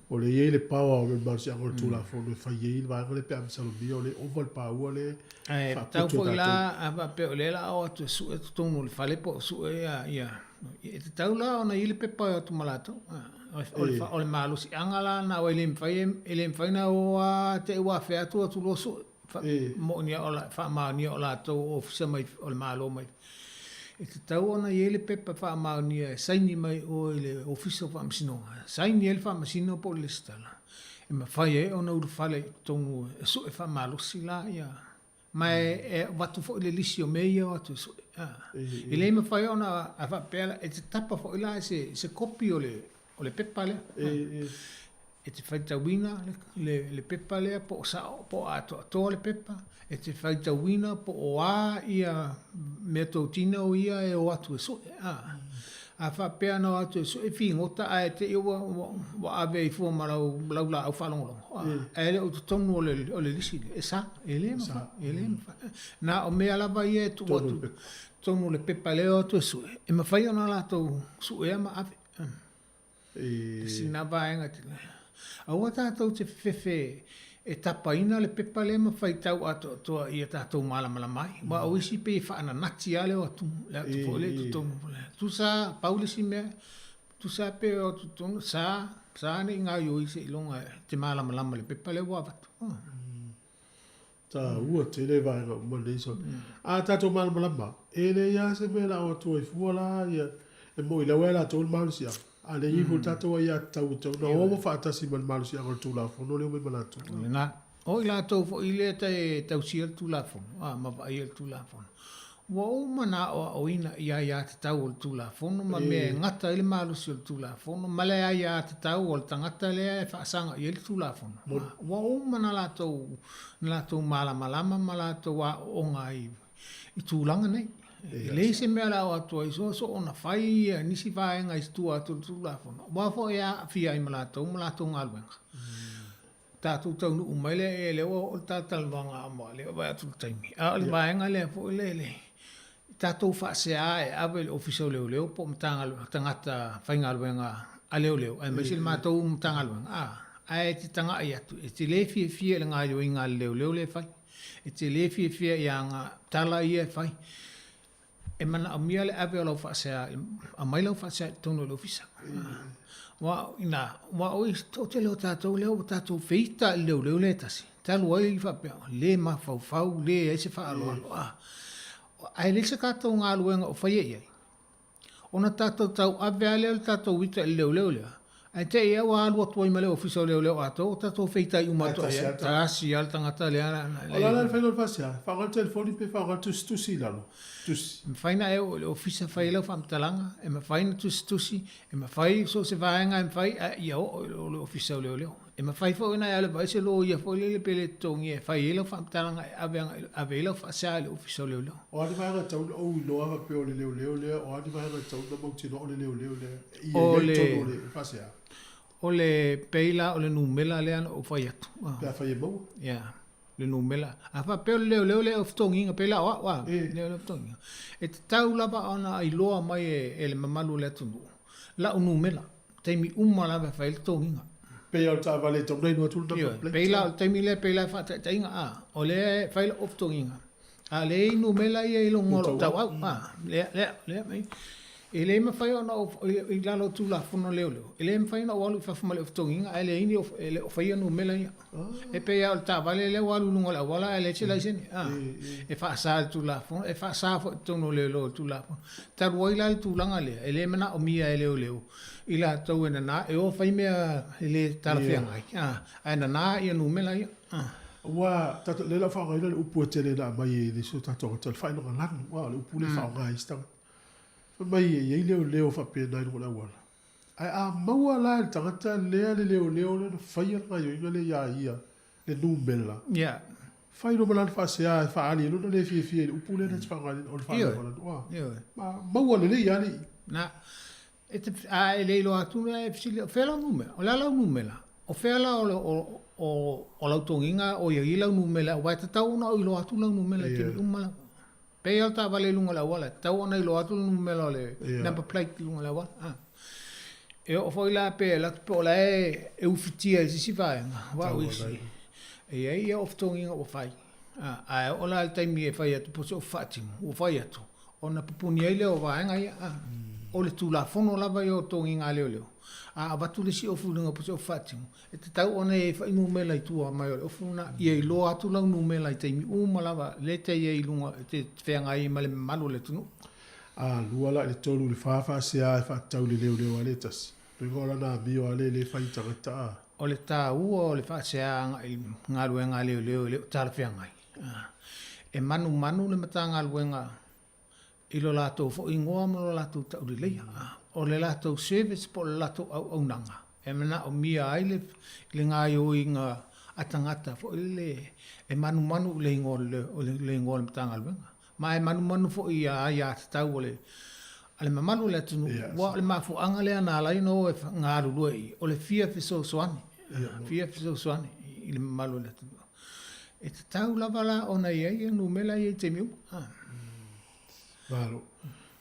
o le ye le pawa o le marcha o tu la fo le fa ye va le pe am sa lo bio le over power le tau fo la a pe o le la o tu su tu no le fale po su ya e tau la ona ile pe pa tu malato o le malo si angala na o ele mfai na o te wa fe atu lo su mo ni o la fa ma ni o la to o se mai o le malo mai e tau ona ile pe pa fa ma ni sai ni mai o le office of amsino sai ni el fa amsino po le stala e ma fai e ona u fale tonu su e fa malo si la ya mai watu fo le lisio meio atu ele me fai ona a fa pela e te tapa fo ila se copy o le pepa le e te fai tawina le pepa le po sa po ato le pepa e te fai tawina po o ia me tina o ia e o atu so a fa pea no atu so e fingota a te wa ave fo mara la au falongo ele o tonu o le lisi e sa ele ma na o me ala vai e tu tonu le pepa le o tu so e ma fai ona la to so e ma ave sina vaenga te aua tātou te fefe e tapaina le pepa le ma fai tau ato toa ia tātou malamala mai wa o isi pe whaana nati ale o atu le atu fo le tutongu tu sa paulisi mea tu sa pe o tutongu sa ne ngā ioi se ilonga te malamalama le pepa le wawatu ta ua te le vaenga o mwane iso a tātou malamalama e le ia se mea la o tua i fuala ia e mo i la wela tō malusia ale i fu tato ia tau no o fa tasi man malu si agor tu la fo no le me malato na o la to fo ile te tau si tu la fo ma va il tu la fo wo mana o ina ia te tau tu la fo no ma me ngata ile malu si tu la fo no male ia te tau o tangata le fa sanga il tu la fo wo mana la to mala to wa o ngai i tu langa nei le se me la o to so ona fai nisi vaenga i tu atu tu la fo wa fo ia fia i malato ngalwenga ta tu tau no umele le o ta talwanga mo le va tu taimi a le vaenga le fo le ta tu fa se a ave official le po tangata fai ngalwenga a le ai me sil mato ngalwenga ai ti tanga ia tu ti le fia le nga yo inga le fai ti le fia yang tala ia fai e mana a mia le ave o lau whaasea, a mai lau whaasea tono le ofisa. Wa oi tō te leo tātou whita leo le tasi. Talu ai i whapea, le ma fau, le eise whaaloalo. Ai le se kātou ngā luenga o whaia iai. Ona tātou tau ave ale o tātou wita leo lea. Ai te ia wa alu atu ai male ofisa leo ato, tato feita i umato ia, tasi al tangata lea na. Ola la whainga whasia, whangal telefoni pe whangal tusi lalo. Tusi. Mwhaina e o ofisa whai lau whamtalanga, e mwhaina tusi, e mwhai so se whaenga e mwhai, ia o le ofisa leo. E mwhai fo ina ale vai se lo ia fo le pele tongi e whai lau whamtalanga ave lau whasia le ofisa leo. O adi whaenga tau o loa wa pe o le leo leo, o adi whaenga tau na mautino o le leo leo. O le whasia. O le peila o le numela le ana o fai atu. Pea fai e mau? Ia, le numela. A wha peo leo le o ftonginga, peila wa, leo le ftonginga. E te tau lava ana i loa mai e le mamalu le atu nuu. La o numela, teimi uma lava fai le ftonginga. Peila o ta vale tau nei no atu na plek. Peila o teimi le peila fa ta inga a. O le fai le o ftonginga. A le i numela ia i lo ngolo tau au. Le mai. E le ma fai ona i lalo tu la fono leo. E le ma fai ona walu fa fuma le ftonginga, e le ini o fai no mela ia. E pe ya ta vale le walu lungo la wala e le chela sini. E fa sa tu la fono, e fa sa fo tono leo tu la fono. Ta roi la tu langa le, e le mana o mia e leo. I la tau ena na, e o fai mea le tala fianga. A ena na ia no mela ia. Wa tata le la fa ngai le upu tele na mai le so tata tal fai no lan. Wa le upu le fa ngai sta. Mai e leo fa pe nai no la wala. Ai a maua la tangata lea le leo le fai nga yo le ya ia le numela. Yeah. Fai no malan fa se a fa ali no le fi upu le fa ngai on fa wala. Wa. Ma maua le ya ni. Na e te a le lo atu e fili fe la numela. O la numela. O fe la o la tonginga o ia la numela. Wa te tau na o lo atu la numela ke umala. Pe alta vale lunga la wala. Tau ana i lo atu numela le number plate lunga la wala. E o foi la pe la po la e ufitia si vaenga. Wa wisi. E ai o ftonginga o fai. A o la alta mi e fai atu po so fatimo. O fai atu. Ona pupuni ele o vaenga ia. O le tu la fono lava i o tonginga leo. A watu le si o fununga po so fatimo. E te tau ona e fai numela i tua mai o funa. Ia i lo atu lau numela i teimi umalava. Le te ia i lunga te whenga i male malu le tunu. A lua la le tolu le fafa se a fa tau le leo ale tasi. Ringola na bio ale le fai tangata. O le tā ua o le fa se a ngā luenga leo tala whenga i. E manu le mata ngā luenga i lo lātou fo ingoa mo lo lātou tau li leia. O le lātou service po le lātou au nanga. E mana o mia ai le ngā ioi ngā atangata fo le e manu le ingoa le mata ngā luenga. Ma e manu fo i a tau o le ale mamalu le tunu wa le mafu anga le ana lai no e ngā rurua i o le fia fiso soani. Fia fiso soani i le mamalu le tunu. E te tau lava la o na iei e numela i te miu. Varo.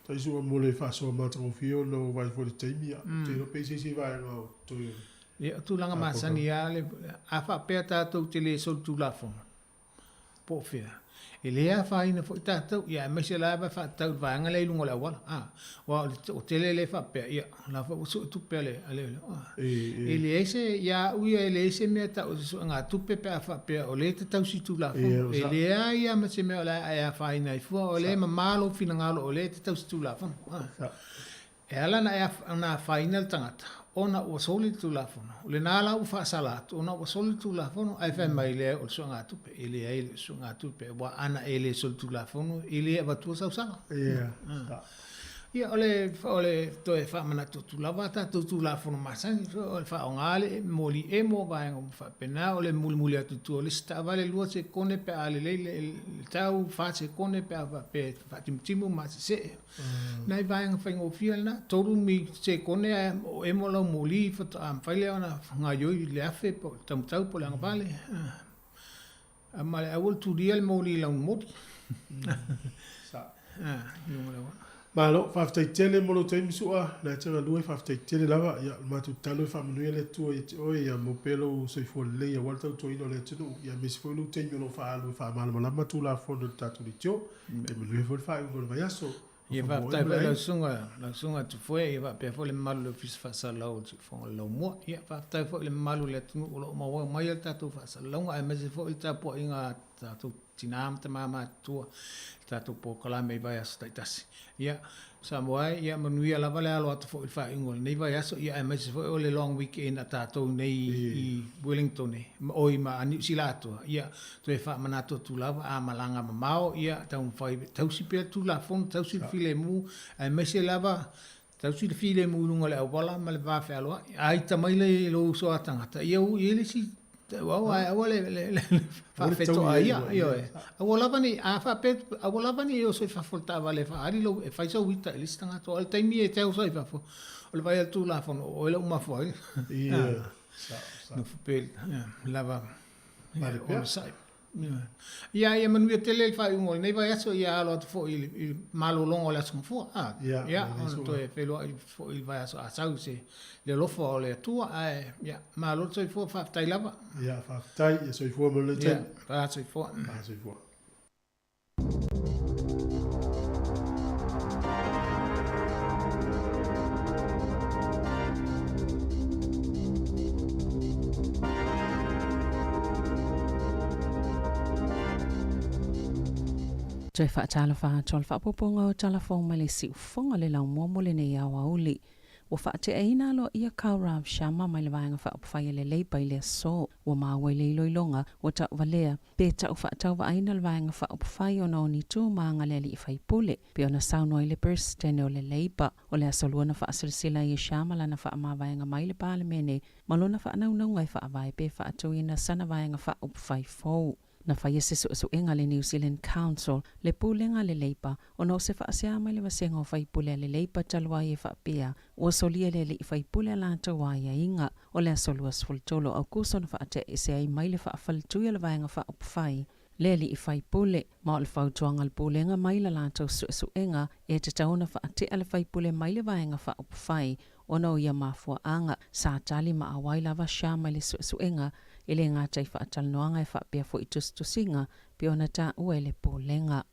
Tai sua mo le faso mata o fio no vai fo le teimia. Te no pese si vai no to. Ia tu langa masani ya le a fa pe tatou te le sol tu la fo. Po fia. E lea whaina fo i tātou, ia e mese la ba whātau vāanga le ilunga la wala. Wa o tele le whapea, ia, la wha usu tupea le, e le ese, ia uia e le ese mea tau, ngā tupe pea whapea, o le te tau situ la whanu. E lea ia mese mea o la aia whaina i fua, o le ma mālo whina ngālo, o le te tau situ la whanu. E ala na ea whaina le tangata. Ona o soli tu la fono. Le nala u fa salat, ona o soli tu la fono, ai fa mai le o so ngatu pe, ele ai so ngatu pe, wa ana ele sol tu la fono, ele va tu sa sala. Ia ole to e fa mana tu la vata tu la fono masani, o fa ngale moli e mo va ngom fa pena ole muli atu tu le sta vale lu se kone pe ale le tau fa se kone pe pe fa timu ma se. Nai va ng fa ngo fiel na toru mi se kone e mo lo moli fa am fa le ona nga yo le afe po tam tau po lang vale. Amale awol tu dial moli la modi. Sa. No la Malo, whaftai tele molo taimi sua, na tanga lue whaftai tele lava, ia matu talo whamanuia le tua i te oe, ia mopelo soifo le ia waltau toino le tunu, ia mesi fo ilu taimi ono whaalu whaamala malama tu la fono le tatu ni tio, e manue fo le whaungo le vaiaso. Ia whaftai pa la sunga tu foe, ia whapea fo le malu le fisa whasa lau tu fonga lau mua, ia whaftai fo le malu le tunu, ulo mawa mai al tatu whasa lau, ai mesi fo il tapo inga tatu tinam te mama tua, tatu po kalame i vaiaso taitasi. Ia, Samoa ia manuia lava le alo atu fo il fa ingol nei vai aso ia mai se fo o le long weekend ata to nei I Wellington o I ma New Zealand ia to e fa manato tu lava a malanga mamao ia tau fai tau si pe tu la fon tau si file mu mai se lava tau si file mu lunga le wala ma le va fe alo ai ta mai le lo so atanga ta ia u ele si wow le fa feto ia io wala bani a fa pet wala bani io so fa folta vale fa ari lo e fa so wita listanga to al time e tau so fa fo o vai tu la fo o le uma fo ia no pel lava on sai ia manu tele fa un nei vai aso ia lo fo il malo longo la son fo ia on to e pelo fo il vai aso a sau se le lo fo le tua ia malo so fo fa tai lava ia fa tai so fo mo le ia fa so fo Toi whaatala whaatol whaapoponga o talafong mai le si ufonga le lau momo le nei awa uli. Wa whaate eina lo ia Kaurav Sharma mai le vaenga whaapawhai le leipa I le so. Wa maawai le iloilonga wa tau walea. Pe tau whaatau wa aina le vaenga whaapawhai o na oni tu maanga le li I whaipule. Pe ona sauno I le perstene o le leipa. O le asalua na whaasirisila I Sharma lana whaama vaenga mai le pāle mene. Malona whaanaunga I whaavai pe whaatau ina sana vaenga whaapawhai fau. Na whaia se suenga le New Zealand Council le pūlenga le leipa o na o se whaasea mai le wasenga o whaipule le leipa talua I whaapea o solia le I whaipule la tawaia inga o le asolua sfultolo au kuso na whaate e se ai mai le whaafaltuia le vaenga whaapawhai le li I whaipule ma o le whautuanga le pūlenga mai la la tau suenga e te tauna whaate le whaipule mai le vaenga whaapawhai o na o ia mafua anga sa tali ma awai lava sha mai le suenga ele ngā tai whaatalanoanga e whaapea fo I tustusinga pe ona tā ua le pōlenga.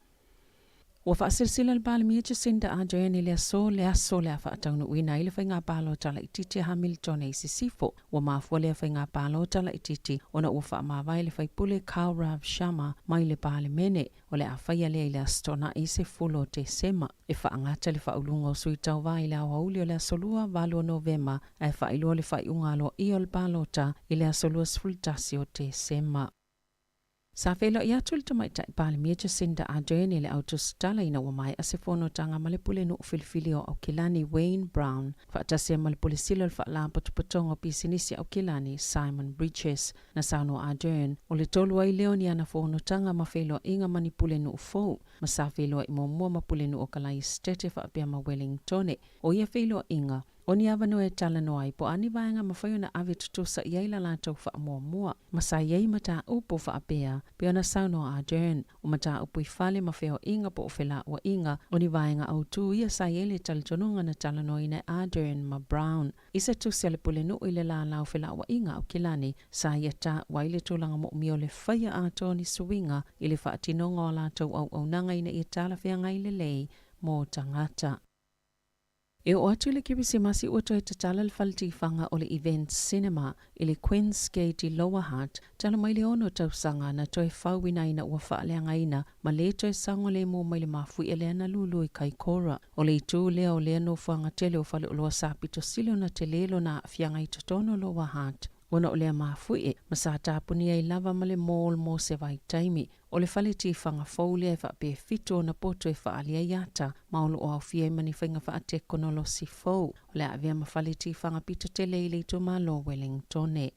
Wa whaasirisila le pāle mia Jacinda Ardern I le aso le whaataunu uina I le whainga pālo tala I titi Hamilton e sisifo. Wa mafua le whainga pālo tala I titi ona ua whaamawai le whaipule Kaurav Sharma mai le pāle mene o le awhaia le ile astona I se fulo te sema. E whaangata le whaulunga o sui tau vai le awauli o le asolua valo Novema e whailua le whaiunga alo I o le pālota I le asolua sfultasi o te sema. Sa whelo I atu le tamaita I pāle mia Jacinda Ardern I le autostala ina ua mai a se whono tanga ma le pule no filifili o Aukilani Wayne Brown, whaatasia ma le pule silo le whaala patupatonga o pisinisi Aukilani Simon Bridges na sauno Ardern o le tolu ai leo ni ana whono tanga ma whelo inga mani pule no ufou, ma sa whelo I mua ma pule no o kalai stete whaapea ma Wellingtone, o ia whelo inga, o ni avano e tala noai po ani vaenga ma whaio na awe tutusa I aila lātou wha mua. Ma sa iei mata upo wha apea, pe ona sauno Ardern, o mata upo I whale ma wheo inga po o whela wa inga, o ni vaenga au tu ia sa iele talitonunga na tala noi na Ardern ma Brown. Isa tu sele pule no I le la lau whela wa inga au kilani, sa ia ta waile tūlanga mo mio le whaia ato ni suwinga, I le whaatinonga o lātou au nanga ina I tala whea ngai le lei, mō tangata. E o atu le kibisi masi ua toi tatala le falti whanga o le event cinema I le Queen's Gate I Lower Hutt, tala mai le ono tausanga na toi whauina ina ua whaaleanga ina, ma le toi sango le mo mai le mafui e le ana lulu I Kaikoura. O le itu lea o le ano whanga tele o whale o loa sapito silo na te lelo na fianga I totono Lower Hutt. Ona o lea mafui e, ma sa tāpuni ai lava ma le mall mo se vai taimi. O le whale ti whanga faulia e whape fito na poto e whaalia iata, maolo o au fia mani whainga whaate konolo si fau. O le avea ma whale ti whanga pito tele I leito malo Wellingtone.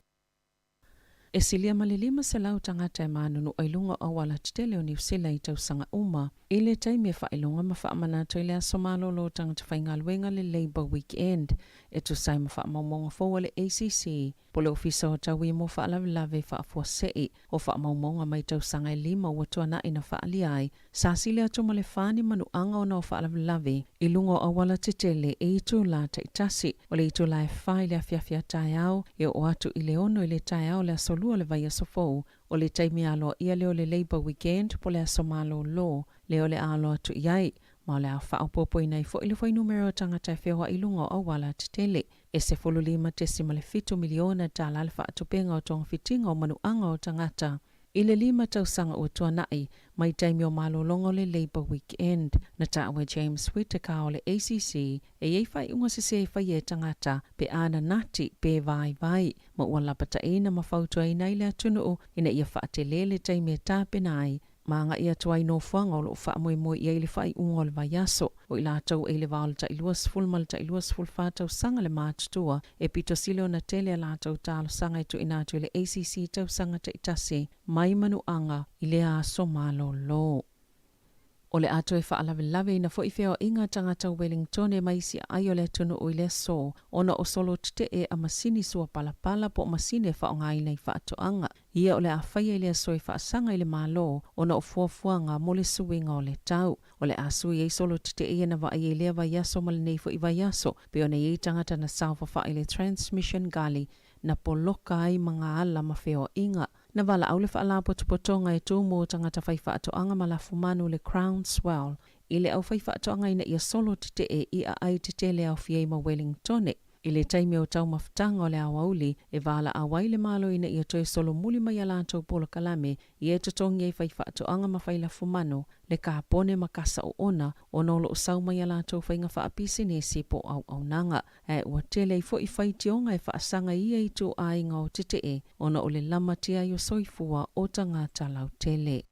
E silia malilima se lau tangata e manunu o ilunga o wala titele o New Zealand I tausanga uma. I le taimi e whailunga ma whaamanato I le asomalo lo tangata whaingaluenga le Labour Weekend. E tu sai ma whaamaumonga fōa le ACC. Po le ofisa o tau I mo whaalawelawe whaafuasei o whaamaumonga mai tausanga e lima ua tuana ina whaaliai. Sa sile atu ma le whani manu anga o na o whaalawelawe. I lunga o wala titele e itu la taitasi. O le itu la e whai le afiafia tai au. E o atu I le ono I le tai au le asolua le vai asofou. O le taimi alo ia leo le Labour Weekend po le asomalo lo. Leo le alo atu iai. Ma le a whaapopo inai fo ili fwai numero tangata e whewa ilunga o wala titele. E se folo lima tesima le 5 miliona tala le whaatupenga o tonga fitinga o manuanga o tangata. I le 5 tausanga o tuanai mai taimi o malolongo le Labour Weekend na tawe James Whittaker o le ACC e whai unga se whai e tangata pe ana nati pe vai ma ua lapata ina mawhautua ina ile atunu ina ia whaatelele taimi e tāpenai ma nga ia tuai no whanga o lo wha ia ile whai unga o le vaiaso o i lātou e le wāle ta iluas fulmal ta iluas fulwhātau sanga le mātutua e pito silo na tele a lātou tālo sanga i tu inatu i le ACC tau sanga ta itase mai manu anga i le aso malo lo. O le ato e whaalawelawe ina fo i wheo inga tangata Wellington e maisi ai o le tunu o i le so, ona o solo tite e a masini sua palapala po masine whaonga i nei whaatoanga. Ia o le a whaia i le so i whaasanga i le malo, ona o fuafuanga mo le suinga o le tau. O le asu i solo tite e na wa i lea vaiaso ma le nei fo i vaiaso, pe ona i tangata na saufa wha i le transmission gali na poloka ai mga ala ma wheo inga. Na wala au le whaalapo tupotonga e tūmo tangata whai whaatoanga ma la fumanu le Crown Swell. I le au whai whaatoanga ina ia solo tite e i a ai tite le au fiei ma Wellingtone. I le taimi o tau mawhitanga o le awauli e wala awai le malo ina ia toe solo muli mai alantou polo kalame i e tutongi e whai whaatoanga ma whai la fumanu le kāpone makasa o ona o nolo o sau mai alantou whai ngā whaapisi nesi po au nanga. E ua tele i fo i whai tionga e whaasanga ia i tō ainga o tite e ona o le lama tia i o soifua o tangata lau tele.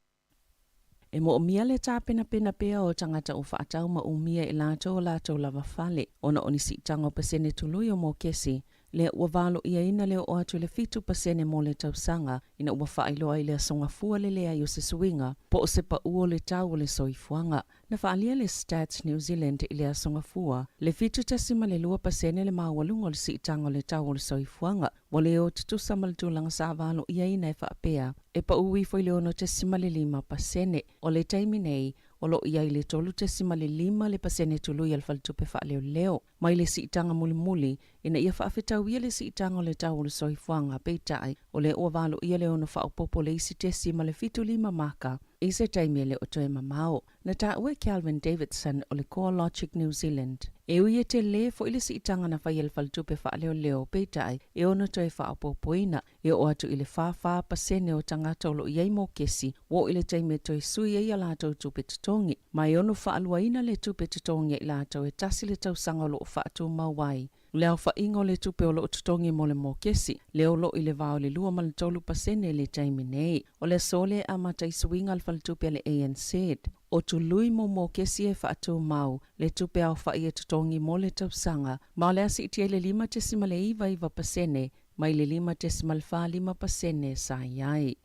E mo mia le tāpena pena pea o tangata o whaatau ma umia i lātou lava whale. Ona o nisi tango pasene tului o mō kesi. Le ua valo ia ina leo o atu le 5% mo le tausanga. Ina ua whaailoa i le asonga fua le lea i o se suinga. Po o sepa uo le tau o le soifuanga. Na whaalia le Stats New Zealand i le asonga fua. Le 5% le mawalungo le si tango le tau o le soifuanga. Wale o tutusa maltulanga sa valo ia ina e whaapea. E pa ui foi le ono 5%. O le taimi nei, o lo ia i le 3.5% tului al faltupe wha leo. Mai le siitanga muli ina ia whaafetau ia le siitanga o le tau o le soifuanga peitai o le ua valo ia le ono whaopopo le isi 5 maka. I se taimi le o toe mamao. Na ta ue Calvin Davidson o le CoreLogic New Zealand. E ui e te le fo ili siitanga na whai al faltupe wha leo peitai e ono toe whaopopoina e o atu ili wha pasene o tangata o lo iei mo kesi wo ili taimi toe sui e ia lātou tupe tutongi. Mai ono whaaluaina le tupe tutongi i lātou e tasi le tausanga o lo whaatu mawai. Leo whaingo le tupe o lo tutongi mo le mo kesi. Leo lo i le vao le 2.3% le taimi nei. O le sole a matai suinga al faltupe le ANC. O tului mo kesi e whaatu mau le tupe au whai e tutongi mo le tausanga. Ma le asi itia le 5.5% mai le 5.5% sa iai.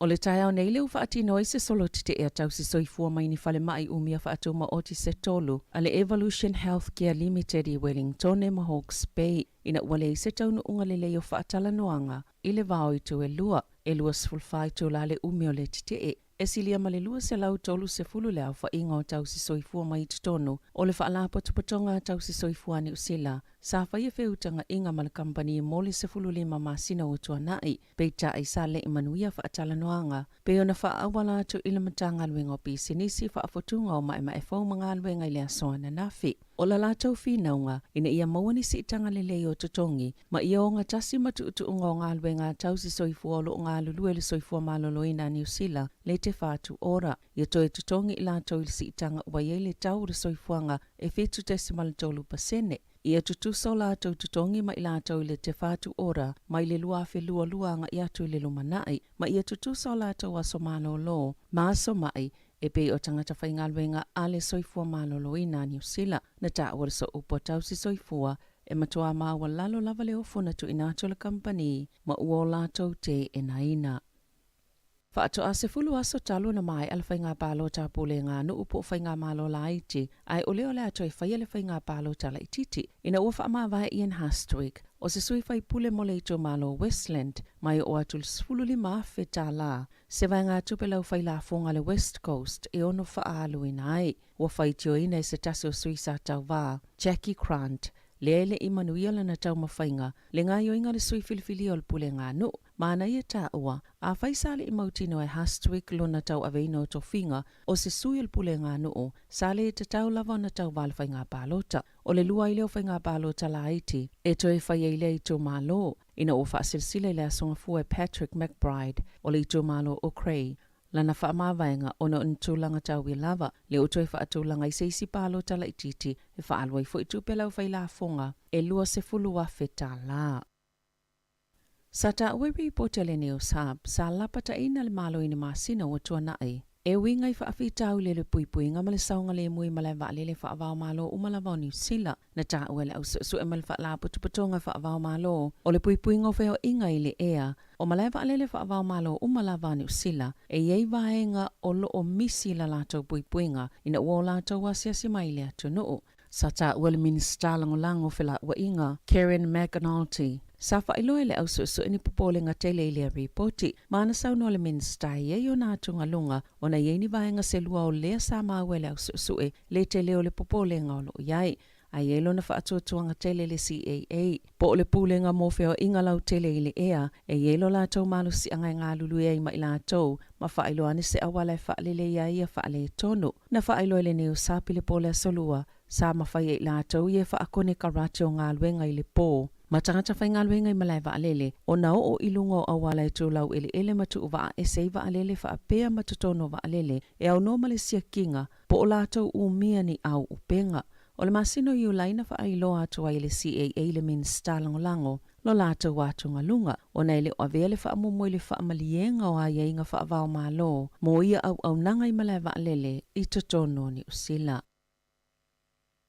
O le tai au nei leu whaatino i se solo tite e atau si soifua mai ni whale mai umia whaatu ma oti se tolu a le Evolution Healthcare Limited i Wellington e ma Hawke's Bay. Ina wale i se taunu unga le leo whaatala noanga i le vao i tu e lua sfulfai tu la le umio le tite e. E silia ma le lua se lau tolu se fulu le au whainga o tau si soifua mai tutonu o le whaalapo tupatonga tau si soifua ni usila. Sa whai e whiutanga inga ma le kampani mo le se fulu 5 masina o tuanai. Peita ai sa le imanuia whaatala noanga. Pe ona whaawala tu ila matanga luenga o pisi nisi whaafotunga o mai e whau mga luenga i le asoa na nafi. O la lātou whinaunga, ina ia mawani si itanga le leo tutongi, ma ia o ngā tasi matuutu unga o ngā luenga tau si soifua o lo ngā lulue le soifua maloloina New Zealand, le te whātu ora. Ia toe tutongi i lātou si itanga ua ie le tau le soifuanga e 5.3%. Ia tutusa o lātou tutongi ma i lātou le te whātu ora, mai le luafe luanga i atu le lumanai, ma ia tutusa o lātou aso malolo, ma aso mai, e pe o tangata whaingaluenga a le soifua maloloina New Zealand, na ta ora so upo tau si soifua, e matua maua lalo lava le ofona tu inato le kampani, ma ua o lātou te e naina. Whaato a se fulu aso talo na mai ala whainga palo ta pule ngā nu upo whainga malo la iti, ai ole ole ato e whaia le whainga palo ta la ititi. Ina ua wha vai Ian Hastwick, o se sui whai pule mo le ito malo Westland, mai o atu le sfulu 5 fe ta la. Se vai ngā tupe lau whai la fonga le West Coast, e ono wha alu ina ai. Ua whai tio ina e se tasi o sui sa tau wā, Jackie Grant, le ele i manuia lana tau mawhainga, le ngā yoinga le sui filifili o le pule ngā nu, Mana ia ta ua, a whaisale I mautino e Hastwick lona tau aveino to finga o se sui pule ngā nuu, sale e te tau lava na tau valwhai ngā pālota. O le lua I leo whai ngā pālota la iti, e toi whai e lei tō mālo, ina o whaasilsile le asonga fua Patrick McBride, o le tō mālo o Cray. Lana whaamawaenga ono ntūlanga tau I lava, le o toi whaatūlanga I seisi pālota la ititi, e whaalwai fo I tūpelau whai la fonga, e lua se fulua whetā la. Sa ta ue ripotele News Hub, sa lapata ina le malo ina masina o tua nai. E winga I whaafitau le pui ngama le saunga le mui ma le wale le whaavao malo umalava o New Zealand. Na ta ue le au su e mal whaala putupatonga whaavao malo. O le pui ngo wheo inga I le ea. O ma le wale le whaavao malo umalava o New Zealand. E iei vaenga o lo o misi la lato puinga. Ina ua lato wasiasi mai le atu nuu. Sa ta ue le minister lango whila ua inga. Karen McAnulty. Sa whailoe le au su ini popole nga tele I le ripoti, maana sauno le minister ye yo nā tunga lunga o na yeini vaenga se lua o lea sa maue le au su le tele o le popole nga o lo iai. A yelo na whaatuatuanga tele le CAA. Po o le pule nga mofeo inga lau tele I le ea, e yelo la tau malu si angai ngā lulu ea I mai la tau, ma whaailoa ni se awala e whaalele ia ia whaale tonu. Na whaailoa le neo sapi le pole a solua, sa mawhai e la tau ia whaakone karate o ngā luenga I le pō. Ma tangata whai ngā luenga I malai waalele, o na o ilunga o awala e tūlau ele matu uwaa e sei waalele whaapea matutono waalele, e au no Malaysia kinga, po o la tau umia ni au upenga. O le masino I ulaina whaailoa atua I le CAA le minister lango, lo la tau wātunga lunga, o na ele o avea le whaamumo I le whaamalienga o a ieinga whaavao malo, mo ia au nanga I malai waalele I totono ni usila.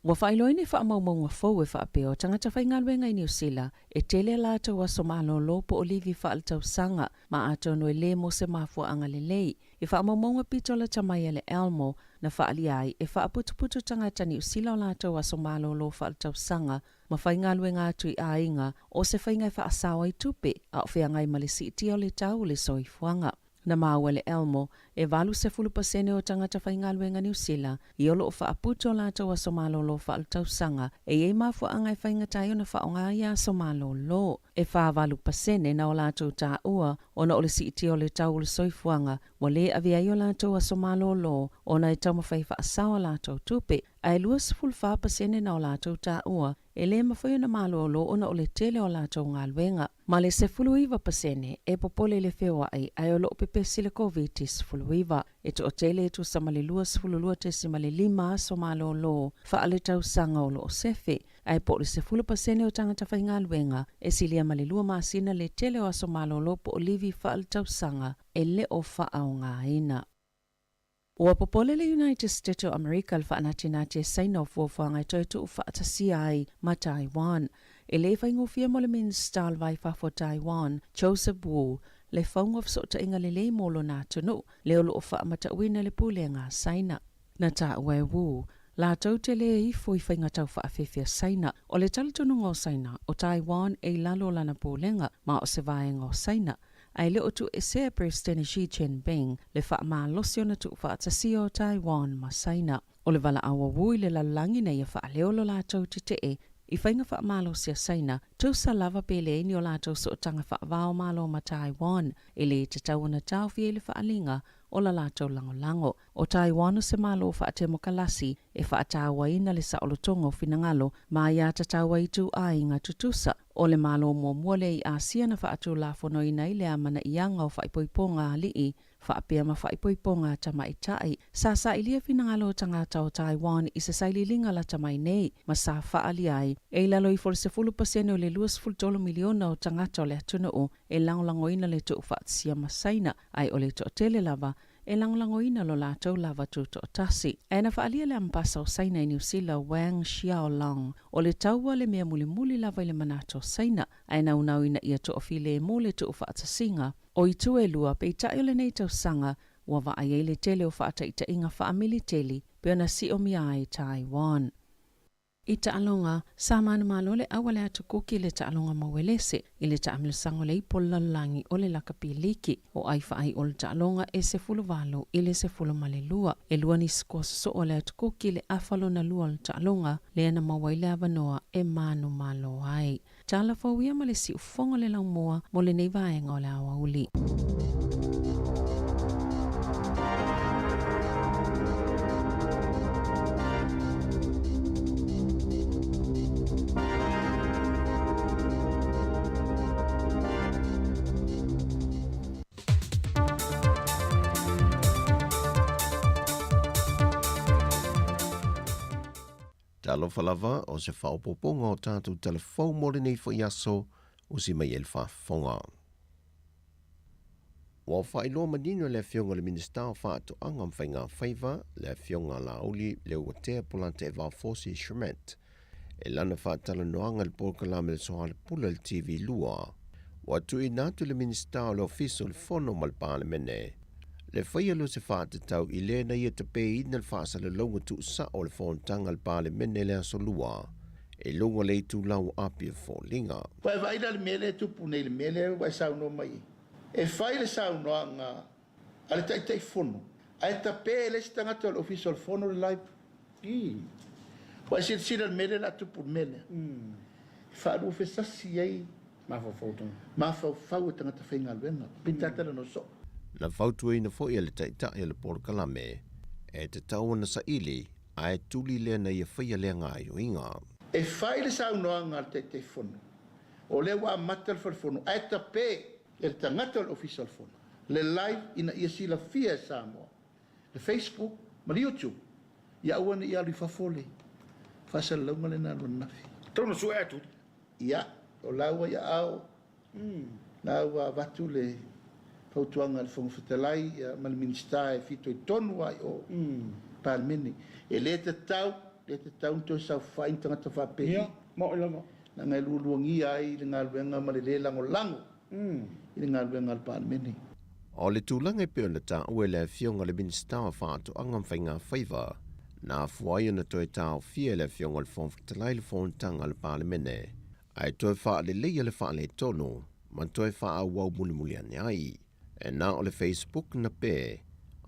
Wa whailoi ni whaamaumaunga fau e whaapeo tangata whai ngāluenga I New Zealand e tele la tau aso malo lopo o livi whaaltau sanga ma ato no e le mo se mafua anga le lei. E whaamaumaunga pitola tamai le Elmo na whaali ai e whaaputuputu tangata New Zealand la tau aso malo lo whaaltau sanga ma whai ngāluenga atu I ainga o se whai ngai whaasawa I tupe a o whea ngai malisi iti o le tau le soifuanga. Na maua le Elmo, e valu se 10% o tangata whai ngāluenga New Zealand, I olo o whaaputo la tau a somalo lo whaaltau sanga, e ei mafua angai whai ngatai o na whaonga ia somalo lo. E whaavalu pasene na o la tau tā ua, o na ole si iti o le tau le soifuanga, wa le avia I o la tau a somalo lo, o na e tau mawhai whaasawa la tau tupe, a e lua se 10% na o la tau tā ua, e le mawhai na malo lo o na ole tele o la tau ngāluenga. Ma le se 10% e popole le whewa ai o lo pepe sile COVID fuluiva. E to o tele e tu samale lua sfululua te simale lima so malo lo, whaale tau sanga o lo sefe. Ai po le se 10% o tangata whai ngāluenga, e silia male lua maasina le tele o aso malo lo po olivi whaale tau sanga, e le o whaau ngā ina. Ua popole le United States of America al whaanatinati e saina o fuafuanga I toitu u whaatasia ai ma Taiwan. E le whaingofia mo le minister al vai whafo Taiwan, Joseph Wu, le whaungof sota inga le le molo nā tunu, le olo o whaamata uina le pule ngā saina. Na tā ue Wu, la tau te le I fui whainga tau whaafewhia saina, o le talitunu ngō saina, o Taiwan e lalo lana pūlenga, ma o se vae ngō saina. Ai le o tu e sea President Xi Jinping le wha losio na tu whaatasio Taiwan ma saina. O le vala awa wui le lalangi na ia wha leolo la tau te e, I whainga wha malo sia saina, tau sa lava pele ini o la tau so tanga wha vao malo ma Taiwan, e le te tau na tau fie le wha alinga o la tau lango. O Taiwan o se malo o wha te mokalasi, e wha atawa ina le sa olotongo finangalo, ma ia tatawa I tu a inga tutusa. O le malo mua le I Asia na wha atu la fono ina I le amana ianga o wha ipoiponga alii, whaapea ma whaipoiponga tamaitai. Sa ilia finangalo tangata o Taiwan I se saililinga la tamai nei, ma sa whaali ai. E lalo I 40% o le 2.3 miliona o tangata o le atuna o, e langolangoina le tu whaatsia masaina, ai o le to tele lava, e langolangoina lo la tau lava tu to tasi. E na whaalia le ampasa o saina I New Zealand Wang Xiaolong, o le taua le mea muli lava I le manato saina, e na unauina ia to ofile e mo le tu whaatasinga, o I tu e lua pe itai o le nei tau sanga, ua wa ai le tele o whaata ita inga whaamili teli, pe ona si o mia ai Taiwan. I taalonga, sa manumalo le awale atu kuki le taalonga mawelese, i le taamlesango le ipolalangi o le lakapiliki, o aifa ai o le taalonga e se fulu valo i le se fulu malelua, e luani skoso o le atu kuki le afalo na lua le taalonga, le ana mawaile avanoa e manumalo ai. Tala fawia ma le si ufongo le laumoa mo le neivaenga o le awauli. Talofa lava o se whaopoponga o tātou telefou mole nei fo iaso o si mai el whafonga. Wa whailo manino le fionga le minista o whaato angam whainga whaiva le fionga la uli le uatea polante e Valfosi Schmidt. E lana whaatala noanga le polkalame le sohale pula le TV lua. Wa tui natu le minista o le ofiso le fono mal parlemene. Le whaia lo se whaata tau i le na ia te pei ina le whaasa le longa tu sa o le whontanga le parlemene le aso lua. E longa le tu lau api e fōlinga. Pai vaida le mele tupu nei le mele wai sauno mai. E whai le sauno anga ale tai fono. Ai ta pe le stangata o le official fono le live. Wai sira le mele la tupu mele. Whaadu fe sasi ai. Mafo foto. Mafo fau tangata whainga luenga. Pintata no so. Na fautu e na fo ia le taita le porkalame. E te tau na sa ili, a e tuli le na ia whaia le ngāio inga. E whai le sauno anga le tai fono. O le wa matal fono. Ai ta pe le tangata o official fono. Le live ina ia sila fia Samoa. Le Facebook, ma le YouTube. Ia awana ia li fafole. Fasa launga le na luna nafi. Tono su atu. Ia, o laua ia au. Laua vatu le fautuanga le fongafatalai ma le minista e fito I tonu ai o palmeni. E le te tau nto sa whain tangata whape. Ia, mo ilama. Na ngai luangi ai le ngaluenga ma le lango lango. I le ngaluenga le palmeni. O le tūlanga peo na tā ue le fionga le minista o whaato angam whainga whaiva. Nā fuaia na toi tāo fia le fionga le fongafatalai le fontanga le parlemene. Ai toi wha le leia le wha le tono, man toi wha a wau muli muli ane ai. E nā o le Facebook na pē,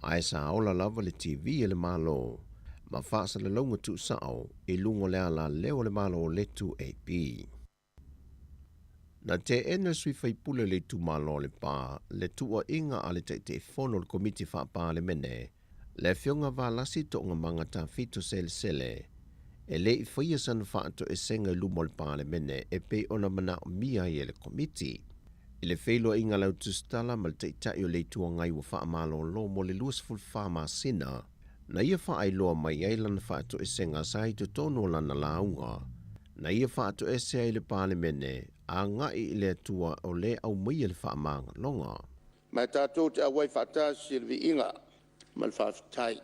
ai sa ola lava le TV e le malo, ma whaasa le launga tu sao, I lungo le ala leo le malo le tu AP. Na te ena sui whaipule le tu malo le pā, le tua inga ale te fono le komiti wha pā le mene, le fionga wālasi to ngā mangata fito sele, e le I whaia sana whaato e senga lumo le pā le mene, e pe ona mana o mia I le komiti. I le whailo inga lau tustala ma le teitai o le tua ngai wa wha amalo lo mo le luas full wha sina, na ia wha ai loa mai ai lana whaato e senga sai to tono lana launga, na ia whaato e se ai le parlemene, a ngai I le tua o le au mai le wha amanga longa. Mai tātou te awai whaatasi le vi inga, ma le whaafitai,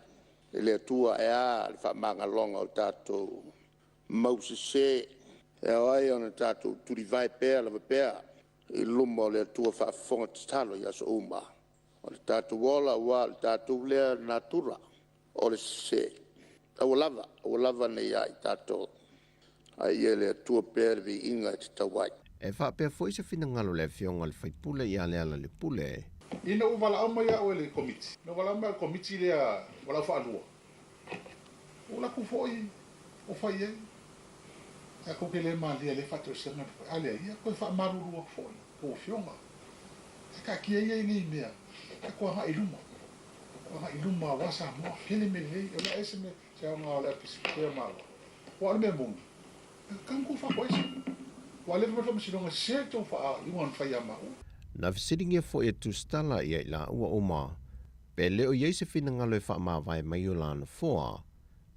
e le tua e a le wha amanga longa o tātou mause se, e ai ona tātou turi vai pēr la pēr, I luma le tua whaafonga te talo I aso uma. O le tātou wola ua le tātou lea natura o le se. Awa lava nei ai tātou. Ai e le tua pēr vi inga te tawai. E wha pēr fo isa whina ngalo le fionga le whaipule I ale ala le pule. Ina uwala au mai au le komiti. Na wala mai komiti lea wala wha alua. Ula ku foi o fai e. E ko ke le mali le fato sema ale ia ko fa maruru foi ko fionga. E ka kia ia ni mea. E ko ha iluma. Ko ha iluma wasa mo kele me le o la esme se nga la pisikia malo. Wa le mong. Kan ko fa ko ese. Wa le mo me sinonga se to fa I wan fa ya ma. Na visitingia fo e tu stala ia la ua oma. Pe leo iei se whina ngalo e wha maa vai mai o lana foa.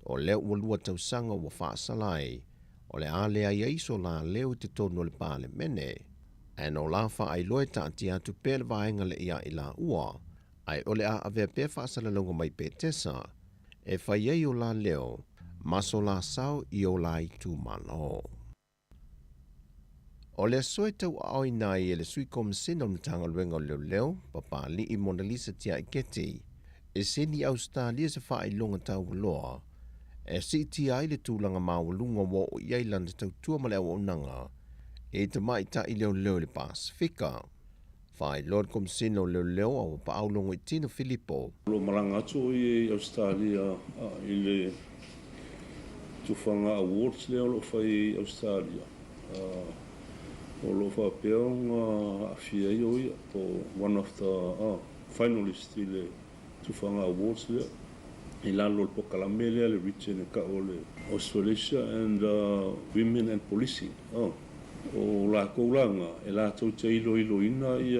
O leo ua lua tausanga ua wha salai. O le alea iei so la leo te tono le pāle mene. E no la wha ai loe taati atu pēle vaenga le ia I la ua. Ai o le a avea pē wha salalonga mai pē tesa. E wha iei o la leo. Maso la sao I o la I tu malo. O le soe tau au nai e le sui komisina o mtanga luenga o leo, papa li I Mona Lisa tia I keti, e seni Australia se wha I longa tau loa, E CTI le tūlanga mawalunga wo o iailan te tautua ma le au onanga e te maita i leo leo le Pasifika. Whai Lord Comsino leo leo au pa aulongo i Tino Filippo. Lo maranga atu i Australia i le tufanga awards leo lo whai Australia. O lo wha peonga a fia i oi po one of the finalists i le tufanga awards leo. I lalo le pokalame lea le region e ka o le Australasia and women and policing. O la koulanga e la tau te ilo ina i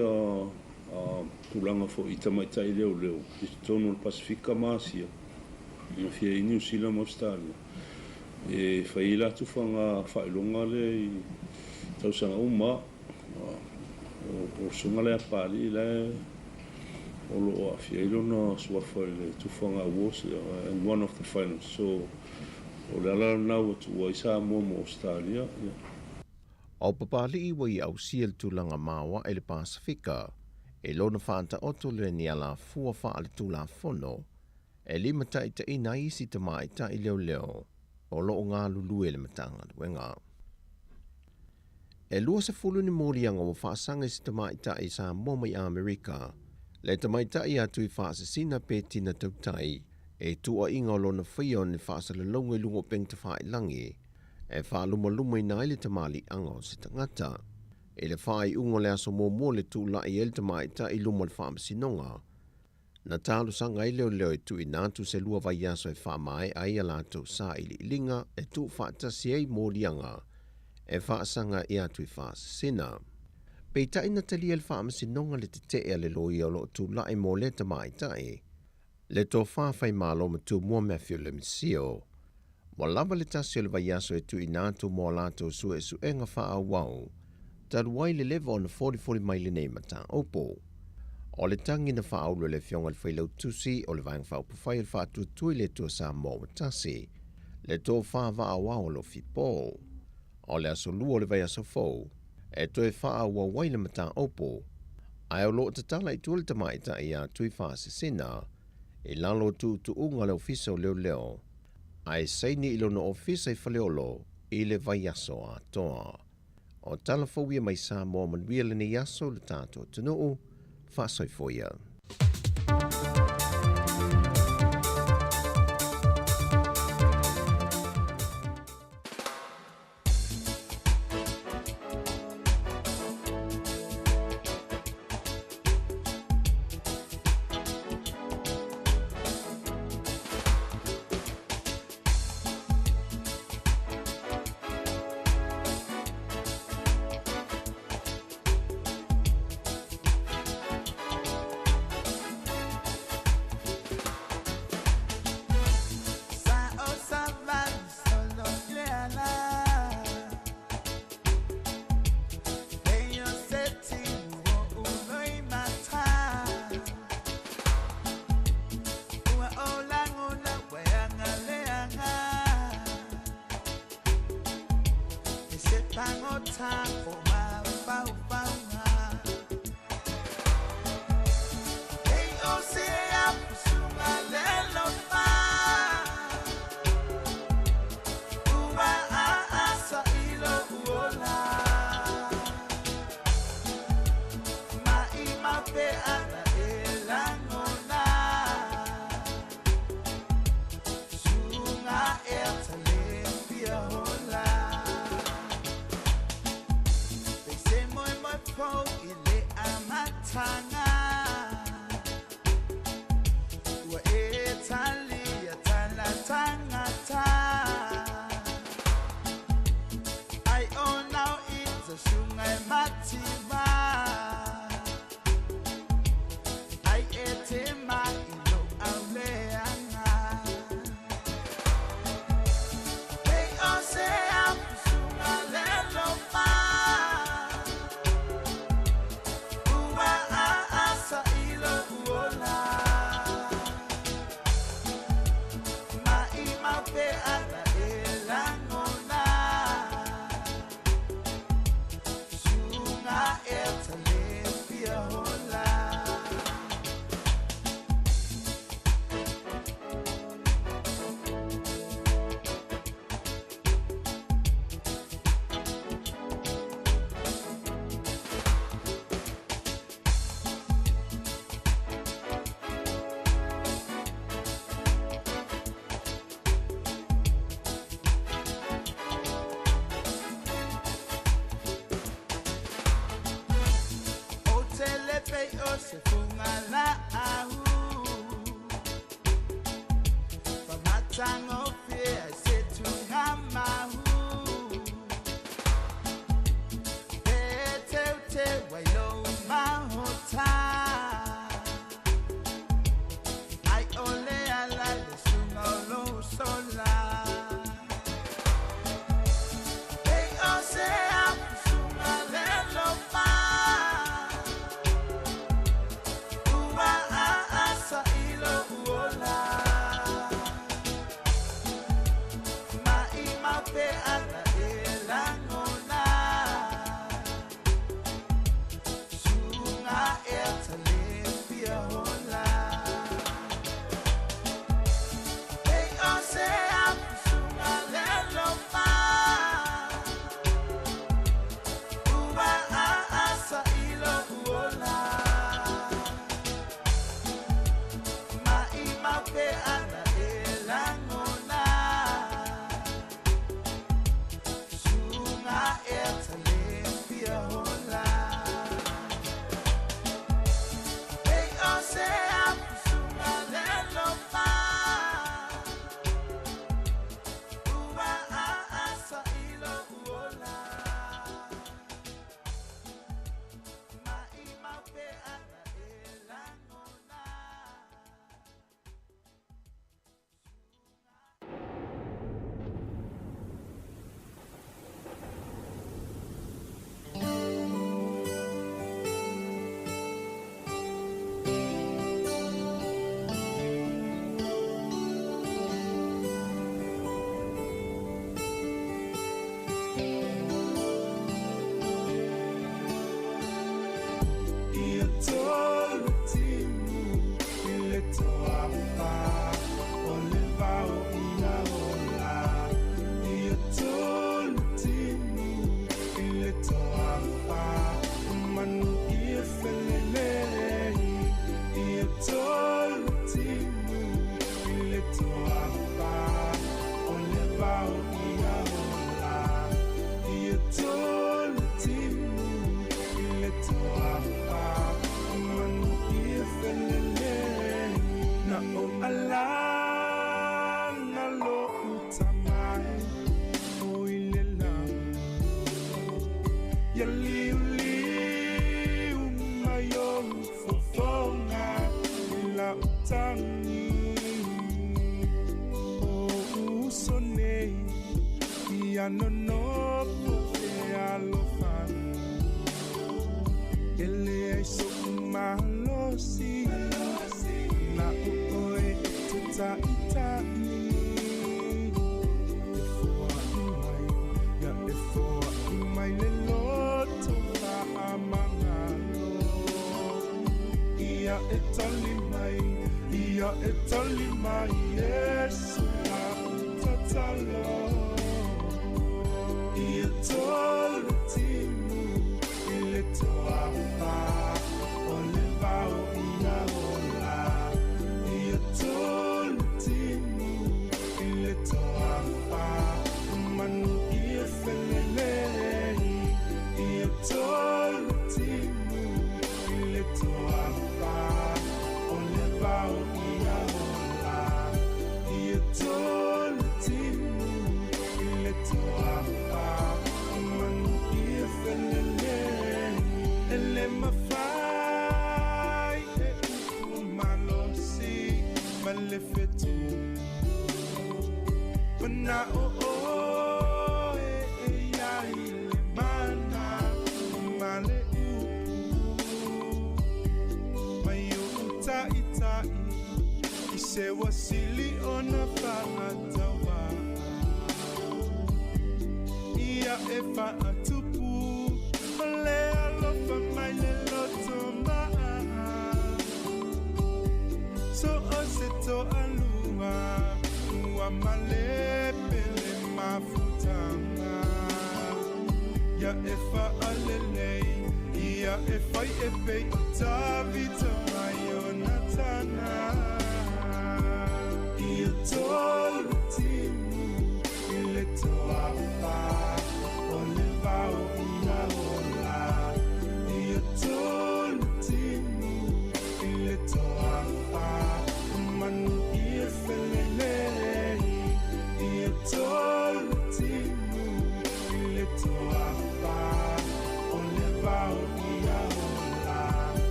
tulanga fo i tamaitai leo leo. I tono le Pasifika Masia. I fia i New Zealand Australia. E whai la tufanga whailonga le i tausanga uma. O sunga le apali le o lo a fia ilo na suafa le tufanga awards and one of the finals. So o le ala nau atu wa isa mo Australia. O papali i wai au siel tūlanga mawa e le Pasifika, e lona whaanta oto le ni ala fua wha ale tūla fono, e li mata i ta ina isi ta mai ta i leo leo, o lo o ngā lulu e le matanga duenga. E lua se fulu ni mōrianga o whaasanga isi ta mai ta i sa moma i Amerika, le ta mai ta i atu i whaasasina pe tina tautai, e tua inga o lona whio ni whaasala longa i lungo peng ta whae langi, e whaaluma i nai le tamali anga o se tangata. E le whae ungo le aso mō le tūla i el tamaita i luma le whaamasinonga. Na tālu sanga i leo leo e tu i nātu se lua vai aso e whaamai ai a lātou sā ili ilinga e tu whaatasi ei mōrianga e whaasanga i atu i whaasina. Peita ina tali el whaamasinonga le te te le loi o lo tūla i mō le tamaita e. Le tō whawhai mālo ma tū mua Matthew le misio. Wa lava le tasi o le vai aso e tu i nātu mō lātou su e su enga wha a wau, taru wai le lewa o na 40 maile nei mata opo. O le tangi na wha aulu le fionga le whailau tusi o le vaeng wha upawhai le wha tutui le tua sa mō watasi, le tō wha wa a wau lo fipo. O le aso lua o le vai aso fau, e toi wha a wau wai le mata opo, ai o lo te tala i tuale tamaita i a tui wha asesina, i lalo tu unga le ofisa o leo leo, ai saini ilo na ofisa i whaleolo i le vai aso a toa. O talafowia mai sa mo manuia le ni aso le tātou tunuu, whaasoifoia. Say more se fungala ahu Pamatang fear se tungamahu Te wailo mahota Ai ole ala le sungalo sola Hey ose apu sungale lopa Uwa asa ilo uola Ma pe ala elangona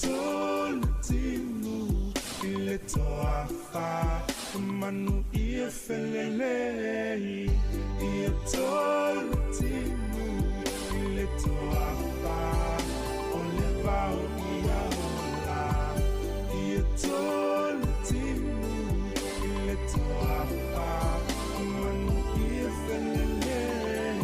tolu timu ile toafa manu ia felelei ia tolu timu ile toafa ole vau ia ola ia tolu timu ile toafa manu ia felelei.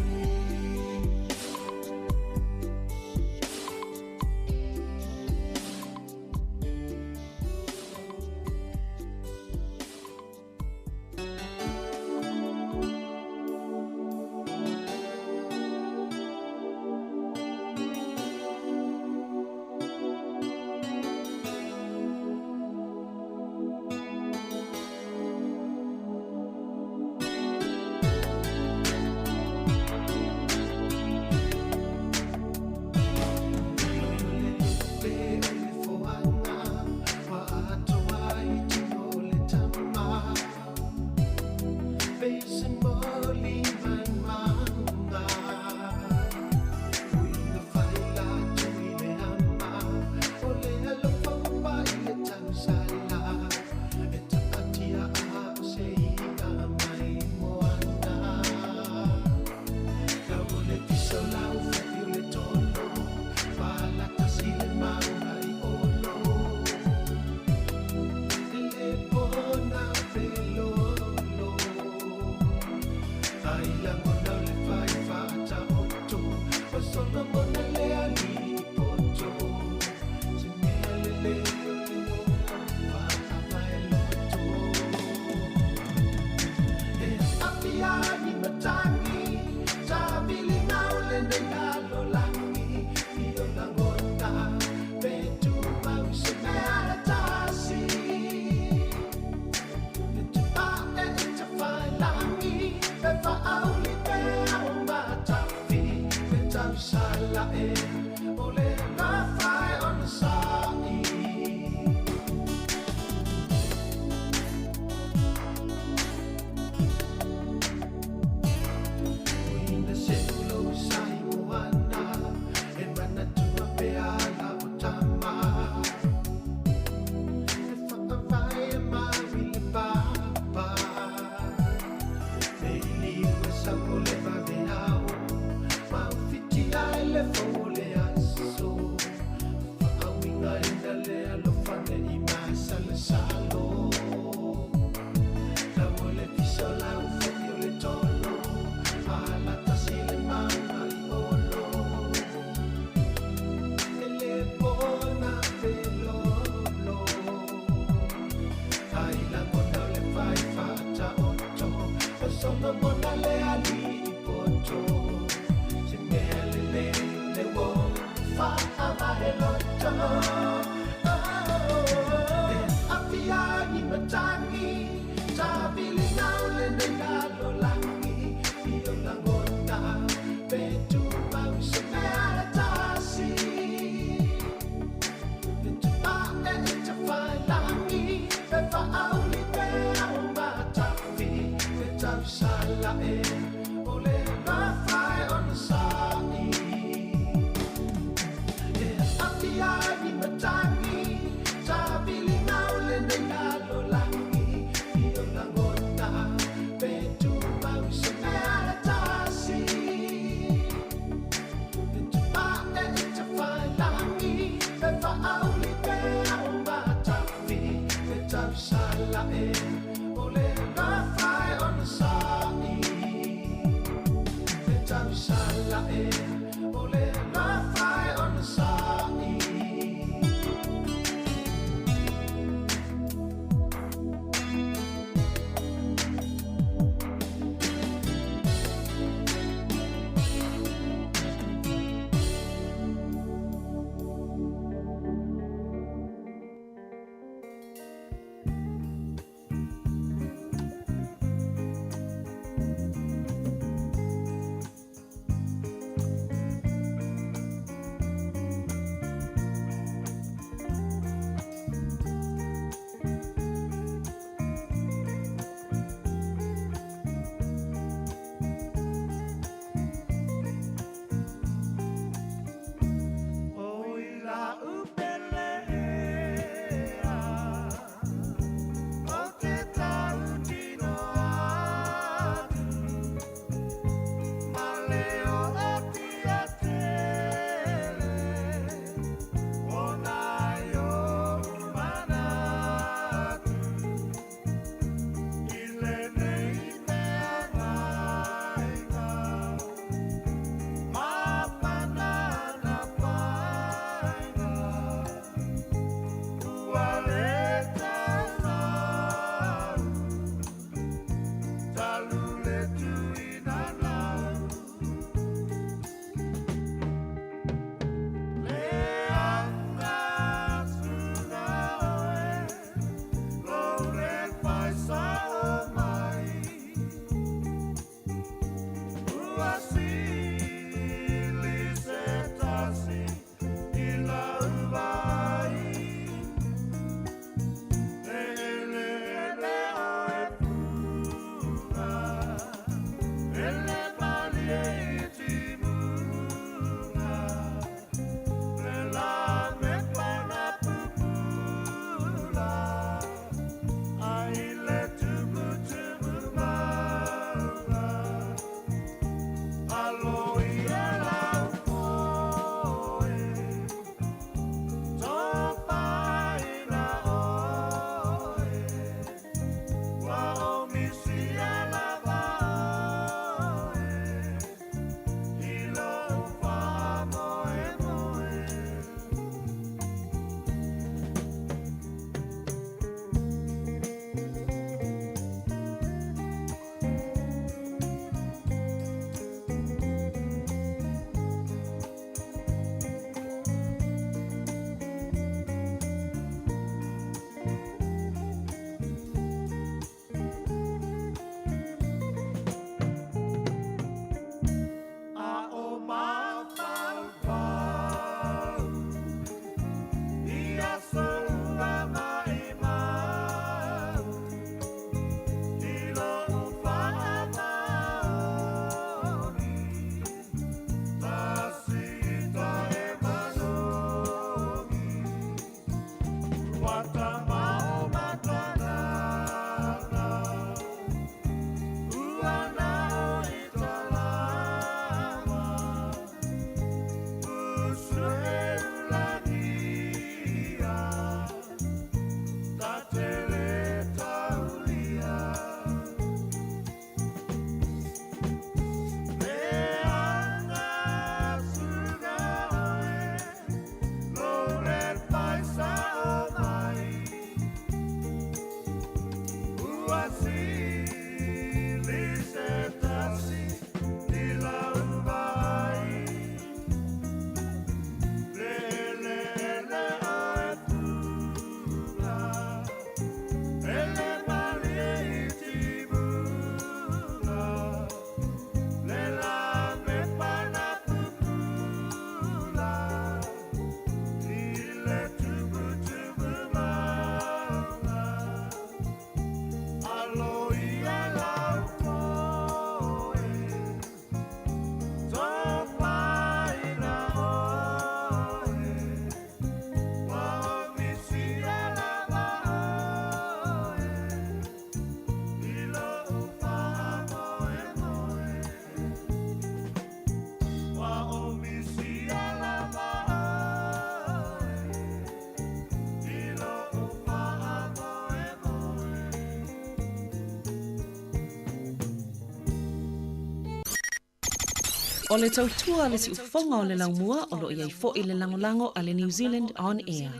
O le tautua le si ufonga o le laumua o lo iai fo i le langolango a le New Zealand On Air.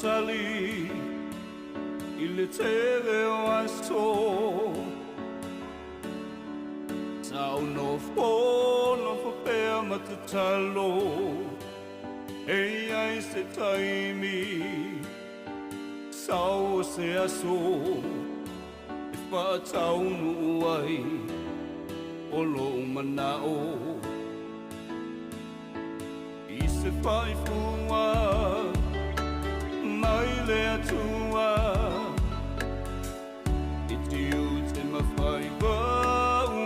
Tali i le tele o aso Sao no whapea matatalo Ei ai se taimi Sao se aso E whaatau nu ai O lo manao I se whaifua Mai le atua I tiu te mawhai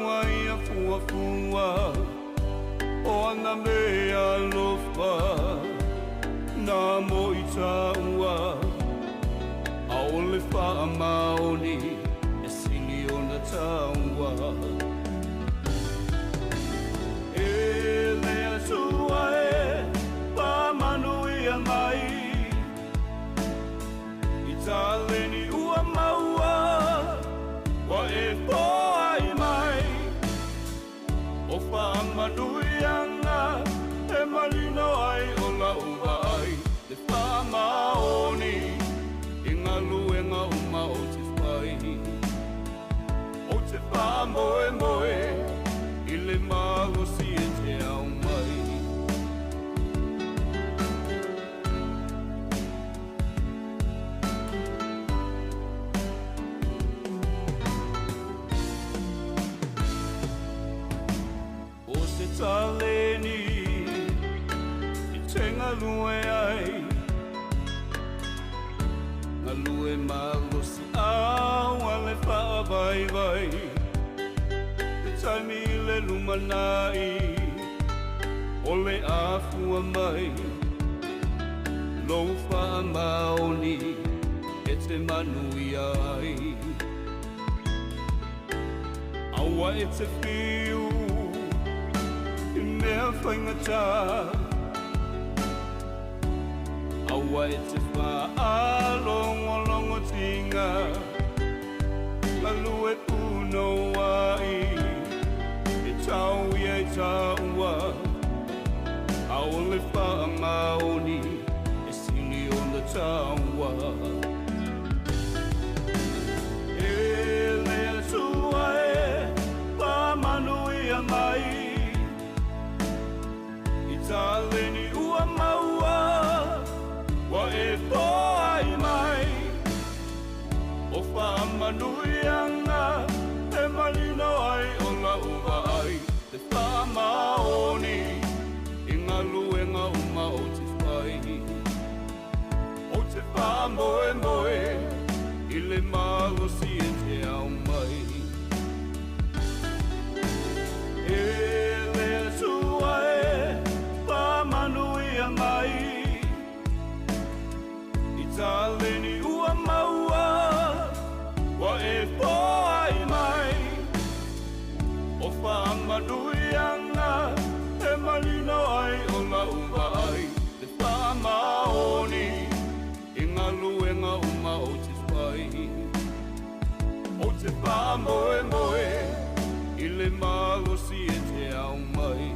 Wai a fuafua O ana mea lofa Nā mo i taua A o le wha maoni E sili o na taua E le atua e Pa manu i a mai Taleni ua maua Wa e poai mai O whaamanuianga E malino ai o la uwa ai Te whaamaoni I ngā luenga uma o te whai O te whaamoe moe I le magosi e te au mai Taleni I tenga lue ai Nga lue magosi au Ale wha vai vai Te taimi le lumanai O le afua mai Lo wha maoni E te manui ai Awa e te whiu Mea whaingata Awa e te wha alongo longo tinga Malue puno ai E tau ia e taua Ao le wha maoni E sili o na taua E le atua e Pa manui a mai Taleni ua maua Wa e poai mai O whaamanuianga E malino ai o la uwa ai Te whaamaoni I ngā luenga uma o te whai O te whaamoe moe I le magosi e te au mai E le atua e Manuia mai I taleni ua maua Wa e poai mai O whaamanuianga E malino ai o la uwa ai Te whaamaoni I ngā luenga uma o te whai O te whaamoe moe I le magosi e te au mai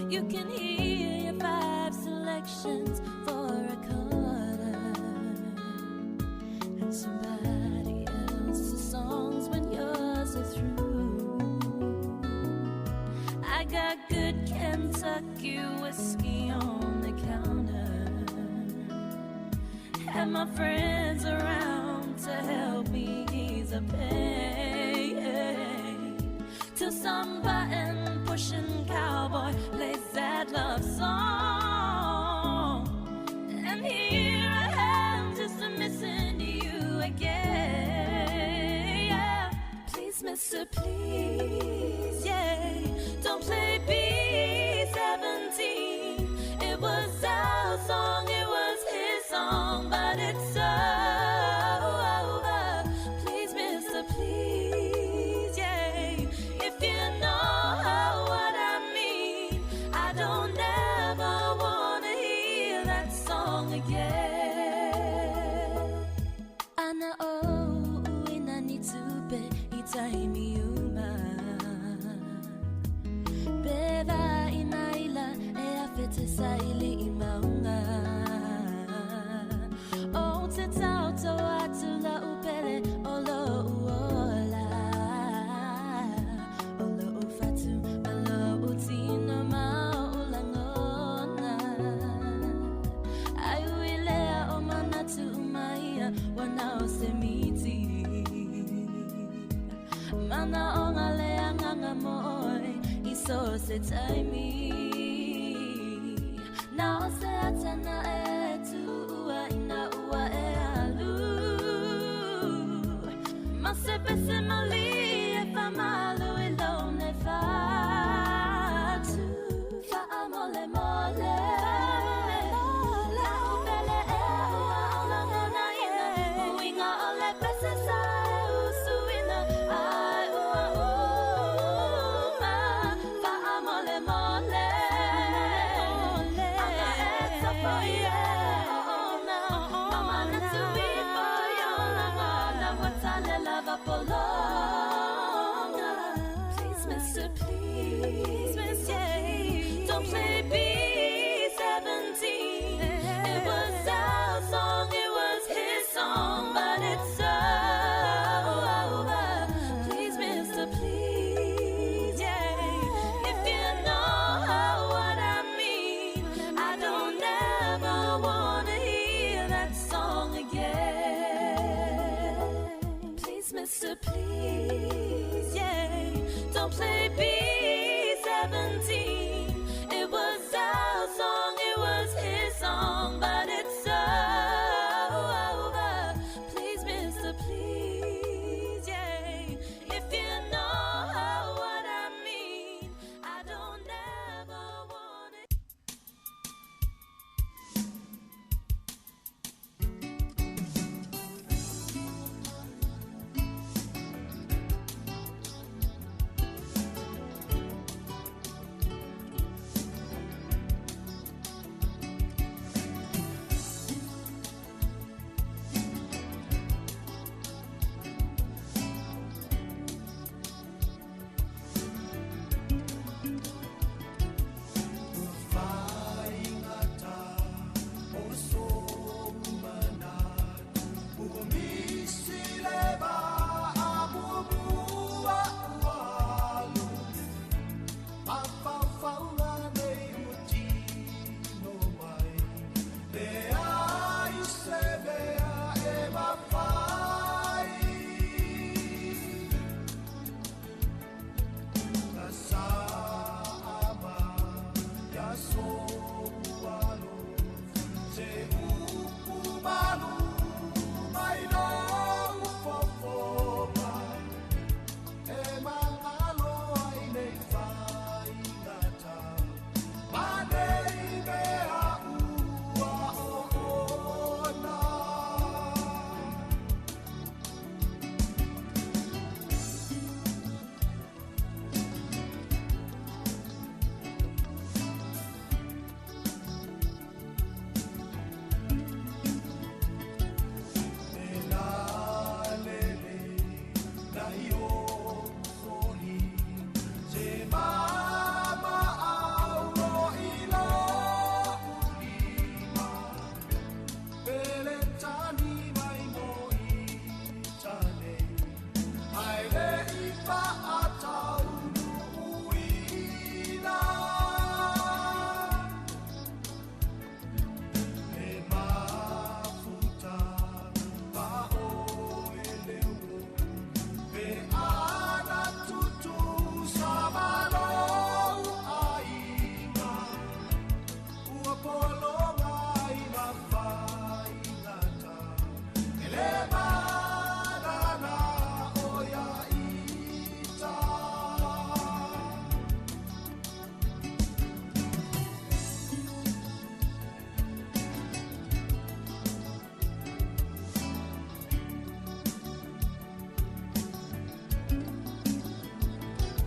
You can hear your 5 selections for a quarter and somebody else's songs when yours are through. I got good Kentucky whiskey on the counter, and my friends around to help me ease the pain, till some button pushing cowboy plays that love song, and here I am just missing you again. Yeah. Please, mister, please, yeah, don't play B-17. It was our song, it was his song, but it's over. Please, mister, please, yeah, if you know what I mean, I don't ever wanna hear that song again. I know I need to be time you Beva inaila e afete saili imaunga. O te tau to atula upele olo uola. Olo ufatu olo utino maulangona. Aiuilea o manatu umaia wanao semiti. Mana onga lea nganga moe iso se taimi. Now se atana e tu ua ina ua e alu. Ma se pese mali e fa malu e lone fatu. Fa amole mole. La upele e ua ona ngana ina. Uinga ole pese sa e usuina. Ai ua uma. Fa amole mole. Anga e tapo ie ona. Mama na tui po yona ngana. Watale lava polonga. Please, mister, please, mister, don't play B-17. It was our song, it was his song, but it's over. Please, mister, please, yeah. If you know what I mean, I don't ever wanna hear that song again. Please, mister, please.